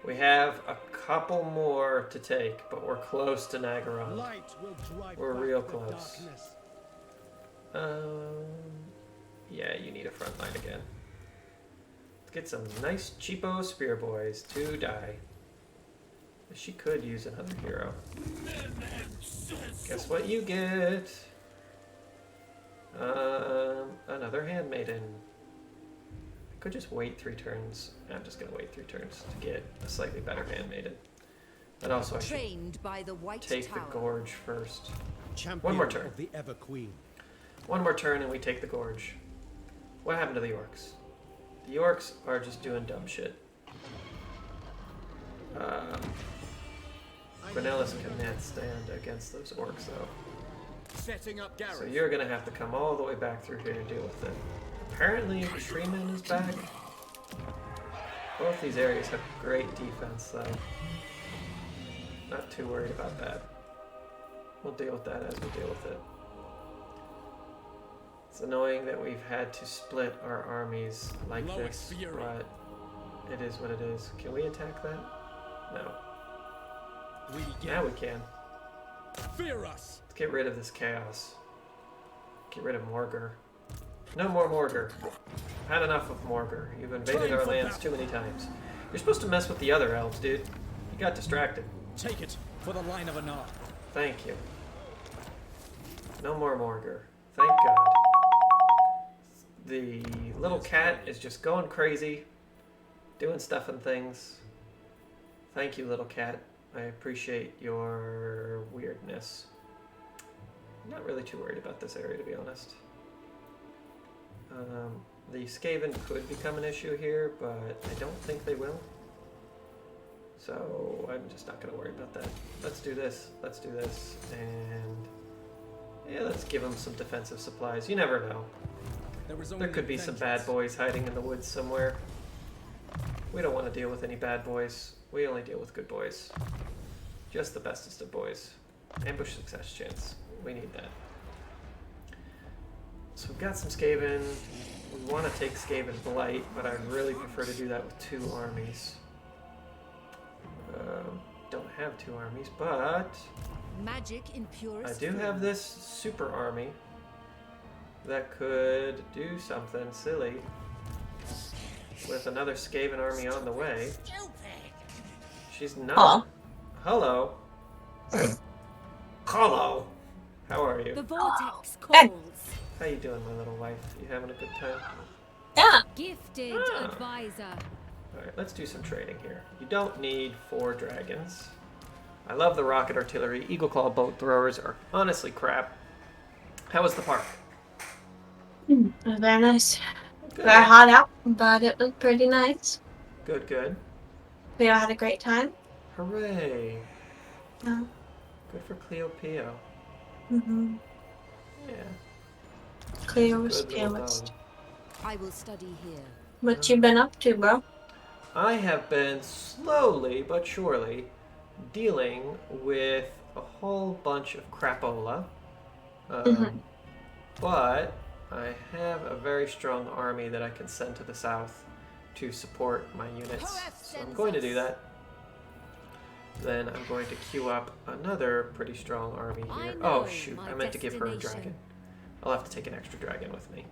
We have a couple more to take, but we're close to Nagaron. Light will drive We're back real the close. darkness. Yeah, you need a front line again. Let's get some nice cheapo spear boys to die. She could use another hero. Guess what you get? Another handmaiden. I could just wait 3 turns. I'm just gonna wait 3 turns to get a slightly better handmaiden. And also I should Trained by the White take Tower. the gorge first. Champion One more turn. of the Everqueen. One more turn and we take the gorge. What happened to the orcs? The orcs are just doing dumb shit. Cornelis cannot stand against those orcs though. Setting up Gareth. So you're gonna have to come all the way back through here to deal with it. Apparently Treeman is back. Both these areas have great defense though. Not too worried about that. We'll deal with that as we deal with it. It's annoying that we've had to split our armies like this, but it is what it is. Can we attack that? No. Now we can. Fear us. Let's get rid of this chaos. Get rid of Morgar. No more Morgar. Had enough of Morgar. You've invaded our lands too many times. You're supposed to mess with the other elves, dude. You got distracted. Take it for the line of an arm. Thank you. No more Morgar. Thank God. The little cat is just going crazy, doing stuff and things. Thank you, little cat. I appreciate your weirdness. I'm not really too worried about this area, to be honest. The Skaven could become an issue here, but I don't think they will. So I'm just not going to worry about that. Let's do this, and yeah, let's give them some defensive supplies. You never know. There could be some bad boys hiding in the woods somewhere. We don't want to deal with any bad boys. We only deal with good boys. Just the bestest of boys. Ambush success chance. We need that. So we've got some Skaven. We want to take Skaven Blight, but I'd really prefer to do that with 2 armies. Don't have 2 armies, but Magic in purest I do have this super army that could do something silly with another Skaven army on the way. She's not. Hello. Hello. How are you? The vortex calls. How you doing, my little wife? You having a good time? Yeah. Gifted advisor. Alright, let's do some trading here. You don't need 4 dragons. I love the rocket artillery. Eagle Claw boat throwers are honestly crap. How was the park? It was very nice. Good. Very hot out, but it was pretty nice. Good, good. We all had a great time. Hooray. Yeah. Good for Cleo Pio. Mm-hmm. Yeah. Cleo was Good little fearless. dog. I will study here. What you been up to, bro? I have been slowly but surely dealing with a whole bunch of crapola. But I have a very strong army that I can send to the south to support my units. So I'm going to do that. Then I'm going to queue up another pretty strong army here. Oh shoot, I meant to give her a dragon. I'll have to take an extra dragon with me.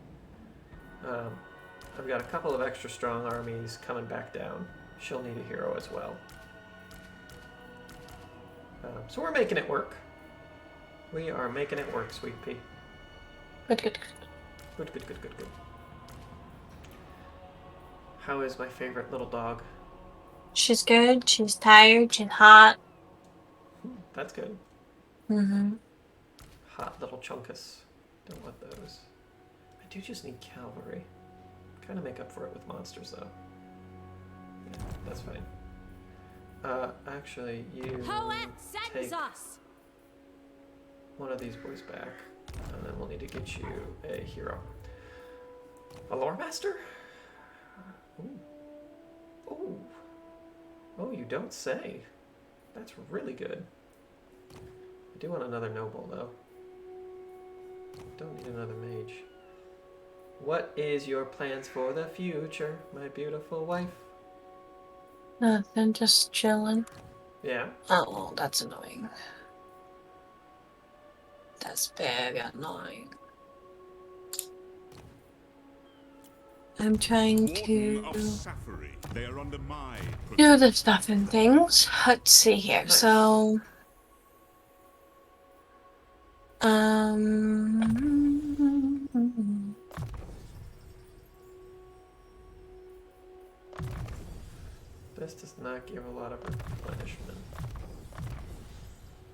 I've got a couple of extra strong armies coming back down. She'll need a hero as well. So we're making it work. We are making it work, Sweet Pea. Good, good, Good, good, good, good, good. How is my favorite little dog? She's good. She's tired. She's hot. That's good. Mm-hmm. Hot little chunkus. Don't want those. I do just need cavalry. Kind of make up for it with monsters, though. Yeah, that's fine. Actually, you take one of these boys back, and then we'll need to get you a hero. A lore master? Ooh. Ooh. Oh, you don't say. That's really good. I do want another noble, though. Don't need another mage. What is your plans for the future, my beautiful wife? Nothing, just chilling. Yeah. Oh, that's annoying. That's very annoying. I'm trying to They are under my do the stuff and things. Let's see here. Nice. So, This does not give a lot of replenishment.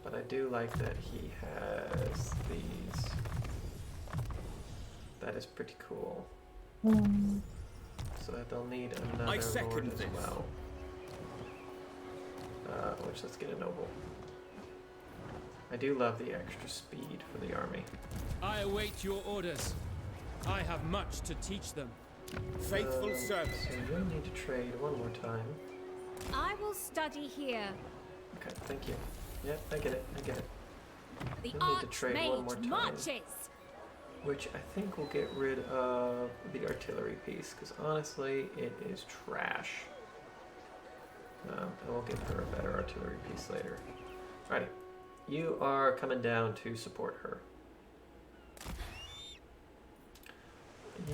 But I do like that he has these. That is pretty cool. So that they'll need another lord as well. Which, let's get a noble. I do love the extra speed for the army. I await your orders. I have much to teach them. faithful servant. So you'll need to trade one more time. I will study here. Okay, thank you. Yeah, I get it, I get it. The You'll need to trade one more Archmage time. marches. Which I think will get rid of the artillery piece, because honestly, it is trash. And we'll give her a better artillery piece later. Alrighty. You are coming down to support her.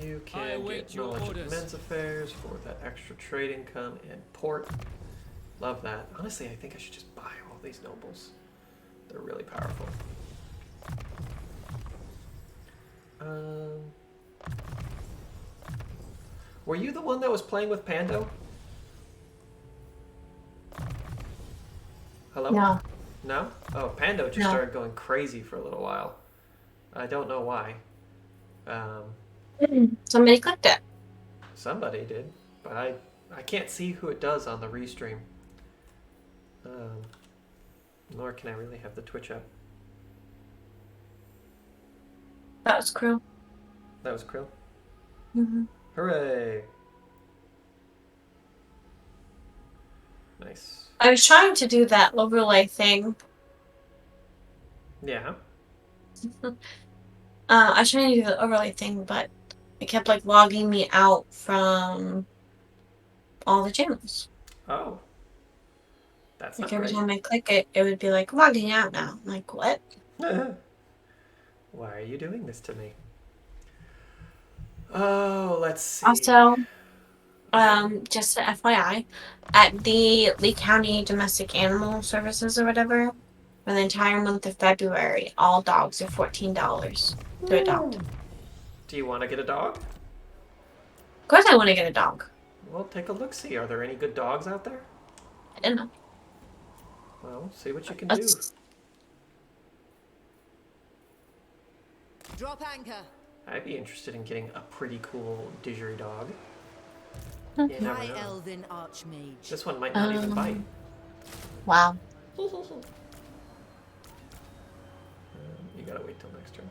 You can get knowledge of men's affairs for that extra trade income and port. Love that. Honestly, I think I should just buy all these nobles. They're really powerful. Were you the one that was playing with Pando? Hello? No. No? Oh, Pando just started going crazy for a little while. I don't know why. Somebody clicked it. Somebody did, but I can't see who it does on the restream. Nor can I really have the Twitch up. That was Krill. That was Krill. Mm-hmm. Hooray! Nice. I was trying to do that overlay thing. Yeah. I was trying to do the overlay thing, but it kept like logging me out from all the channels. Oh. That's like not every great. time I click it, it would be like logging out now. I'm like, what? Why are you doing this to me? Oh, let's see. Also, just an FYI, at the Lee County Domestic Animal Services or whatever, for the entire month of February, all dogs are $14 to adopt. Do you want to get a dog? Of course I want to get a dog. Well, take a look-see. Are there any good dogs out there? I don't know. Well, see what you can do. Drop anchor. I'd be interested in getting a pretty cool didgeridoo dog. High Elven Archmage. This one might not even bite. Wow. You gotta wait till next turn.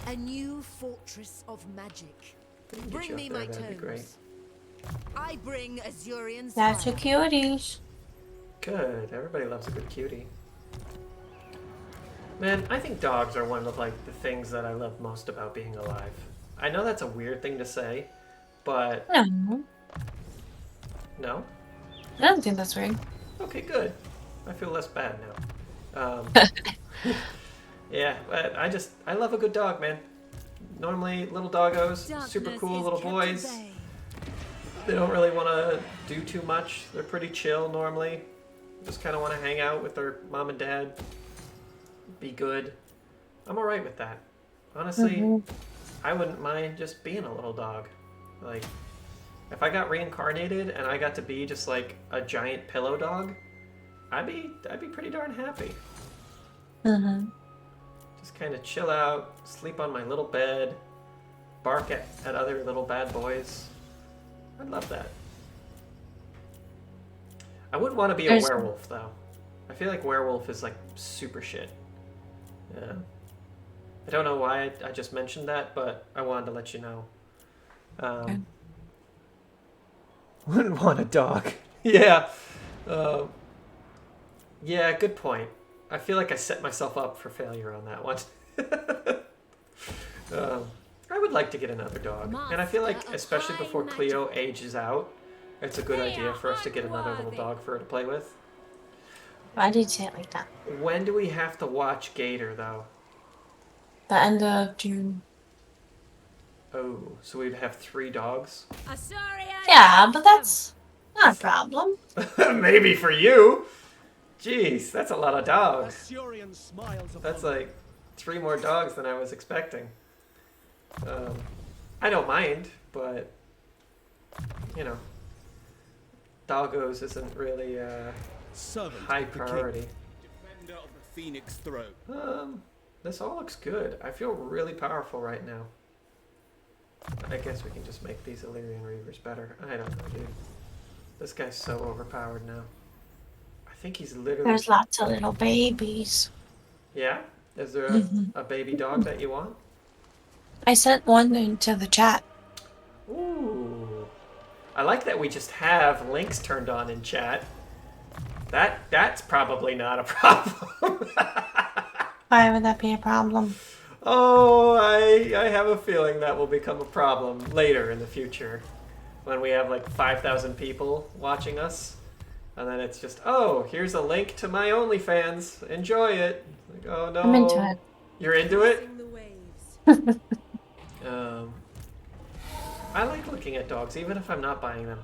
A new fortress of magic. Bring me my tomes. I bring Azurian That's a fire. cuties. Good. Everybody loves a good cutie. Man, I think dogs are one of like the things that I love most about being alive. I know that's a weird thing to say, but No. no? I don't think that's right. Okay, good. I feel less bad now. Yeah, but I love a good dog, man. Normally, little doggos, super cool little boys. They don't really want to do too much. They're pretty chill normally. Just kind of want to hang out with their mom and dad. Be good. I'm alright with that. Honestly, I wouldn't mind just being a little dog. Like, if I got reincarnated and I got to be just like a giant pillow dog, I'd be pretty darn happy. Just kind of chill out, sleep on my little bed, bark at other little bad boys. I'd love that. I would want to be a werewolf, though. I feel like werewolf is like super shit. Yeah. I don't know why I just mentioned that, but I wanted to let you know. Wouldn't want a dog. Yeah. Yeah, good point. I feel like I set myself up for failure on that one. I would like to get another dog. And I feel like, especially before Cleo ages out, it's a good idea for us to get another little dog for her to play with. Why did you say it like that? When do we have to watch Gator, though? The end of June. Oh, so we'd have 3 dogs? Yeah, but that's not a problem. Maybe for you. Jeez, that's a lot of dogs. That's like 3 more dogs than I was expecting. I don't mind, but, you know, doggos isn't really high priority. Defender of the Phoenix Throne. This all looks good. I feel really powerful right now. I guess we can just make these Illyrian Reavers better. I don't know, dude. This guy's so overpowered now. I think he's literally... There's lots of little babies. Yeah? Is there a baby dog that you want? I sent one into the chat. Ooh. I like that we just have links turned on in chat. That's probably not a problem. Why would that be a problem? Oh, I have a feeling that will become a problem later in the future. When we have like 5,000 people watching us. And then it's just, oh, here's a link to my OnlyFans. Enjoy it. Like, oh no. I'm into it. You're into it? I like looking at dogs, even if I'm not buying them.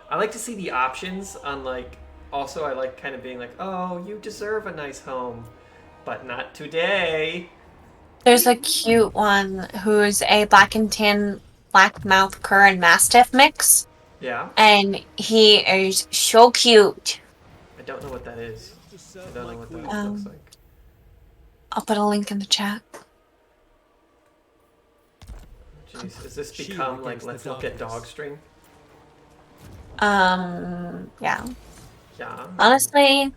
I like to see the options on like, also I like kind of being like, oh, you deserve a nice home, but not today. There's a cute one who's a black and tan black mouth cur and mastiff mix. Yeah. And he is so cute. I don't know what that is. serve don't my know what queen. that looks like. I'll put a link in the chat. Jeez, has this Shield become like against let's the look at darkness. dog stream? Yeah. Yeah. Honestly,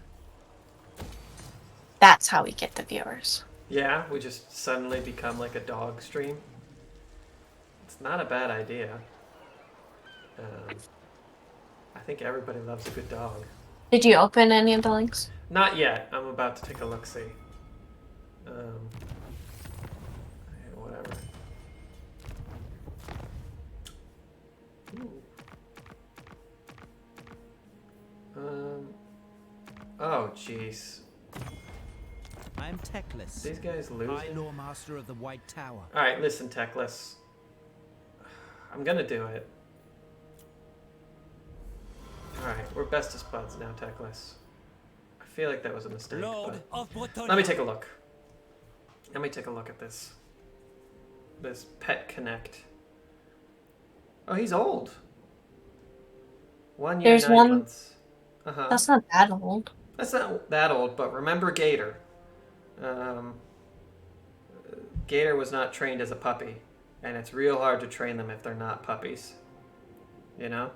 that's how we get the viewers. Yeah, we just suddenly become like a dog stream. It's not a bad idea. I think everybody loves a good dog. Did you open any of the links? Not yet. I'm about to take a look-see. Yeah, whatever. Ooh. Oh, jeez. I am Teclis, These guys High losing? Lord Master of the White Tower. Alright, listen, Teclis. I'm gonna do it. Alright, we're bestest buds now, Teclis. I feel like that was a mistake, but... Let me take a look. Let me take a look at this. This Pet Connect. Oh, he's old. 1 year, There's 9 one- months. That's not that old. That's not that old, but remember Gator. Gator was not trained as a puppy, and it's real hard to train them if they're not puppies. You know?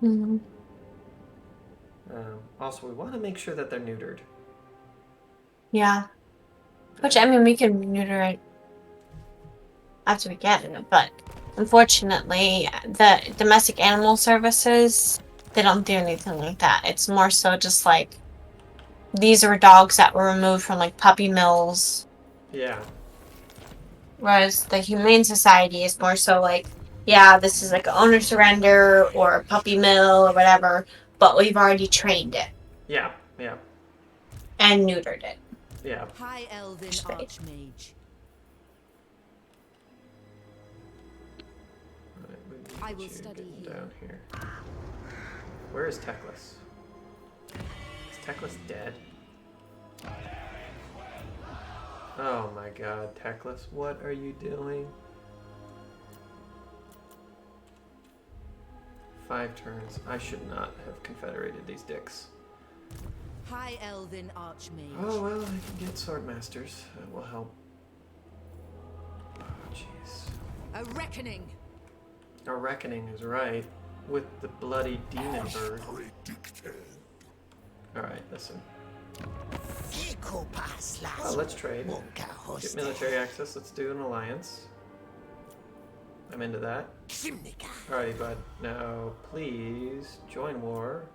Mm-hmm. Also, we want to make sure that they're neutered. Yeah. Which, I mean, we can neuter it after we get it, but unfortunately, the domestic animal services, they don't do anything like that. It's more so just like, these are dogs that were removed from like puppy mills. Yeah. Whereas the Humane Society is more so like, yeah, this is like an owner surrender or a puppy mill or whatever, but we've already trained it. Yeah, yeah. And neutered it. Yeah. High Elven Straight. Archmage. Right, we need I will you study getting here. down here. Where is Teclis? Is Teclis dead? Oh my god, Teclis, what are you doing? 5 turns. I should not have confederated these dicks. High Elven Archmage. Oh well, I can get sword masters. That will help. Oh jeez. A reckoning. A reckoning is right. With the bloody demon bird. Alright, listen. Oh, let's trade. Get military access. Let's do an alliance. I'm into that. Alrighty, bud. Now, please join war.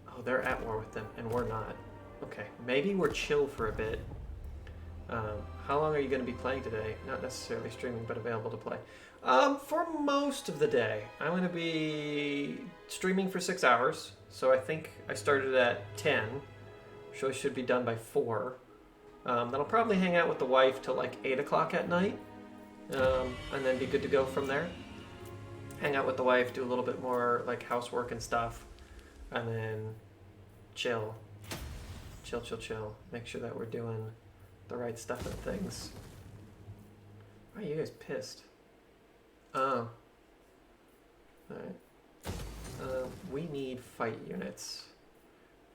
Oh, they're at war with them, and we're not. Okay, maybe we're chill for a bit. How long are you going to be playing today? Not necessarily streaming, but available to play. For most of the day. I'm going to be streaming for 6 hours. So I think I started at 10. So I should be done by 4. Then I'll probably hang out with the wife till like 8 o'clock at night. And then be good to go from there. Hang out with the wife, do a little bit more like housework and stuff. And then chill. Chill. Make sure that we're doing the right stuff and things. Why are you guys pissed? Oh. Alright. We need fight units.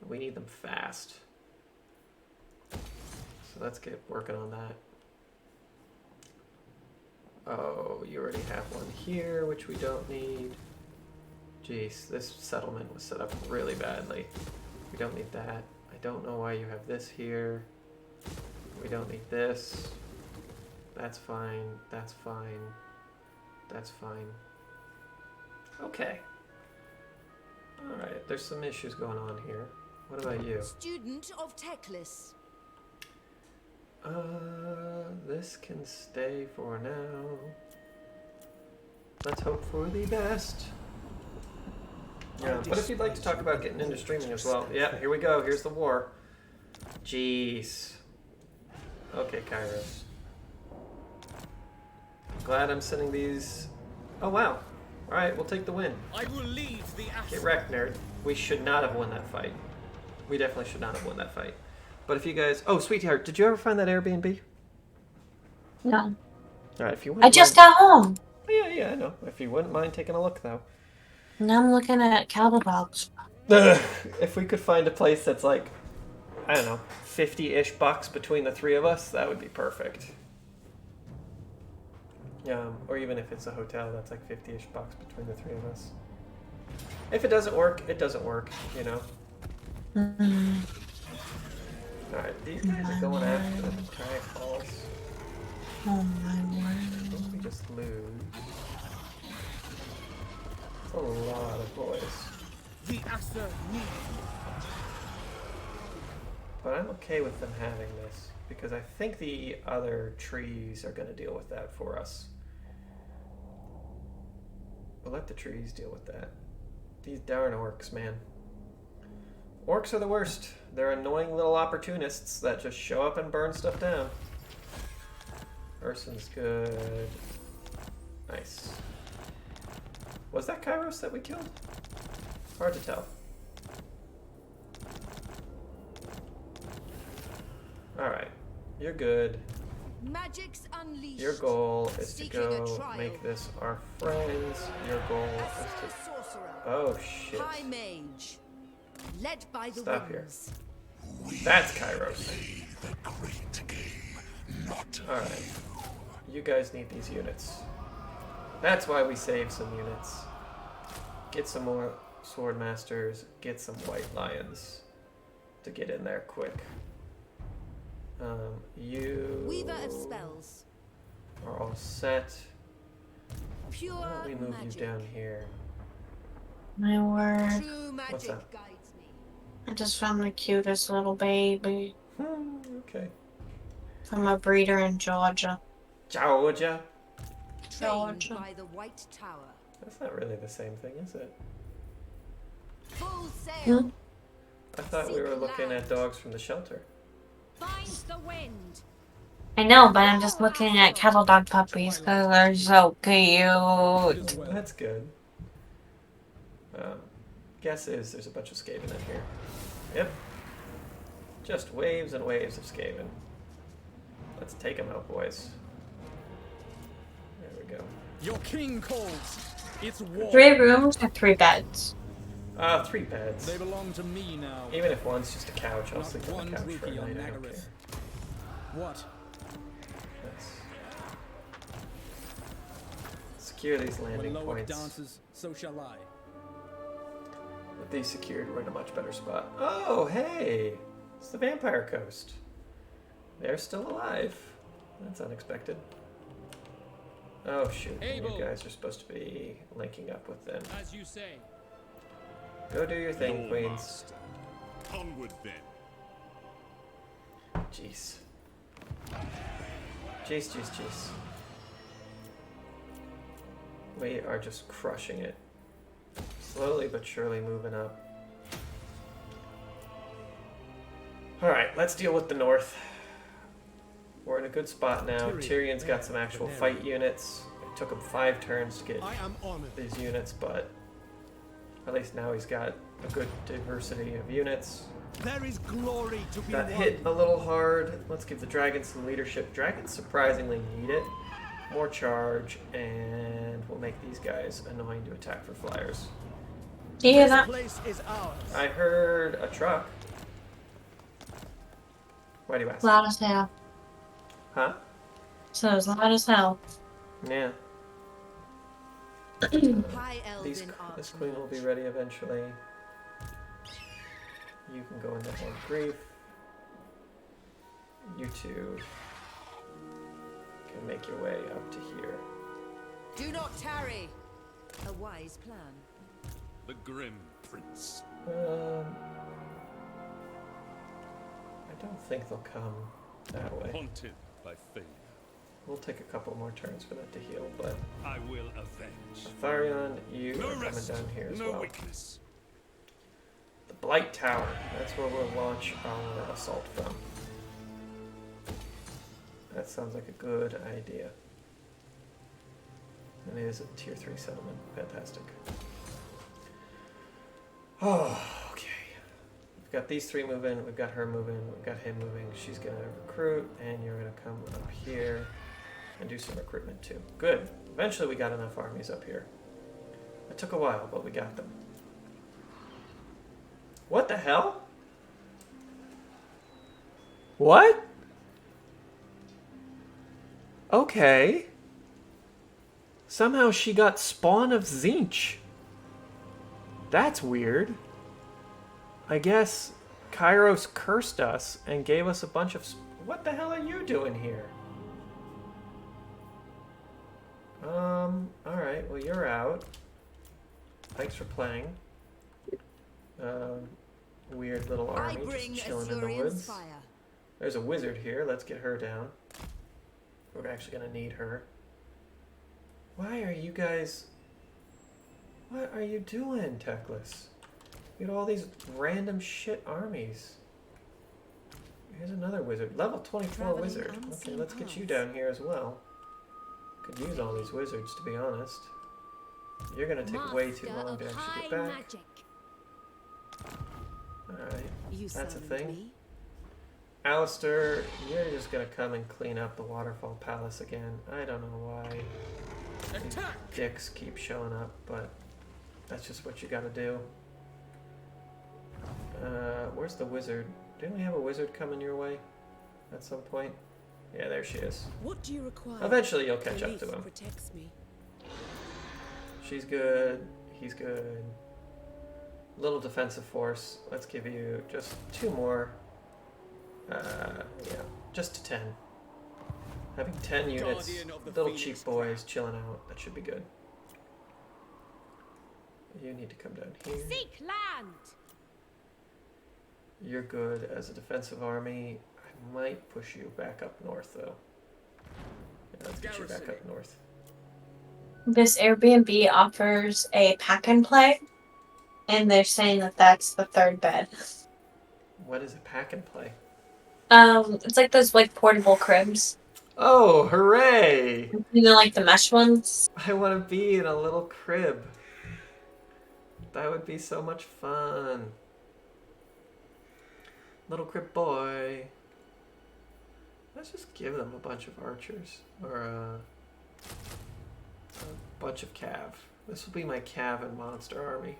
We need them fast. So let's get working on that. Oh, you already have one here, which we don't need. Jeez, this settlement was set up really badly. We don't need that. I don't know why you have this here. We don't need this. That's fine. That's fine. That's fine. Okay. Alright, there's some issues going on here. What about you? Student of Teclis. This can stay for now. Let's hope for the best. Yeah, but if you'd like to talk about getting into streaming as well, yeah, here we go. Here's the war. Jeez. Okay, Kairos. Glad I'm sending these. Oh wow. All right, we'll take the win. I will lead the Get wrecked, nerd. We should not have won that fight. We definitely should not have won that fight. But if you guys... Oh, sweetheart, did you ever find that Airbnb? No. All right, if you wouldn't I just mind... got home. Yeah, I know. If you wouldn't mind taking a look, though. Now I'm looking at cowbell dogs. If we could find a place that's like I don't know, 50-ish bucks between the three of us, that would be perfect. Or even if it's a hotel, that's like 50-ish bucks between the three of us. If it doesn't work, it doesn't work, you know? Alright, these guys are going after the Drag Balls. Oh my word. What we just lose? That's a lot of boys. The Aster needs But I'm okay with them having this, because I think the other trees are going to deal with that for us. We'll let the trees deal with that. These darn orcs, man. Orcs are the worst. They're annoying little opportunists that just show up and burn stuff down. Urson's good. Nice. Was that Kairos that we killed? Hard to tell. Alright. You're good. Magic's unleashed. Your goal is to Seeking a go trial. make this our friends. Your goal SFO is to... Sorcerer. Oh, shit. High Mage. Led by the Stop here. winds. That's Kairos. Alright. You guys need these units. That's why we save some units. Get some more Sword Masters. Get some White Lions to get in there quick. You Weaver of spells. are all set. Pure Why don't we move magic. you down here? My word. True What's magic that? guides me. I just found the cutest little baby Okay. from a breeder in Georgia. Georgia. Trained Georgia. by the White Tower. That's not really the same thing, is it? Full sail. I thought we were looking at dogs from the shelter. Find the wind. I know, but I'm just looking at cattle dog puppies because they're so cute. That's good. Guess is there's a bunch of Skaven in here. Yep. Just waves and waves of Skaven. Let's take them out, boys. There we go. Your king calls. It's war. 3 rooms and 3 beds. 3 beds. They belong to me now. Even if one's just a couch, I'll Not sleep on one the couch for a rupee on night. I don't care. Nagaris. What? Let's secure these When landing Loic points. dances, so shall I. With these secured, we're in a much better spot. Oh, hey! It's the Vampire Coast. They're still alive. That's unexpected. Oh, shoot. Able. You guys are supposed to be linking up with them. As you say. Go do your thing, Queens. Onward then. Jeez. Jeez, jeez, jeez. We are just crushing it. Slowly but surely moving up. Alright, let's deal with the north. We're in a good spot now. Tyrion's got some actual fight units. It took him 5 turns to get I am honored. these units, but at least now he's got a good diversity of units. There is glory to be Got won. hit a little hard. Let's give the dragons some leadership. Dragons surprisingly need it. More charge, and we'll make these guys annoying to attack for flyers. Do you hear This that? place is ours. I heard a truck. Why do you ask? Loud as hell. Huh? So it's loud as hell. Yeah. High Elven This queen will be ready eventually. You can go into Horde Grief. You two can make your way up to here. Do not tarry. A wise plan. The grim prince. I don't think they'll come that way. Haunted by fate. We'll take a couple more turns for that to heal, but I will avenge. Atharion, you No are coming rest, down here as no well. weakness. The Blight Tower. That's where we'll launch our assault from. That sounds like a good idea. And it is a tier 3 settlement. Fantastic. Oh, okay. We've got these 3 moving, we've got her moving, we've got him moving. She's gonna recruit, and you're gonna come up here and do some recruitment too. Good. Eventually we got enough armies up here. It took a while, but we got them. What the hell? What? Okay. Somehow she got Spawn of Tzeentch. That's weird. I guess Kairos cursed us and gave us a bunch of... What the hell are you doing here? Alright, well you're out. Thanks for playing. Weird little army just chilling in the woods. Fire. There's a wizard here, let's get her down. We're actually gonna need her. Why are you guys... What are you doing, Teclis? You got all these random shit armies. Here's another wizard. Level 24 wizard. Okay, let's get you down here as well. Could use all these wizards, to be honest. You're gonna take way too long to actually get back. Alright, that's a thing. Alistair, you're just gonna come and clean up the Waterfall Palace again. I don't know why these dicks keep showing up, but that's just what you gotta do. Where's the wizard? Didn't we have a wizard coming your way at some point? Yeah, there she is. What do you require? Eventually you'll catch up to him. Protects me. She's good. He's good. Little defensive force. Let's give you just 2 more. Yeah, just to 10. Having 10 units, little cheap boys chilling out. That should be good. You need to come down here. Seek land. You're good as a defensive army. I might push you back up north, though. Yeah, let's get you back up north. This Airbnb offers a pack and play, and they're saying that that's the 3rd bed. What is a pack and play? It's like those like portable cribs. Oh, hooray! You know, like the mesh ones. I want to be in a little crib. That would be so much fun. Little crib boy. Let's just give them a bunch of archers. Or a bunch of cav. This will be my cav and monster army.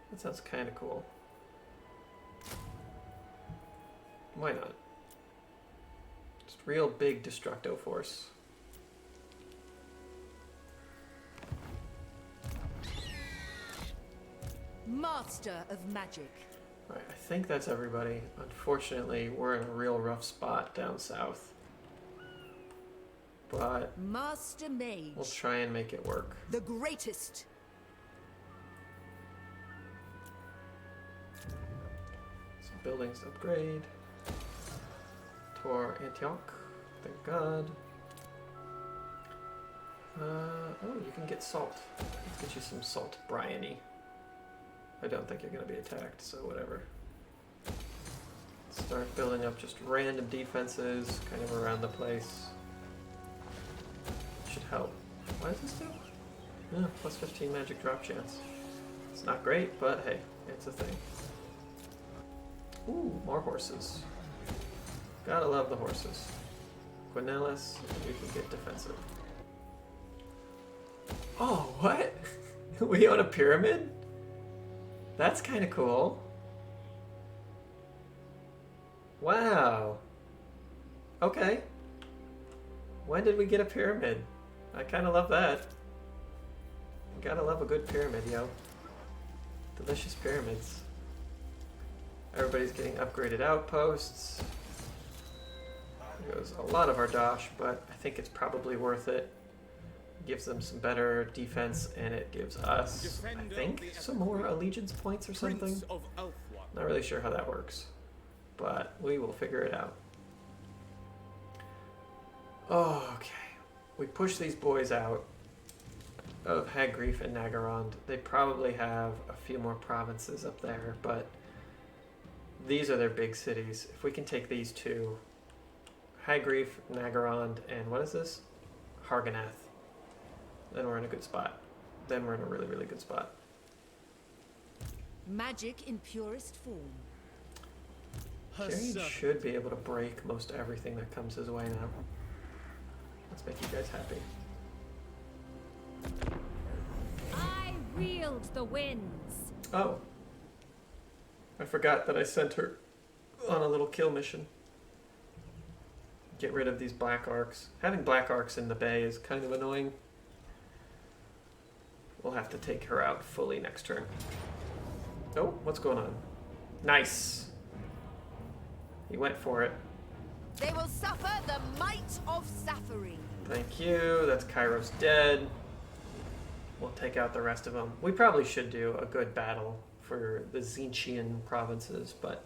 That sounds kind of cool. Why not? Just real big Destructo force. Master of magic. Alright, I think that's everybody. Unfortunately, we're in a real rough spot down south. But Master Mage. we'll try and make it work. The greatest. Some buildings to upgrade. Tor Antioch. Thank God. Oh, you can get salt. Let's get you some salt, Bryony. I don't think you're going to be attacked, so whatever. Start building up just random defenses kind of around the place. Should help. What does this do? Yeah, plus 15 magic drop chance. It's not great, but hey, it's a thing. Ooh, more horses. Gotta love the horses. Quinellis, we can get defensive. Oh, what? We own a pyramid? That's kind of cool. Wow. Okay. When did we get a pyramid? I kind of love that. You gotta love a good pyramid, yo. Delicious pyramids. Everybody's getting upgraded outposts. There goes a lot of our dosh, but I think it's probably worth it. Gives them some better defense, and it gives us, I think, some more allegiance points or something. Not really sure how that works, but we will figure it out. Oh, okay. We push these boys out of Hagreef and Nagarond. They probably have a few more provinces up there, but these are their big cities. If we can take these two, Hagreef, Nagarond, and what is this? Harganath. Then we're in a good spot. Then we're in a really, really good spot. Magic in purest form. Tyrion should be able to break most everything that comes his way now. Let's make you guys happy. I wield the winds. Oh. I forgot that I sent her on a little kill mission. Get rid of these black arcs. Having black arcs in the bay is kind of annoying. We'll have to take her out fully next turn. Oh, what's going on? Nice. He went for it. They will suffer the might of Safarin. Thank you. That's Kairos dead. We'll take out the rest of them. We probably should do a good battle for the Tzeentchian provinces, but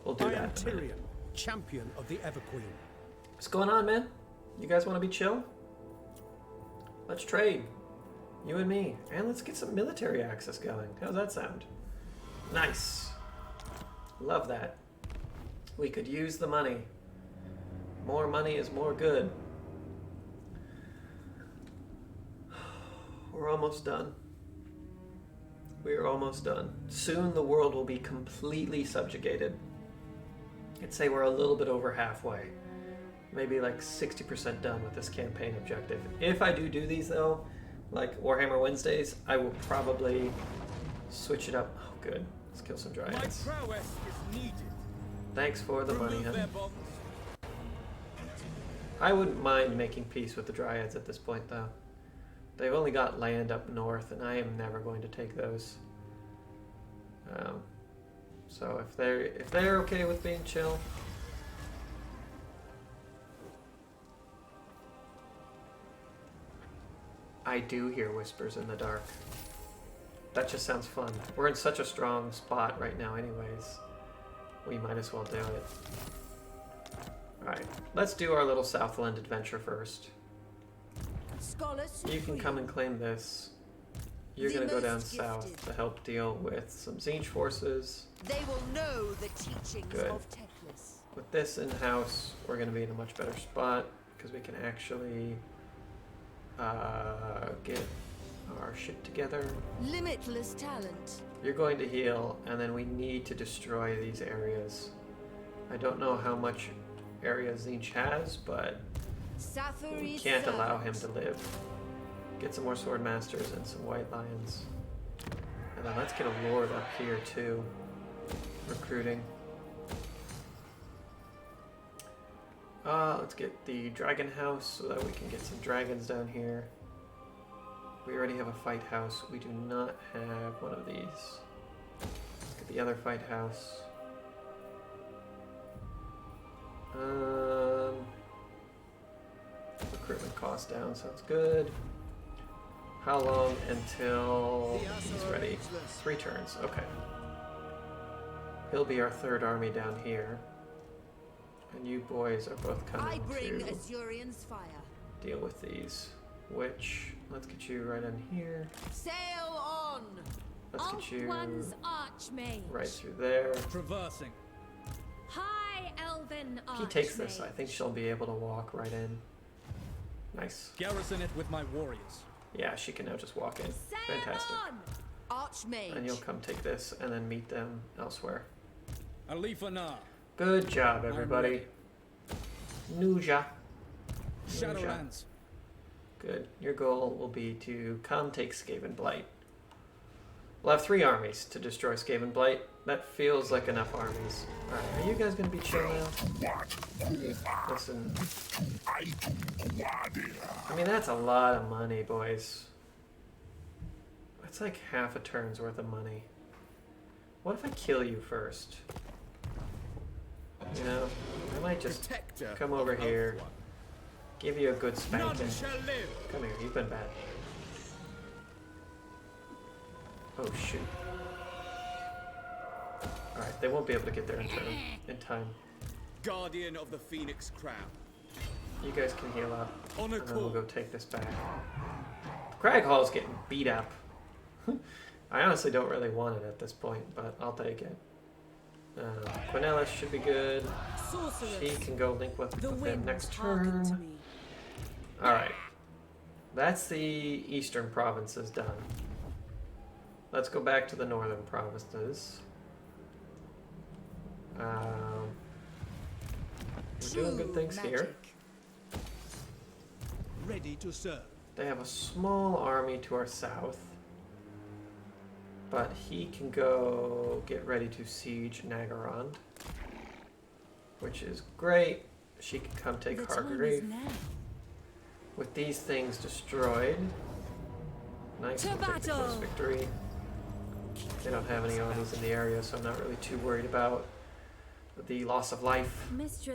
we'll do that. Tyrion, champion of the Everqueen. What's going on, man? You guys want to be chill? Let's trade. You and me. And let's get some military access going. How's that sound? Nice. Love that. We could use the money. More money is more good. We're almost done. We are almost done. Soon the world will be completely subjugated. I'd say we're a little bit over halfway. Maybe like 60% done with this campaign objective. If I do these though, like Warhammer Wednesdays, I will probably switch it up. Oh good, let's kill some dryads. My prowess is needed. Thanks for the money, Remove honey. their bonds. I wouldn't mind making peace with the dryads at this point though. They've only got land up north and I am never going to take those. So if they're okay with being chill, I do hear whispers in the dark. That just sounds fun. We're in such a strong spot right now anyways. We might as well do it. Alright, let's do our little Southland adventure first. You can come and claim this. You're gonna go down south to help deal with some Tzeentch forces. They will know the teachings Good. of Teclis. With this in-house, we're gonna be in a much better spot because we can actually get our shit together. Limitless talent. You're going to heal, and then we need to destroy these areas. I don't know how much area Tzeentch has, but we can't allow him to live. Get some more sword masters and some white lions. And then let's get a lord up here too. Recruiting. Let's get the dragon house so that we can get some dragons down here. We already have a fight house. We do not have one of these. Let's get the other fight house. Recruitment cost down, sounds good. How long until he's ready? 3 turns, okay. He'll be our 3rd army down here. And you boys are both coming to Azurian's fire. deal with these. Which, let's get you right in here. Sail on! Let's get you One's Archmage. right through there. Traversing. High Elven Archmage. If he takes this, I think she'll be able to walk right in. Nice. Garrison it with my warriors. Yeah, she can now just walk in. Sail Fantastic. on! Archmage. And you'll come take this and then meet them elsewhere. Alifana. Good job, everybody. Nuja. Shadowlands. Good. Your goal will be to come take Skaven Blight. We'll have 3 armies to destroy Skaven Blight. That feels like enough armies. Alright, are you guys gonna be chill now? Listen. I mean, that's a lot of money, boys. That's like half a turn's worth of money. What if I kill you first? You know, I might just come over here, give you a good spanking. Come here, you've been bad. Oh shoot. Alright, they won't be able to get there in time. Guardian of the Phoenix Crown. You guys can heal up, On a and then we'll call. go take this back. Crag Hall's getting beat up. I honestly don't really want it at this point, but I'll take it. Quinella should be good. She can go link with him next turn. Alright. That's the eastern provinces done. Let's go back to the northern provinces. We're doing good things here. Ready to serve. They have a small army to our south. But he can go get ready to siege Nagarond. Which is great. she can come take Hargrave. With these things destroyed. Nice, we'll take the close victory. They don't have any armies in the area, so I'm not really too worried about the loss of life.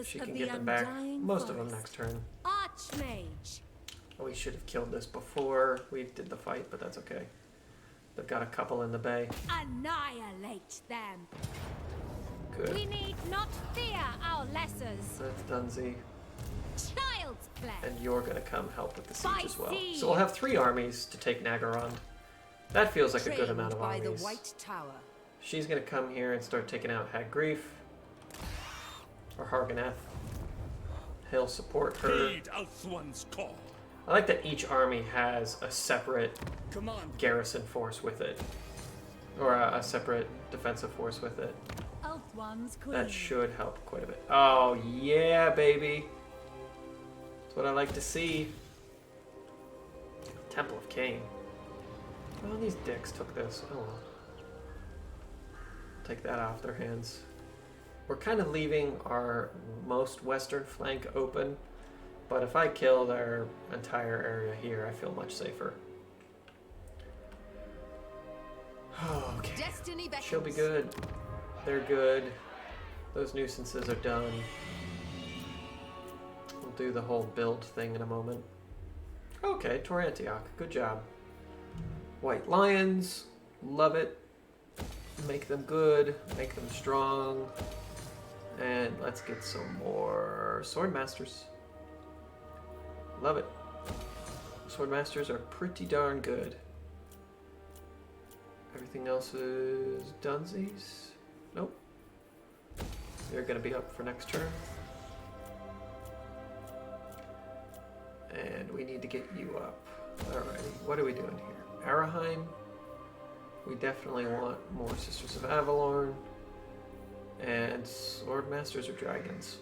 She can get them back, most of them next turn. Archmage. Oh, we should have killed this before we did the fight, but that's okay. They've got a couple in the bay. Annihilate them. Good. We need not fear our lessers. That's Dunsey. Child's play. And you're going to come help with the siege By as well. sea. So we'll have 3 armies to take Nagarond. That feels like a good Trained amount of by armies. the White Tower. She's going to come here and start taking out Hagrief. Or Harganeth. He'll support her. Heed Althwan's call. I like that each army has a separate Command. garrison force with it. Or a separate defensive force with it. One's queen. That should help quite a bit. Oh, yeah, baby. That's what I like to see. Temple of Cain. Oh, these dicks took this. Oh, well. Take that off their hands. We're kind of leaving our most western flank open, but if I kill their entire area here, I feel much safer. Okay. Destiny beckons. She'll be good. They're good. Those nuisances are done. We'll do the whole build thing in a moment. Okay, Tor Antioch. Good job. White Lions. Love it. Make them good. Make them strong. And let's get some more Swordmasters. Love it. Swordmasters are pretty darn good. Everything else is Dunsies. Nope. They're going to be up for next turn. And we need to get you up. Alrighty, what are we doing here? Araheim. We definitely want more Sisters of Avalorn. And Swordmasters or Dragons.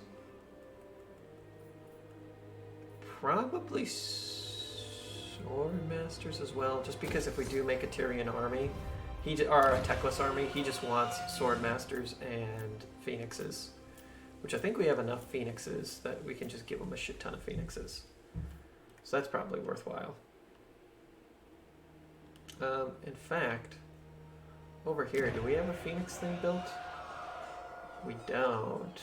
Probably Swordmasters as well, just because if we do make a Tyrian army, or a Teclis army, he just wants Swordmasters and Phoenixes. Which I think we have enough Phoenixes that we can just give him a shit ton of Phoenixes. So that's probably worthwhile. In fact, over here, do we have a Phoenix thing built? We don't.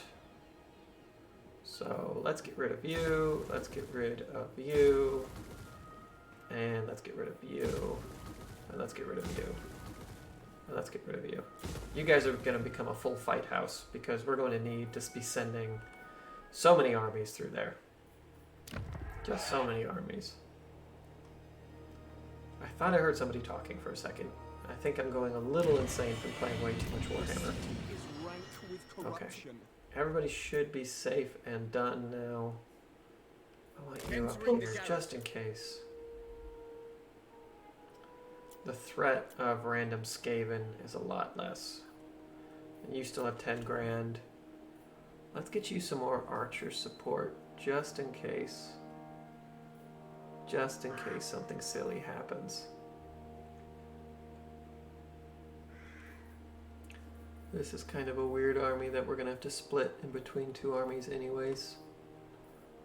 So let's get rid of you, let's get rid of you, and let's get rid of you, and let's get rid of you, and let's get rid of you. You guys are going to become a full fight house because we're going to need to be sending so many armies through there. Just so many armies. I thought I heard somebody talking for a second. I think I'm going a little insane from playing way too much Warhammer. Okay. Everybody should be safe and done now. I want you up here just in case. The threat of random Skaven is a lot less. And you still have 10 grand. Let's get you some more archer support just in case. Just in case something silly happens. This is kind of a weird army that we're going to have to split in between 2 armies anyways.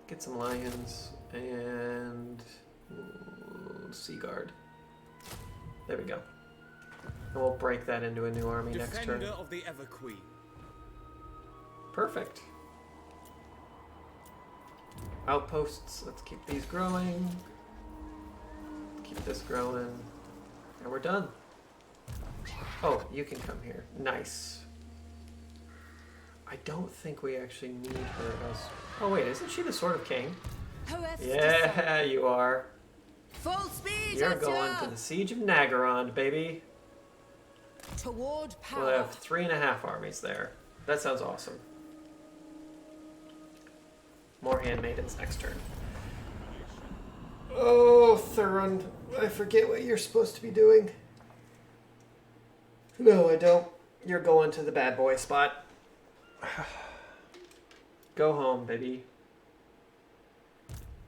Get some lions and Sea Guard. There we go. And we'll break that into a new army next turn. Defender of the Everqueen. Perfect. Outposts, let's keep these growing. Keep this growing. And we're done. Oh, you can come here. Nice. I don't think we actually need her as... Oh wait, isn't she the Sword of Cain? Yeah, you are. Full speed. You're going to the Siege of Nagarond, baby. Toward power. We'll have 3.5 armies there. That sounds awesome. More handmaidens next turn. Oh, Thurund, I forget what you're supposed to be doing. No, I don't. You're going to the bad boy spot. Go home, baby.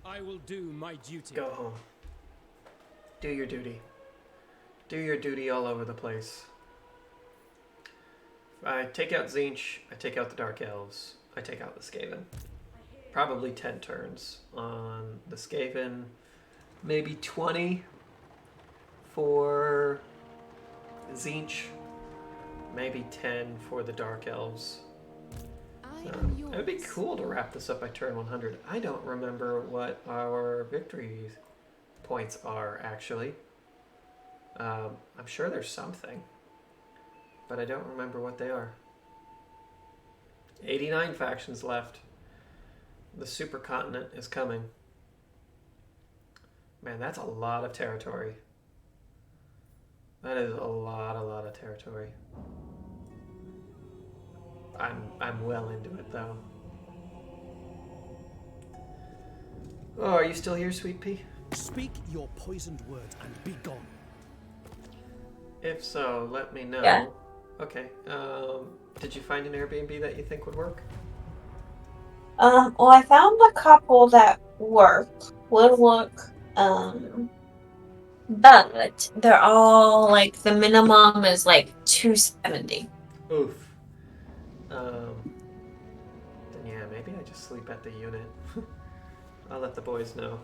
I will do my duty. Go home. Do your duty. Do your duty all over the place. I take out Tzeentch. I take out the Dark Elves. I take out the Skaven. probably 10 turns on the Skaven, maybe 20 for Zinch, maybe 10 for the Dark Elves. It would be cool to wrap this up by turn 100. I don't remember what our victory points are, actually. I'm sure there's something, but I don't remember what they are. 89 factions left. The supercontinent is coming. Man, that's a lot of territory. That is a lot of territory. I'm well into it, though. Oh, are you still here, Sweet Pea? Speak your poisoned word and be gone. If so, let me know. Yeah. Okay. Did you find an Airbnb that you think would work? Well, I found a couple that would work, but they're all like the minimum is like $270. Oof. Then yeah, maybe I just sleep at the unit. I'll let the boys know.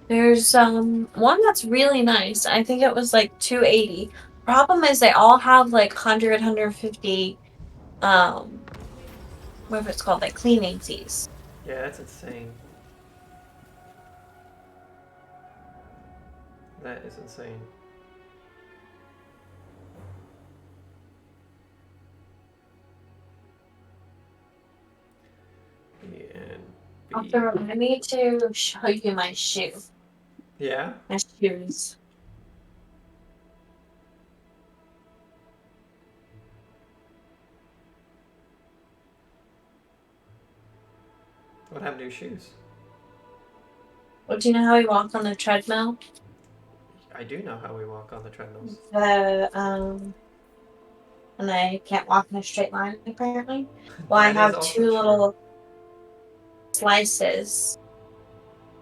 There's one that's really nice. I think it was like $280. Problem is they all have like 100, 150 whatever it's called, like cleaning fees. Yeah, that's insane. That is insane. Also, remind me to show you my shoe. Yeah? My shoes. What happened to your shoes? Well, do you know how we walk on the treadmill? I do know how we walk on the treadmills. And I can't walk in a straight line, apparently. Well, I That is have also two true. little slices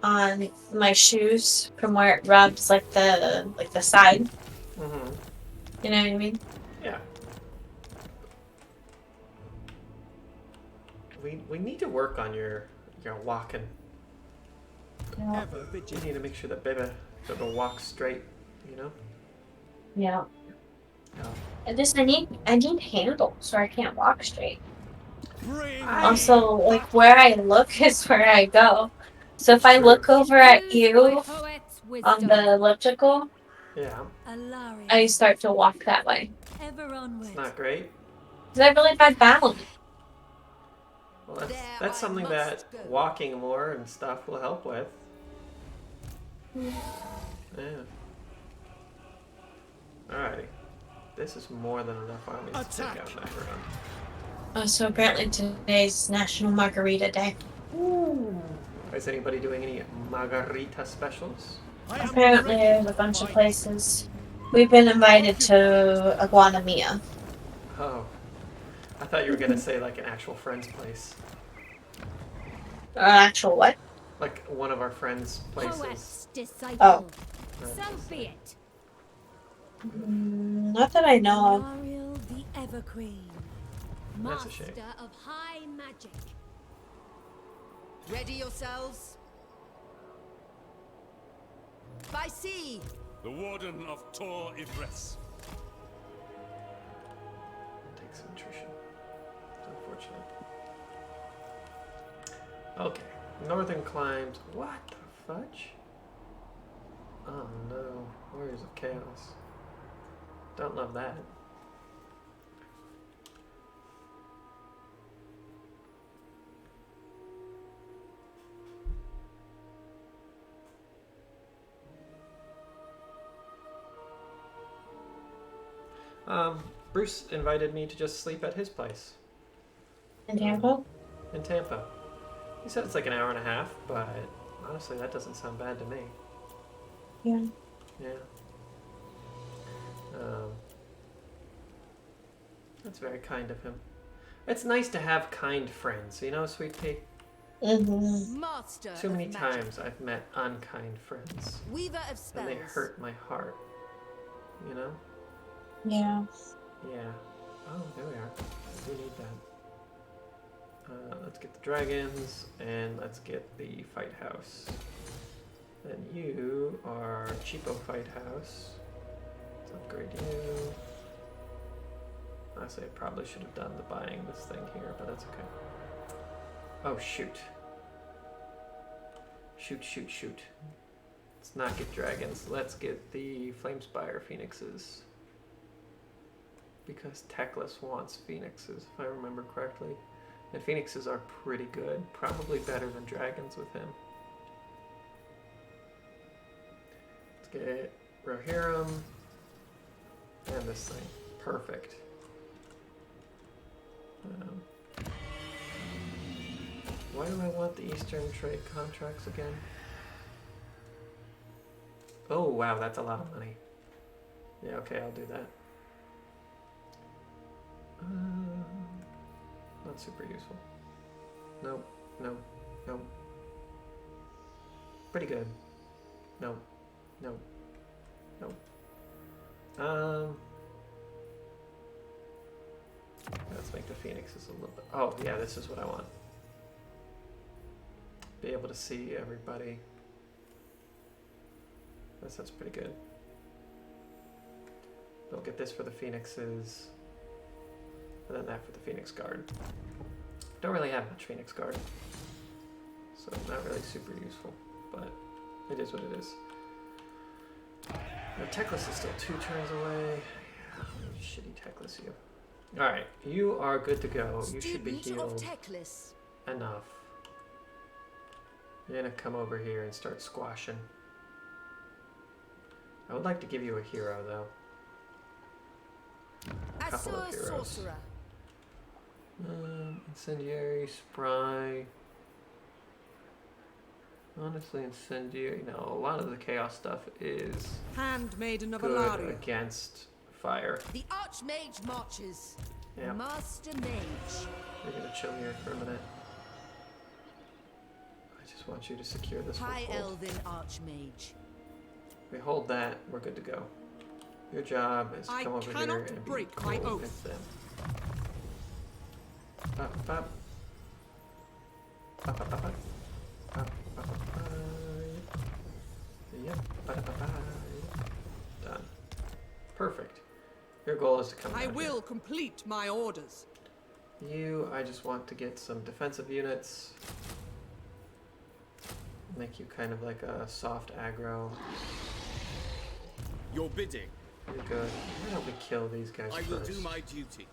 on my shoes from where it rubs like the side. Mm-hmm. You know what I mean? Yeah. We need to work on your walking. Yeah. We need to make sure that Beba walks straight, you know? Yeah. Oh. I need handles or I can't walk straight. Bring Also, like where I look is where I go. So if I look over at you on the elliptical, Yeah. I start to walk that way. It's not great. Because I have really bad balance. Well, that's something that walking more and stuff will help with. Yeah. Alrighty. This is more than enough armies to take out Macaron. Oh, so apparently today's National Margarita Day. Ooh. Is anybody doing any margarita specials? Apparently there's a bunch of places. We've been invited to Aguanamia. Oh. I thought you were gonna say like an actual friend's place. An actual what? Like one of our friends' places. Oh. So be it. Not that I know of. Ariel the Everqueen, That's a shame. master of high magic. Ready yourselves. By sea. the Warden of Tor Ibres. Take some attrition. It's unfortunate. Okay. Northern climbs. What the fudge? Oh no. Warriors of Chaos. Don't love that. Bruce invited me to just sleep at his place. In Tampa? In Tampa. He said it's like an hour and a half, but honestly, that doesn't sound bad to me. Yeah. Yeah. That's very kind of him. It's nice to have kind friends, you know, Sweet Pea? Mm-hmm. Master Too many of magic. times I've met unkind friends. Weaver of spells. And they hurt my heart. You know? Yeah. Yeah. Oh, there we are. We need that. Let's get the dragons, and let's get the fight house. Then you are cheapo fight house. Let's upgrade you. Honestly, I probably should have done the buying this thing here, but that's okay. Oh, shoot. Shoot. Let's not get dragons. Let's get the Flamespire Phoenixes. Because Teclis wants Phoenixes, if I remember correctly. And Phoenixes are pretty good. Probably better than dragons with him. Let's get Rohirrim. And this thing. Perfect. Why do I want the Eastern trade contracts again? Oh wow, that's a lot of money. Yeah, okay, I'll do that. Not super useful. Nope. Pretty good. Nope. Let's make the Phoenixes a little bit. Oh yeah, this is what I want. Be able to see everybody. That's pretty good. We'll get this for the Phoenixes, and then that for the Phoenix Guard. Don't really have much Phoenix Guard, so not really super useful, but it is what it is. Now Teclis is still 2 turns away. Shitty Teclis, you. Alright, you are good to go. You should be healed enough. You're gonna come over here and start squashing. I would like to give you a hero, though. A couple of heroes. Incendiary, Spry. Honestly, Incendiary. No, a lot of the Chaos stuff is Handmaiden of good Alaria. against fire. The Archmage marches. Yeah. Master Mage. We're gonna chill here for a minute. I just want you to secure this one. High Elven Archmage. We hold that, we're good to go. Your job is to come over here and break be my cool oath. with them. Bop, bop. Bop, bop, bop, bop. Bop, bop, bop, bop. Yep. Bop, bop, bop. Done. Perfect. Your goal is to come I down will here. complete my orders. You, I just want to get some defensive units. Make you kind of like a soft aggro. Your bidding. You're good. Why don't we kill these guys I first? will do my duty.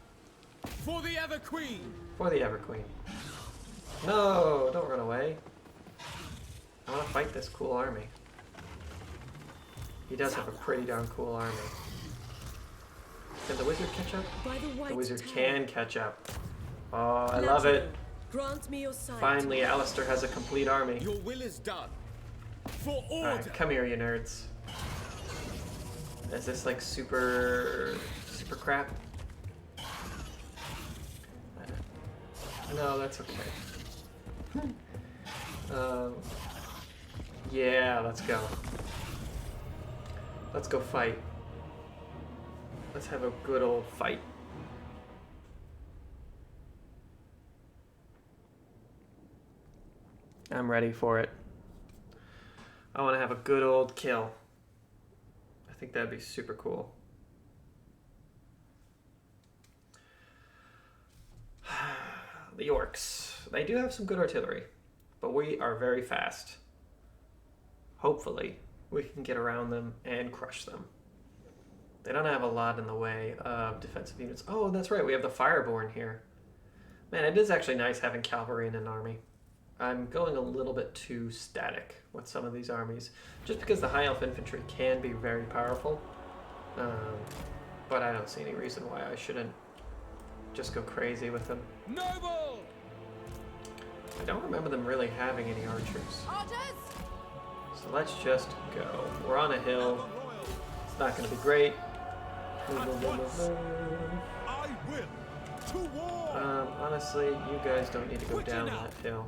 For the Ever Queen. For the Ever Queen. No, don't run away. I want to fight this cool army. He does have a pretty darn cool army. Can the wizard catch up? The wizard can catch up. Oh, I love it. Grant me your sight. Finally, Alistair has a complete army. Your will is done. For order. Alright, come here, you nerds. Is this like super crap? No, that's okay. Yeah, let's go. Let's go fight. Let's have a good old fight. I'm ready for it. I want to have a good old kill. I think that'd be super cool. The orcs. They do have some good artillery, but we are very fast. Hopefully, we can get around them and crush them. They don't have a lot in the way of defensive units. Oh, that's right, we have the Fireborn here. Man, it is actually nice having cavalry in an army. I'm going a little bit too static with some of these armies, just because the High Elf infantry can be very powerful. But I don't see any reason why I shouldn't just go crazy with them. Noble! I don't remember them really having any archers. Orders! So let's just go. We're on a hill. It's not going to be great. I will. To war. Honestly, you guys don't need to go down that hill.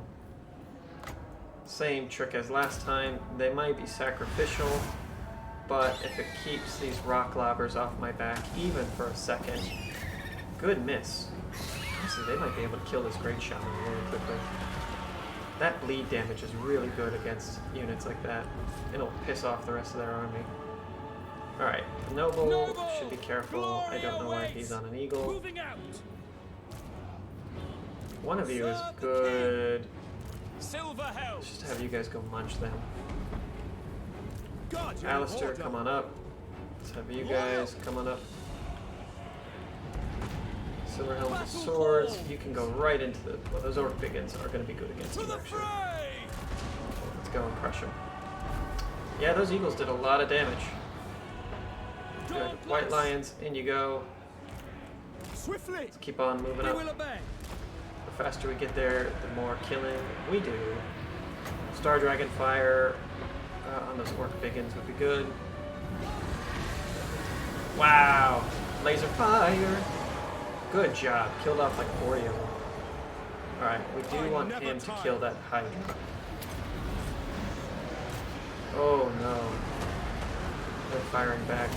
Same trick as last time. They might be sacrificial, but if it keeps these rock lobbers off my back even for a second, good miss. Honestly, they might be able to kill this Great Shaman really quickly. That bleed damage is really good against units like that. It'll piss off the rest of their army. Alright, Noble should be careful. I don't know why he's on an eagle. One of you is good. Let's just have you guys go munch them. Alistair, come on up. Let's have you guys come on up. Silver Helms with swords. You can go right into the... Well, those Orc Biggins are going to be good against you, actually. Let's go and crush them. Yeah, those eagles did a lot of damage. Good. White Lions, in you go. Let's keep on moving up. The faster we get there, the more killing we do. Star Dragon Fire on those Orc Biggins would be good. Wow! Laser Fire! Good job. Killed off like 40 of them. Alright, we do want him to kill that Hydra. Oh no. They're firing back.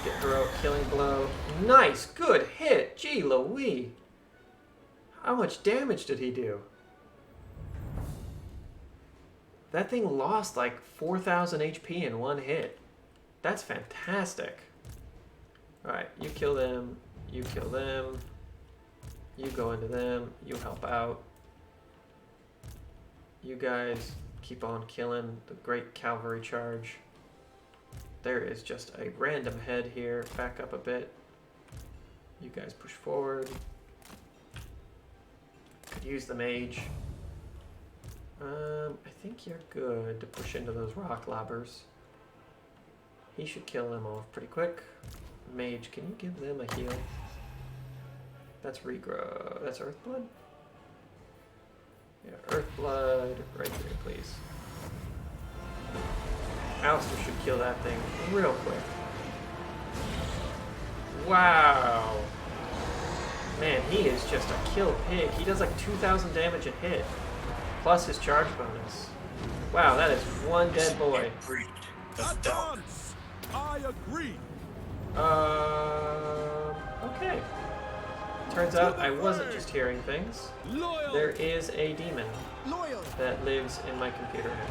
Get heroic killing blow. Nice! Good hit! Gee Louise! How much damage did he do? That thing lost like 4,000 HP in one hit. That's fantastic. Alright, you kill them. You kill them. You go into them. You help out. You guys keep on killing the great cavalry charge. There is just a random head here. Back up a bit. You guys push forward. Could use the mage. I think you're good to push into those rock lobbers. He should kill them off pretty quick. Mage, can you give them a heal? That's regrow. That's Earthblood? Yeah, Earthblood right here, please. Alistair should kill that thing real quick. Wow. Man, he is just a kill pig. He does like 2,000 damage a hit. Plus his charge bonus. Wow, that is one dead boy. Advance! I agree. Okay. Turns out I wasn't just hearing things. There is a demon that lives in my computer head.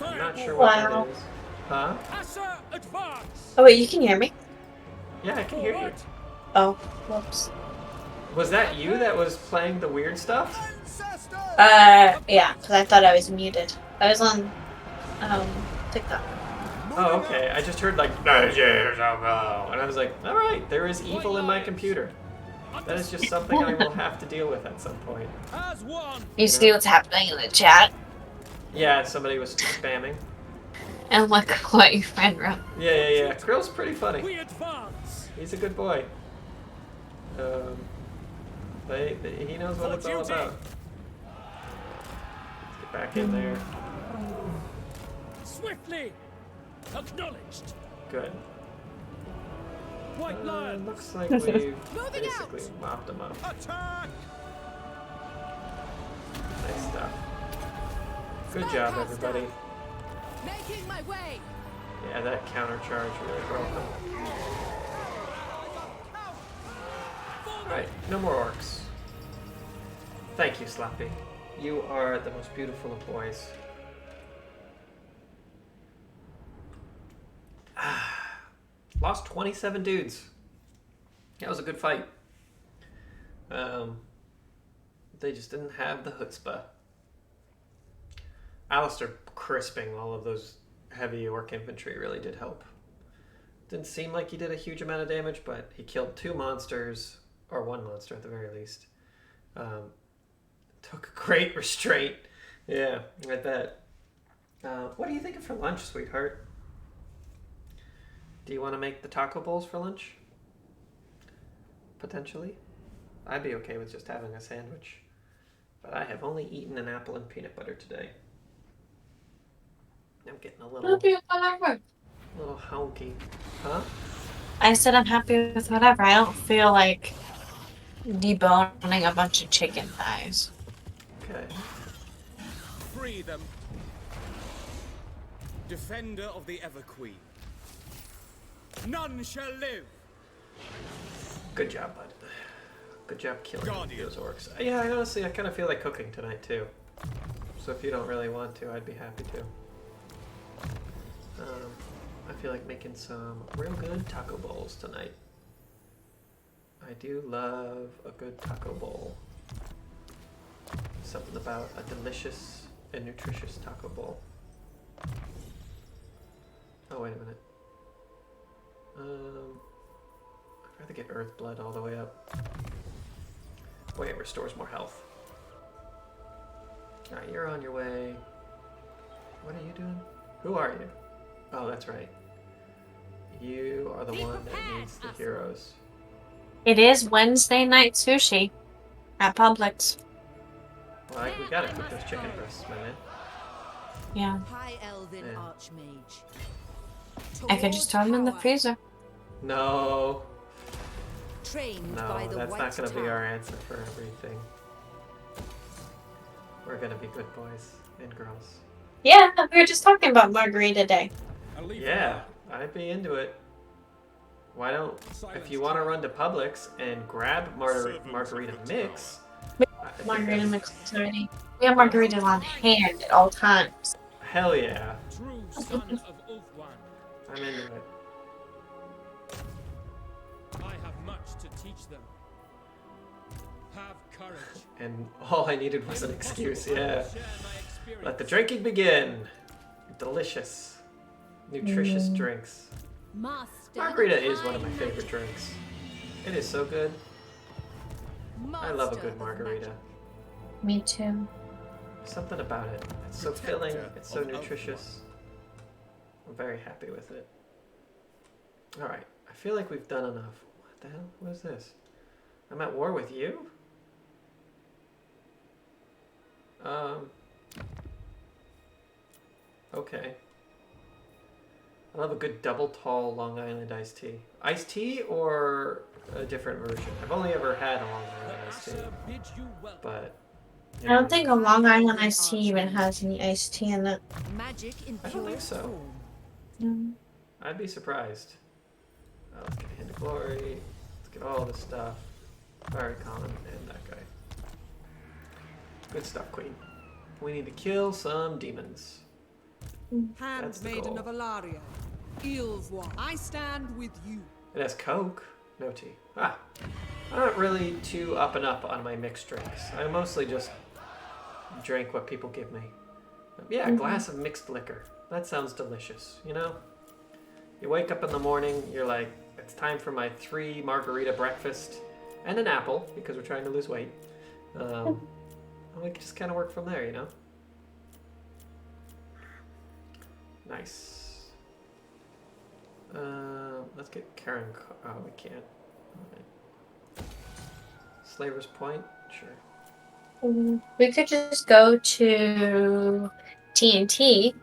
I'm not sure what that is. Huh? Oh wait, you can hear me? Yeah, I can hear you. Oh, whoops. Was that you that was playing the weird stuff? Yeah, because I thought I was muted. I was on, TikTok. Oh, okay. I just heard like, and I was like, all right, there is evil in my computer. That is just something I will have to deal with at some point. You see what's happening in the chat? Yeah, somebody was spamming. And look what your friend wrote. Yeah. Krill's pretty funny. He's a good boy. He knows what it's all about. Let's get back in there. Swiftly! Acknowledged! Good. White Lion! Looks like we've basically mopped them up. Attack! Nice stuff. Good job, everybody. Making my way. Yeah, that counter charge really broke them. Alright, no more orcs. Thank you, Slappy. You are the most beautiful of boys. Lost 27 dudes. That was a good fight. They just didn't have the chutzpah. Alistair crisping all of those heavy orc infantry really did help. Didn't seem like he did a huge amount of damage, but he killed 2 monsters, or 1 monster at the very least. Took a great restraint. Yeah, I bet. What are you thinking for lunch, sweetheart? Do you want to make the taco bowls for lunch? Potentially. I'd be okay with just having a sandwich. But I have only eaten an apple and peanut butter today. I'm getting a little honky. Huh? I said I'm happy with whatever. I don't feel like deboning a bunch of chicken thighs. Okay. Free them. Defender of the Everqueen. None shall live. Good job, bud. Good job killing those orcs. Yeah, honestly, I kind of feel like cooking tonight too. So if you don't really want to, I'd be happy to. I feel like making some real good taco bowls tonight. I do love a good taco bowl. Something about a delicious and nutritious taco bowl. Oh, wait a minute. I'd rather get Earth Blood all the way up. Wait, it restores more health. Alright, you're on your way. What are you doing? Who are you? Oh, that's right. You are the one that needs the heroes. It is Wednesday night sushi at Publix. Well, we gotta cook those chicken breasts, my man. Yeah. High Elven Archmage. I could just throw them in the freezer. No. Trained No, by the that's White not gonna be Tower. our answer for everything. We're gonna be good boys and girls. Yeah, we were just talking about Margarita Day. Yeah, I'd be into it. Why don't, if you want to run to Publix and grab margarita mix. Margarita mix already. We have margarita on hand at all times. Hell yeah. True son of Ulfwan. I'm into it. I have much to teach them. Have courage. And all I needed was an excuse, yeah. Share my experience. Let the drinking begin. Delicious, nutritious drinks. Master Margarita of is one of high my favorite magic. drinks. It is so good. I love a Master good of margarita. magic. Me too. Something about it. It's so filling. It's so nutritious. I'm very happy with it. Alright. I feel like we've done enough. What the hell? What is this? I'm at war with you? Okay. I love a good double tall Long Island iced tea. Iced tea or a different version? I've only ever had a Long Island iced tea. Bid you welcome. But I don't think a Long Island iced tea even has any iced tea in it. Magic in I don't pure think so. form. No. I'd be surprised. Let's get Hand of Glory. Let's get all this stuff. Fiery Column and that guy. Good stuff, Queen. We need to kill some demons. That's the Handmaiden goal. of Alaria. Ilvwa, I stand with you. It has Coke, no tea. Ah, I'm not really too up and up on my mixed drinks. I mostly just drink what people give me. Yeah, a glass of mixed liquor. That sounds delicious, you know? You wake up in the morning, you're like, it's time for my 3 margarita breakfast and an apple, because we're trying to lose weight. And we can just kind of work from there, you know? Nice. Let's get Karen. Oh, we can't. Alright. Slaver's Point? Sure. We could just go to TNT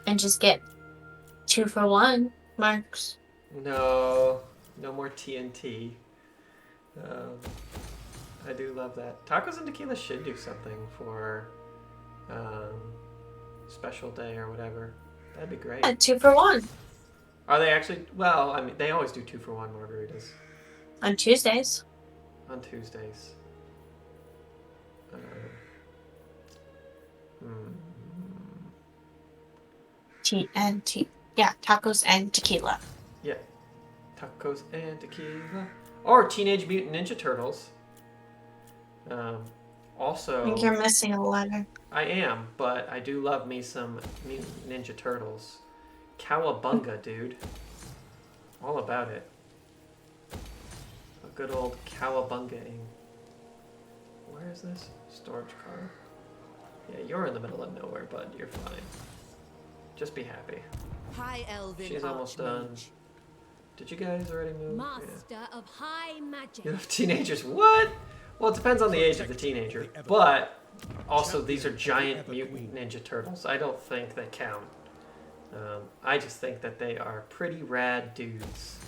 and just get 2 for 1 marks. No. No more TNT. I do love that. Tacos and tequila should do something for special day or whatever. That'd be great. Yeah, 2 for 1 Are they actually? Well, I mean, they always do 2 for 1 margaritas on Tuesdays. on Tuesdays. Yeah, tacos and tequila. Yeah, tacos and tequila, or Teenage Mutant Ninja Turtles. Also, I think you're missing a letter. I am, but I do love me some Mutant Ninja Turtles. Cowabunga, dude. All about it. A good old cowabunga-ing. Where is this? Storage car. Yeah, you're in the middle of nowhere, bud. You're fine. Just be happy. High Elven She's almost done. Archmage. Did you guys already move? Master of high magic. You have teenagers. What? Well, it depends on the age of the teenager. But also, these are giant mutant ninja turtles. I don't think they count. I just think that they are pretty rad dudes.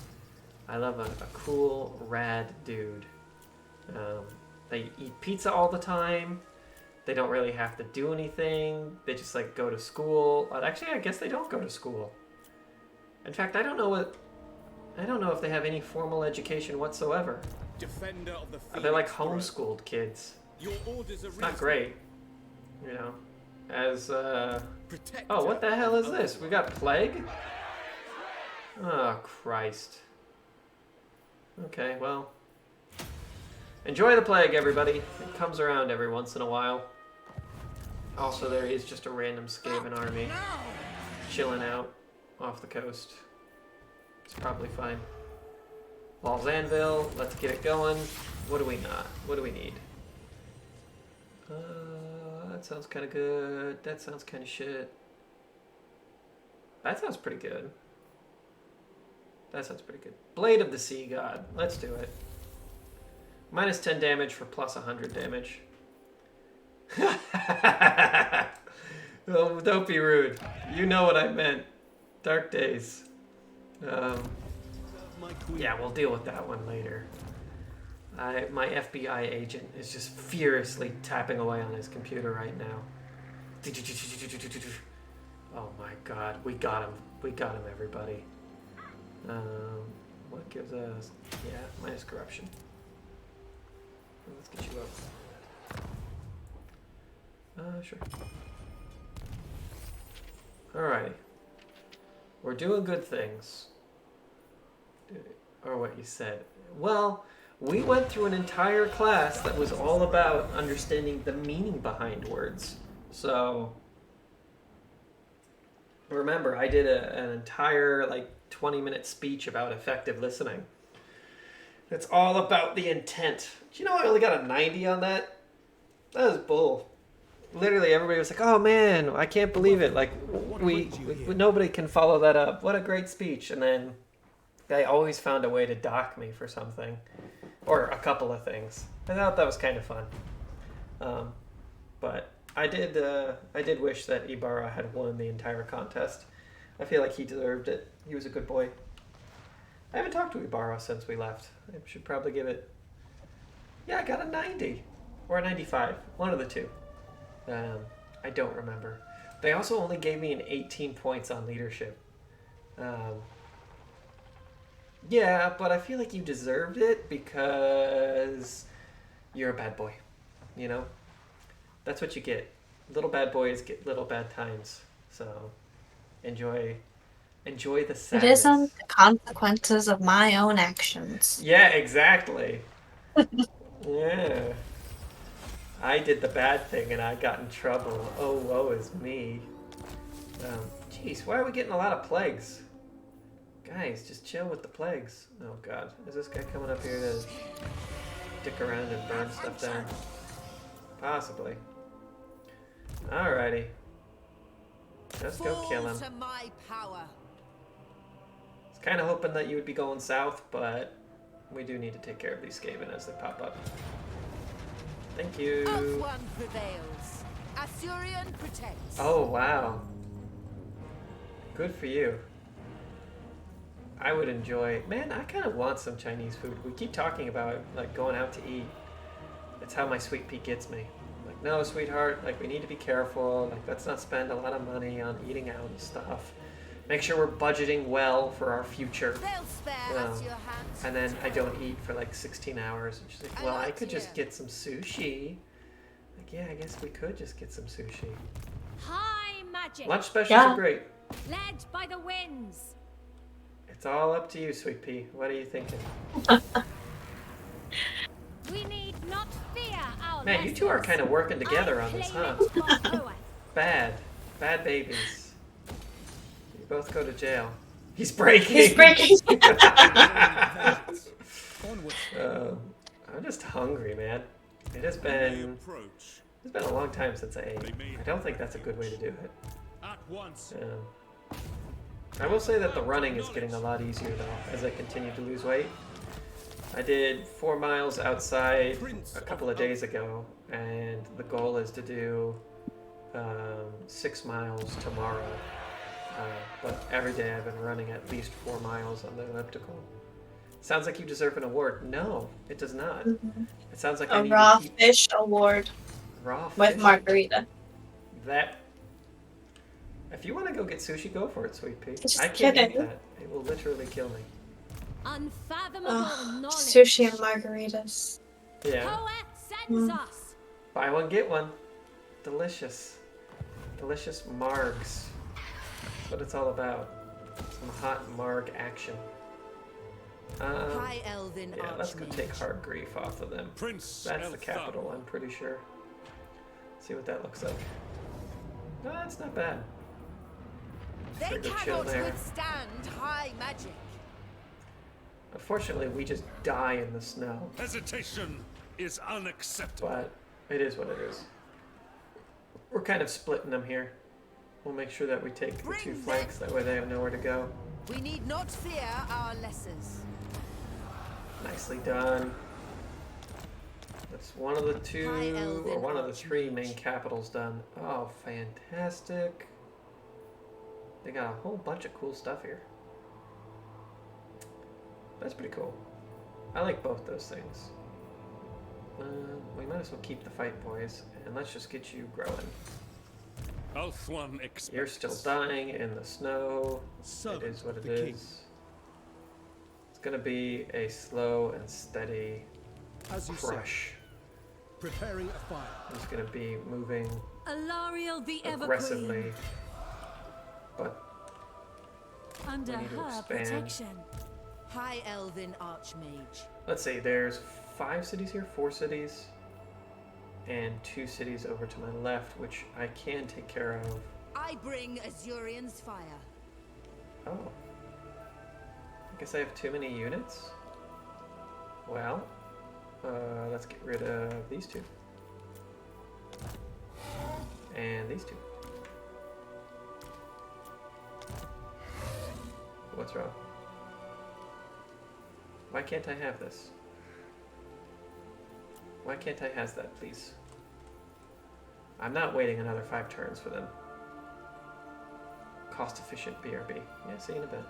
I love a cool, rad dude. They eat pizza all the time. They don't really have to do anything. They just like go to school. Actually, I guess they don't go to school. In fact, I don't know what I don't know if they have any formal education whatsoever. Defender of the They're like Phoenix Grove. homeschooled kids. Your orders are It's not great, you know. As oh, what the hell is this? We got plague? Oh, Christ. Okay, well. Enjoy the plague, everybody. It comes around every once in a while. Also, there is just a random Skaven army chilling out off the coast. It's probably fine. Walls Anvil, let's get it going. What do we not? What do we need? That sounds kind of good. That sounds kind of shit. That sounds pretty good. That sounds pretty good. Blade of the Sea God. Let's do it. Minus 10 damage for plus 100 damage. Oh, don't be rude. You know what I meant. Dark Days. Yeah, we'll deal with that one later. My FBI agent is just furiously tapping away on his computer right now. Oh my god, we got him. We got him, everybody. What gives us... Yeah, minus corruption. Let's get you up. Sure. Alrighty. We're doing good things. Or what you said. Well, we went through an entire class that was all about understanding the meaning behind words. So, remember, I did an entire, 20-minute speech about effective listening. It's all about the intent. Do you know I only got a 90 on that? That was bull. Literally, everybody was like, oh man, I can't believe it. Nobody can follow that up. What a great speech. And then they always found a way to dock me for something. Or a couple of things. I thought that was kind of fun. But I did wish that Ibarra had won the entire contest. I feel like he deserved it. He was a good boy. I haven't talked to Ibarra since we left. I should probably give it... Yeah, I got a 90. Or a 95. One of the two. I don't remember. They also only gave me an 18 points on leadership. Yeah, but I feel like you deserved it because you're a bad boy. You know? That's what you get. Little bad boys get little bad times. So, enjoy the sadness. It isn't the consequences of my own actions. Yeah, exactly. Yeah. I did the bad thing and I got in trouble. Oh, woe is me. Jeez, why are we getting a lot of plagues? Guys, just chill with the plagues. Oh god, is this guy coming up here to dick around and burn stuff down? Possibly. Alrighty. Let's go kill him. I was kind of hoping that you would be going south, but we do need to take care of these Skaven as they pop up. Thank you. One prevails. Assyrian protects. Oh, wow. Good for you. I would enjoy... Man, I kind of want some Chinese food. We keep talking about, going out to eat. That's how my sweet pea gets me. No, sweetheart, we need to be careful. Let's not spend a lot of money on eating out and stuff. Make sure we're budgeting well for our future. And then I don't eat for 16 hours. And she's like, well, I could just get some sushi. Yeah, I guess we could just get some sushi. High magic. Lunch specials are great. Led by the winds. It's all up to you, sweet pea. What are you thinking? We need not fear our Man, you two are kind of working together on this, huh? Bad babies. You both go to jail. He's breaking. He's breaking. I'm just hungry, man. It's been a long time since I ate. I don't think that's a good way to do it. At once. I will say that the running is getting a lot easier though as I continue to lose weight. I did 4 miles outside a couple of days ago, and the goal is to do 6 miles tomorrow. But every day I've been running at least 4 miles on the elliptical. Sounds like you deserve an award. No, it does not. Mm-hmm. It sounds like a raw fish award. Raw fish with margarita. That. If you want to go get sushi, go for it, sweet pea. Just I can't kidding. eat that. It will literally kill me. Unfathomable knowledge. Sushi and margaritas. Yeah. Poet sends us. Buy one, get one. Delicious. Delicious margs. That's what it's all about. Some hot marg action. High Elven Yeah, let's go Archmage. take hard grief off of them. Prince That's the Elthar. capital, I'm pretty sure. See what that looks like. No, it's not bad. They Pretty chill cannot there. withstand high magic. Unfortunately, we just die in the snow. Hesitation is unacceptable. But it is what it is. We're kind of splitting them here. We'll make sure that we take the Bring two them. flanks, that way they have nowhere to go. We need not fear our lessers. Nicely done. That's one of the two, High Elven or one of the three Archmage. main capitals done. Oh, fantastic. They got a whole bunch of cool stuff here. That's pretty cool. I like both those things. We might as well keep the fight, boys, and let's just get you growing. Ulthuan expects. You're still dying in the snow. It Servant is what of it the king. is. It's gonna be a slow and steady As you say, crush. preparing a fire. It's gonna be moving Alariel the aggressively, Evergreen. but Under we need to her expand. protection. High Elven Archmage. let's see. There's 5 cities here, 4 cities, and 2 cities over to my left, which I can take care of. I bring Azurian's fire. Oh, I guess I have too many units. Well, let's get rid of these 2 and these 2. What's wrong? Why can't I have this? Why can't I have that, please? I'm not waiting another 5 turns for them. Cost efficient BRB. Yeah, see you in a bit.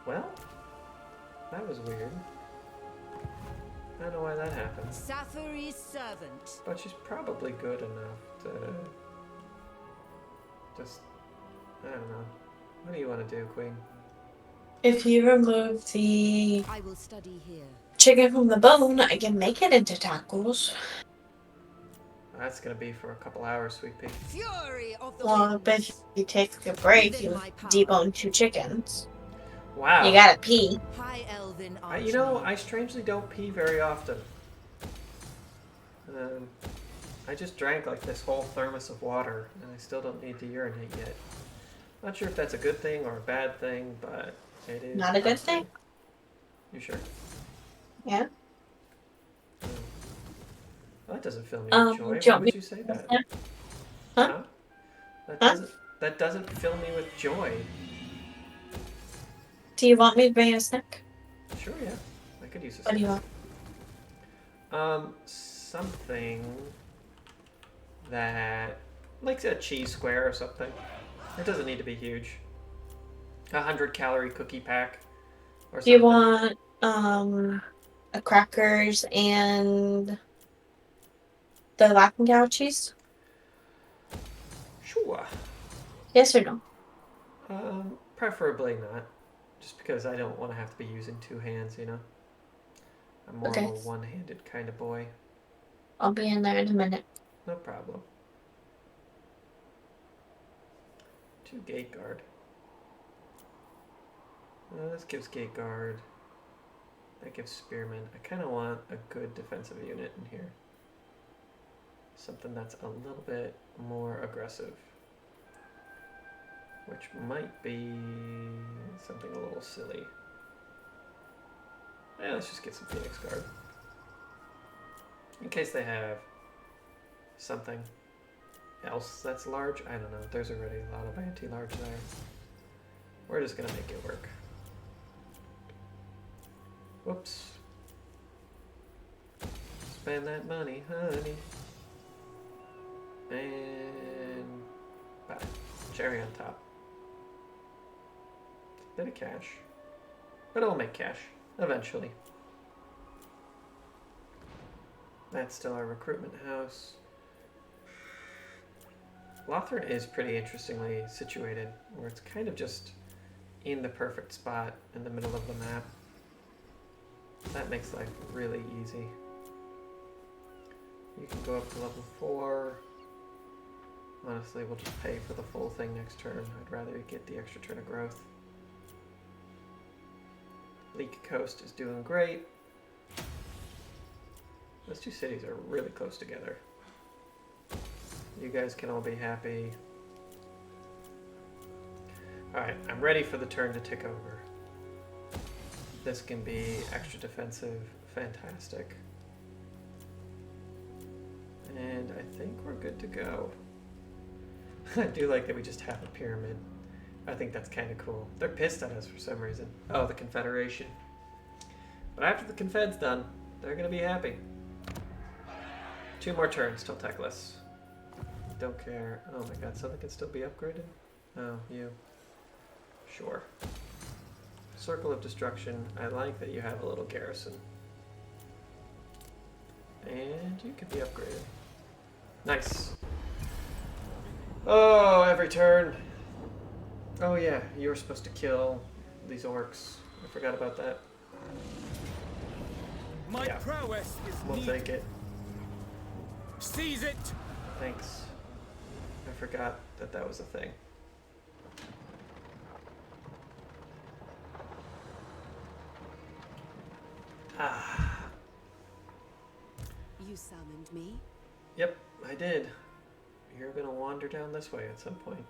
Well, that was weird. I don't know why that happened. Safari's servant. But she's probably good enough to just, I don't know. What do you want to do, Queen? If you remove the I will study here. chicken from the bone, I can make it into tacos. That's gonna be for a couple hours, sweet pea. Fury of the Well, but if winds. you take a break, Within you my power. debone 2 chickens. Wow. You gotta pee. High Elven Archmage. You know, I strangely don't pee very often. I just drank like this whole thermos of water, and I still don't need to urinate yet. Not sure if that's a good thing or a bad thing, but it is. Not a good thing? You sure? Yeah. Well, that doesn't fill me Um, with joy. do you Why want me would you say that? Huh? That doesn't fill me with joy. Do you want me to bring you a snack? Sure, yeah. I could use a What do you snack. want? Something that, like a cheese square or something. It doesn't need to be huge. 100-calorie cookie pack or something. Do you want a crackers and the Latin cow cheese? Sure. Yes or no? Preferably not. Just because I don't want to have to be using 2 hands, you know? I'm more Okay. of a one-handed kind of boy. I'll be in there in a minute. No problem. 2 gate guard. This gives gate guard. That gives spearman. I kind of want a good defensive unit in here. Something that's a little bit more aggressive. Which might be something a little silly. Yeah, let's just get some Phoenix Guard. In case they have something else that's large. I don't know. There's already a lot of anti-large there. We're just gonna make it work. Whoops. Spend that money, honey. And bye. Cherry on top. Bit of cash. But it'll make cash. Eventually. That's still our recruitment house. Lothern is pretty interestingly situated, where it's kind of just in the perfect spot in the middle of the map. That makes life really easy. You can go up to level 4. Honestly, we'll just pay for the full thing next turn. I'd rather get the extra turn of growth. Leak Coast is doing great. Those two cities are really close together. You guys can all be happy. Alright, I'm ready for the turn to tick over. This can be extra defensive, fantastic. And I think we're good to go. I do like that we just have a pyramid. I think that's kind of cool. They're pissed at us for some reason. Oh, the Confederation. But after the Confed's done, they're going to be happy. 2 more turns till Techless. Don't care. Oh my god, something can still be upgraded? Oh, you. Sure. Circle of Destruction. I like that you have a little garrison. And you can be upgraded. Nice. Oh, every turn. Oh yeah, you were supposed to kill these orcs. I forgot about that. My prowess is We'll take it. Seize it. Thanks. I forgot that that was a thing. Ah. You summoned me? Yep, I did. You're gonna wander down this way at some point.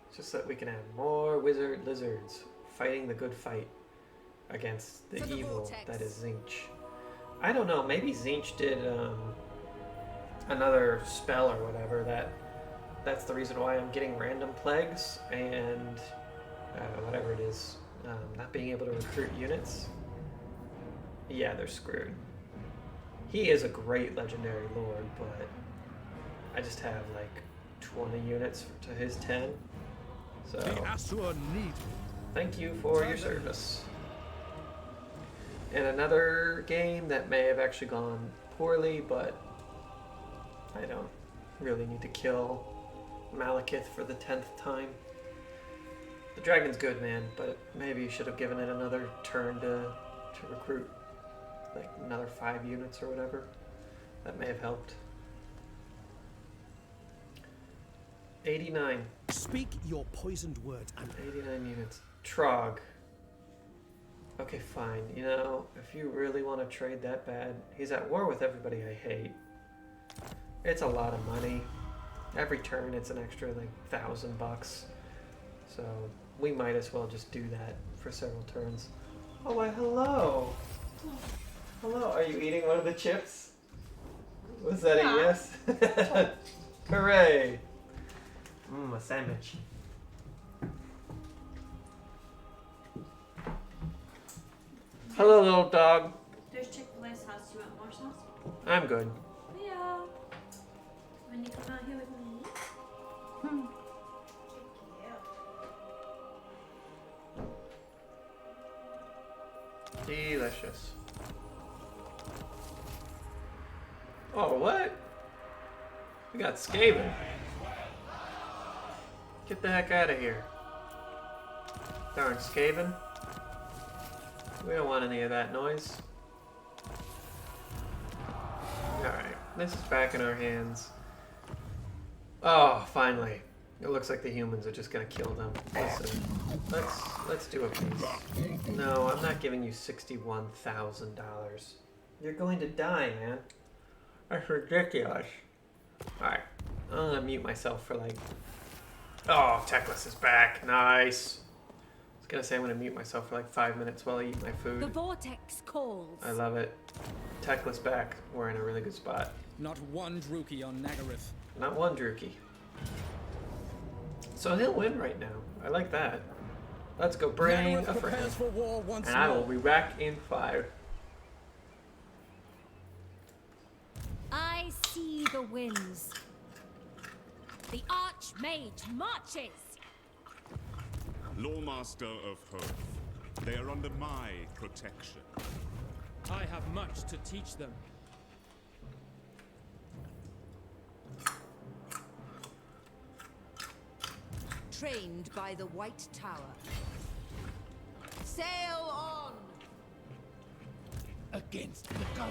It's just that we can have more wizard lizards fighting the good fight against the evil that is Zinch. I don't know, maybe Zinch did another spell or whatever that's the reason why I'm getting random plagues and whatever it is, not being able to recruit units. Yeah, they're screwed. He is a great legendary lord, but I just have like 20 units to his 10. So thank you for your service. And another game that may have actually gone poorly, but I don't really need to kill Malekith for the 10th time. The dragon's good, man, but maybe you should have given it another turn to recruit like another 5 units or whatever. That may have helped. 89. Speak your poisoned word and 89 units. Trog. Okay, fine. You know, if you really want to trade that bad, he's at war with everybody I hate. It's a lot of money. Every turn it's an extra like $1,000. So we might as well just do that for several turns. Oh, why hello. Hello, are you eating one of the chips? Was that a yes? Hooray! A sandwich. Hello, little dog. There's Chick-fil-A sauce. Do you want more sauce? I'm good. Yeah. When you come out here with me. Delicious. Oh, what? We got Skaven. Get the heck out of here. Darn Skaven. We don't want any of that noise. Alright, this is back in our hands. Oh, finally. It looks like the humans are just gonna kill them. Listen, let's do a piece. No, I'm not giving you $61,000. You're going to die, man. That's ridiculous. Alright, I'm gonna mute myself for like... Oh, Techless is back. Nice. I was gonna say I'm gonna mute myself for like 5 minutes while I eat my food. The vortex calls. I love it. Techless back. We're in a really good spot. Not one Druki on Nagaryth. Not one Druki. So he'll win right now. I like that. Let's go bring a friend. for war once And I will be back in 5. I see the winds. The Archmage marches. Lawmaster of Hearth, they are under my protection. I have much to teach them. Trained by the White Tower. Sail on! against the gold.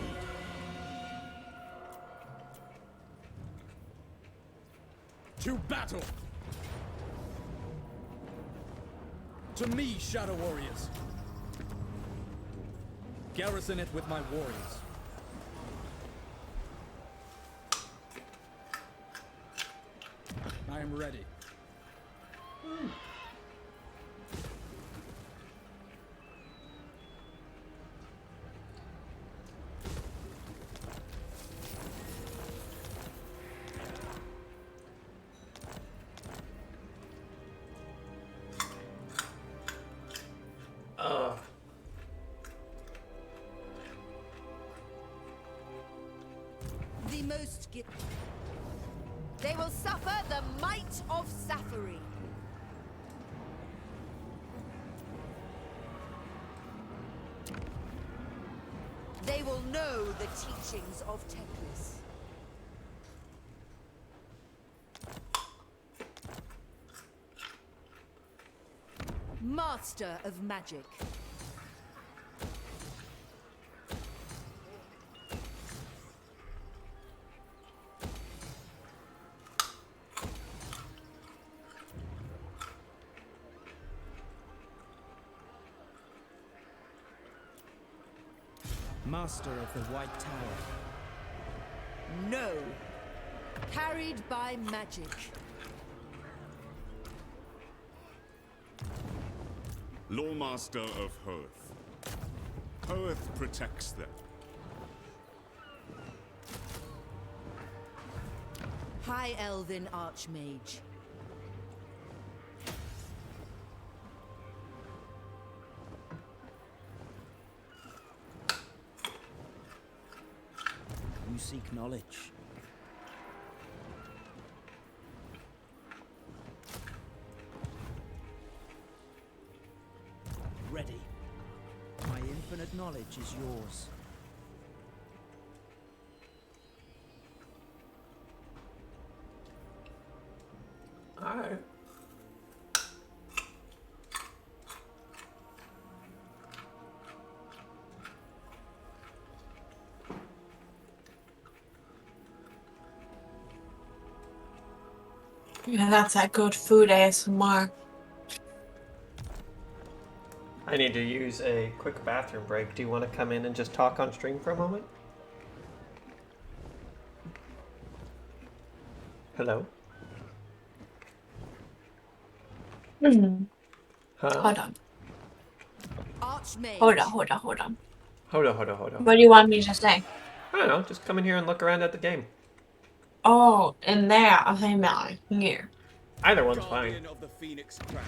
To battle! To me, Shadow Warriors! Garrison it with my warriors. I am ready. The most get. They will suffer the might of Safari. They will know the teachings of Teclis. Master of Magic. Master of the White Tower. No. Carried by magic. Lawmaster of Hearth. Hearth protects them. High Elven Archmage. You seek knowledge. Ready. My infinite knowledge is yours. Alright. Yeah, that's that good food ASMR. I need to use a quick bathroom break. Do you want to come in and just talk on stream for a moment? Hello? Hmm. Huh? Hold on. Archmage. Hold on. Hold on. What do you want me to say? I don't know. Just come in here and look around at the game. Oh, in there. Okay, now here. Either one's fine. Guardian of the Phoenix Crown.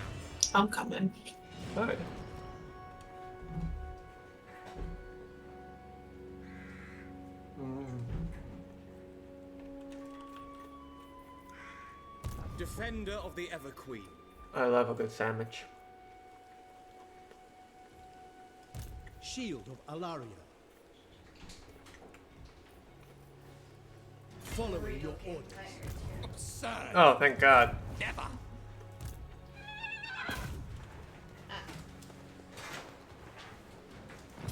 I'm coming. Alright. Defender of the Everqueen. I love a good sandwich. Shield of Alaria. Following your orders. Absurd. Oh, thank God. Never.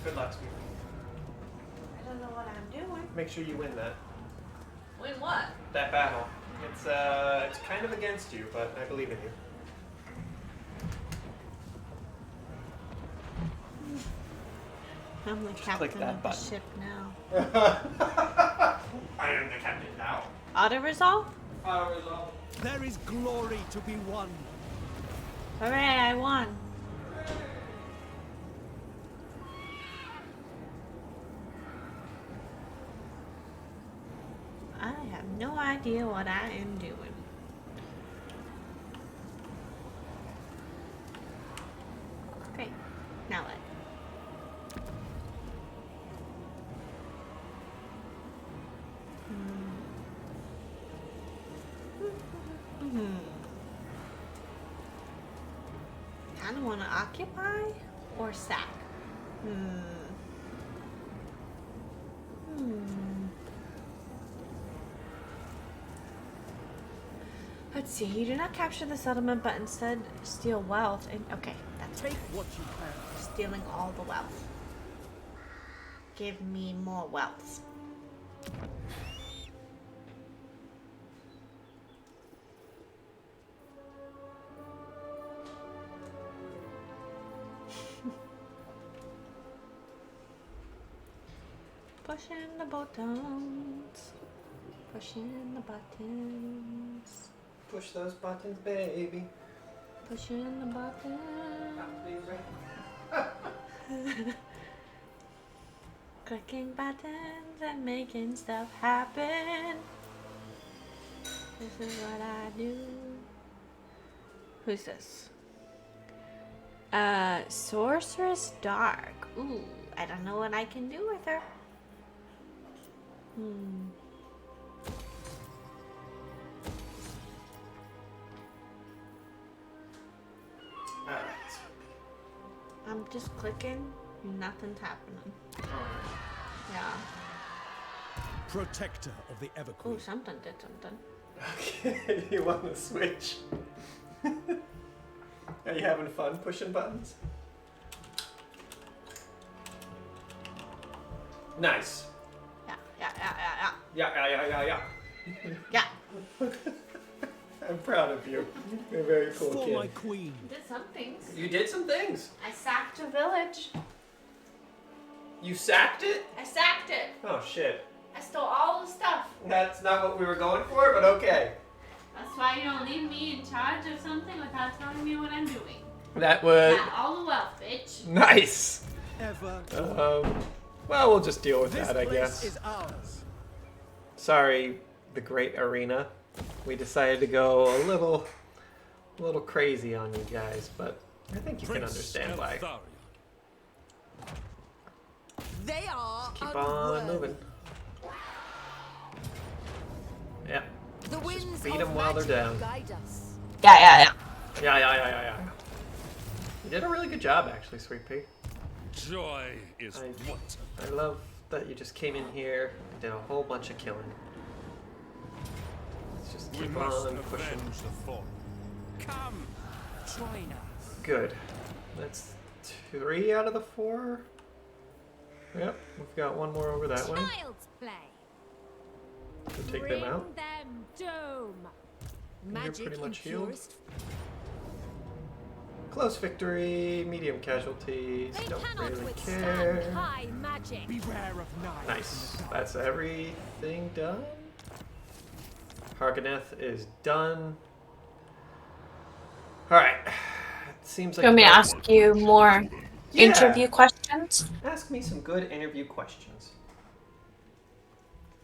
Good luck, Steve. I don't know what I'm doing. Make sure you win that. Win what? That battle. It's kind of against you, but I believe in you. I'm the captain that of the button. ship now. I am the captain now. Auto resolve? There is glory to be won. Hooray, I won. I have no idea what I am doing. Great. Now what? Kind of want to occupy or sack? Let's see. You do not capture the settlement, but instead steal wealth. And okay, that's Take what you can. stealing all the wealth. give me more wealth. Pushing the buttons. Pushing the buttons. Push those buttons, baby. Pushing the buttons. Clicking buttons and making stuff happen. This is what I do. Who's this? Sorceress Dark. Ooh, I don't know what I can do with her. Alright. I'm just clicking. Nothing's happening. Yeah. Protector of the Everqueen. Ooh, something did something. Okay, you want to switch? Are you having fun pushing buttons? Nice. Yeah. I'm proud of you. You're a very cool For kid. my queen. Did some things. You did some things. I sacked a village. You sacked it? I sacked it. Oh shit. I stole all the stuff. That's not what we were going for, but okay. That's why you don't leave me in charge of something without telling me what I'm doing. That was Got all the wealth, bitch. nice. Ever. Well, we'll just deal with This that, I place guess. is ours. Sorry, the great arena. We decided to go a little crazy on you guys, but I think you can understand why. They are Keep on unworthy. moving. Yeah. The winds beat of 'em while they're magic down. guide us. Yeah. Yeah. You did a really good job, actually, Sweet Pea. Joy is what? I love that you just came in here and did a whole bunch of killing. Let's just We keep must on pushing. avenge the fallen. Come, join us. Good. That's 3 out of the 4. Yep, we've got one more over that way. Child's play. So take Bring them out. them doom. You're Magic pretty much in healed. purest Close victory, medium casualties. They Don't cannot really withstand care. high magic. Beware of knives. Nice. That's everything done. Harganeth is done. Alright. Seems like. You want me to ask you more Yeah. interview questions? Ask me some good interview questions.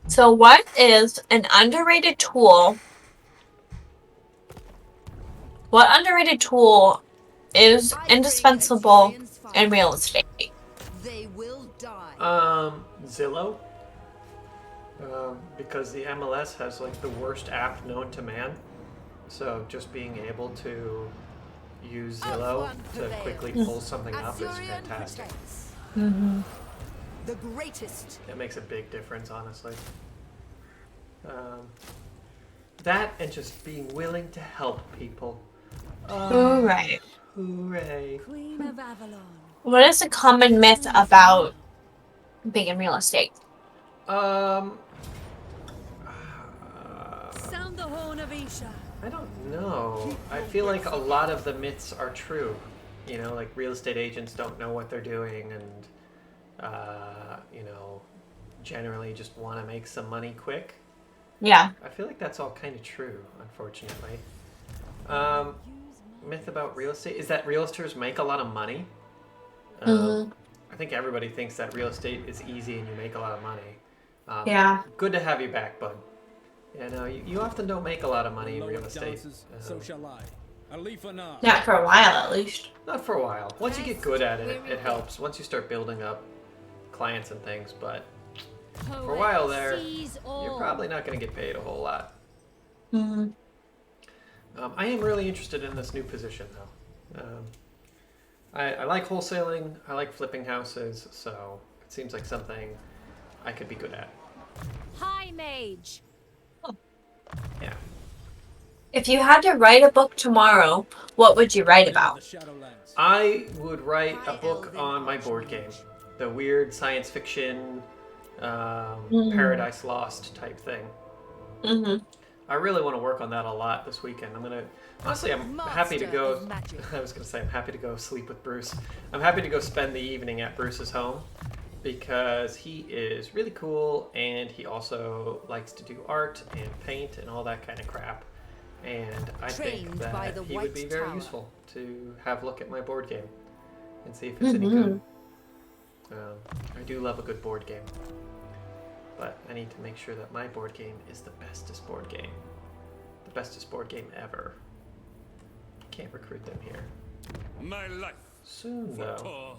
So, what is an underrated tool? What underrated tool is indispensable in real estate? They will die. Zillow. Because the MLS has like the worst app known to man. So just being able to use Zillow to quickly pull something up is Azurian fantastic. protects. Mm-hmm. The greatest. It makes a big difference, honestly. That and just being willing to help people. Hooray. Hooray. Queen of Avalon. What is a common myth about being in real estate? Sound the horn of Isha. I don't know. I feel like a lot of the myths are true. You know, like real estate agents don't know what they're doing and, you know, generally just want to make some money quick. Yeah. I feel like that's all kind of true, unfortunately. Myth about real estate is that realtors make a lot of money. I think everybody thinks that real estate is easy and you make a lot of money. Yeah. Good to have you back, bud. Yeah, no, you often don't make a lot of money in real estate. So shall I. Alifanah. Not for a while, at least. Not for a while. Once you get good at it, it helps. Once you start building up clients and things, but for a while there, you're probably not going to get paid a whole lot. Mm-hmm. I am really interested in this new position, though. I like wholesaling. I like flipping houses, so it seems like something I could be good at. High mage. Yeah. If you had to write a book tomorrow, what would you write about? I would write a book on my board game the weird science fiction, Paradise Lost type thing. Mm-hmm. I really want to work on that a lot this weekend. Honestly, I'm happy to go. I was gonna say I'm happy to go sleep with Bruce. I'm happy to go spend the evening at Bruce's home because he is really cool and he also likes to do art and paint and all that kind of crap. And I think that he would be very useful to have a look at my board game and see if it's any good. I do love a good board game, but I need to make sure that my board game is the bestest board game. The bestest board game ever. Can't recruit them here. My life. Soon, though.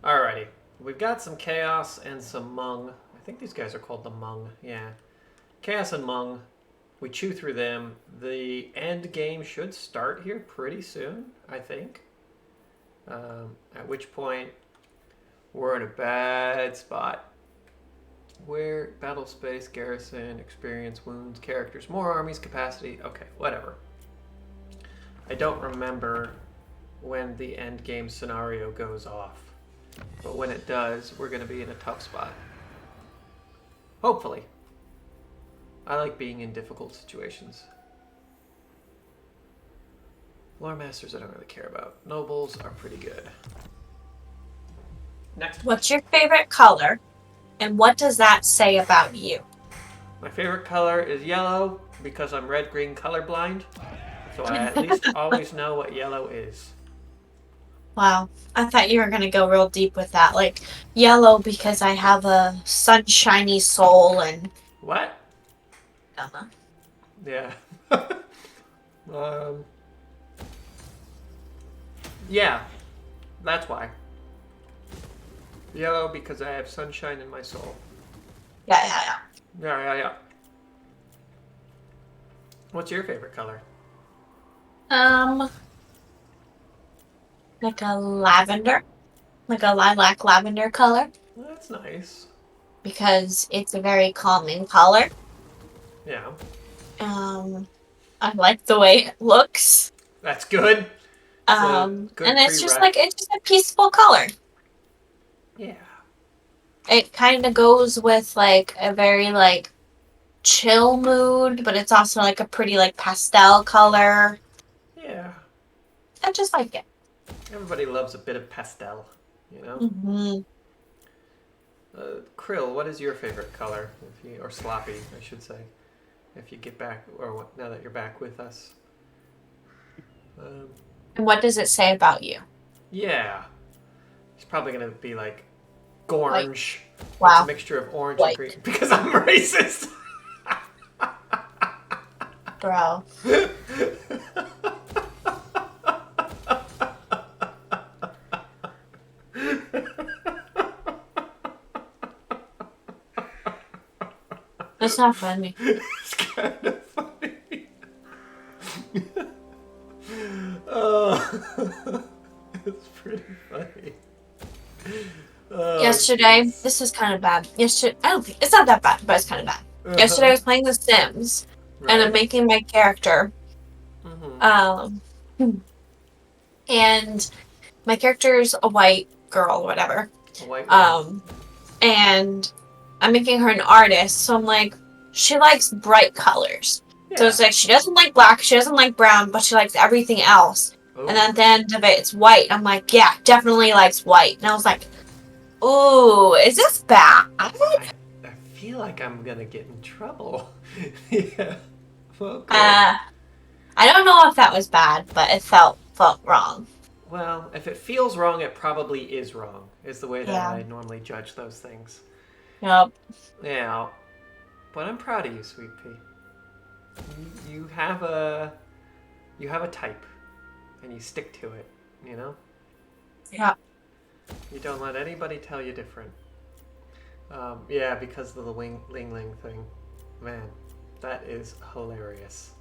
Alrighty. We've got some Chaos and some Hmong. I think these guys are called the Hmong. Yeah. Chaos and Hmong. We chew through them. The end game should start here pretty soon, I think. At which point, we're in a bad spot. Where battle space, garrison, experience, wounds, characters, more armies, capacity. Okay, whatever. I don't remember when the end game scenario goes off. But when it does, we're going to be in a tough spot. Hopefully. I like being in difficult situations. Lore Masters I don't really care about. Nobles are pretty good. Next. What's your favorite color? And what does that say about you? My favorite color is yellow because I'm red-green colorblind. So I at least always know what yellow is. Wow. I thought you were going to go real deep with that. Like, yellow because I have a sunshiny soul and... What? Uh-huh. Yeah. Yeah. That's why. Yellow because I have sunshine in my soul. Yeah. Yeah. What's your favorite color? Like a lavender. Like a lilac lavender color. That's nice. Because it's a very calming color. Yeah. I like the way it looks. That's good. And it's just a peaceful color. Yeah. It kind of goes with like a very like chill mood, but it's also like a pretty like pastel color. Yeah. I just like it. Everybody loves a bit of pastel, you know? Mm-hmm. Krill, what is your favorite color? Or Sloppy, I should say. If you get back, now that you're back with us. And what does it say about you? Yeah. He's probably going to be like, Gorange. Wow. It's a mixture of orange and green. Because I'm racist! Bro. That's not funny. It's kind of funny. Oh, it's pretty funny. Yesterday, this is kind of bad. I don't think it's not that bad, but it's kind of bad. Yesterday, I was playing The Sims, and I'm making my character. And my character is a white girl, or whatever. A white woman. And I'm making her an artist, so I'm like, she likes bright colors. Yeah. So it's like she doesn't like black, she doesn't like brown, but she likes everything else. Ooh. And at the end of it, it's white. I'm like, yeah, definitely likes white. And I was like, ooh, is this bad? I feel like I'm gonna get in trouble. Yeah. Well, I don't know if that was bad, but it felt wrong. Well, if it feels wrong, it probably is wrong, is the way that I normally judge those things. Yep. Yeah. But I'm proud of you, Sweet Pea. You have a type, and you stick to it, you know? Yeah. You don't let anybody tell you different. Yeah, because of the Ling Ling thing. Man, that is hilarious.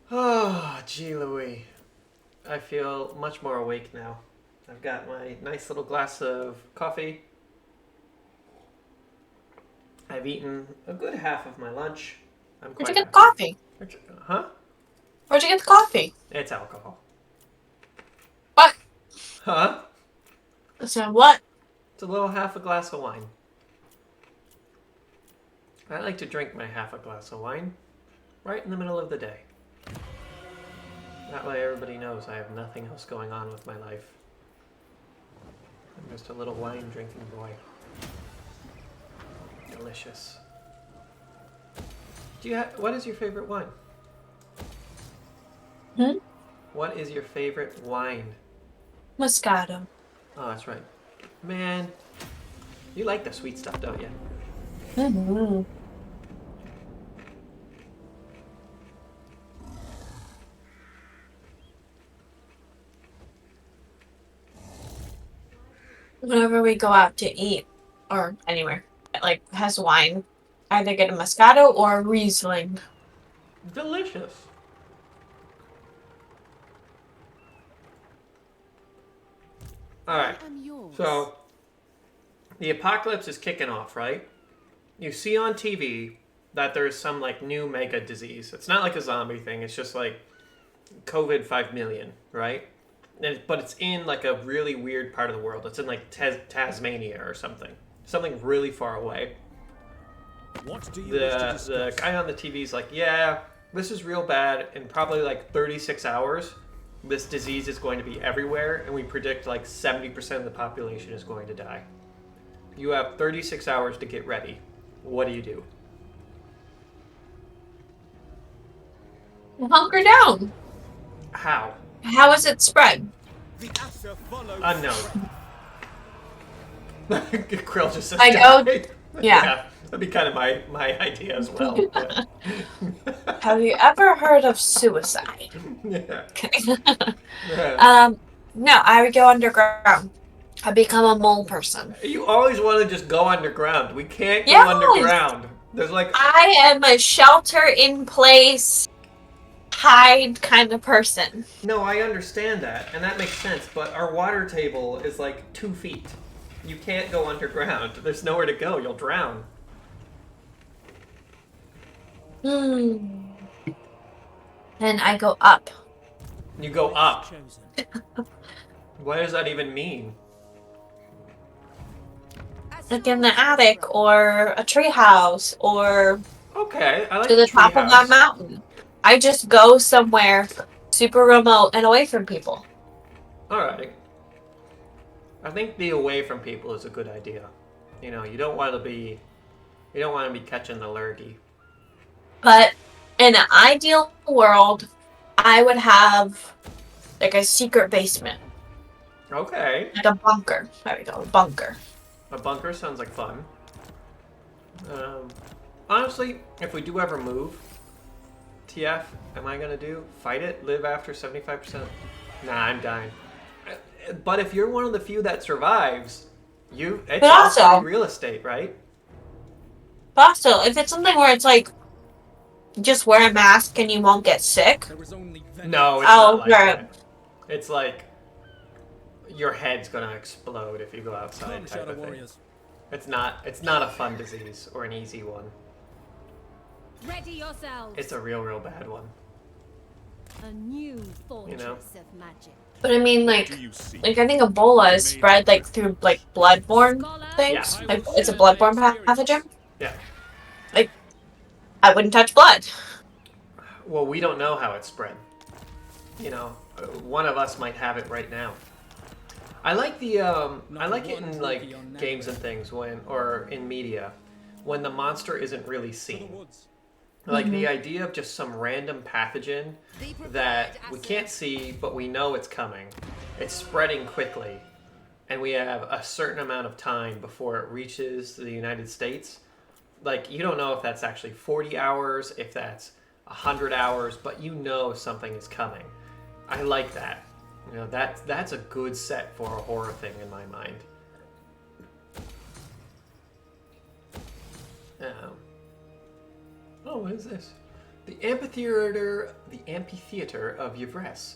Oh, gee Louie. I feel much more awake now. I've got my nice little glass of coffee. I've eaten a good half of my lunch. Where'd you get the coffee? Huh? Where'd you get the coffee? It's alcohol. What? Huh? So what? It's a little half a glass of wine. I like to drink my half a glass of wine right in the middle of the day. That way everybody knows I have nothing else going on with my life. I'm just a little wine drinking boy. Delicious. What is your favorite wine? What is your favorite wine? Moscato. Oh, that's right. Man, you like the sweet stuff, don't you? Mm-hmm. Whenever we go out to eat, or anywhere, like, has wine, either get a Moscato or a Riesling. Delicious. Alright, so the apocalypse is kicking off, right? You see on TV that there's some, like, new mega disease. It's not like a zombie thing, it's just like COVID 5 million, right? But it's in, like, a really weird part of the world. It's in, like, Tasmania or something. Something really far away. What do you wish to discuss? The guy on the TV is like, yeah, this is real bad. In probably, like, 36 hours, this disease is going to be everywhere, and we predict, like, 70% of the population is going to die. You have 36 hours to get ready. What do you do? Hunker down. How? How is it spread? Unknown. Krill just says I go. Yeah. That'd be kind of my idea as well. Have you ever heard of suicide? Yeah. No, I would go underground. I become a mole person. You always want to just go underground. We can't go Yes! underground. There's like I am a shelter in place, hide kind of person. No, I understand that, and that makes sense, but our water table is like 2 feet. You can't go underground. There's nowhere to go. You'll drown. Then I go up. You go up. What does that even mean? Like in the attic, or a treehouse, or Okay, I like to the top of that treehouse. mountain. I just go somewhere super remote and away from people. Alright. I think the away from people is a good idea. You know, you don't want to be catching the lurgy. But in an ideal world, I would have like a secret basement. Okay. Like a bunker. There we go, a bunker. A bunker sounds like fun. Honestly, if we do ever move, TF, am I gonna do? Fight it? Live after 75%? Nah, I'm dying. But if you're one of the few that survives, it's also real estate, right? But also, if it's something where it's like, just wear a mask and you won't get sick. No, it's not like that. It's like, your head's gonna explode if you go outside type of thing. It's not a fun disease or an easy one. Ready yourselves. It's a real bad one. A new fortress of magic. But I mean, like I think Ebola is spread like through like bloodborne things. Yeah. Like, it's a bloodborne pathogen. Yeah. Like, I wouldn't touch blood. Well, we don't know how it's spread. You know, one of us might have it right now. I like I like it in like games and things or in media when the monster isn't really seen. Like the idea of just some random pathogen that we can't see, but we know it's coming. It's spreading quickly, and we have a certain amount of time before it reaches the United States. Like, you don't know if that's actually 40 hours, if that's 100 hours, but you know something is coming. I like that. You know, that's a good set for a horror thing in my mind. Oh, what is this? The amphitheater of Yvresse.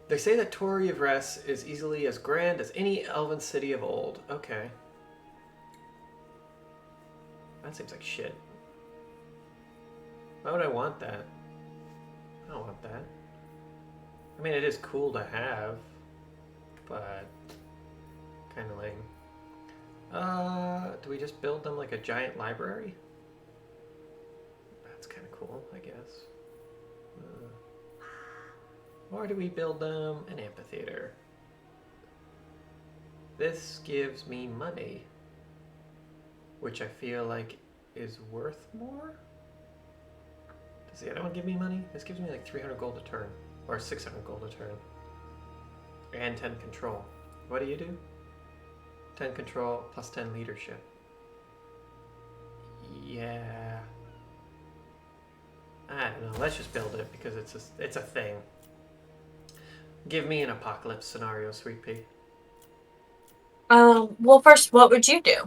They say that Tor Yvresse is easily as grand as any elven city of old. Okay. That seems like shit. Why would I want that? I don't want that. I mean, it is cool to have, but kind of lame. Do we just build them like a giant library? That's kind of cool, I guess. Or do we build them an amphitheater? This gives me money, which I feel like is worth more. Does the other one give me money? This gives me like 300 gold a turn, or 600 gold a turn. And 10 control. What do you do? 10 control plus 10 leadership. Yeah. I don't know. Let's just build it because it's a thing. Give me an apocalypse scenario, Sweet Pea. Well, first, what would you do?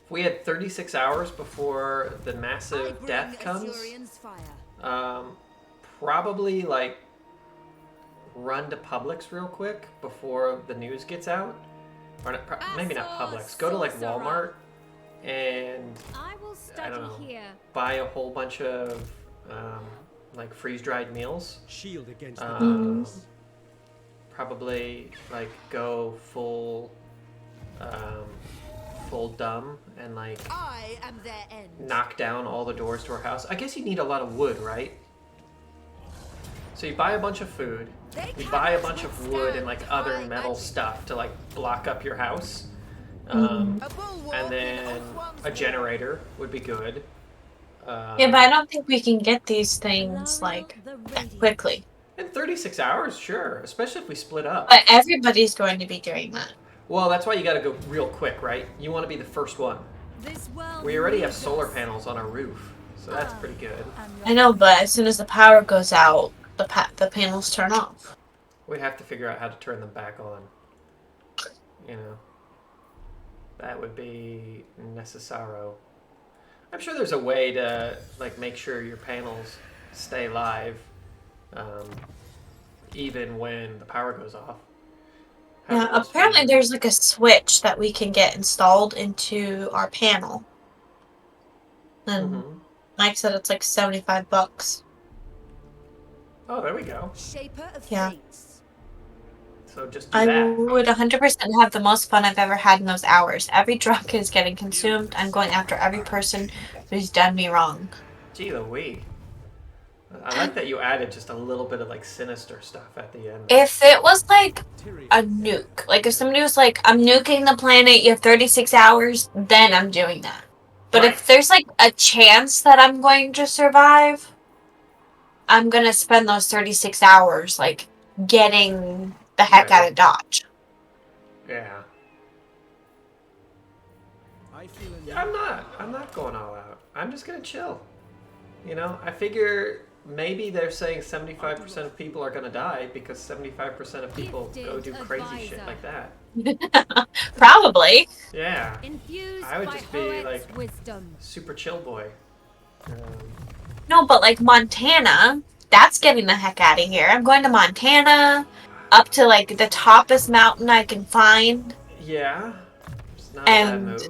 If we had 36 hours before the massive death comes, probably like run to Publix real quick before the news gets out. Or not, maybe not Publix. Go to like Walmart and I don't know, buy a whole bunch of like freeze-dried meals. Shield against the probably like go full dumb and like I am their end. Knock down all the doors to our house. I guess you need a lot of wood, right? So you buy a bunch of food, you buy a bunch of wood and like other metal stuff to like block up your house. And then a generator would be good. Yeah, but I don't think we can get these things like quickly. In 36 hours, sure. Especially if we split up. But everybody's going to be doing that. Well, that's why you gotta go real quick, right? You want to be the first one. We already have solar panels on our roof, so that's pretty good. I know, but as soon as the power goes out, the panels turn off. We'd have to figure out how to turn them back on. You know. That would be necessaro. I'm sure there's a way to like make sure your panels stay live, even when the power goes off. Yeah, apparently there's like a switch that we can get installed into our panel. And Mike said it's like $75. Oh, there we go. Yeah. So just do I that. would 100% have the most fun I've ever had in those hours. Every drug is getting consumed. I'm going after every person who's done me wrong. Gee Louise. I like that you added just a little bit of like sinister stuff at the end. If it was like a nuke, like if somebody was like, I'm nuking the planet, you have 36 hours, then I'm doing that. But if there's like a chance that I'm going to survive, I'm going to spend those 36 hours like getting the heck out of Dodge. Yeah. I'm not going all out. I'm just gonna chill. You know, I figure maybe they're saying 75% of people are gonna die because 75% of people go do crazy shit like that. Probably. Yeah. I would just be like super chill boy. No, but like Montana, that's getting the heck out of here. I'm going to Montana, up to like the toppest mountain I can find. Yeah. It's not a bad move.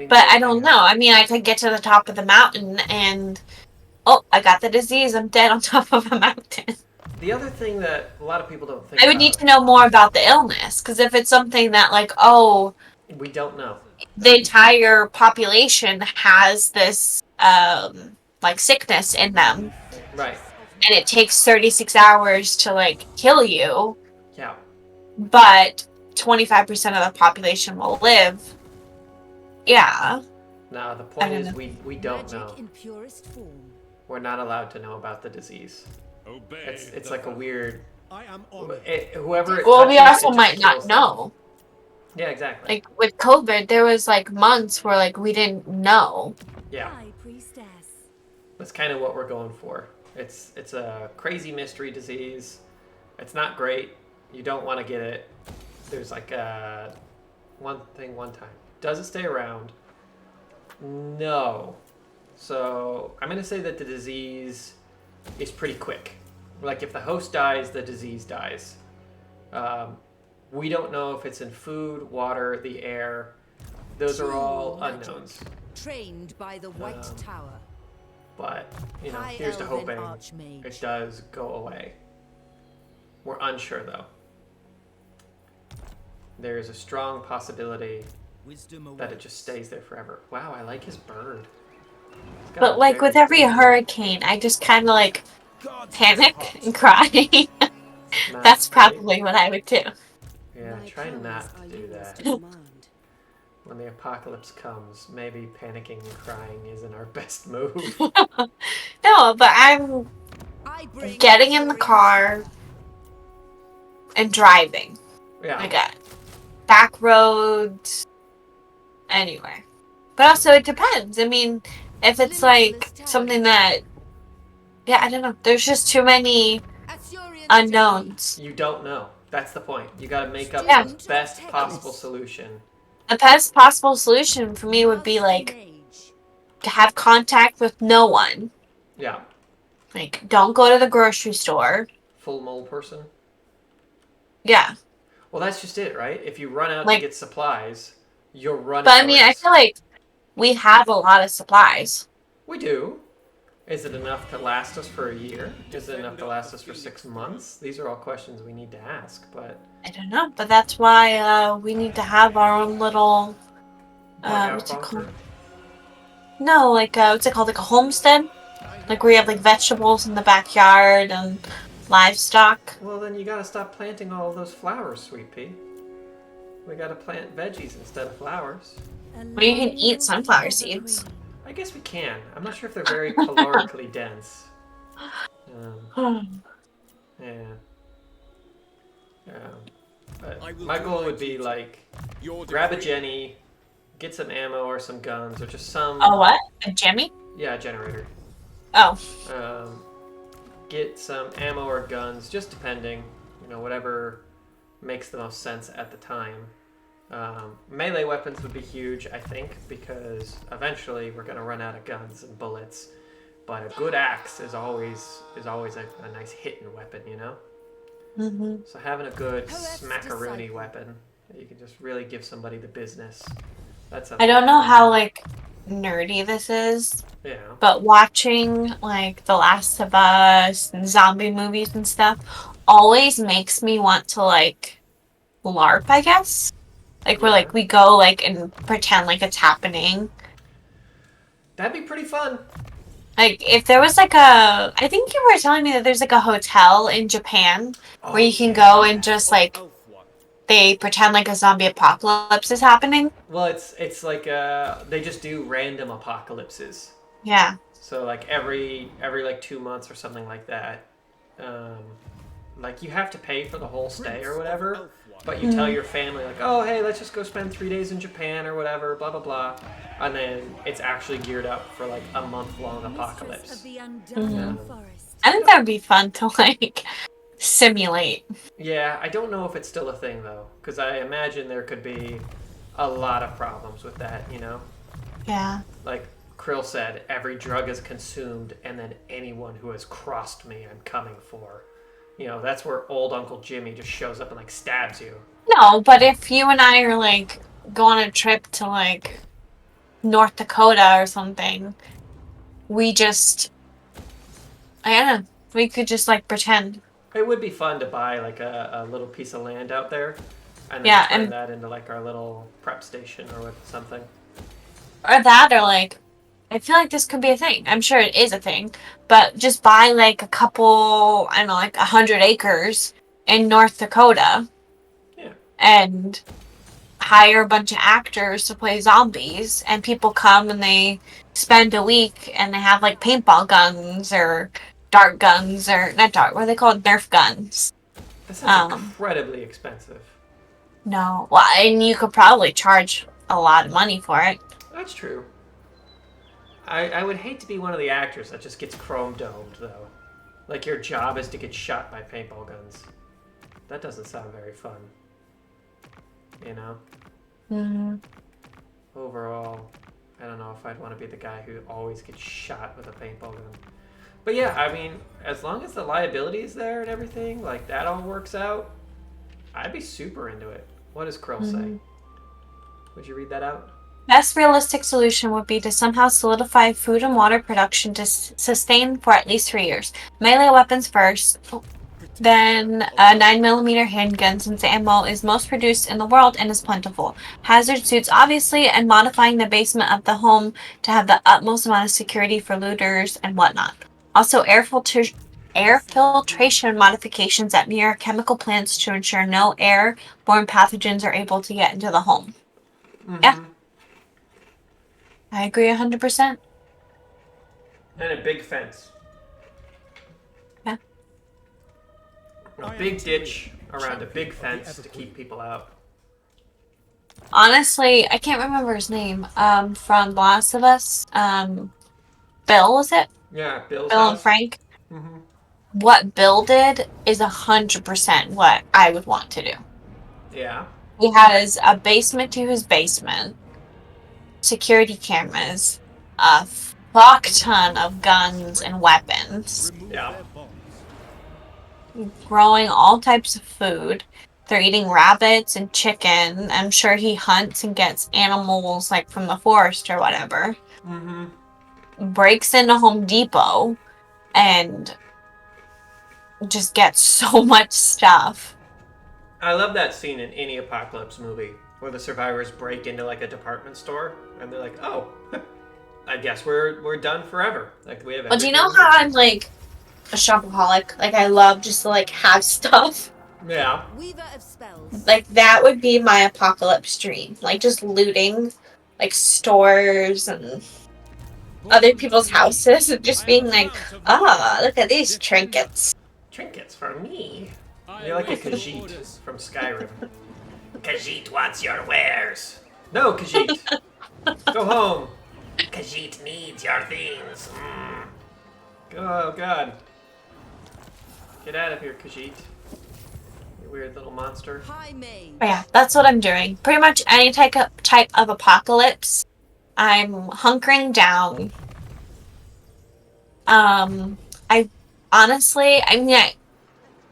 But I don't know. I mean, I could get to the top of the mountain and, oh, I got the disease. I'm dead on top of a mountain. The other thing that a lot of people don't think I would need to know more about the illness. Because if it's something that like, oh... We don't know. The entire population has this, like, sickness in them. Right. And it takes 36 hours to, like, kill you. Yeah. But 25% of the population will live. Yeah. No, the point is we don't know. We're not allowed to know about the disease. It's like a weird... whoever... Well, we also might not know. Yeah, exactly. Like, with COVID, there was, like, months where, like, we didn't know. Yeah. That's kind of what we're going for. It's a crazy mystery disease. It's not great. You don't want to get it. There's, like, one thing one time. Does it stay around? No. So I'm going to say that the disease is pretty quick. Like if the host dies, the disease dies. We don't know if it's in food, water, the air. Those are all unknowns. Trained by the White Tower. But, you know, here's to hoping it does go away. We're unsure though. there's a strong possibility Wisdom that it just stays there forever. Wow, I like his bird. But like with every hurricane, I just kind of like panic and cry. That's probably what I would do. Yeah, try not to do that. When the apocalypse comes, maybe panicking and crying isn't our best move. No, but I'm getting in the car and driving. Yeah. Like back roads, anywhere. But also, it depends. I mean, if it's like something that, yeah, I don't know. There's just too many unknowns. You don't know. That's the point. You got to make up the best possible solution. The best possible solution for me would be like to have contact with no one. Yeah. Like, don't go to the grocery store. Full mole person? Yeah. Well, that's just it, right? If you run out like, to get supplies, you're running. But I mean, I feel like we have a lot of supplies. We do. Is it enough to last us for a year? Is it enough to last us for 6 months? These are all questions we need to ask, but... I don't know, but that's why we need to have our own little... what's it called? No, like, what's it called? Like a homestead? Like where you have, like, vegetables in the backyard and livestock. Well, then you gotta stop planting all of those flowers, Sweet Pea. We gotta plant veggies instead of flowers. Well, you can eat sunflower seeds. I guess we can. I'm not sure if they're very calorically dense. Yeah. But my goal would be like, grab a Jenny, get some ammo or some guns or just some... Oh, what? A Jemmy? Yeah, a generator. Oh. Get some ammo or guns, just depending. You know, whatever makes the most sense at the time. Melee weapons would be huge, I think, because eventually we're gonna run out of guns and bullets. But a good axe is always a nice hitting weapon, you know. Mm-hmm. So having a good smackaroony weapon that you can just really give somebody the business. That's. I don't know how like nerdy this is. Yeah. But watching like The Last of Us and zombie movies and stuff always makes me want to like LARP, I guess. Like where like we go like and pretend like it's happening. That'd be pretty fun. Like if there was like a, I think you were telling me that there's like a hotel in Japan where you can go and just like they pretend like a zombie apocalypse is happening. Well, it's like they just do random apocalypses. Yeah. So like every like 2 months or something like that. Like you have to pay for the whole stay or whatever, but you tell your family like, oh hey, let's just go spend 3 days in Japan or whatever, blah blah blah, and then it's actually geared up for like a month-long apocalypse. I think that would be fun to like simulate. Yeah, I don't know if it's still a thing though, because I imagine there could be a lot of problems with that, you know? Yeah. Like Krill said, every drug is consumed, and then anyone who has crossed me, I'm coming for. You know, that's where old Uncle Jimmy just shows up and like stabs you. No, but if you and I are like go on a trip to like North Dakota or something, we just, I don't know, we could just like pretend. It would be fun to buy like a little piece of land out there, and then turn that into like our little prep station or something. Or that, or like, I feel like this could be a thing. I'm sure it is a thing, but just buy like a couple, I don't know, like 100 acres in North Dakota. Yeah. And hire a bunch of actors to play zombies, and people come and they spend a week and they have like paintball guns or dart guns, or not dart, what are they called? Nerf guns. That sounds incredibly expensive. No. Well, and you could probably charge a lot of money for it. That's true. I would hate to be one of the actors that just gets chrome domed, though. Like your job is to get shot by paintball guns. That doesn't sound very fun. You know? Mm-hmm. Overall, I don't know if I'd want to be the guy who always gets shot with a paintball gun. But yeah, I mean, as long as the liability is there and everything, like that all works out, I'd be super into it. What does Krill say? Would you read that out? Best realistic solution would be to somehow solidify food and water production to sustain for at least 3 years. Melee weapons first. Then a 9mm handgun, since the ammo is most produced in the world and is plentiful. Hazard suits, obviously, and modifying the basement of the home to have the utmost amount of security for looters and whatnot. Also, air filtration modifications that mirror chemical plants to ensure no airborne pathogens are able to get into the home. Yeah. I agree 100%. And a big fence. Yeah. A big ditch around a big fence to keep people out. Honestly, I can't remember his name. From The Last of Us. Bill, was it? Yeah, Bill's Bill and house. Frank. Mm-hmm. What Bill did is 100% what I would want to do. Yeah. He has a basement to his basement, security cameras, a fuck ton of guns and weapons, Yeah. growing all types of food. They're eating rabbits and chicken. I'm sure he hunts and gets animals like from the forest or whatever. Mm-hmm. Breaks into Home Depot and just gets so much stuff. I love that scene in any apocalypse movie where the survivors break into like a department store and they're like, "Oh, I guess we're done forever." Like we have. Well, do you know how I'm like a shopaholic? Like I love just to like have stuff. Yeah. Weaver of spells. Like that would be my apocalypse dream. Like just looting, like stores and other people's houses and just being like, look at these trinkets. Trinkets for me. You're like a Khajiit from Skyrim. Khajiit wants your wares. No, Khajiit. Go home. Khajiit needs your things. Oh, God. Get out of here, Khajiit. You weird little monster. But yeah, that's what I'm doing. Pretty much any type of apocalypse, I'm hunkering down. I honestly, I mean,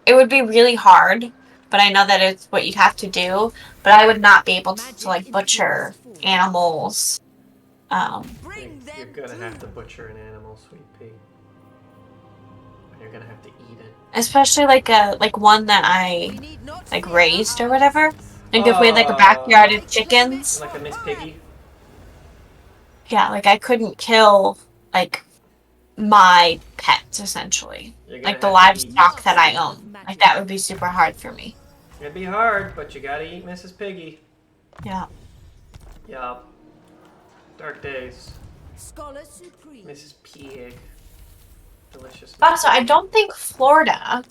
it would be really hard, but I know that it's what you'd have to do. But I would not be able to like butcher animals. You're gonna have to butcher an animal, sweet pea. You're gonna have to eat it. Especially like one that I like raised or whatever. Like if we had like a backyard of chickens. Like a Miss Piggy. Yeah, like I couldn't kill like my pets essentially. Like the livestock that I own. Like that would be super hard for me. It'd be hard, but you gotta eat Mrs. Piggy. Yeah. Yup. Dark days. Scholar Supreme. Mrs. Pig. Delicious. Also, I don't think Florida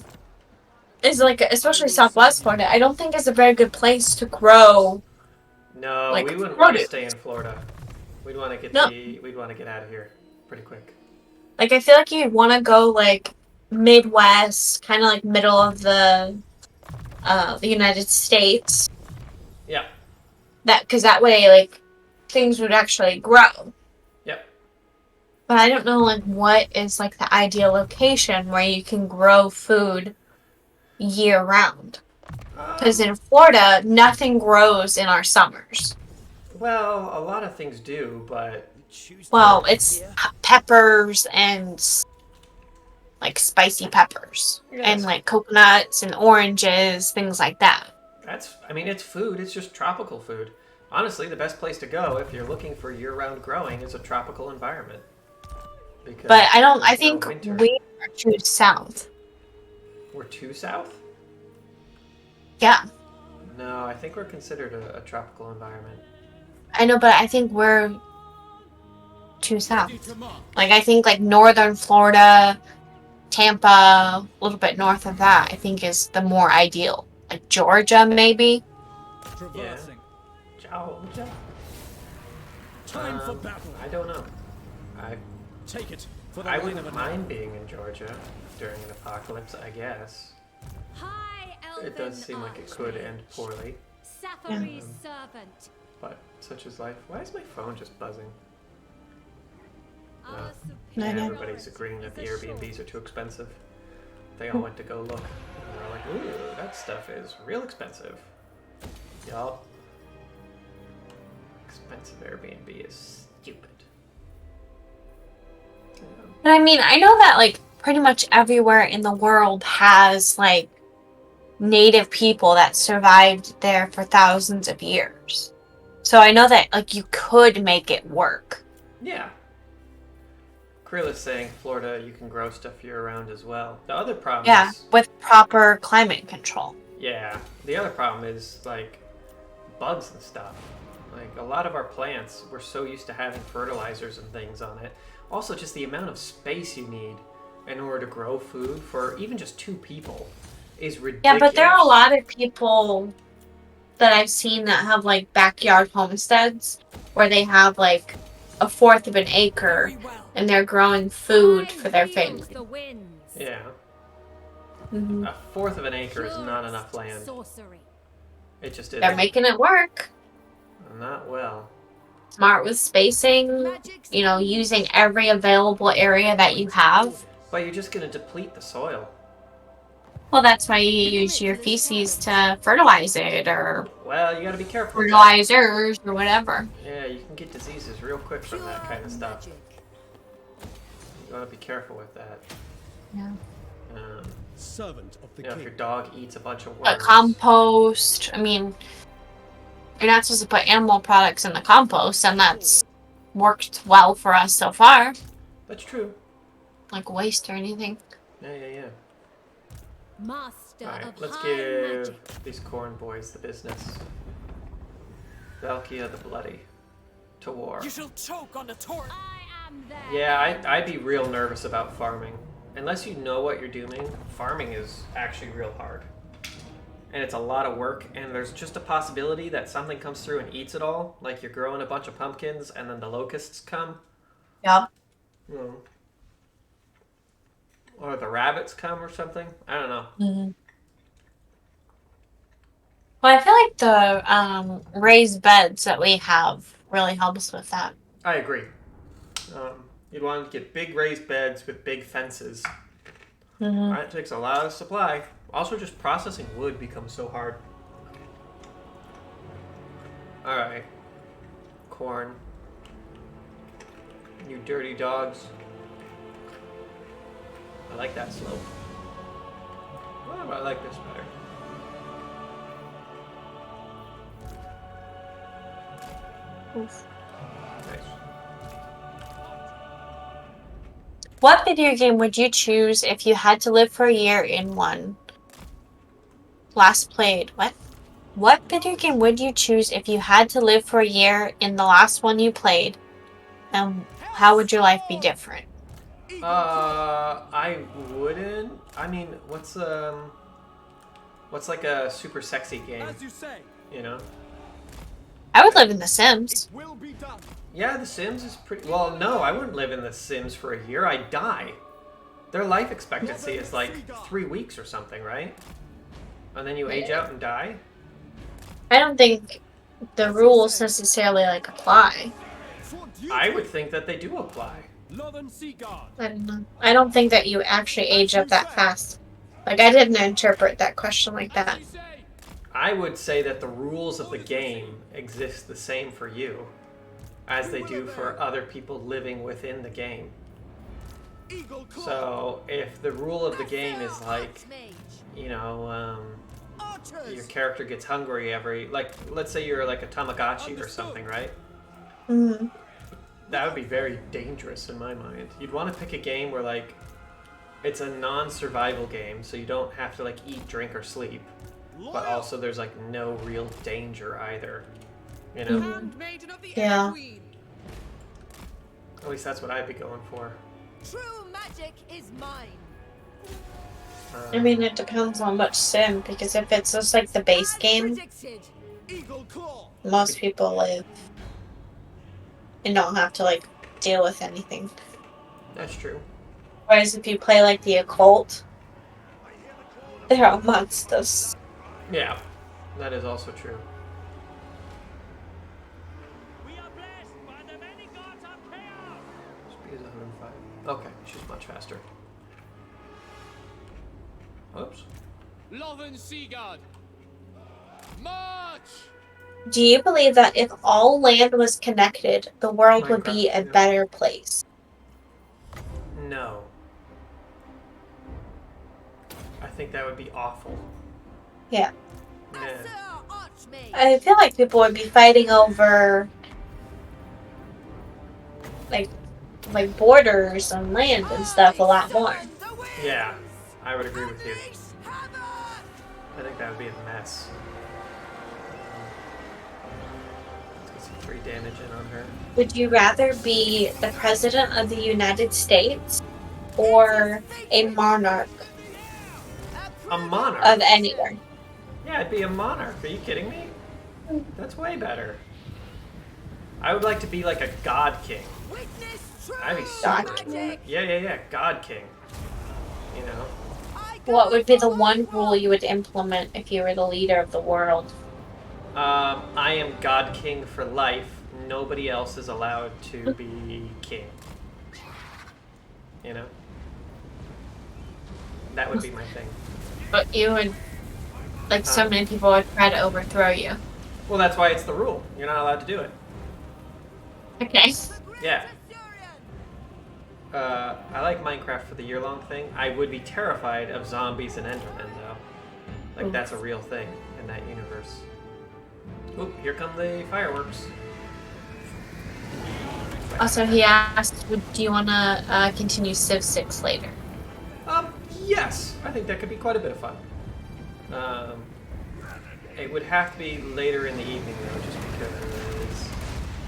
is like, especially Southwest Florida, I don't think is a very good place to grow. No, like, we wouldn't produce. want to stay in Florida. We'd want to get we'd want to get out of here pretty quick. Like I feel like you'd want to go like Midwest, kind of like middle of the United States. Yeah. Because that way like things would actually grow. Yep. But I don't know like what is like the ideal location where you can grow food year round. Because in Florida, nothing grows in our summers. Well, a lot of things do, but well, it's peppers and like spicy peppers and like coconuts and oranges, things like that. I mean, it's food. It's just tropical food. Honestly, the best place to go if you're looking for year-round growing is a tropical environment. But I think we are too south. We're too south? Yeah. No, I think we're considered a tropical environment. I know, but I think we're too south. Like, I think, like, northern Florida, Tampa, a little bit north of that, I think is the more ideal. Like, Georgia, maybe? Yeah. Georgia? Time for battle. I don't know. Take it for the I wouldn't mind being in Georgia during an apocalypse, I guess. It does seem like it could end poorly. Safary's servant. But such is life. Why is my phone just buzzing? Everybody's agreeing that the Airbnbs are too expensive. They all went to go look. And they're like, ooh, that stuff is real expensive. Yup. Expensive Airbnb is stupid. But I mean, I know that, like, pretty much everywhere in the world has like native people that survived there for thousands of years. So I know that like you could make it work. Yeah. Krilla's saying Florida, you can grow stuff year-round as well. The other problem is... with proper climate control. Yeah. The other problem is, like, bugs and stuff. Like, a lot of our plants, we're so used to having fertilizers and things on it. Also, just the amount of space you need in order to grow food for even just 2 people is ridiculous. Yeah, but there are a lot of people that I've seen that have, like, backyard homesteads where they have, like, 1/4 of an acre and they're growing food for their family. Yeah. Mm-hmm. 1/4 of an acre is not enough land. It just isn't. They're making it work. Not well. Smart with spacing, you know, using every available area that you have. But you're just going to deplete the soil. Well, that's why you use your feces to fertilize it, or well, you got to be careful. Fertilizers or whatever. Yeah, you can get diseases real quick from that kind of stuff. You got to be careful with that. Yeah. Servant of the king. If your dog eats a bunch of worms. But compost. I mean, you're not supposed to put animal products in the compost, and that's worked well for us so far. That's true. Like waste or anything. Yeah. Master Alright, let's give these corn boys the business. Valkia the Bloody. To war. You shall choke on the torch. I am there. Yeah, I'd be real nervous about farming. Unless you know what you're doing, farming is actually real hard. And it's a lot of work, and there's just a possibility that something comes through and eats it all. Like you're growing a bunch of pumpkins, and then the locusts come. Yep. Or the rabbits come or something. I don't know. Mm-hmm. Well, I feel like the raised beds that we have really helps with that. I agree. You'd want to get big raised beds with big fences. Mm-hmm. That takes a lot of supply. Also, just processing wood becomes so hard. Alright. Corn. You dirty dogs. I like that slope. Oh, but I like this better. Oof. Nice. What video game would you choose if you had to live for a year in one? Last played. What? What video game would you choose if you had to live for a year in the last one you played? And how would your life be different? I wouldn't. I mean, what's like a super sexy game? As you say. You know? I would live in The Sims. Will be done. Yeah, The Sims is pretty... Well, no, I wouldn't live in The Sims for a year. I'd die. Their life expectancy is like 3 weeks or something, right? And then you age out and die? I don't think the rules necessarily like apply. I would think that they do apply. I don't know. I don't think that you actually age up that fast. Like, I didn't interpret that question like that. I would say that the rules of the game exist the same for you as they do for other people living within the game. So, if the rule of the game is like, you know, your character gets hungry every... Like, let's say you're like a Tamagotchi or something, right? Mm-hmm. That would be very dangerous in my mind. You'd want to pick a game where, like, it's a non-survival game, so you don't have to, like, eat, drink, or sleep. But also there's, like, no real danger either. You know? Handmaiden of the Yeah. Queen. At least that's what I'd be going for. True magic is mine. I mean, it depends on which sim, because if it's just like the base game, most people live and don't have to like deal with anything. That's true. Whereas if you play like the occult, there are monsters. Yeah, that is also true. Speed is 105. Okay, she's much faster. Oops. Loven Seagard. March! Do you believe that if all land was connected, the world would be a better place? No. think that would be awful. Yeah. Yeah. I feel like people would be fighting over like borders and land and stuff a lot more. Yeah, I would agree with you. I think that would be a mess. Let's get some 3 damage in on her. Would you rather be the president of the United States or a monarch A monarch? of anywhere? Yeah, I'd be a monarch. Are you kidding me? That's way better. I would like to be like a god king. I'd be super. God king? Yeah. God king. You know? What would be the one rule you would implement if you were the leader of the world? I am god king for life. Nobody else is allowed to be king. You know? That would be my thing. But you would, like, so many people would try to overthrow you. Well, that's why it's the rule. You're not allowed to do it. Okay. Yeah. I like Minecraft for the year-long thing. I would be terrified of zombies and Endermen, though. Like, that's a real thing in that universe. Oop, here come the fireworks. Also, he asked, do you want to continue Civ 6 later? Yes. I think that could be quite a bit of fun. It would have to be later in the evening, though, just because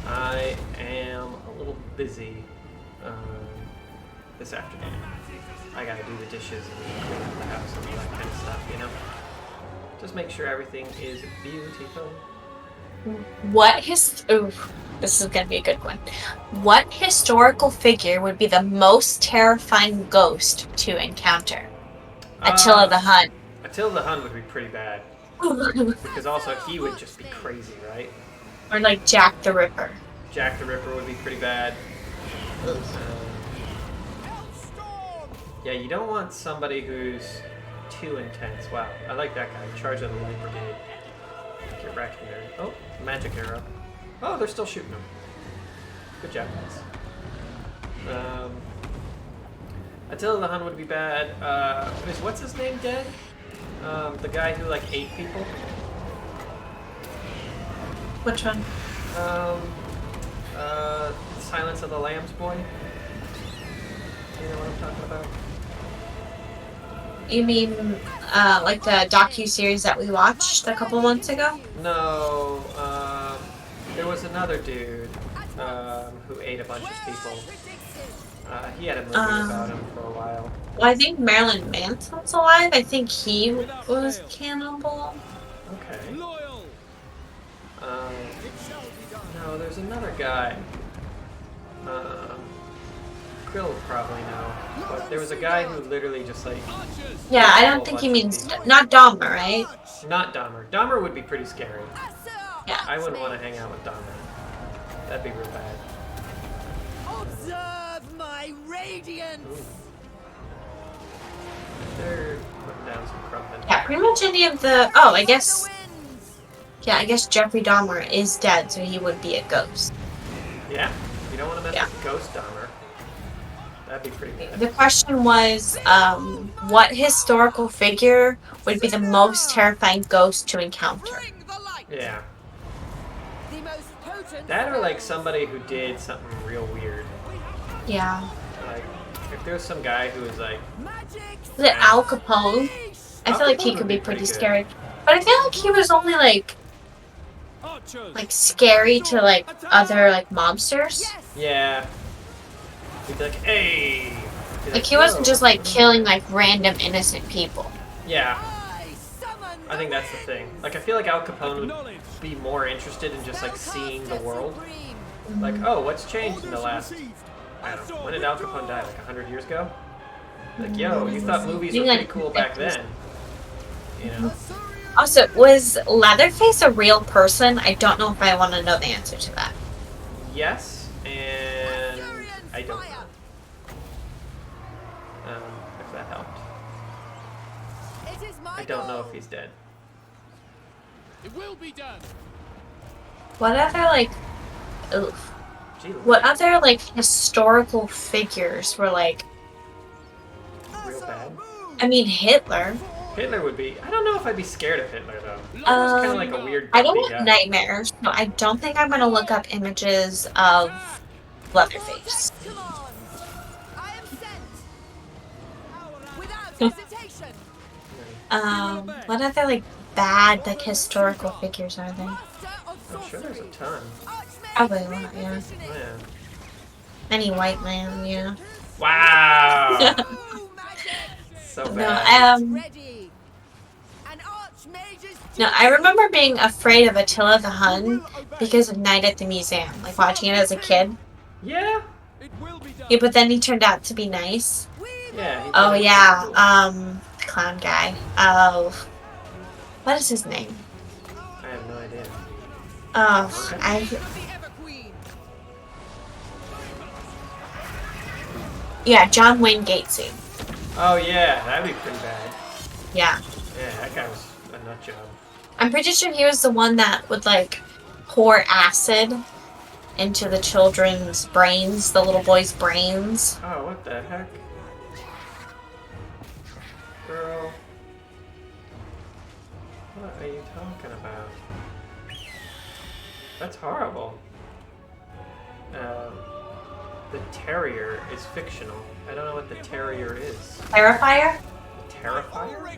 I am a little busy this afternoon. I gotta do the dishes and clean up the house and all that kind of stuff, you know? Just make sure everything is beautiful. This is gonna be a good one. What historical figure would be the most terrifying ghost to encounter? Attila the Hun. Attila the Hun would be pretty bad. Because also he would just be crazy, right? Or like Jack the Ripper. Jack the Ripper would be pretty bad. Yeah, you don't want somebody who's too intense. Wow, I like that guy. Charge of the Light Brigade. Get wrecking there. Oh, magic arrow. Oh, they're still shooting him. Good job, guys. Attila the Hun would be bad. What's his name dead? The guy who like ate people. Which one? Silence of the Lambs boy. You know what I'm talking about? You mean like the docu-series that we watched a couple months ago? No, there was another dude who ate a bunch of people. He had a movie about him for a while. Well, I think Marilyn Manson's alive. I think he was cannibal. Okay. No, there's another guy. Krill would probably know. But there was a guy who literally just like... Yeah, I don't think he means... Not Dahmer, right? Not Dahmer. Dahmer would be pretty scary. Yeah. I wouldn't want to hang out with Dahmer. That'd be real bad. Observe my radiance! They're putting down some crumpin'. Yeah, pretty much any of the... Oh, I guess... Yeah, I guess Jeffrey Dahmer is dead, so he would be a ghost. Yeah? You don't want to mess with Ghost Dahmer. That'd be pretty bad. The question was, what historical figure would be the most terrifying ghost to encounter? Yeah. That or like somebody who did something real weird. Yeah. Like, if there's some guy who was like... Was it Al Capone? I feel like he could be pretty scary. But I feel like he was only like scary to like other like mobsters. Yeah. He'd be like, hey! Like he wasn't just like killing like random innocent people. Yeah. I think that's the thing. Like I feel like Al Capone would be more interested in just like seeing the world. Like, oh, what's changed in the last... I don't know. When did Al Capone die? Like 100 years ago? Like, yo, you thought movies were pretty cool back then. You know? Also, was Leatherface a real person? I don't know if I want to know the answer to that. Yes, and I don't know. If that helped. I don't know if he's dead. It will be done. What other like... Oof. What other like historical figures were like... Real bad? I mean, Hitler. Hitler would be... I don't know if I'd be scared of Hitler, though. He's kind of like a weird, I don't grumpy want guy. nightmares, so I don't think I'm gonna look up images of Leatherface. What other like bad like historical figures are there? I'm sure there's a ton. Probably a lot, yeah. Oh, yeah. Any white man, yeah. Wow! So No, bad. no, I remember being afraid of Attila the Hun because of Night at the Museum, like watching it as a kid. Yeah? Yeah, but then he turned out to be nice. Yeah. He Oh did it yeah, cool. the clown guy. Oh, what is his name? I have no idea. Oh, yeah, John Wayne Gacy. Oh yeah, that'd be pretty bad. Yeah. Yeah, that guy was a nut job. I'm pretty sure he was the one that would like pour acid into the children's brains, the little boys' brains. Oh, what the heck? Girl. What are you talking about? That's horrible. The Terrier is fictional. I don't know what the Terrier is. Terrifier? Terrifier?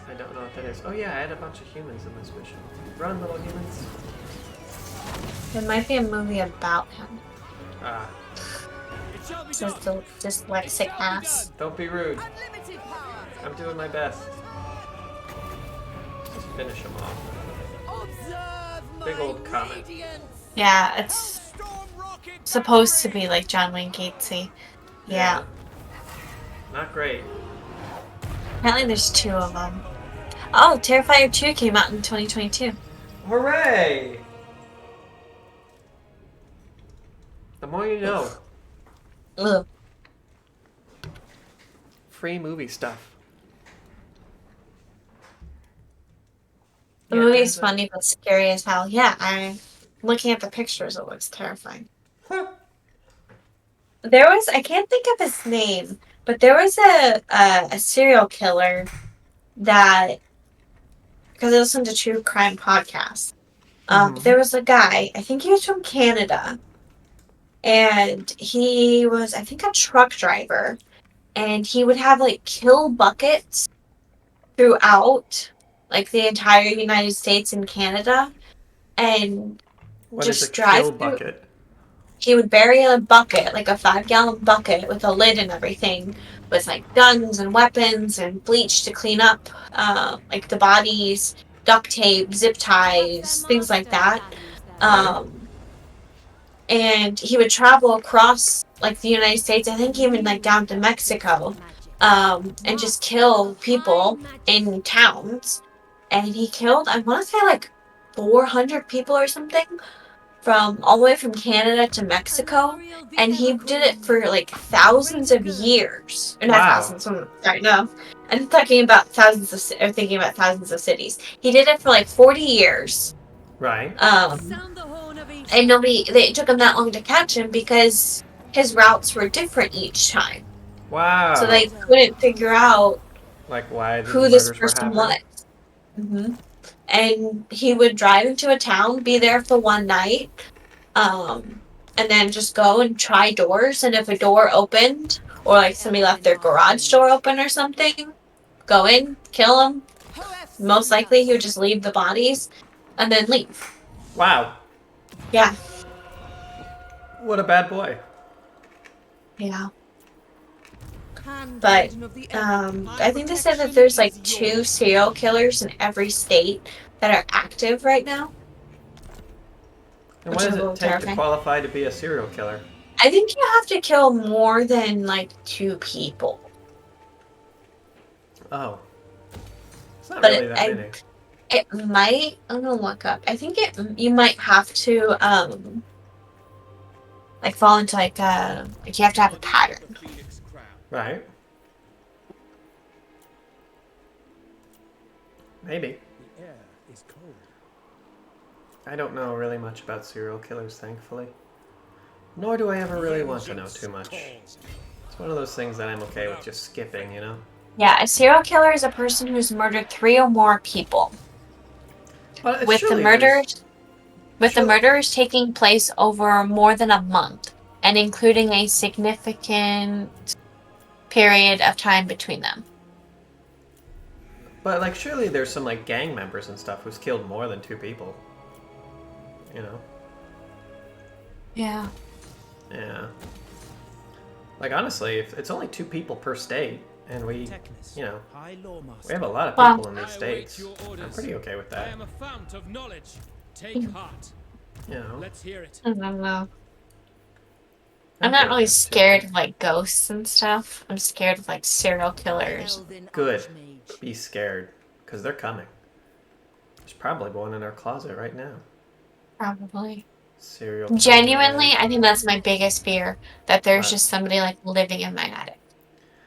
I don't know what that is. Oh yeah, I had a bunch of humans in this mission. Run, little humans. There might be a movie about him. Ah. Says the dyslexic ass. Don't be rude. I'm doing my best. Just finish him off. Big old comment. Yeah, it's supposed to be like John Wayne Gacy. Yeah. Not great. Apparently there's 2 of them. Oh, Terrifier 2 came out in 2022. Hooray! The more you know. Ugh. Free movie stuff. The movie's funny but scary as hell. Yeah, I'm looking at the pictures, it looks terrifying. There was, I can't think of his name, but there was a serial killer that, because I listened to true crime podcasts, there was a guy, I think he was from Canada, and he was, I think, a truck driver, and he would have, like, kill buckets throughout, like, the entire United States and Canada, and what just is a drive kill through. bucket? He would bury a bucket, like a 5-gallon bucket with a lid and everything, with like guns and weapons and bleach to clean up, like the bodies, duct tape, zip ties, things like that. And he would travel across like the United States, I think even like down to Mexico, and just kill people in towns. And he killed, I want to say like 400 people or something. From all the way from Canada to Mexico, and he did it for like thousands of years. Or not thousands. Sorry, no. I'm talking about thousands of, or thinking about thousands of cities. He did it for like 40 years. Right. And it took him that long to catch him because his routes were different each time. Wow. So they couldn't figure out like why who this person was. Mm-hmm. And he would drive into a town, be there for one night, and then just go and try doors. And if a door opened, or like somebody left their garage door open or something, go in, kill them. Most likely he would just leave the bodies and then leave. Wow. Yeah. What a bad boy. Yeah. But I think they said that there's like 2 serial killers in every state that are active right now. And what does it take to qualify to be a serial killer? I think you have to kill more than like 2 people. Oh. It's not really that many. It might, I'm gonna look up. I think you might have to like fall into like you have to have a pattern. Right. Maybe. The air is cold. I don't know really much about serial killers, thankfully. Nor do I ever really want to know too much. It's one of those things that I'm okay with just skipping, you know? Yeah, a serial killer is a person who's murdered 3 or more people. But With the murders taking place over more than a month, and including a significant period of time between them. But like, surely there's some like gang members and stuff who's killed more than 2 people. You know? Yeah. Yeah. Like honestly, if it's only 2 people per state, and we, you know, we have a lot of people in these states, I'm pretty okay with that. I am a fount of knowledge. Take heart. You know. Let's hear it. I don't know. I'm not really scared of like ghosts and stuff. I'm scared of like serial killers. Good. Be scared, because they're coming. There's probably one in our closet right now. Probably. Serial. Genuinely, I think that's my biggest fear. That there's just somebody like living in my attic.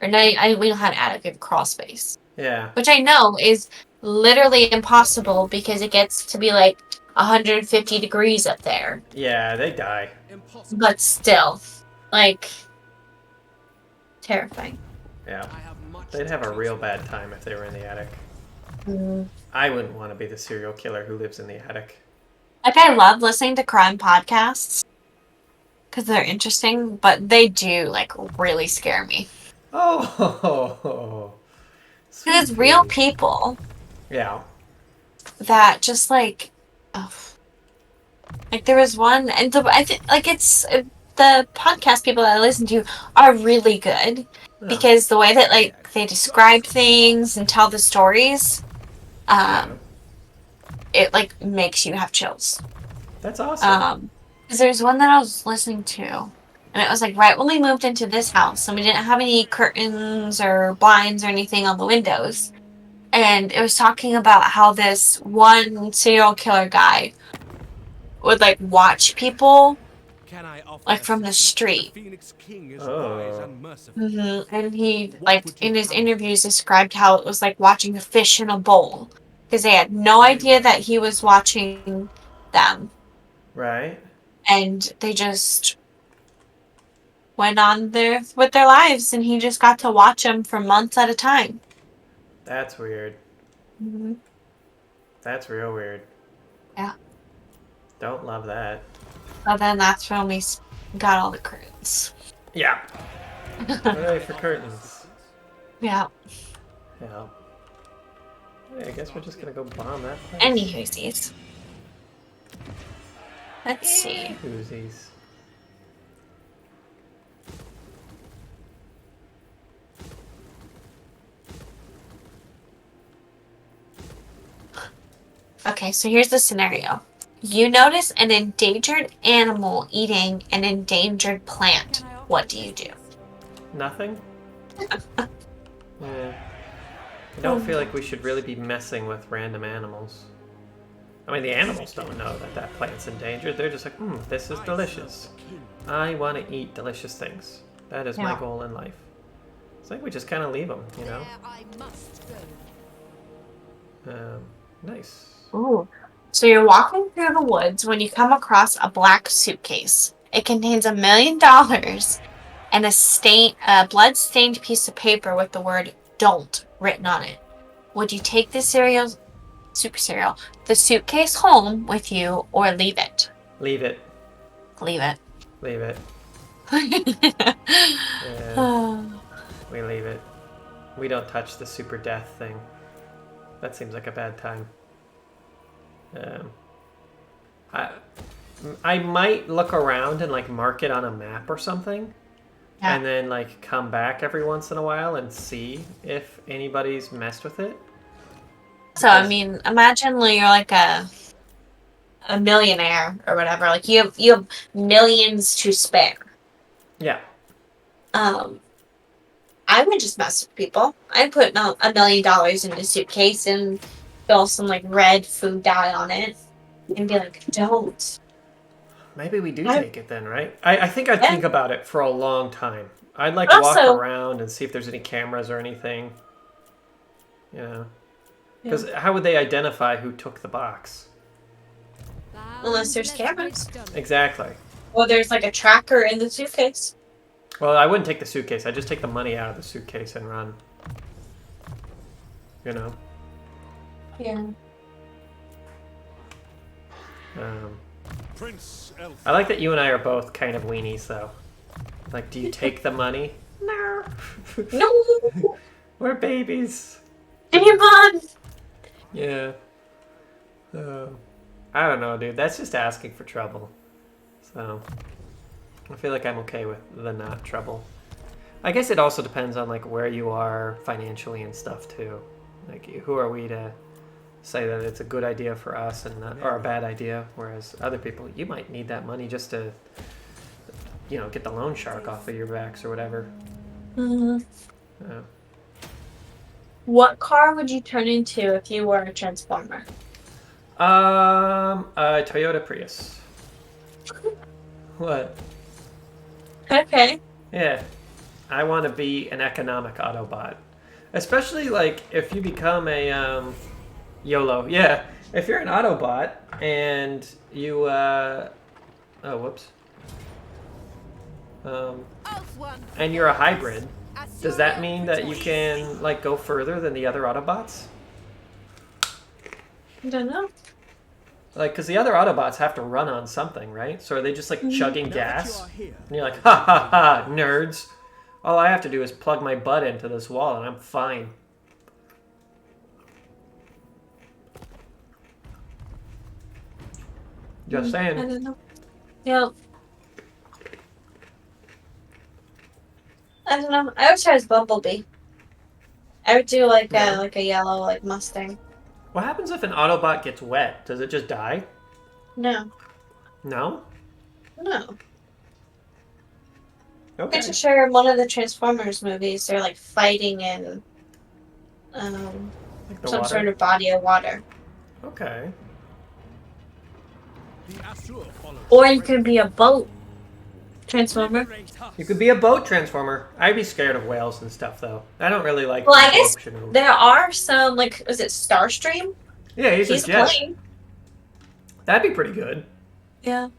Or no, we don't have an attic, we have a crawl space. Yeah. Which I know is literally impossible because it gets to be like 150 degrees up there. Yeah, they die. But still, like, terrifying. Yeah. They'd have a real bad time if they were in the attic. Mm. I wouldn't want to be the serial killer who lives in the attic. Like, I love listening to crime podcasts because they're interesting, but they do, like, really scare me. Oh! Because it's real people. Yeah. That just, like, oh. Like, there was one, and I think, like, it's, the podcast people that I listen to are really good. Oh. Because the way that, like, they describe things and tell the stories, it, like, makes you have chills. That's awesome. Because there's one that I was listening to, and it was, like, right when we moved into this house, and we didn't have any curtains or blinds or anything on the windows, and it was talking about how this one serial killer guy would, like, watch people, like, from the street. Oh. Mm-hmm. And he, like, in his interviews described how it was like watching a fish in a bowl. Because they had no idea that he was watching them. Right. And they just went on with their lives, and he just got to watch them for months at a time. That's weird. Mm-hmm. That's real weird. Yeah. Don't love that. Well, then that's when we got all the curtains. Yeah. Hooray for curtains. Yeah. Yeah. Yeah, I guess we're just gonna go bomb that place. Any hoosies. Let's see. Hoosies. Okay, so here's the scenario. You notice an endangered animal eating an endangered plant. What do you do? Nothing? Yeah. I don't feel like we should really be messing with random animals. I mean, the animals don't know that that plant's endangered. They're just like, this is delicious. I want to eat delicious things. That is my goal in life. It's like we just kind of leave them, you know? Nice. Ooh. So you're walking through the woods when you come across a black suitcase. It contains $1 million and a blood-stained piece of paper with the word "don't" written on it. Would you take the suitcase home with you or leave it? Leave it. Leave it. Leave it. Yeah. We leave it. We don't touch the super death thing. That seems like a bad time. I might look around and like mark it on a map or something, and then like come back every once in a while and see if anybody's messed with it. So I mean, imagine you're like a millionaire or whatever. Like you have millions to spare. Yeah. I would just mess with people. I'd put $1 million in a suitcase and fill some like red food dye on it and be like, don't. Maybe we do take it then, right? I think I'd think about it for a long time. I'd like walk around and see if there's any cameras or anything. You know? Because how would they identify who took the box? Unless there's cameras. Exactly. Well, there's like a tracker in the suitcase. Well, I wouldn't take the suitcase. I'd just take the money out of the suitcase and run. you know? Yeah. Prince Elf. I like that you and I are both kind of weenies, though. Like, do you take the money? No. No! We're babies. Demon! Yeah. I don't know, dude. That's just asking for trouble. So, I feel like I'm okay with the not trouble. I guess it also depends on, like, where you are financially and stuff, too. Like, who are we to say that it's a good idea for us and not, or a bad idea, whereas other people, you might need that money just to, you know, get the loan shark off of your backs or whatever. Mm-hmm. What car would you turn into if you were a Transformer? A Toyota Prius. What? Okay. Yeah. I want to be an economic Autobot. Especially, like, if you become a, YOLO. Yeah. If you're an Autobot and you, oh, whoops. And you're a hybrid, does that mean that you can, like, go further than the other Autobots? I don't know. Like, because the other Autobots have to run on something, right? So are they just, like, chugging gas? And you're like, ha ha ha, nerds. All I have to do is plug my butt into this wall and I'm fine. Just saying. I don't know. Yeah. I don't know. I would try as Bumblebee. I would do like a yellow like Mustang. What happens if an Autobot gets wet? Does it just die? No. No? No. Okay. I'm pretty sure in one of the Transformers movies they're like fighting in Like the some water? sort of body of water. Okay. Or you could be a boat Transformer. You could be a boat Transformer. I'd be scared of whales and stuff, though. I don't really like... Well, I guess optional. there are some, like, is it Starstream? Yeah, he's a jet. Plane. That'd be pretty good. Yeah.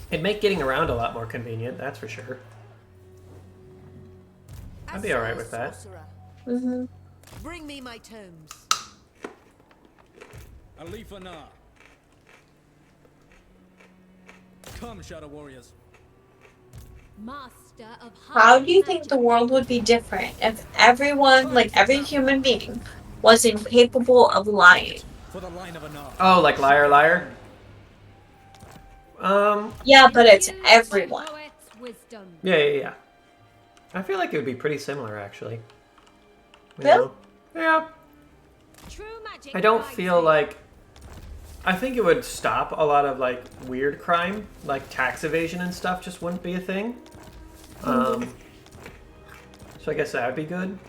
It'd make getting around a lot more convenient, that's for sure. I'd be alright with that. Mm-hmm. Bring me my tomes. Alifana. Come, Shadow Warriors. Master of How do you think the world would be different if everyone, like every human being, was incapable of lying? For the line of Anar. Oh, like Liar Liar? Yeah, but it's everyone. Yeah. I feel like it would be pretty similar, actually. You Really? know? Yeah. True magic I don't guides feel you. like... I think it would stop a lot of, like, weird crime. Like, tax evasion and stuff just wouldn't be a thing. So I guess that would be good.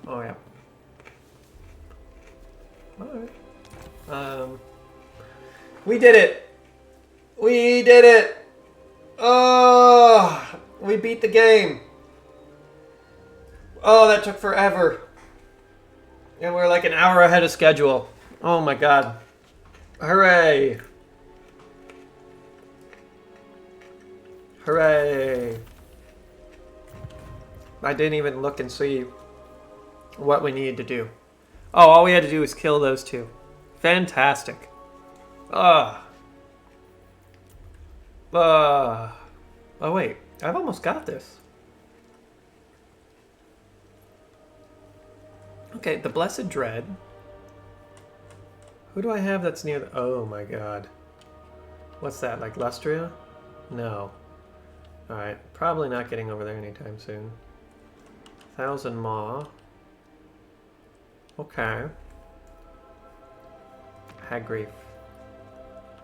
Oh, yeah. Alright. We did it! We did it! Oh! We beat the game! Oh, that took forever. And we're like an hour ahead of schedule. Oh my god. Hooray! Hooray! I didn't even look and see what we needed to do. Oh, all we had to do was kill those two. Fantastic. Oh, wait. I've almost got this. Okay, the Blessed Dread. Who do I have that's near the... Oh my god. What's that, like Lustria? No. Alright, probably not getting over there anytime soon. 1,000 Maw. Okay. Haggrief.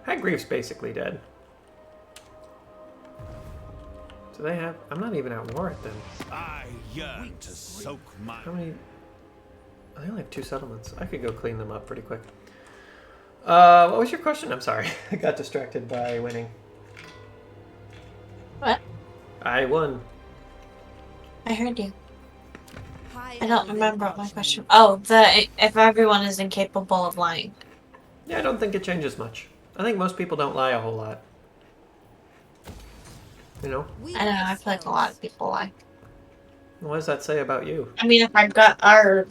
Haggrief's basically dead. Do they have... I'm not even at war at them. I yearn to soak my... How many... I only have 2 settlements. I could go clean them up pretty quick. What was your question? I'm sorry. I got distracted by winning. What? I won. I heard you. I don't remember what my question. Oh, if everyone is incapable of lying. Yeah, I don't think it changes much. I think most people don't lie a whole lot. You know? I don't know. I feel like a lot of people lie. What does that say about you? I mean, if our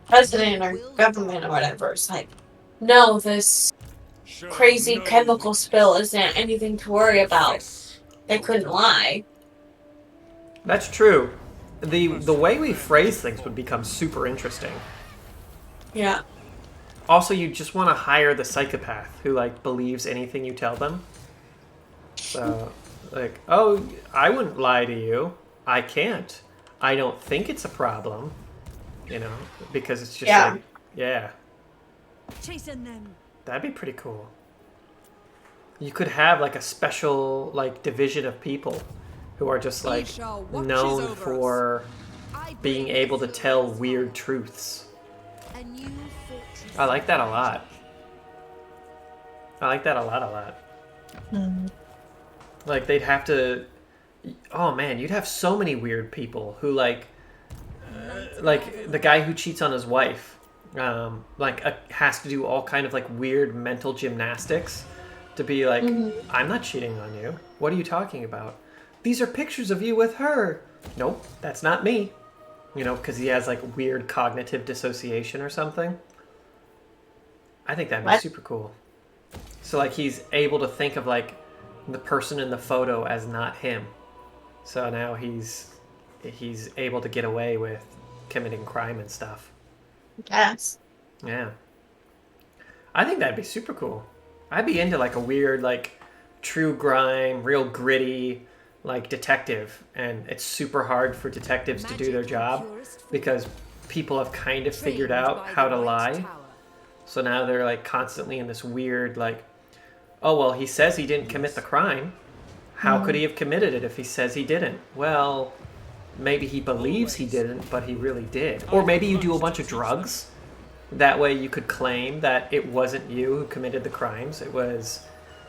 president or government or whatever is like, no, this crazy chemical spill isn't anything to worry about. They couldn't lie. That's true. The way we phrase things would become super interesting. Yeah. Also, you just want to hire the psychopath who like believes anything you tell them. So, like, oh, I wouldn't lie to you. I can't. I don't think it's a problem. You know, because it's just like, yeah. Chasing them. That'd be pretty cool. You could have like a special like division of people who are just like known for being able to tell weird truths. I like that a lot. I like that a lot. Mm. Like they'd have to. Oh man, you'd have so many weird people who like the guy who cheats on his wife, has to do all kind of like weird mental gymnastics to be like, I'm not cheating on you. What are you talking about? These are pictures of you with her. Nope, that's not me. You know, because he has like weird cognitive dissociation or something. I think that'd be super cool. So like he's able to think of like the person in the photo as not him. So now he's able to get away with committing crime and stuff. Yes. Yeah. I think that'd be super cool. I'd be into like a weird like true crime, real gritty like detective, and it's super hard for detectives to do their job because people have kind of figured out how to lie. So now they're like constantly in this weird like, oh well, he says he didn't commit the crime. How could he have committed it if he says he didn't? Well, maybe he believes he didn't, but he really did. Or maybe you do a bunch of drugs. That way you could claim that it wasn't you who committed the crimes. It was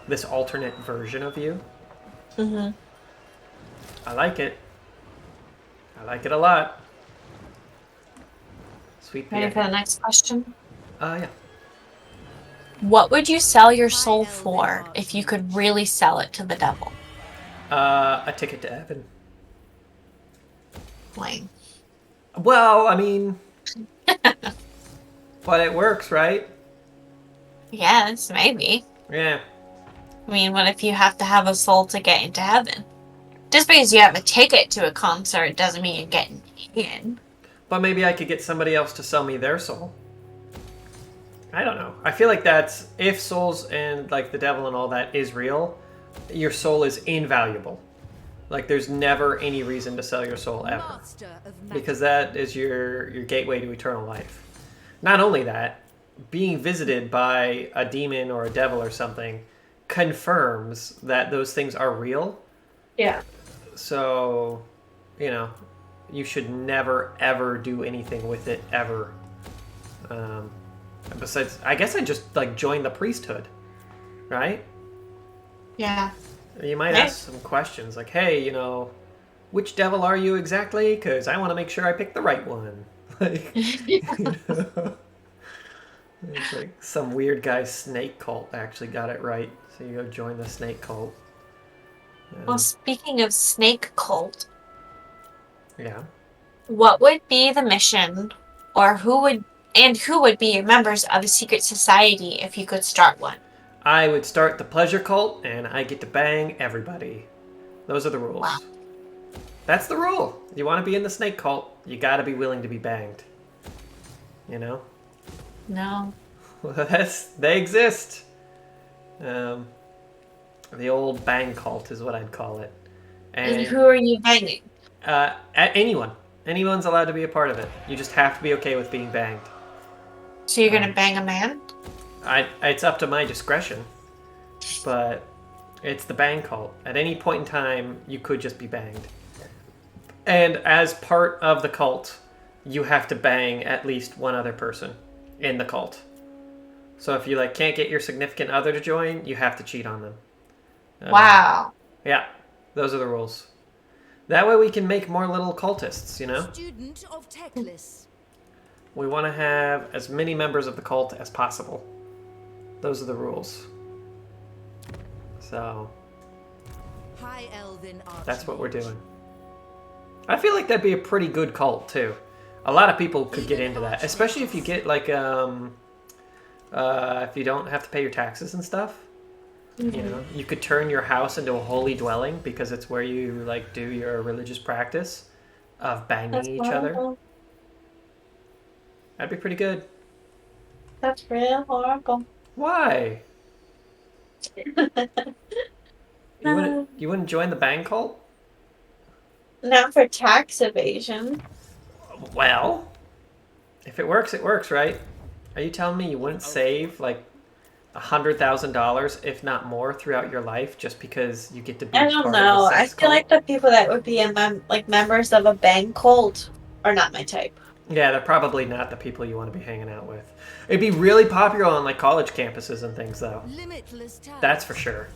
this alternate version of you. Mm-hmm. I like it. I like it a lot. Sweet Ready for the next question? Yeah. What would you sell your soul for if you could really sell it to the devil? A ticket to heaven. Lame. Well, I mean, but it works, right? Yes, maybe. Yeah. I mean, what if you have to have a soul to get into heaven? Just because you have a ticket to a concert doesn't mean you're getting in. But maybe I could get somebody else to sell me their soul. I don't know. I feel like that's, if souls and like the devil and all that is real, your soul is invaluable. Like there's never any reason to sell your soul ever. Because that is your gateway to eternal life. Not only that, being visited by a demon or a devil or something confirms that those things are real. Yeah. So, you know, you should never ever do anything with it ever. Besides, I guess I just like join the priesthood, right? Yeah. You might ask some questions like, hey, you know, which devil are you exactly? Because I want to make sure I pick the right one. Like, you know? It's like some weird guy's snake cult actually got it right. So you go join the snake cult. Well, speaking of snake cult, yeah, what would be the mission, or who would be your members of a secret society if you could start one? I would start the pleasure cult, and I get to bang everybody. Those are the rules. Wow. That's the rule. You want to be in the snake cult, you got to be willing to be banged. You know? No. They exist. The old bang cult is what I'd call it. And who are you banging? Anyone. Anyone's allowed to be a part of it. You just have to be okay with being banged. So you're gonna bang a man? It's up to my discretion, but it's the bang cult. At any point in time, you could just be banged. And as part of the cult, you have to bang at least one other person in the cult. So if you like can't get your significant other to join, you have to cheat on them. Wow. Yeah, those are the rules. That way we can make more little cultists, you know? Student of Teclis. We want to have as many members of the cult as possible. Those are the rules. So, High Elven that's what we're doing. I feel like that'd be a pretty good cult too. A lot of people could get into that, especially if you get like if you don't have to pay your taxes and stuff. You know, you could turn your house into a holy dwelling because it's where you like do your religious practice of banging each other. That'd be pretty good. That's real horrible. Why? You wouldn't join the bang cult? Not for tax evasion. Well, if it works, right? Are you telling me you wouldn't save like $100,000, if not more, throughout your life just because you get to be I part don't of know. the I sex feel cult? like the people that would be members of a bang cult are not my type. Yeah, they're probably not the people you want to be hanging out with. It'd be really popular on like college campuses and things, though. Limitless talent. That's for sure.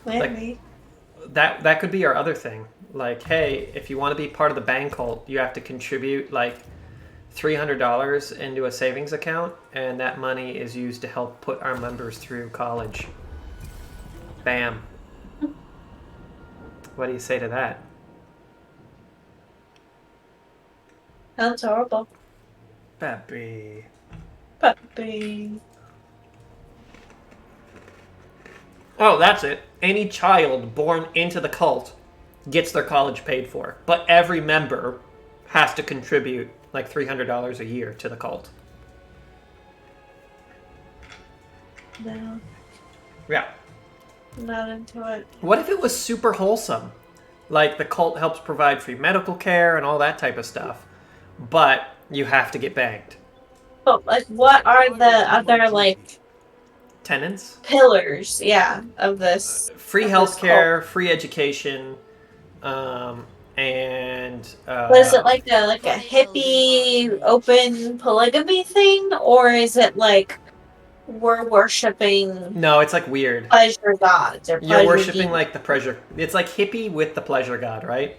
Maybe. Like, that could be our other thing. Like, hey, if you want to be part of the bang cult, you have to contribute like $300 into a savings account, and that money is used to help put our members through college. Bam. What do you say to that? Sounds horrible. Pappy. Puppy. Oh, that's it. Any child born into the cult gets their college paid for, but every member has to contribute like $300 a year to the cult. No, Yeah. not into it. What if it was super wholesome? Like the cult helps provide free medical care and all that type of stuff, but you have to get banged. But like, what are the other like Tenants? pillars? Yeah, of this. Free of this healthcare, free education, and Was it like a hippie open polygamy thing, or is it like we're worshiping no, it's like weird. pleasure gods or You're pleasure worshiping demons? like the pleasure. It's like hippie with the pleasure god, right?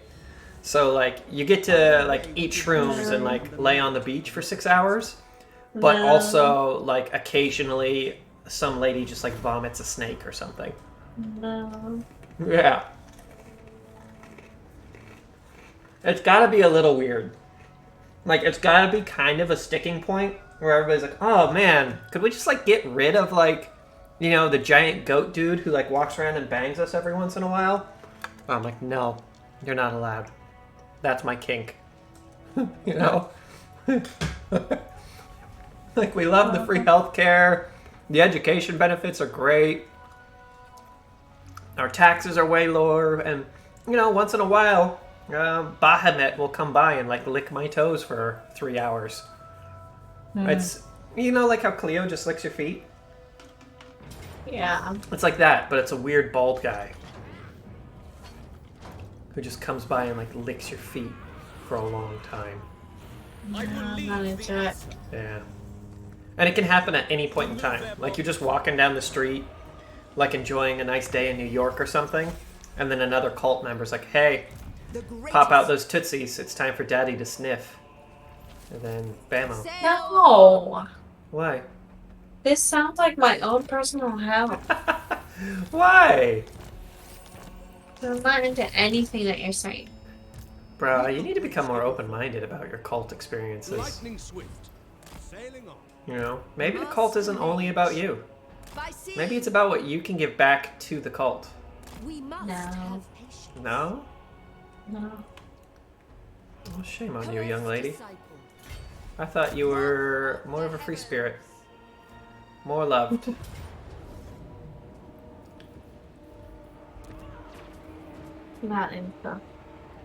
So like you get to like eat shrooms and like lay on the beach for 6 hours, but No. also like occasionally some lady just like vomits a snake or something. No. Yeah. It's gotta be a little weird. Like, it's gotta be kind of a sticking point where everybody's like, oh man, could we just like get rid of like, you know, the giant goat dude who like walks around and bangs us every once in a while? I'm like, no, you're not allowed. That's my kink. You know? Like, we love the free healthcare. The education benefits are great. Our taxes are way lower, and you know, once in a while, Bahamut will come by and like lick my toes for 3 hours. It's, you know, like how Cleo just licks your feet. Yeah. It's like that, but it's a weird bald guy who just comes by and like licks your feet for a long time. I'm not into it. Yeah. And it can happen at any point in time. Like, you're just walking down the street, like enjoying a nice day in New York or something, and then another cult member's like, hey, pop out those tootsies, it's time for daddy to sniff. And then bammo. No. Why? This sounds like my own personal hell. Why? I'm not into anything that you're saying. Bro, you need to become more open-minded about your cult experiences. Lightning swift, sailing on. You know, maybe the cult isn't only about you. Maybe it's about what you can give back to the cult. We must No. have patience. No? No. Well, shame on you, young lady. I thought you were more of a free spirit. More loved. Not into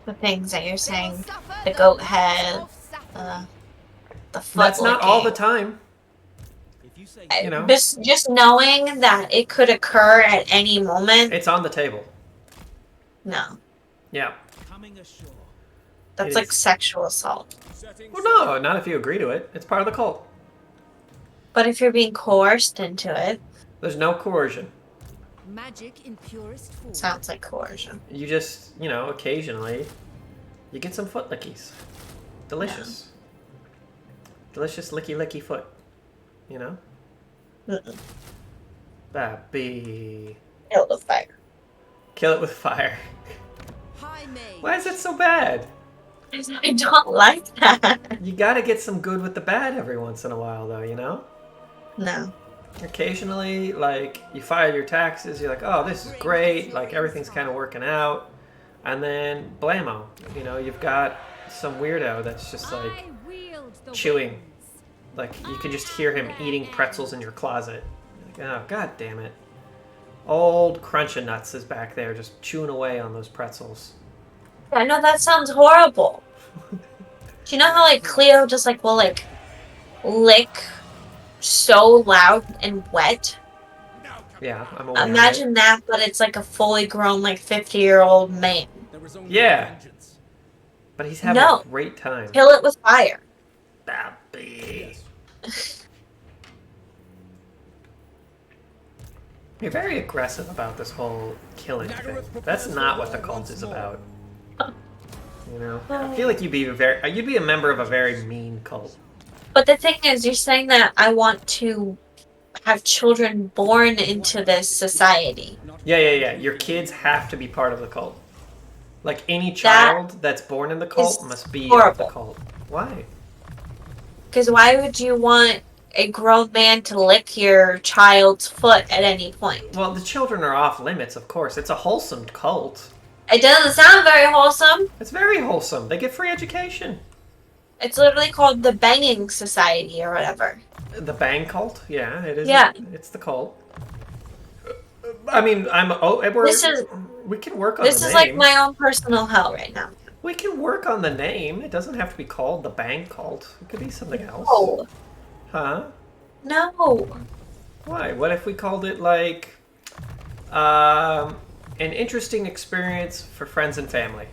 the things that you're saying. The goat head, the foot. That's not all the licking. time. You know? Just knowing that it could occur at any moment. It's on the table. No, Yeah. Coming ashore. that's It like is. sexual assault. Well, no, not if you agree to it. It's part of the cult. But if you're being coerced into it, There's no coercion. Magic in purest form. sounds like coercion. You just, you know, occasionally, you get some foot lickies. Delicious. Delicious licky licky foot. You know? Babby. Kill the fire. Kill it with fire. High mage. Why is it so bad? I don't like that. You gotta get some good with the bad every once in a while, though, you know? No. Occasionally, like, you file your taxes, you're like, oh, this is great, like, everything's kind of working out. And then, blammo, you know, you've got some weirdo that's just, like, chewing. Like, you can just hear him eating pretzels in your closet. Like, oh, god damn it. Old Cruncha Nuts is back there just chewing away on those pretzels. I know that sounds horrible. Do you know how, like, Cleo just, like, will, like, lick so loud and wet? Yeah, I'm aware. Imagine that, but it's like a fully grown, like, 50-year-old man. Yeah. But he's having a great time. Kill it with fire. Baby. You're very aggressive about this whole killing thing. That's not what the cult is about. You know, I feel like you'd be a member of a very mean cult. But the thing is, you're saying that I want to have children born into this society. Yeah. Your kids have to be part of the cult. Like any child that's born in the cult must be of the cult. Why? Because why would you want a grown man to lick your child's foot at any point? Well, the children are off limits, of course. It's a wholesome cult. It doesn't sound very wholesome. It's very wholesome. They get free education. It's literally called the Banging Society or whatever. The Bang Cult? Yeah, it is. Yeah. It's the cult. I mean, we can work on the name. This is like my own personal hell right now. We can work on the name. It doesn't have to be called the Bang Cult. It could be something else. No. Huh? No. Why? What if we called it like an interesting experience for friends and family?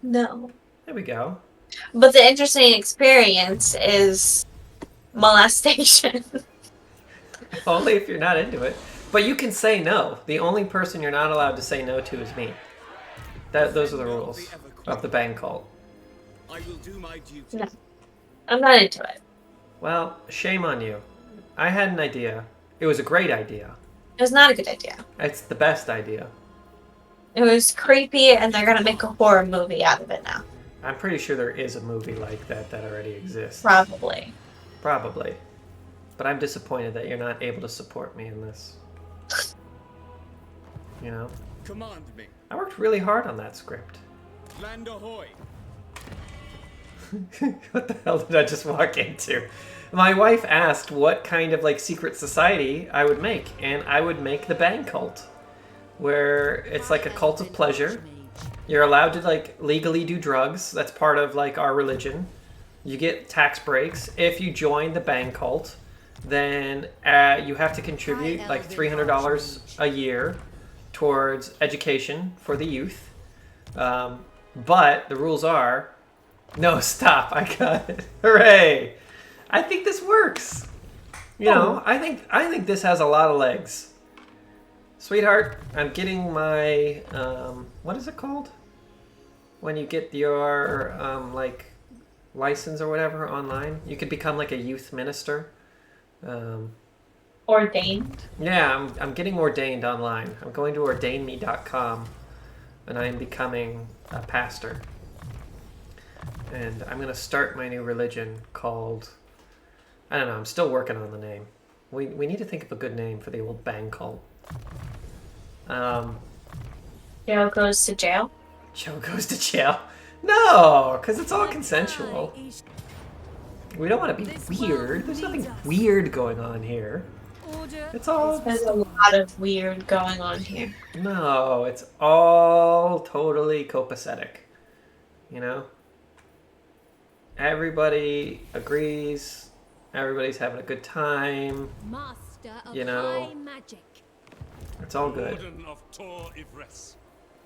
No. There we go. But the interesting experience is molestation. Only if you're not into it. But you can say no. The only person you're not allowed to say no to is me. Those are the rules of the Bang Cult. I will do my duty. No. I'm not into it. Well, shame on you. I had an idea. It was a great idea. It was not a good idea. It's the best idea. It was creepy, and they're gonna make a horror movie out of it now. I'm pretty sure there is a movie like that already exists. Probably. Probably. But I'm disappointed that you're not able to support me in this. You know? Command me. I worked really hard on that script. Land ahoy. What the hell did I just walk into? My wife asked what kind of like secret society I would make, and I would make the Bang Cult, where it's like a cult of pleasure. You're allowed to like legally do drugs. That's part of like our religion. You get tax breaks. If you join the Bang Cult, then you have to contribute like $300 a year towards education for the youth. But the rules are, no, stop, I got it. Hooray! I think this works. You know, I think this has a lot of legs. Sweetheart, I'm getting my, what is it called? When you get your, like, license or whatever online. You could become like a youth minister. Ordained? Yeah, I'm getting ordained online. I'm going to ordainme.com, and I'm becoming a pastor. And I'm going to start my new religion called, I don't know, I'm still working on the name. We need to think of a good name for the old Bang Cult. Joe goes to jail? Joe goes to jail? No, because it's all consensual. We don't want to be weird. There's nothing weird going on here. It's all... There's a lot of weird going on here. No, it's all totally copacetic. You know? Everybody agrees. Everybody's having a good time. Master of You know? high magic. It's all good. Warden of Tor Ivres.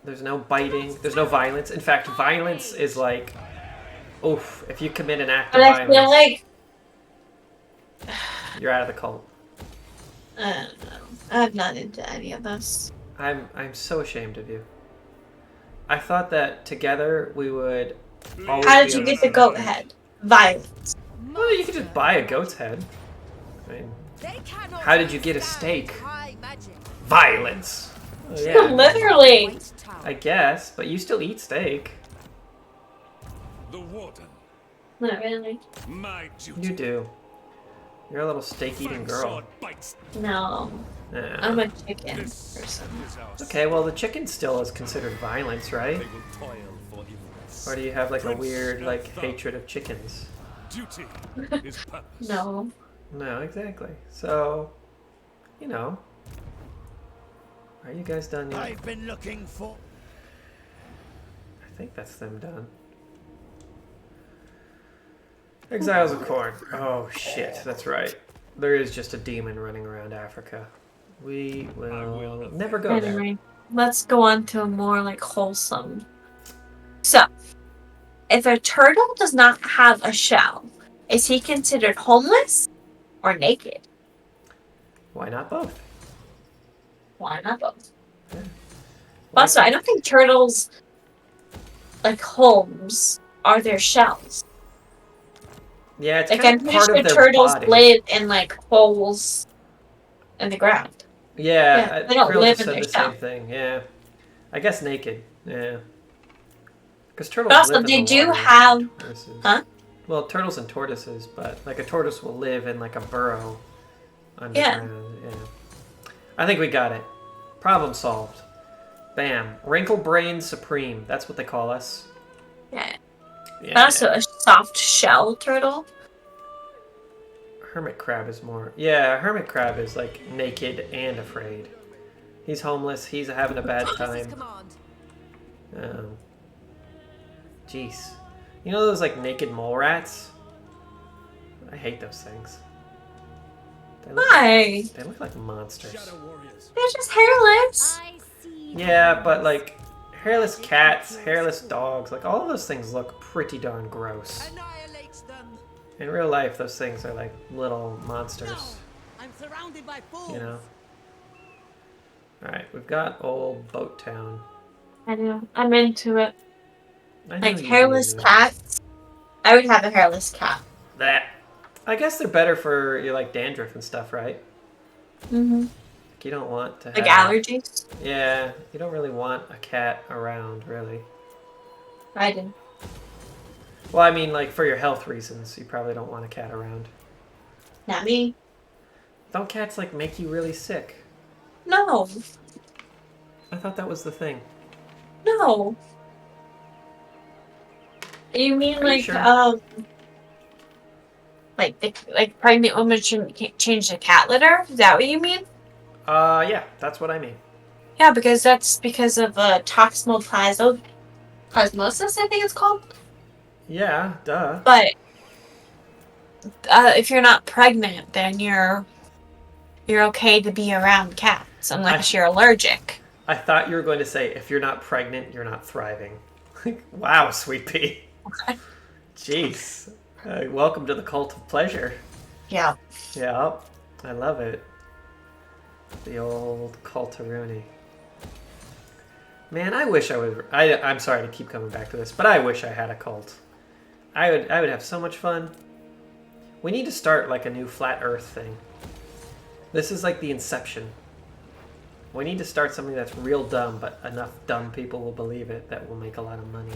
There's no biting. There's no violence. In fact, violence is like... Oof, if you commit an act of But I violence... feel like... You're out of the cult. I don't know. I'm not into any of this. I'm so ashamed of you. I thought that together we would always How did be you on get the the goat head? Violence. Well, you could just buy a goat's head. I mean, how did you get a steak? Violence. Oh, yeah. Literally. I guess, but you still eat steak. The warden. Not really. My duty. You do. You're a little steak-eating girl. No. Yeah. I'm a chicken person. Okay, well the chicken still is considered violence, right? Or do you have like a weird like hatred of chickens? Duty is purpose. No. No, exactly. So, you know. Are you guys done yet? I've been looking for. I think that's them done. Exiles of Corn. Oh shit, that's right. There is just a demon running around Africa. We will never go there. Anyway, let's go on to a more like wholesome. So, if a turtle does not have a shell, is he considered homeless or naked? Why not both? Why not both? Yeah. Also, I don't think turtles, like homes, are their shells. Yeah, it's Like, kind I'm of pretty part sure of their turtles body. live in like holes in the ground. Yeah, they don't Krill live just in said their the shell. same thing. Yeah, I guess naked. Yeah, because turtles But also, live in they the do water, have, tortoises. huh? Well, turtles and tortoises, but like a tortoise will live in like a burrow Yeah. underground. Yeah. I think we got it. Problem solved. Bam. Wrinkle Brain Supreme. That's what they call us. Yeah. Yeah. But also a soft shell turtle. Hermit crab is more. Yeah, hermit crab is like naked and afraid. He's homeless. He's having a bad time. Jeez. You know those like naked mole rats? I hate those things. Why? They look like monsters. They're just hairless. Yeah, but like hairless cats, hairless dogs, like all of those things look pretty darn gross. In real life, those things are like little monsters. I'm surrounded by fools. You know? Alright, we've got old Boat Town. I know. I'm into it. I know Like you'd be hairless into it. cats. I would have a hairless cat. That. I guess they're better for your like dandruff and stuff, right? Mm-hmm. Like you don't want to have Like allergies. Yeah, you don't really want a cat around, really. I do. Well, I mean, like for your health reasons, you probably don't want a cat around. Not me. Don't cats like make you really sick? No. I thought that was the thing. No. You mean Are you like sure? like pregnant women shouldn't change the cat litter? Is that what you mean? Yeah, that's what I mean. Yeah, because that's because of toxoplasmosis, I think it's called. Yeah, duh. But if you're not pregnant, then you're okay to be around cats unless you're allergic. I thought you were going to say, if you're not pregnant, you're not thriving. Wow, Sweet Pea. Jeez. Welcome to the cult of pleasure. Yeah. Yeah, I love it. The old cultaroonie. Man, I wish I would. I'm sorry to keep coming back to this, but I wish I had a cult. I would have so much fun. We need to start like a new flat Earth thing. This is like the inception. We need to start something that's real dumb, but enough dumb people will believe it that will make a lot of money.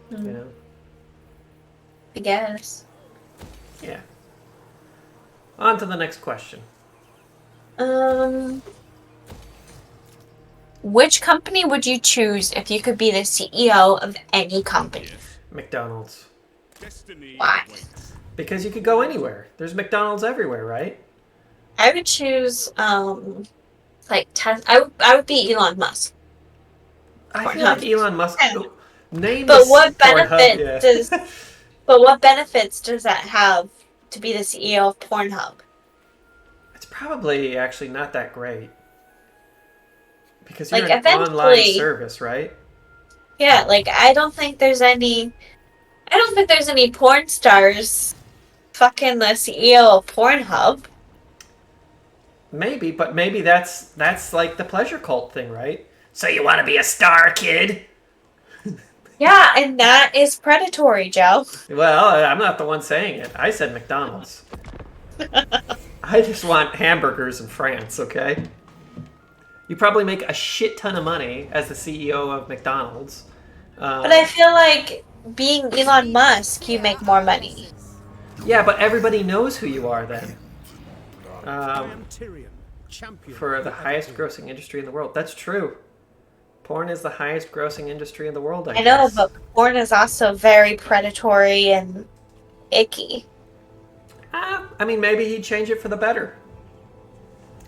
You know? I guess. Yeah. On to the next question. Which company would you choose if you could be the CEO of any company? McDonald's. Why? Because you could go anywhere. There's McDonald's everywhere, right? I would choose like Tesla. I would be Elon Musk. I feel like Elon Musk. Name But this what Pornhub, benefit yeah. does? But what benefits does that have to be the CEO of Pornhub? It's probably actually not that great. Because Like, you're an online eventually- service, right? Yeah, like I don't think there's any porn stars fucking the CEO of Pornhub. Maybe, but maybe that's like the pleasure cult thing, right? So you want to be a star, kid? Yeah, and that is predatory, Joe. Well, I'm not the one saying it. I said McDonald's. I just want hamburgers in France, okay? You probably make a shit ton of money as the CEO of McDonald's. But I feel like being Elon Musk, you make more money. Yeah, but everybody knows who you are then. I am Tyrion, champion For the of highest Evergreen. grossing industry in the world. That's true. Porn is the highest grossing industry in the world, I know, guess. but porn is also very predatory and icky. I mean, maybe he'd change it for the better.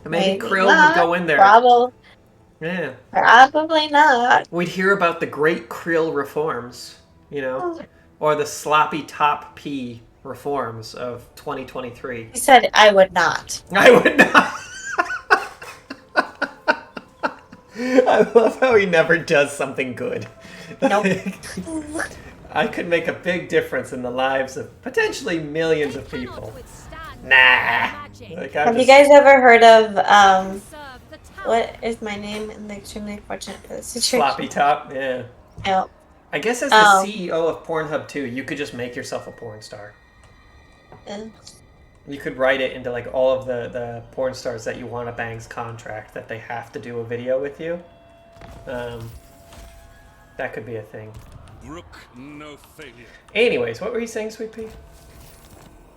Maybe Krill not. would go in there. Yeah. Probably not. We'd hear about the great Krill reforms, you know, or the sloppy top P reforms of 2023. He said I would not. I would not. I love how he never does something good. Nope. I could make a big difference in the lives of potentially millions of people. Nah. Like, Have you guys ever heard of what is my name in the extremely fortunate for this situation? Floppy top? Yeah. Yep. I guess as the CEO of Pornhub too, you could just make yourself a porn star. You could write it into like all of the porn stars that you want to bang's contract that they have to do a video with you. That could be a thing. Brook no failure. Anyways, what were you saying, Sweet Pea?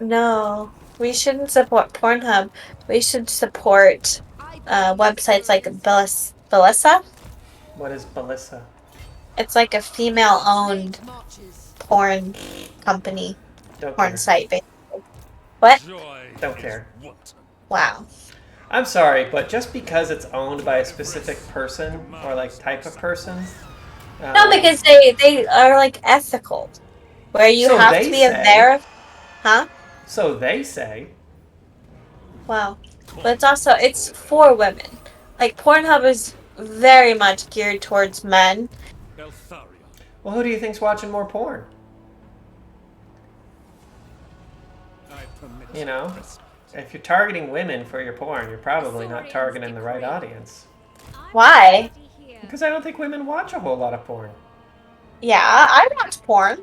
No, we shouldn't support Pornhub. We should support websites like Belissa. What is Belissa? It's like a female-owned porn company, porn site. Basically. What? Don't care. Wow. I'm sorry, but just because it's owned by a specific person or like type of person. No, because they are like ethical, where you So have they to be say. Huh? So they say. Wow. But it's for women. Like Pornhub is very much geared towards men. Well, who do you think's watching more porn? You know, if you're targeting women for your porn, you're probably not targeting the right audience. Why? Because I don't think women watch a whole lot of porn. Yeah, I watch porn.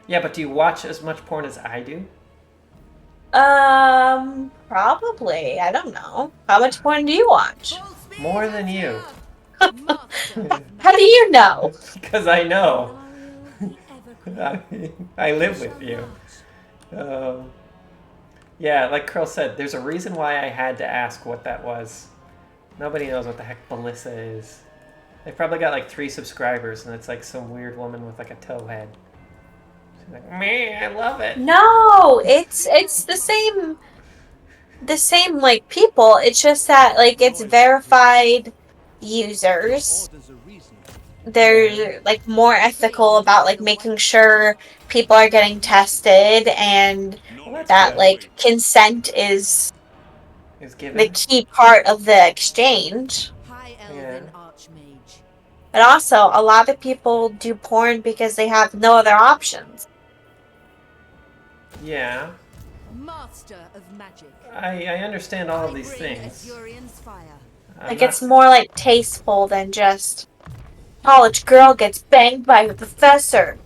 Yeah, but do you watch as much porn as I do? Probably. I don't know. How much porn do you watch? More than you. How do you know? Because I know. I live with you. Yeah, like Krill said, there's a reason why I had to ask what that was. Nobody knows what the heck Belissa is. They've probably got like 3 subscribers, and it's like some weird woman with like a tow head. She's like, man, I love it. No, it's the same like people. It's just that like it's verified users. They're like more ethical about like making sure people are getting tested and that like consent is given. the key part of the exchange. Yeah. But also, a lot of people do porn because they have no other options. Yeah. Master of magic. I understand all of these things. Like it's more like tasteful than just college girl gets banged by a professor.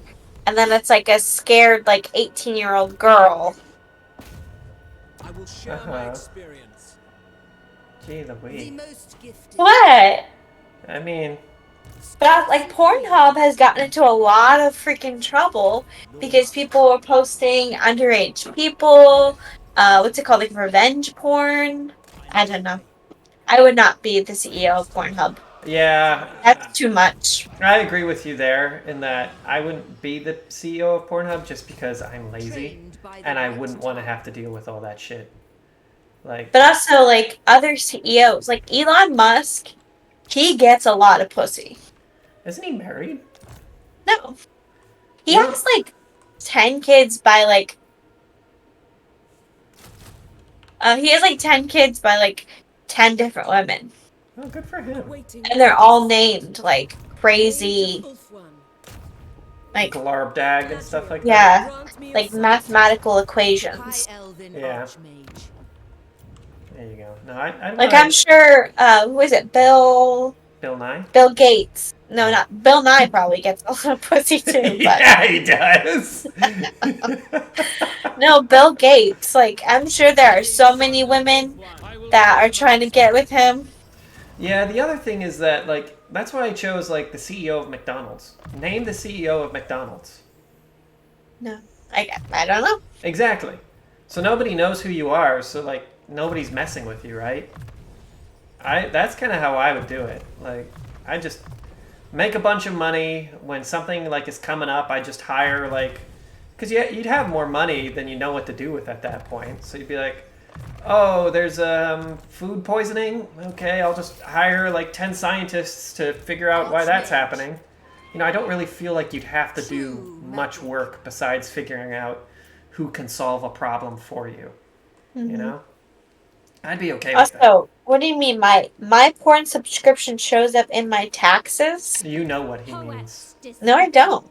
And then it's like a scared like 18-year-old girl. I will share my experience. Gee Louise. What? I mean, but like Pornhub has gotten into a lot of freaking trouble because people were posting underage people, what's it called, like revenge porn? I don't know. I would not be the CEO of Pornhub. yeah. That's too much. I agree with you there in that I wouldn't be the CEO of Pornhub just because I'm lazy and I wouldn't want to have to deal with all that shit. Like, But also like other CEOs, like Elon Musk, he gets a lot of pussy. Isn't he married? No. He has like 10 kids by like he has like 10 kids by like 10 different women. Oh, good for him. And they're all named like crazy, like Glarbdag and stuff like that. yeah, like mathematical equations. Yeah. There you go. No, I Like I'm sure, who is it? Bill Nye? Bill Gates. No, not Bill Nye. Probably gets a lot of pussy too. But Yeah, he does. no, Bill Gates. Like I'm sure there are so many women that are trying to get with him. Yeah, the other thing is that, like, that's why I chose, like, the CEO of McDonald's. Name the CEO of McDonald's. No, I don't know. Exactly. So nobody knows who you are, so like nobody's messing with you, right? That's kind of how I would do it. Like I just make a bunch of money when something like is coming up. I just hire like, because you'd have more money than you know what to do with at that point. So you'd be like, oh, there's food poisoning. Okay, I'll just hire like 10 scientists to figure out why that's happening. You know, I don't really feel like you'd have to do much work besides figuring out who can solve a problem for you. Mm-hmm. You know, I'd be okay with that. Also, what do you mean my porn subscription shows up in my taxes? You know what he means. No, I don't.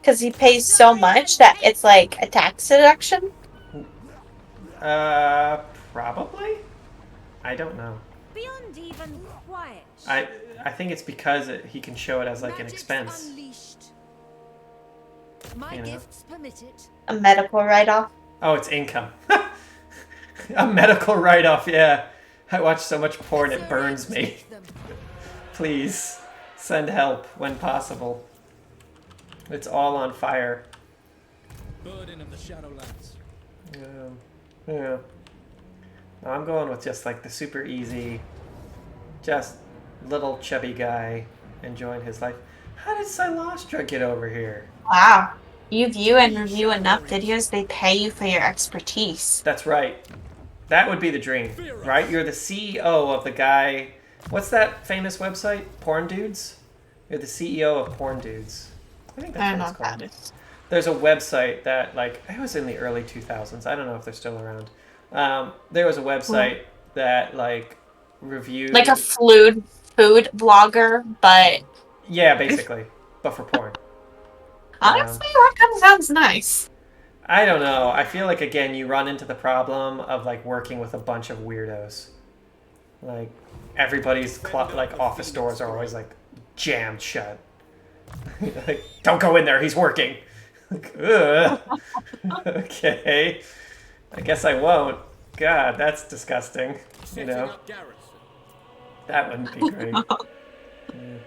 Because he pays so much that it's like a tax deduction? Probably? I don't know. Beyond even quiet. I think it's because he can show it as like an expense. My gifts permitted. A medical write-off? Oh, it's income. A medical write-off, yeah. I watch so much porn it burns me. Please, send help when possible. It's all on fire. Burden of the Shadowlands. Yeah. No, I'm going with just like the super easy, just little chubby guy enjoying his life. How did Silastra get over here? Wow. You view and review enough videos, they pay you for your expertise. That's right. That would be the dream, right? You're the CEO of the guy. What's that famous website? Porn Dudes? You're the CEO of Porn Dudes. I think that's what it's called. There's a website that, like, it was in the early 2000s. I don't know if they're still around. There was a website that, like, reviewed... Like a food blogger, but... Yeah, basically. But for porn. Honestly, that kind of sounds nice. I don't know. I feel like, again, you run into the problem of, like, working with a bunch of weirdos. Like, everybody's, like, office doors are always, like, jammed shut. Like, don't go in there, he's working. Like, ugh. Okay. I guess I won't. God, that's disgusting. You know? That wouldn't be great. Yeah.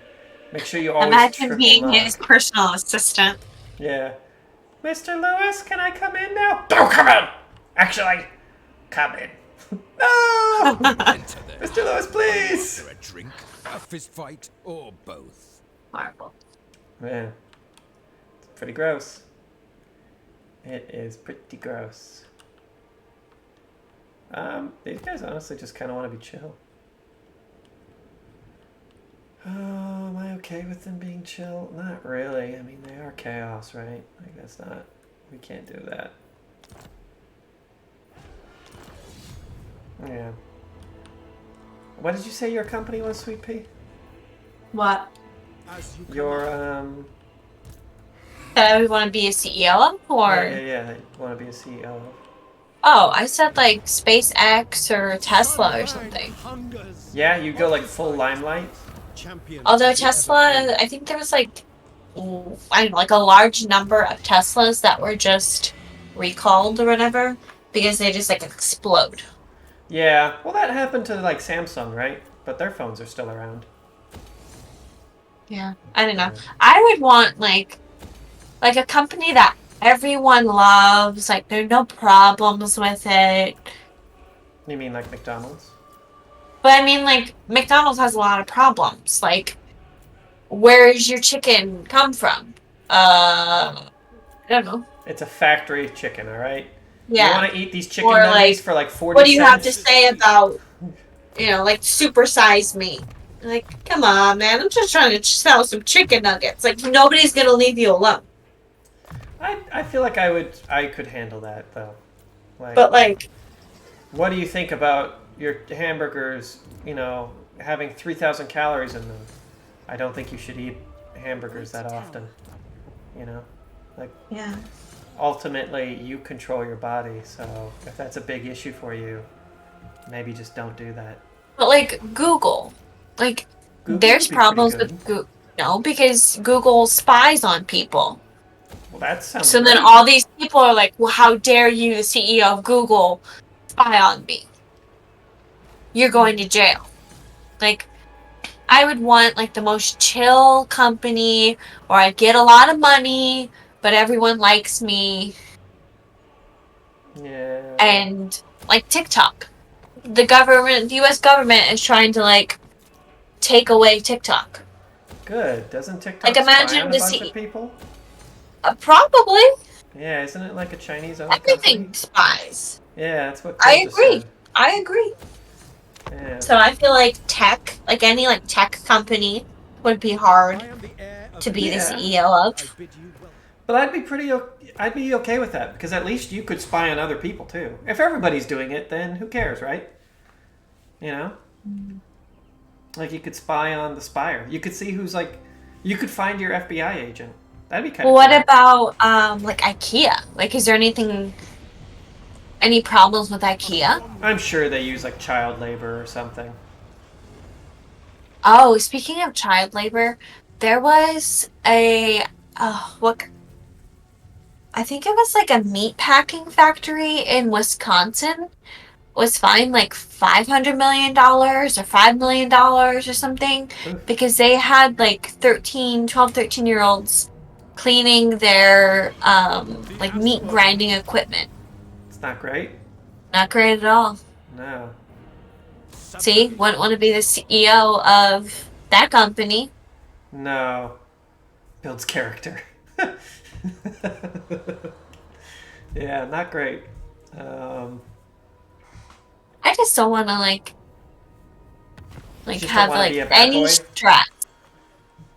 Make sure you always imagine being his personal assistant. Yeah. Mr. Lewis, can I come in now? Don't come in! Actually, come in. No! Mr. Lewis, please! A drink, a fist fight, or both? Horrible. Man. It's pretty gross. It is pretty gross. These guys honestly just kind of want to be chill. Oh, am I okay with them being chill? Not really. I mean, they are chaos, right? Like, that's not... We can't do that. Yeah. What did you say your company was, Sweet Pea? What? Your, That I would want to be a CEO of, or? Yeah, you want to be a CEO of. Oh, I said like SpaceX or Tesla or something. Yeah, you go like full limelight. Although Tesla, I think there was like, I don't know, like a large number of Teslas that were just recalled or whatever because they just like explode. Yeah, well that happened to like Samsung, right? But their phones are still around. Yeah, I don't know. I would want like a company that everyone loves, like there are no problems with it. You mean like McDonald's? But I mean, like, McDonald's has a lot of problems. Like, where's your chicken come from? I don't know. It's a factory chicken, all right? Yeah. You want to eat these chicken nuggets for like 40 cents? What do you have to say about, like, supersize me? Like, come on, man. I'm just trying to sell some chicken nuggets. Like, nobody's going to leave you alone. I feel like I could handle that, though. But, like... What do you think about your hamburgers, having 3,000 calories in them? I don't think you should eat hamburgers that often. Yeah. Ultimately, you control your body, so if that's a big issue for you, maybe just don't do that. But, like, Google. Like, there's problems with Google. No, because Google spies on people. Well, that sounds So great. then all these people are like, well, how dare you, the CEO of Google, spy on me? You're going to jail. Like, I would want, like, the most chill company, or I'd get a lot of money, but everyone likes me. Yeah. And like TikTok, the U.S. government is trying to like take away TikTok. Good. Doesn't TikTok Like spy imagine on a the bunch of people? probably Yeah, isn't it like a Chinese-owned everything company? spies. Yeah, that's what I Phil just agree. said. I agree. Yeah. So I feel like tech, like any like tech company, would be hard to be the CEO of. But I'd be okay with that because at least you could spy on other people too. If everybody's doing it, then who cares, right? You know? Like you could spy on the spire. You could see who's like you could find your FBI agent. That'd be kind of What cool. about like IKEA? Like is there any problems with IKEA? I'm sure they use like child labor or something. Oh, speaking of child labor, there was a what I think it was like a meat packing factory in Wisconsin was fined like $500 million or $5 million or something because they had like 13-year-olds cleaning their like meat grinding equipment. It's not great. Not great at all. No. See, wouldn't want to be the CEO of that company. No. Builds character. Yeah, not great. I just don't want to like Just don't have wanna like be a bad any boy? stress.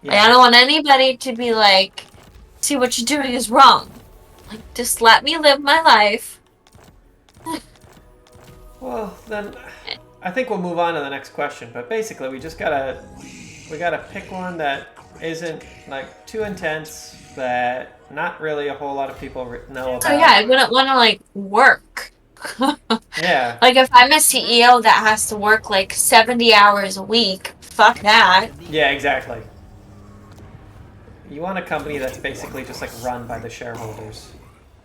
Like, I don't want anybody to be like, see what you're doing is wrong. Like, just let me live my life. Well, then I think we'll move on to the next question. But basically, we gotta pick one that isn't like too intense, that not really a whole lot of people know about. So yeah, I wouldn't want to like work. Yeah. Like if I'm a CEO that has to work like 70 hours a week, fuck that. Yeah, exactly. You want a company that's basically just like run by the shareholders.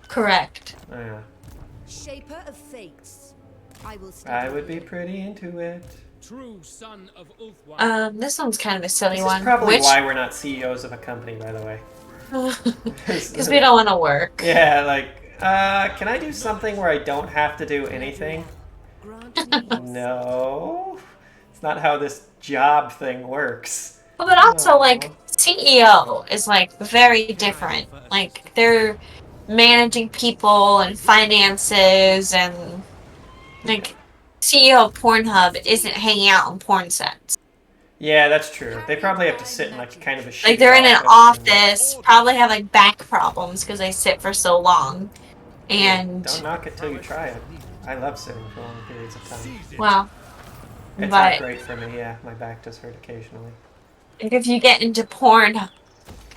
Correct. Yeah. Shaper of fates. I would be pretty into it. True son of Ulthwan. This one's kind of a silly This one. is probably why we're not CEOs of a company, by the way. Because we don't want to work. Yeah, like, can I do something where I don't have to do anything? No. It's not how this job thing works. Well, but also, like, CEO is, like, very different. Like, they're managing people and finances and, like, CEO of Pornhub isn't hanging out on porn sets. Yeah, that's true. They probably have to sit in, like, kind of a shitty Like, they're in an office. office, probably have, like, back problems because they sit for so long. And... Don't knock it till you try it. I love sitting for long periods of time. Well, it's but not great for me, yeah. My back does hurt occasionally. if you get into Pornhub,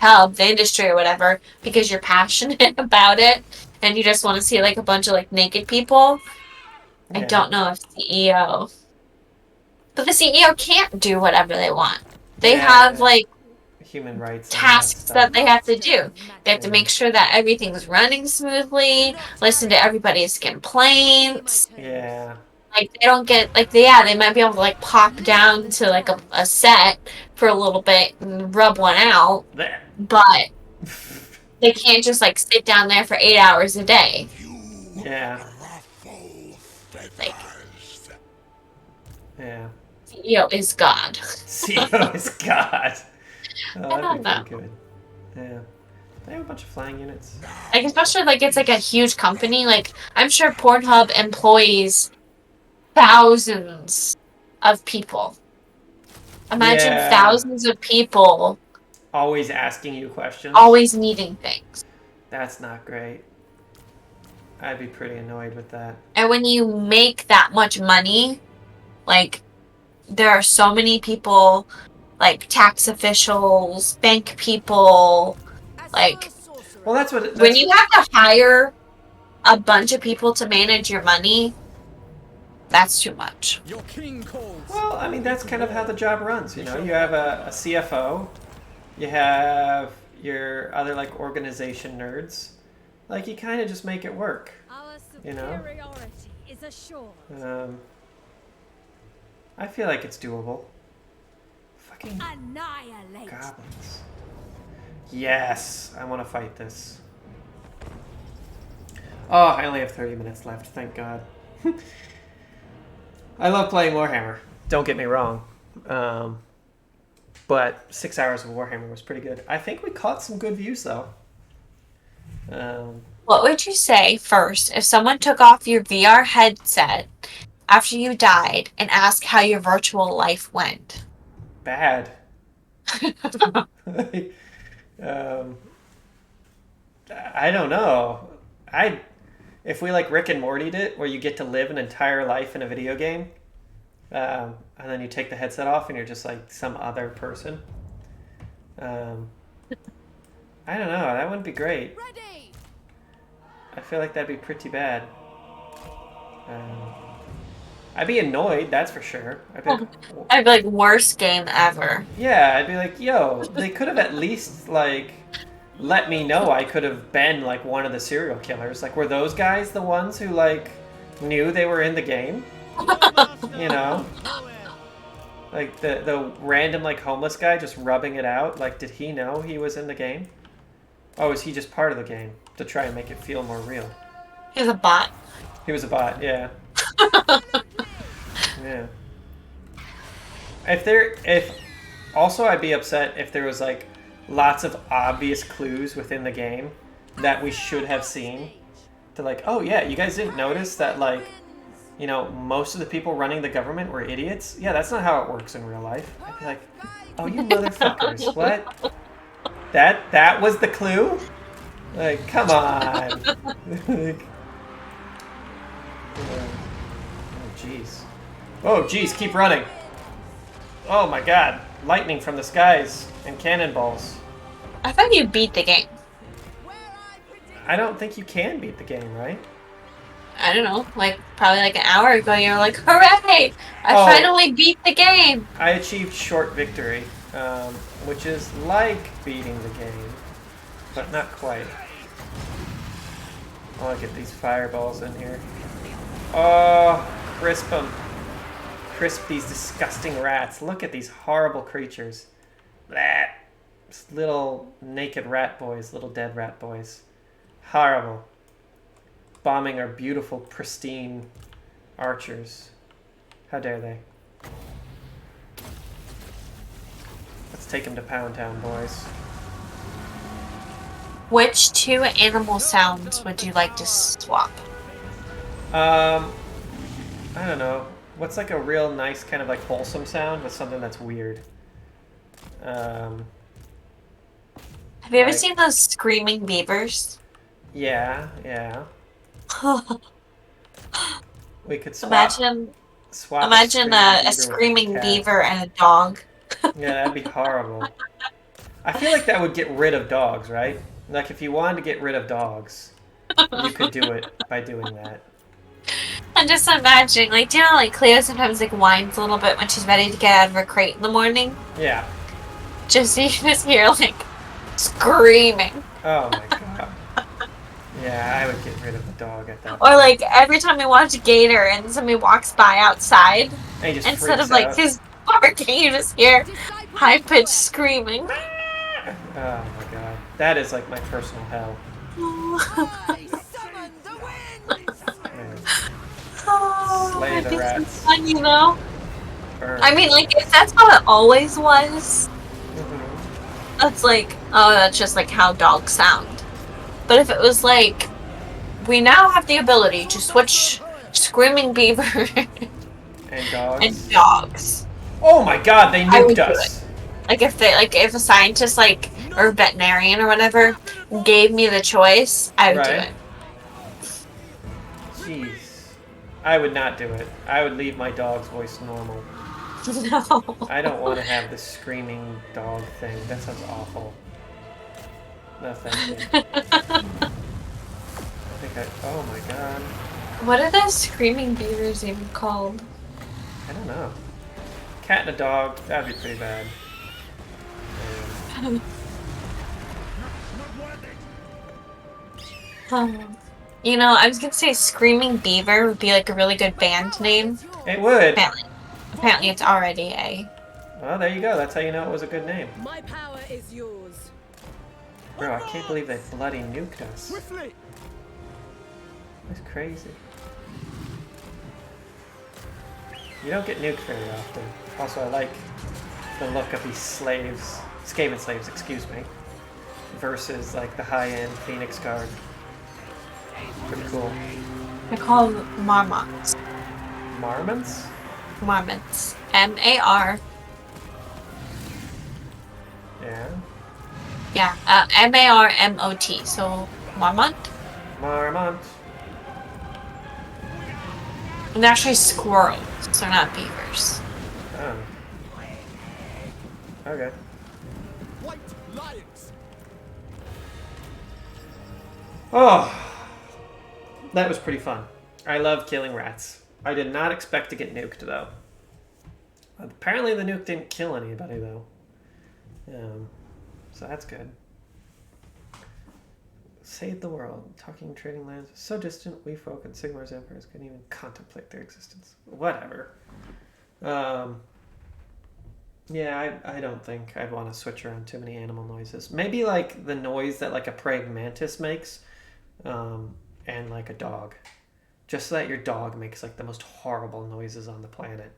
the industry or whatever, because you're passionate about it, and you just want to see, like, a bunch of, like, naked people, Yeah. I don't know if CEO... But the CEO can't do whatever they want. They have, like, human rights tasks that they have to do. They have to make sure that everything's running smoothly, listen to everybody's complaints. Yeah. Like, they don't get, like, they might be able to, like, pop down to, like, a set for a little bit and rub one out. But they can't just, like, sit down there for 8 hours a day. Yeah. Like, yeah. CEO is God. CEO is God. Oh, I don't that'd be pretty good. Yeah. They have a bunch of flying units. Like, especially, like, it's, like, a huge company. Like, I'm sure Pornhub employs thousands of people. Imagine thousands of people always asking you questions. Always needing things. That's not great. I'd be pretty annoyed with that. And when you make that much money, like, there are so many people, like, tax officials, bank people, like... Well, that's what... when you have to hire a bunch of people to manage your money, that's too much. Your king calls. Well, I mean, that's kind of how the job runs, you know? You have a CFO, you have your other, like, organization nerds. Like, you kind of just make it work, you know? Is assured. I feel like it's doable. Fucking annihilate goblins. Yes, I want to fight this. Oh, I only have 30 minutes left, thank God. I love playing Warhammer, don't get me wrong. But 6 hours of Warhammer was pretty good. I think we caught some good views, though. What would you say first if someone took off your VR headset after you died and asked how your virtual life went? Bad. I don't know. If we like Rick and Morty'd it, where you get to live an entire life in a video game, and then you take the headset off and you're just like some other person. I don't know. That wouldn't be great. I feel like that'd be pretty bad. I'd be annoyed, that's for sure. I'd be like, worst game ever. Yeah, I'd be like, yo, they could have at least like let me know I could have been like one of the serial killers. Like, were those guys the ones who like knew they were in the game? You know? Like the random like homeless guy just rubbing it out, like did he know he was in the game? Oh, is he just part of the game to try and make it feel more real? He was a bot. He was a bot, yeah. Yeah. Also I'd be upset if there was like lots of obvious clues within the game that we should have seen. To like, oh yeah, you guys didn't notice that like, you know, most of the people running the government were idiots? Yeah, that's not how it works in real life. I'd be like, oh, you motherfuckers, what? That was the clue? Like, come on. Like, oh, jeez. Oh, jeez, keep running. Oh my god. Lightning from the skies and cannonballs. I thought you beat the game. I don't think you can beat the game, right? I don't know, like probably like an hour ago you were like, hooray! I finally beat the game! I achieved short victory, which is like beating the game, but not quite. I want to get these fireballs in here. Oh, crisp them. Crisp these disgusting rats. Look at these horrible creatures. Blah. Just little naked rat boys, little dead rat boys. Horrible. Bombing our beautiful, pristine archers. How dare they? Let's take them to Pound Town, boys. Which two animal sounds would you like to swap? I don't know. What's like a real nice kind of like wholesome sound with something that's weird? Have you ever seen those screaming beavers? Yeah, yeah. We could swap. Imagine a screaming beaver and a dog. Yeah, that'd be horrible. I feel like that would get rid of dogs, right? Like if you wanted to get rid of dogs, you could do it by doing that. I'm just imagining, like, do you know, like Cleo sometimes like whines a little bit when she's ready to get out of her crate in the morning? Yeah. Just you just hear like screaming. Oh my god. Yeah, I would get rid of the dog at that point. Or like every time we watch Gator and somebody walks by outside, and just instead of like his barking, you just hear high-pitched screaming. Oh my god. That is like my personal hell. Slay the rats. Fun, you know? Burn. I mean, like, if that's how it always was, that's like, oh, that's just like how dogs sound. But if it was like, we now have the ability to switch screaming beaver and dogs. Oh my god, they nuked us. Like if a scientist or a veterinarian or whatever gave me the choice, I would do it. Jeez. I would not do it. I would leave my dog's voice normal. No. I don't want to have this screaming dog thing. That sounds awful. No, thank you. Oh my god. What are those screaming beavers even called? I don't know. Cat and a dog, that'd be pretty bad. You know, I was gonna say Screaming Beaver would be like a really good band name. It would. Apparently it's already a. Well, there you go. That's how you know it was a good name. My power is yours. Bro, I can't believe they bloody nuked us. That's crazy. You don't get nuked very often. Also, I like the look of these slaves, Skaven slaves, excuse me, versus like the high-end Phoenix Guard. Pretty cool. I call them marmots. Marmots? Marmots. M-A-R. Yeah. Yeah, M-A-R-M-O-T. So, marmot. Marmot. And they're actually squirrels, so they're not beavers. Oh. Okay. White lions. Oh, that was pretty fun. I love killing rats. I did not expect to get nuked, though. Apparently the nuke didn't kill anybody, though. So that's good. Save the world. Talking trading lands so distant, we folk and Sigmar's emperors couldn't even contemplate their existence. Whatever. Yeah, I don't think I'd want to switch around too many animal noises. Maybe like the noise that like a praying mantis makes, and like a dog. Just so that your dog makes like the most horrible noises on the planet.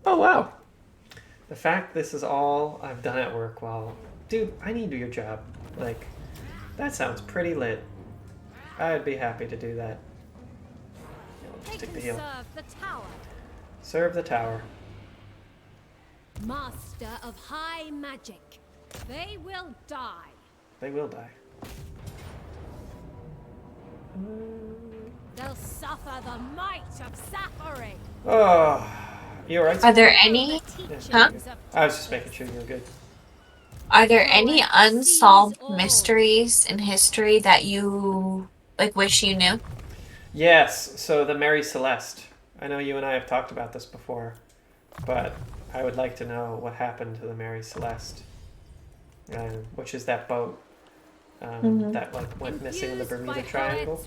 Oh wow. The fact this is all I've done at work while... Dude, I need to do your job. Like, that sounds pretty lit. I'd be happy to do that. Just take the heal. Serve the tower. Serve the tower. Master of high magic. They will die. They will die. They'll suffer the might of suffering. Oh, you alright? Are there any? Huh? I was just making sure you were good. Are there any unsolved mysteries in history that you like wish you knew? Yes, so the Mary Celeste. I know you and I have talked about this before, but I would like to know what happened to the Mary Celeste, which is that boat that like went missing in the Bermuda Triangle.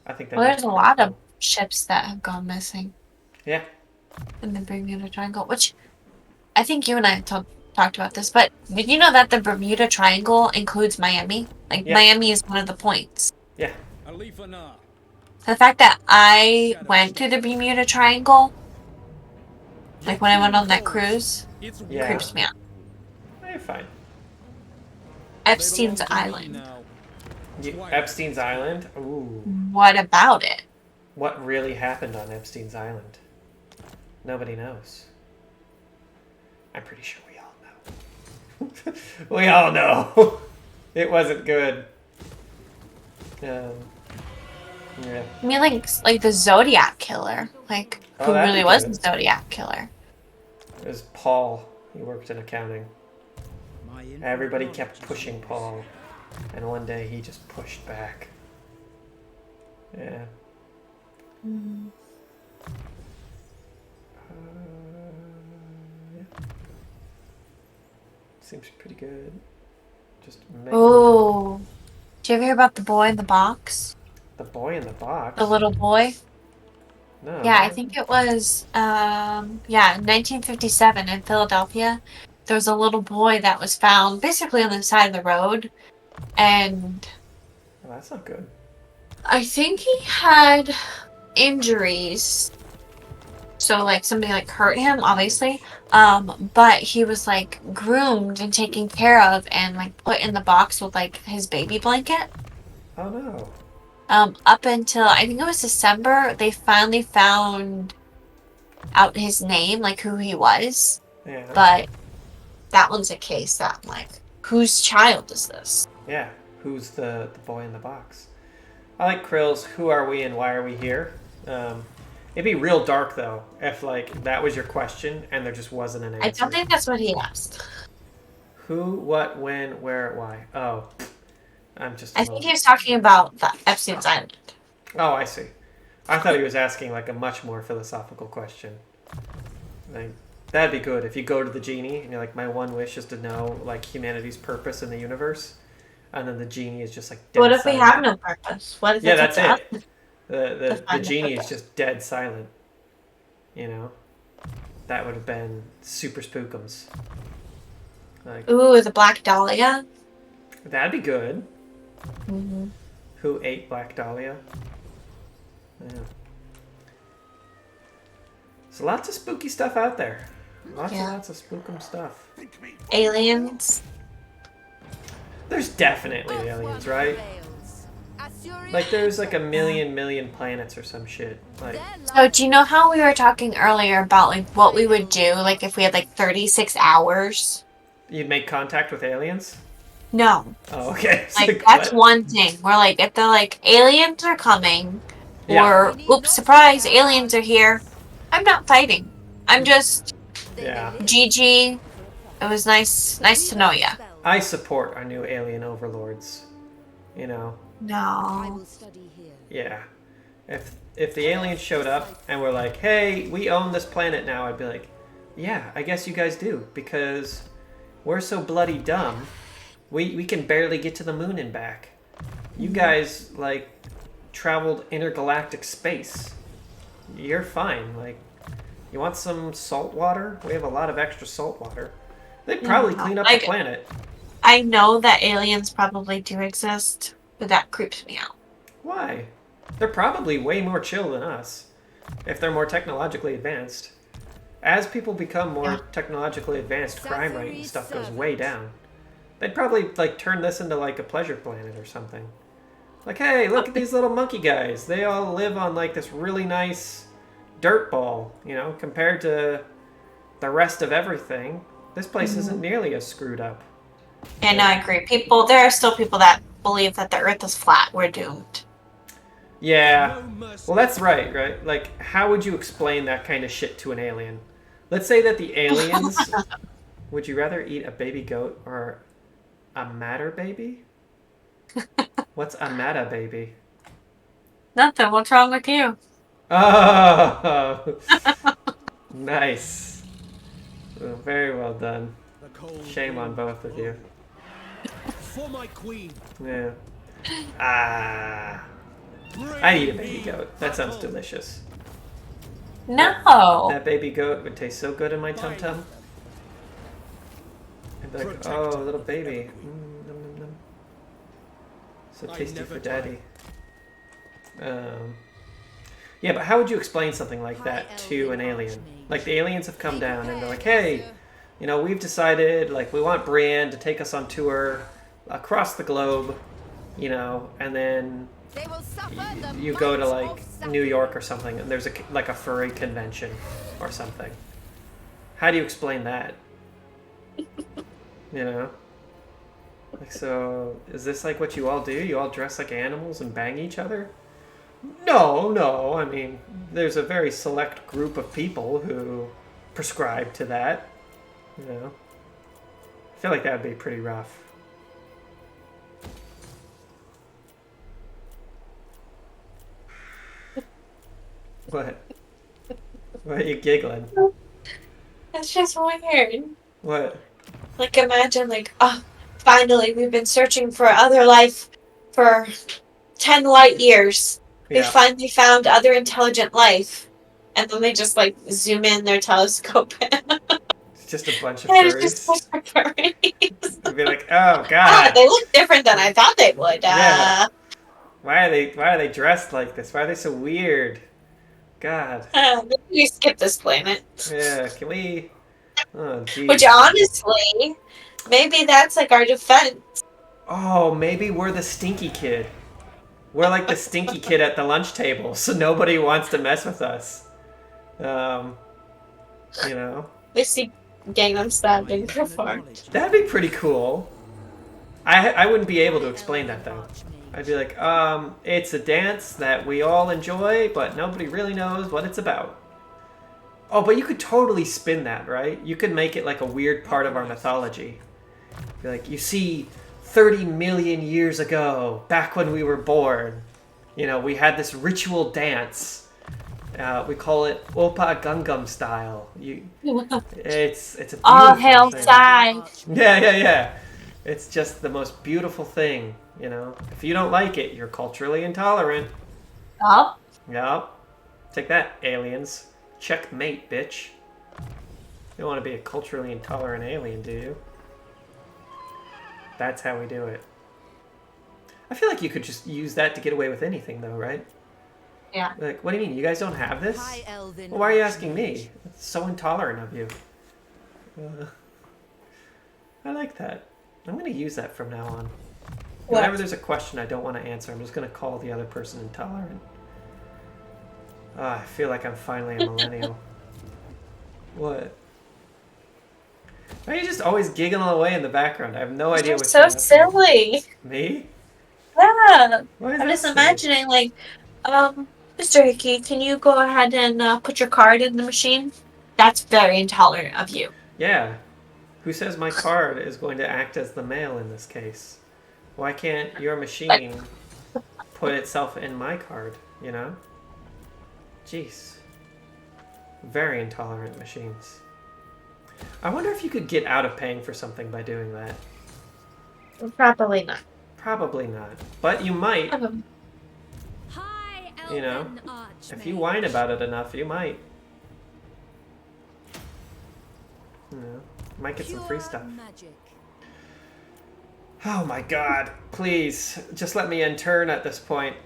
I think that. Well, there's a lot of ships that have gone missing. Yeah. In the Bermuda Triangle, which I think you and I have talked about this, but did you know that the Bermuda Triangle includes Miami? Like, yeah. Miami is one of the points. Yeah. The fact that I went through the Bermuda Triangle, like when I went on that cruise, creeps me out. Oh, you're fine. Epstein's Island. Epstein's Island? Ooh. What about it? What really happened on Epstein's Island? Nobody knows. I'm pretty sure we all know. We all know. It wasn't good. Yeah. I mean, like the Zodiac Killer. Like, who really was the Zodiac Killer? It was Paul. He worked in accounting. Everybody kept pushing Paul. And one day he just pushed back. Yeah. Mm. Yeah. Seems pretty good. Just oh. Did you ever hear about the boy in the box? The boy in the box? The little boy? No. Yeah, I think it was, in 1957 in Philadelphia. There was a little boy that was found basically on the side of the road. And... well, that's not good. I think he had injuries. So, like, somebody, like, hurt him, obviously. But he was, like, groomed and taken care of and, like, put in the box with, like, his baby blanket. Oh, no. Up until, I think it was December, they finally found out his name, like, who he was. Yeah. But that one's a case that, like, whose child is this? Yeah, who's the boy in the box? I like Krill's Who Are We and Why Are We Here? It'd be real dark, though, if, like, that was your question and there just wasn't an answer. I don't think that's what he asked. Who, what, when, where, why? Oh, I'm just... I think he was talking about the Epstein's Island. Oh, I see. I thought he was asking, like, a much more philosophical question. Like, that'd be good. If you go to the genie and you're like, my one wish is to know, like, humanity's purpose in the universe. And then the genie is just, like, dead what if silent. we have no purpose? What if that's it. The genie is just dead silent. You know? That would have been super spookums. Like, Ooh, the Black Dahlia. that'd be good. Mm-hmm. Who ate Black Dahlia? Yeah. So lots of spooky stuff out there. Lots and lots of spookum stuff. Aliens. There's definitely aliens, right? Like there's like a million planets or some shit. Like, So do you know how we were talking earlier about like what we would do like if we had like 36 hours? you'd make contact with aliens? No. Oh, okay. It's Like that's what? one thing. We're like if they're like aliens are coming Yeah. or oops, surprise, aliens are here. I'm not fighting. I'm just Yeah. GG. It was nice to know ya. I support our new alien overlords. You know. No. Yeah. If the aliens showed up and were like, "Hey, we own this planet now," I'd be like, "Yeah, I guess you guys do because we're so bloody dumb. We can barely get to the moon and back. You guys like traveled intergalactic space. You're fine. Like, you want some salt water? We have a lot of extra salt water. They'd probably clean up the planet." I know that aliens probably do exist, but that creeps me out. Why? They're probably way more chill than us, if they're more technologically advanced. As people become more technologically advanced, crime rate and stuff goes way down. They'd probably like turn this into like a pleasure planet or something. Like, hey, look at these little monkey guys. They all live on like this really nice dirt ball, you know, compared to the rest of everything. This place isn't nearly as screwed up. Yeah, no, I agree. There are still people that believe that the Earth is flat. We're doomed. Yeah. Well, that's right? Like, how would you explain that kind of shit to an alien? Let's say that the aliens... Would you rather eat a baby goat or a matter baby? What's a matter baby? Nothing. What's wrong with you? Oh! Nice. Well, very well done. Shame on both of you. For my queen. Yeah. Ah. I'd eat a baby goat. That sounds delicious. No. That baby goat would taste so good in my tum tum. I'd be like, oh, little baby. Nom, nom, nom. So tasty for daddy. Yeah, but how would you explain something like that to an alien? Like, the aliens have come down and they're like, hey, you know, we've decided, like, we want Brienne to take us on tour across the globe, you know, and then you go to, like, New York or something, and there's, like, a furry convention or something. How do you explain that? You know? Like, so, is this, like, what you all do? You all dress like animals and bang each other? No, I mean, there's a very select group of people who prescribe to that, you know. I feel like that would be pretty rough. What? Why are you giggling? That's just weird. What? Like, imagine, like, oh, finally, we've been searching for other life for 10 light years. We finally found other intelligent life. And then they just, like, zoom in their telescope. It's just a bunch of furries. It's just a furries. You'd be like, oh, God. They look different than I thought they would. Yeah. Why are they dressed like this? Why are they so weird? God. Maybe we skip this planet. Yeah, can we... Oh, geez. Which, honestly, maybe that's, like, our defense. Oh, maybe we're the stinky kid. We're like the stinky kid at the lunch table, so nobody wants to mess with us. You know? We see Gangnam Style being performed. That'd be pretty cool. I wouldn't be able to explain that, though. I'd be like, it's a dance that we all enjoy, but nobody really knows what it's about. Oh, but you could totally spin that, right? You could make it like a weird part of our mythology. Be like, you see, 30 million years ago, back when we were born, you know, we had this ritual dance. We call it Oppa Gangnam Style. It's a beautiful all hail thing. Psy. Yeah. It's just the most beautiful thing, you know. If you don't like it, you're culturally intolerant. Oh. Yup. Take that, aliens. Checkmate, bitch. You don't want to be a culturally intolerant alien, do you? That's how we do it. I feel like you could just use that to get away with anything, though, right? Yeah. Like, what do you mean? You guys don't have this? High Elven Well, why are you asking me? It's so intolerant of you. I like that. I'm going to use that from now on. What? Whenever there's a question I don't want to answer, I'm just going to call the other person intolerant. I feel like I'm finally a millennial. What? Why are you just always giggling away in the background? I have no idea You're what's so going on. silly. Me? Yeah. Why is I'm that just silly? imagining, like, Mr. Hickey, can you go ahead and put your card in the machine? That's very intolerant of you. Yeah. Who says my card is going to act as the mail in this case? Why can't your machine put itself in my card, you know? Jeez. Very intolerant machines. I wonder if you could get out of paying for something by doing that. Probably not. Probably not. But you might, High you know? Elven Archmage. If you whine about it enough, you might. You know, might get some free stuff. Magic. Oh my god, please, just let me in turn at this point.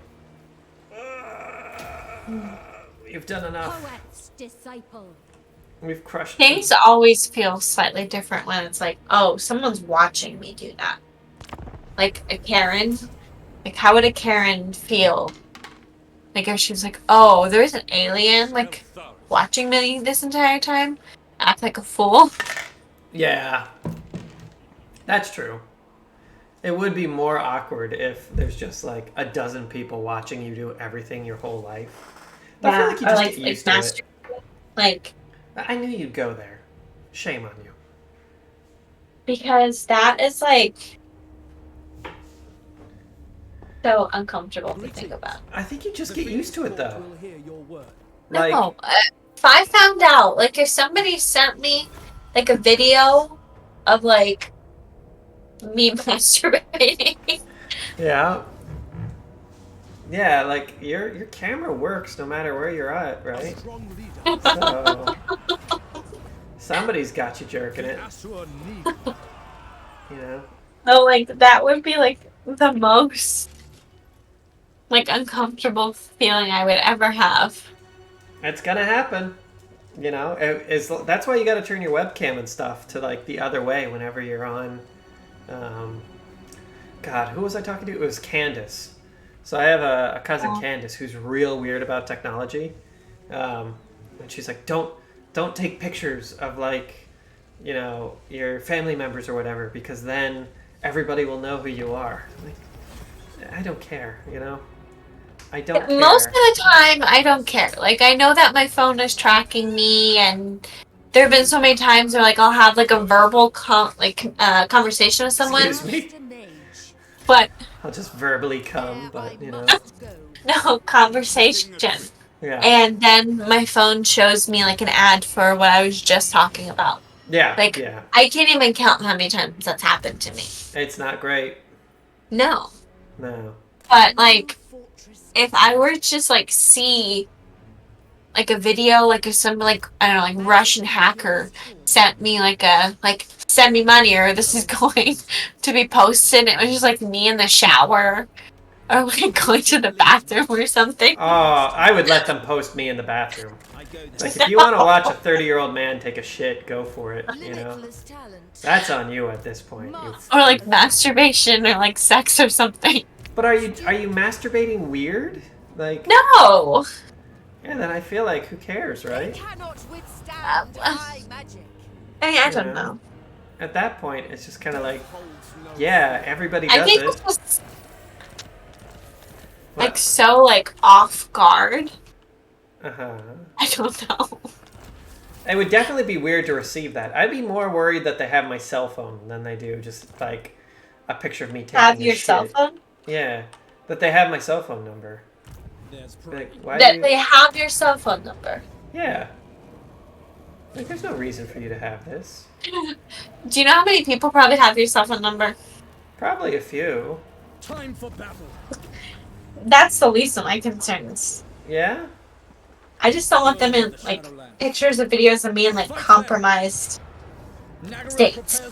You've done enough. Poet's disciple. We've crushed Things always feel slightly different when it's like, oh, someone's watching me do that. Like a Karen. Like, how would a Karen feel? Like, if she was like, oh, there's an alien, like, watching me this entire time? Act like a fool? Yeah. That's true. It would be more awkward if there's just, like, a dozen people watching you do everything your whole life. But I feel like you just get used to it. Like, I knew you'd go there. Shame on you. because that is, like, so uncomfortable to think about. I think you just get used to it, though. Will hear your word. Like, No, if I found out, like, if somebody sent me, like, a video of, like, me masturbating. yeah. Yeah, like, your camera works no matter where you're at, right? Strong leader. So, somebody's got you jerking it, Asura need. you know? No, like, that would be, like, the most, like, uncomfortable feeling I would ever have. It's gonna happen. You know, that's why you gotta turn your webcam and stuff to, like, the other way whenever you're on, God, who was I talking to? It was Candace. So I have a cousin, Candace, who's real weird about technology. And she's like, don't take pictures of, like, you know, your family members or whatever, because then everybody will know who you are. Like, I don't care, you know? I don't care. Most of the time, I don't care. Like, I know that my phone is tracking me, and there have been so many times where, like, I'll have, like, a verbal conversation with someone. Excuse me? But I'll just verbally come, but, you know. no, conversation. Yeah. And then my phone shows me, like, an ad for what I was just talking about. Yeah. Like, yeah. I can't even count how many times that's happened to me. It's not great. No. No. But, like, if I were to just, like, see, like, a video, like, if some, like, I don't know, like, Russian hacker sent me, like, send me money, or this is going to be posted, it was just, like, me in the shower, or, like, going to the bathroom or something. Oh, I would let them post me in the bathroom. Like, if you want to watch a 30-year-old man take a shit, go for it, you know? That's on you at this point. Or, like, masturbation, or, like, sex or something. But are you masturbating weird? Like, No! yeah, then I feel like, who cares, right? Cannot withstand high magic. I don't know. At that point, it's just kind of like, yeah, everybody does I think it. it's just, What? like, so, like, off guard. Uh-huh. I don't know. It would definitely be weird to receive that. I'd be more worried that they have my cell phone than they do just, like, a picture of me taking Have a your shit. cell phone? Yeah. That they have my cell phone number. Like, why do That you... they have your cell phone number. Yeah. Like, there's no reason for you to have this. Do you know how many people probably have your cell phone number? Probably a few. Time for battle. That's the least of my concerns. Yeah? I just don't want them in like pictures or videos of me in like compromised states.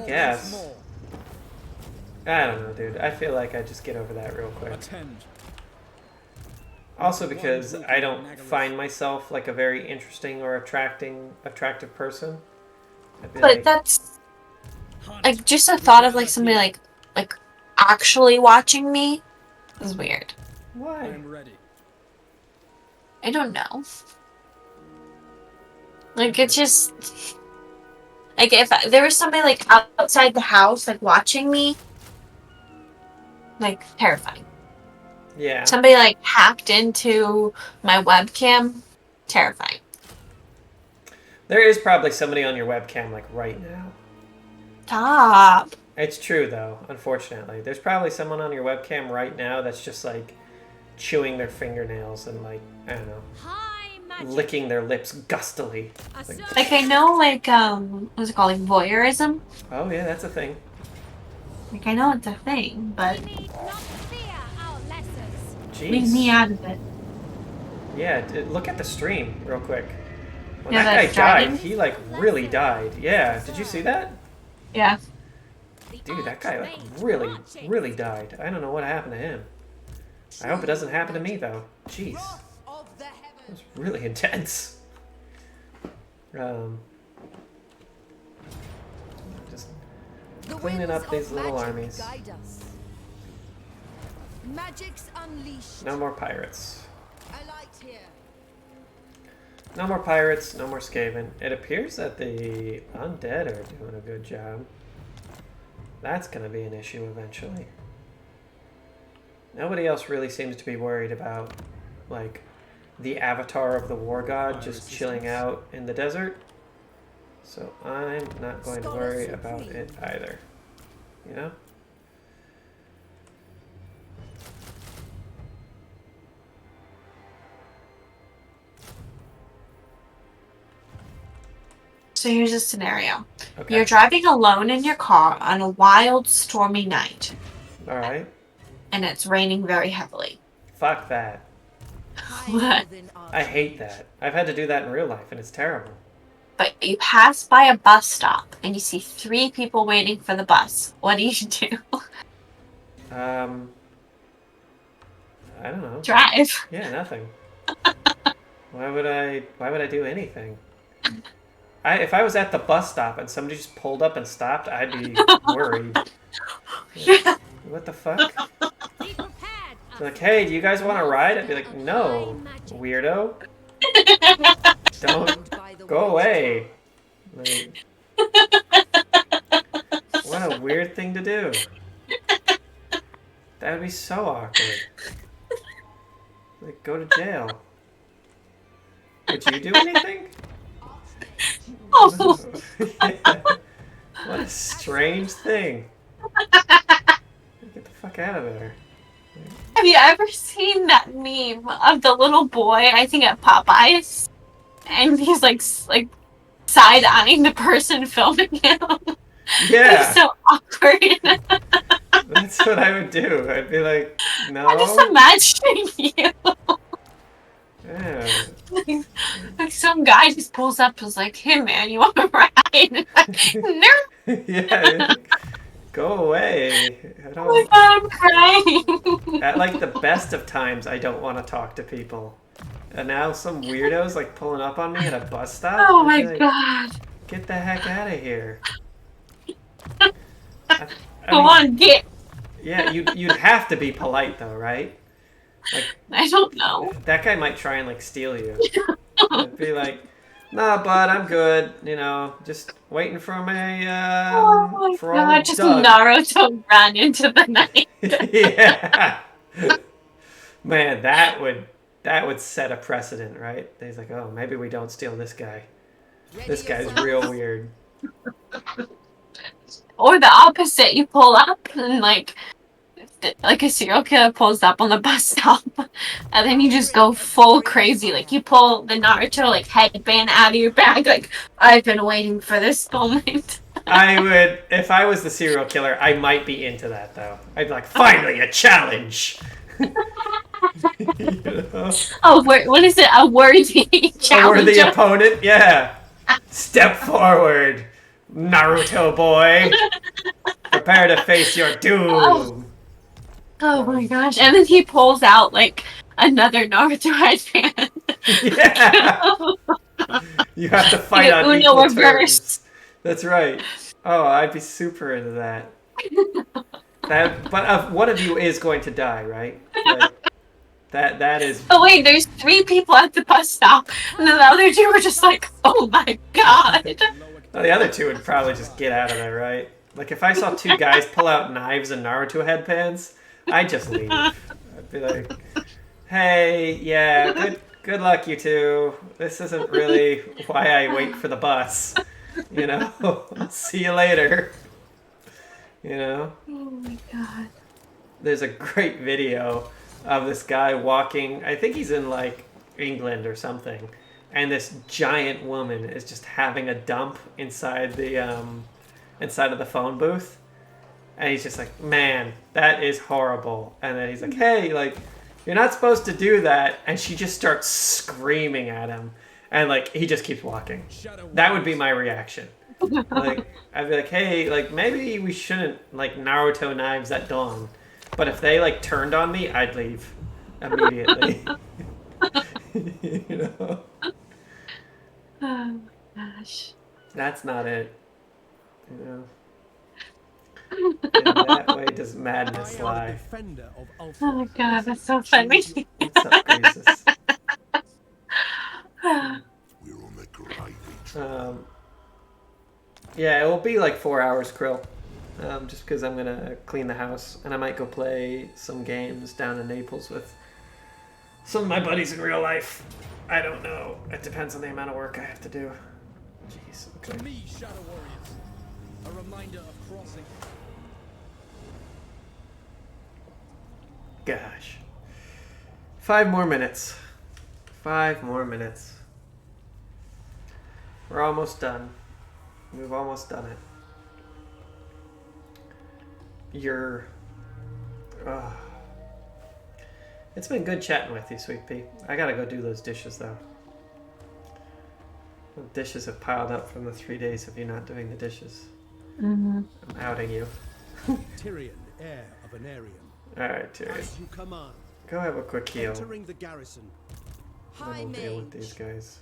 Yes. I don't know, dude. I feel like I just get over that real quick. Also because I don't find myself like a very interesting or attractive person. But like, that's like just a thought of like somebody like actually watching me is weird. Why? I'm ready. I don't know. Like it's just like if there was somebody like outside the house like watching me, like terrifying. Yeah. Somebody like hacked into my webcam, terrifying. There is probably somebody on your webcam like right now. Stop. It's true though, unfortunately. There's probably someone on your webcam right now that's just like chewing their fingernails and like, I don't know, licking their lips gustily. Like I know like what's it called, like voyeurism? Oh yeah, that's a thing. Like I know it's a thing, but Jeez. leave me out of it. Yeah, look at the stream real quick. When Yeah, that guy that's driving? died, he like really died. Yeah, did you see that? Yeah. Dude, that guy like really died. I don't know what happened to him. I hope it doesn't happen to me though. Jeez. That was really intense. Just cleaning up these little armies. Magic's unleashed. No more pirates. A light here. No more pirates, no more Skaven. It appears that the undead are doing a good job. That's going to be an issue eventually. Nobody else really seems to be worried about, like, the avatar of the war god just chilling out in the desert. So I'm not going to worry about it either. You know? So here's a scenario. Okay. You're driving alone in your car on a wild, stormy night. Alright. And it's raining very heavily. Fuck that. What? I hate that. I've had to do that in real life and it's terrible. But you pass by a bus stop and you see 3 people waiting for the bus. What do you do? I don't know. Drive. Yeah, nothing. Why would I do anything? If I was at the bus stop and somebody just pulled up and stopped, I'd be worried. Yeah. What the fuck? Like, hey, do you guys want to ride? I'd be like, no, weirdo. Don't go away. Like, what a weird thing to do. That would be so awkward. Like, go to jail. Would you do anything? Oh. Yeah. What a strange thing. Get the fuck out of there. Have you ever seen that meme of the little boy, I think at Popeyes? And he's like side-eyeing the person filming him. Yeah. It's so awkward. That's what I would do. I'd be like, no. I'm just imagining you. Yeah. Like some guy just pulls up and is like, hey man, you want to ride? No. Yeah. Go away. I don't... Oh my god, I'm crying. At like the best of times, I don't want to talk to people. And now some weirdos like pulling up on me at a bus stop. Oh my like, god. Get the heck out of here. Go on, get. Yeah, you'd have to be polite though, right? Like, I don't know. That guy might try and like steal you. It'd be like, nah, bud, I'm good. You know, just waiting for my Oh my for god, just Naruto run into the night. Yeah. Man, that would set a precedent, right? He's like, oh, maybe we don't steal this guy. This guy's real weird. Or the opposite, you pull up and like a serial killer pulls up on the bus stop, and then you just go full crazy. Like you pull the Naruto like headband out of your bag, like I've been waiting for this moment. I would, if I was the serial killer, I might be into that though. I'd be like, finally a challenge. You know? Oh, what is it? A worthy challenger? A worthy opponent? Yeah. Step forward, Naruto boy. Prepare to face your doom. Oh my gosh. And then he pulls out like another Naruto headband. Yeah. You have to fight on Uno equal reverse. terms. That's right. Oh, I'd be super into that. But one of you is going to die, right? Like, that is. Oh wait, there's 3 people at the bus stop, and then the other 2 were just like, "Oh my god!" Well, the other 2 would probably just get out of there, right? Like if I saw 2 guys pull out knives and Naruto headbands, I'd just leave. I'd be like, "Hey, yeah, good luck, you 2. This isn't really why I wait for the bus. You know, I'll see you later." You know? Oh my god. There's a great video of this guy walking, I think he's in like England or something, and this giant woman is just having a dump inside of the phone booth, and he's just like, man, that is horrible. And then he's like, hey, like, you're not supposed to do that. And she just starts screaming at him, and like he just keeps walking. That would be my reaction. Like, I'd be like, hey, like, maybe we shouldn't, like, Naruto knives at dawn. But if they, like, turned on me, I'd leave immediately. You know? Oh gosh. That's not it. You know? In that way does madness lie. Oh my god, that's so funny. What's up, Graces? Yeah, it will be like 4 hours, Krill. Just because I'm going to clean the house. And I might go play some games down in Naples with some of my buddies in real life. I don't know. It depends on the amount of work I have to do. Jeez, okay. To me, Shadow Warriors, a reminder of crossing. Gosh. 5 more minutes. 5 more minutes. We're almost done. We've almost done it. It's been good chatting with you, Sweet Pea. I gotta go do those dishes, though. The dishes have piled up from the 3 days of you not doing the dishes. Mm-hmm. I'm outing you. Tyrion, heir of Anarion. Alright, Tyrion. As you command. Go have a quick heal. Entering the garrison. Then we'll deal with these guys.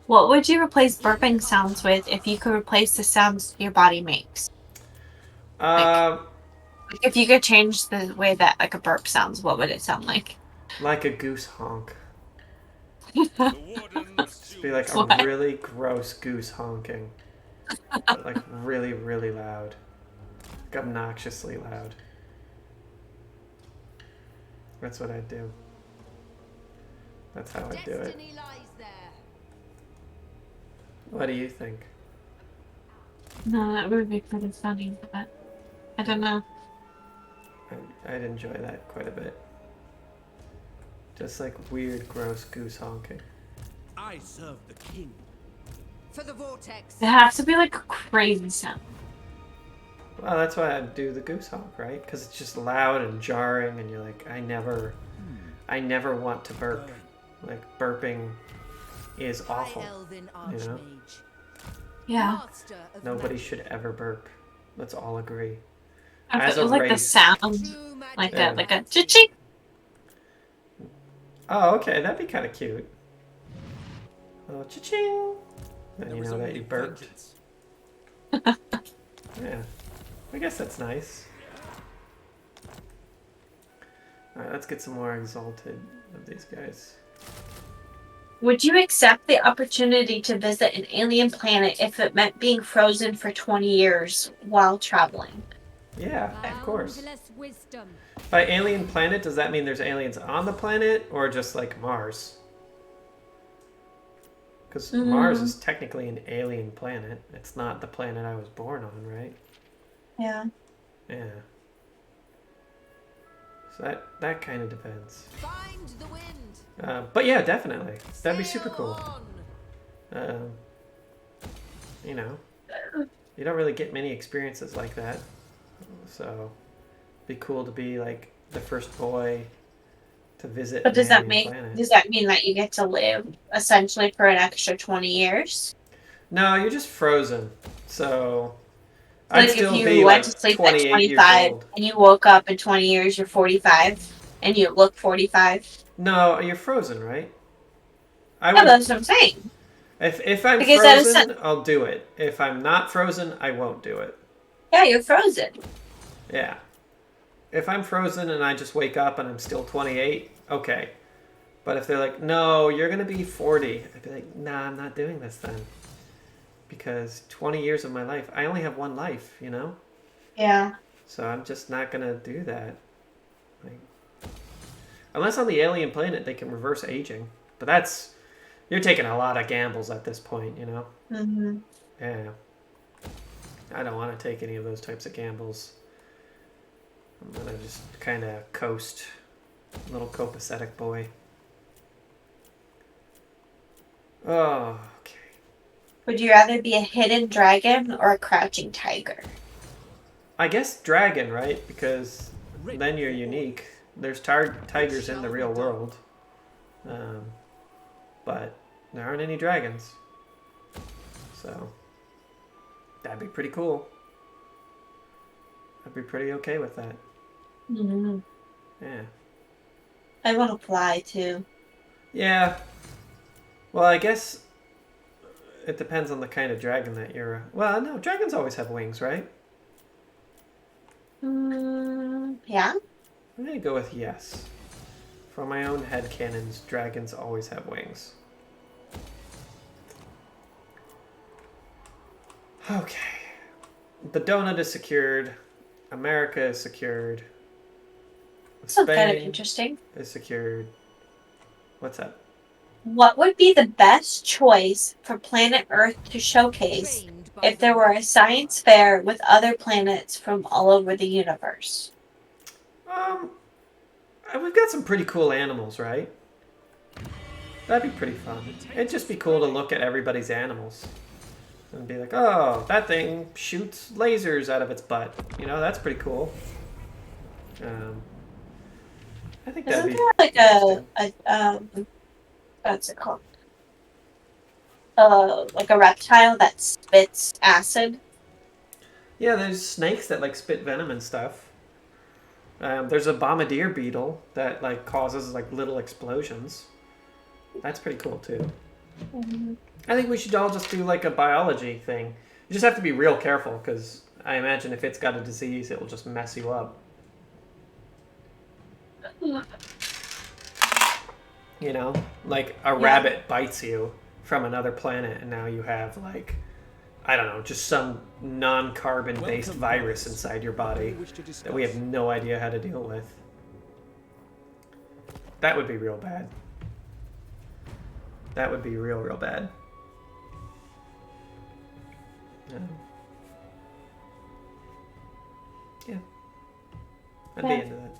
What would you replace burping sounds with if you could replace the sounds your body makes? Like, if you could change the way that like a burp sounds, what would it sound like? Like a goose honk. Just be like a really gross goose honking. But like really, really loud. Like obnoxiously loud. That's what I'd do. That's how I'd do it. What do you think? No, that would be pretty funny, but I don't know. I'd enjoy that quite a bit. Just like weird, gross goose honking. I serve the king. For the vortex. It has to be like a crazy sound. Well, that's why I'd do the goose honk, right? Because it's just loud and jarring, and you're like, I never want to burp. Like burping is awful. You know? Yeah. Nobody should ever burp. Let's all agree. As a like race, the sound, like that, like a cha-ching. Oh, okay, that'd be kind of cute. Oh, cha-ching! Then you know that you burped. Yeah, I guess that's nice. All right, let's get some more exalted of these guys. Would you accept the opportunity to visit an alien planet if it meant being frozen for 20 years while traveling? Yeah, of course. By alien planet, does that mean there's aliens on the planet or just like Mars? Because Mars is technically an alien planet. It's not the planet I was born on, right? Yeah. Yeah. So that kind of depends. Find the wind. But yeah, definitely. That'd be super cool. You know, you don't really get many experiences like that. So Be cool to be like the first boy to visit. But does that mean that you get to live essentially for an extra 20 years? No, you're just frozen. So Like I'd still if you be went like to sleep at 28 years 25 old. and you woke up in 20 years, you're 45 and you look 45. No, you're frozen, right? That's what I'm saying. If I'm Because frozen, I'll do it. If I'm not frozen, I won't do it. Yeah, you're frozen. Yeah. If I'm frozen and I just wake up and I'm still 28, okay. But if they're like, no, you're going to be 40, I'd be like, nah, I'm not doing this then. Because 20 years of my life, I only have one life, you know? Yeah. So I'm just not going to do that. Like, unless on the alien planet they can reverse aging. But that's, you're taking a lot of gambles at this point, you know? Mm-hmm. Yeah. I don't want to take any of those types of gambles. I'm going to just kind of coast. Little copacetic boy. Oh, okay. Would you rather be a hidden dragon or a crouching tiger? I guess dragon, right? Because then you're unique. There's tigers in the real world. But there aren't any dragons. So that'd be pretty cool. I'd be pretty okay with that. Mm-hmm. Yeah. I want to fly too. Yeah. Well, I guess it depends on the kind of dragon that you're... Well, no, dragons always have wings, right? Yeah? I'm going to go with yes. For my own headcanons, dragons always have wings. Okay. The donut is secured. America is secured. Sounds kind of interesting. Is secured. What's up? What would be the best choice for planet Earth to showcase if there were a science fair with other planets from all over the universe? We've got some pretty cool animals, right? That'd be pretty fun. It'd just be cool to look at everybody's animals. And be like, oh, that thing shoots lasers out of its butt. You know, that's pretty cool. I think that'd be... Isn't there like what's it called? Like a reptile that spits acid? Yeah, there's snakes that like spit venom and stuff. There's a bombardier beetle that like causes like little explosions. That's pretty cool too. Mm-hmm. I think we should all just do like a biology thing. You just have to be real careful because I imagine if it's got a disease, it will just mess you up. You know, like a rabbit bites you from another planet and now you have like, I don't know, just some non-carbon based virus inside your body that we have no idea how to deal with. That would be real bad. That would be real, real bad. Yeah. I'd be into that.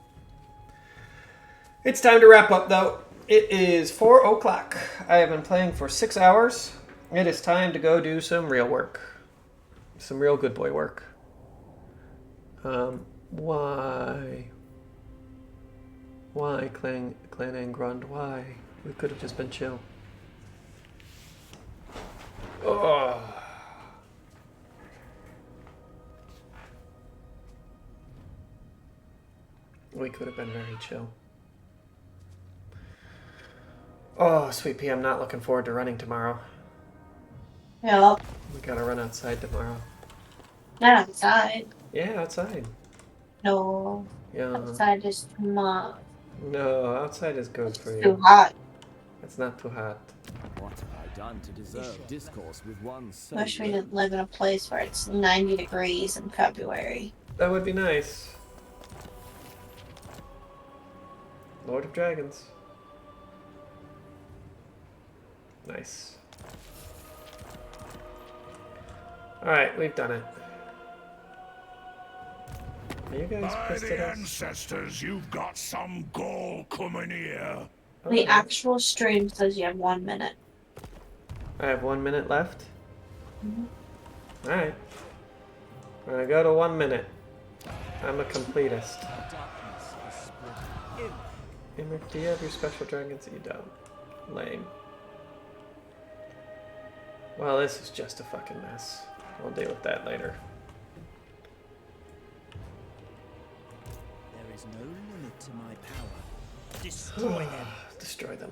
It's time to wrap up though. It is 4 o'clock. I have been playing for 6 hours. It is time to go do some real work. Some real good boy work. Why? Why, Clan and Grund? Why? We could have just been chill. Oh. We could have been very chill. Oh, sweet pea, I'm not looking forward to running tomorrow. Yeah. We gotta run outside tomorrow. Not outside. Yeah, outside. No. Yeah. Outside is too much. No, outside is good for you. Too hot. It's not too hot. What have I done to deserve discourse with one so... Wish we didn't live in a place where it's 90 degrees in February. That would be nice. Lord of Dragons. Nice. Alright, we've done it. Are you guys pissed at us? Ancestors, you've got some gall coming here. The actual stream says you have 1 minute. I have 1 minute left? Mm-hmm. Alright. We're gonna go to 1 minute. I'm a completist. Imric, do you have your special dragons? You don't. Lame. Well, this is just a fucking mess. We'll deal with that later. There is no limit to my power. Destroy them. Destroy them.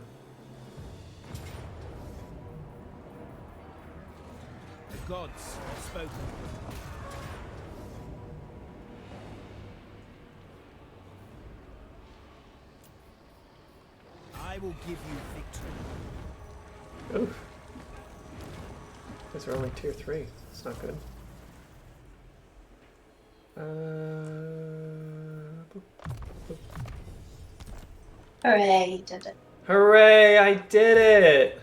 The gods have spoken. I will give you victory. Oof. These are only tier 3. That's not good. Boop, boop. Hooray, did it. Hooray, I did it!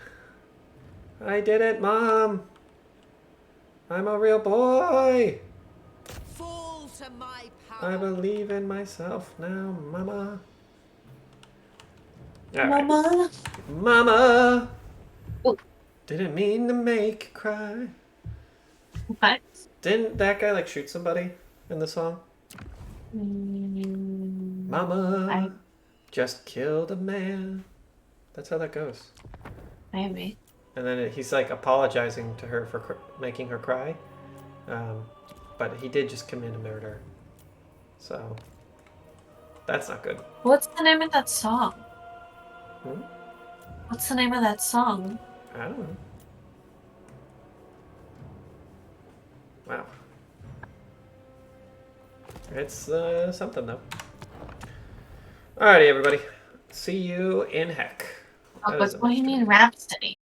I did it, Mom! I'm a real boy! Fall to my power. I believe in myself now, Mama. All Mama. right. Mama! Ooh. Didn't mean to make you cry. What? Didn't that guy like shoot somebody in the song? Mama just killed a man. That's how that goes. Maybe. And then he's like apologizing to her for making her cry. But he did just commit a murder. So that's not good. What's the name of that song? Hmm? What's the name of that song? I don't know. Wow. It's something though. Alrighty, everybody. See you in Heck. Oh, what's Bohemian Rhapsody?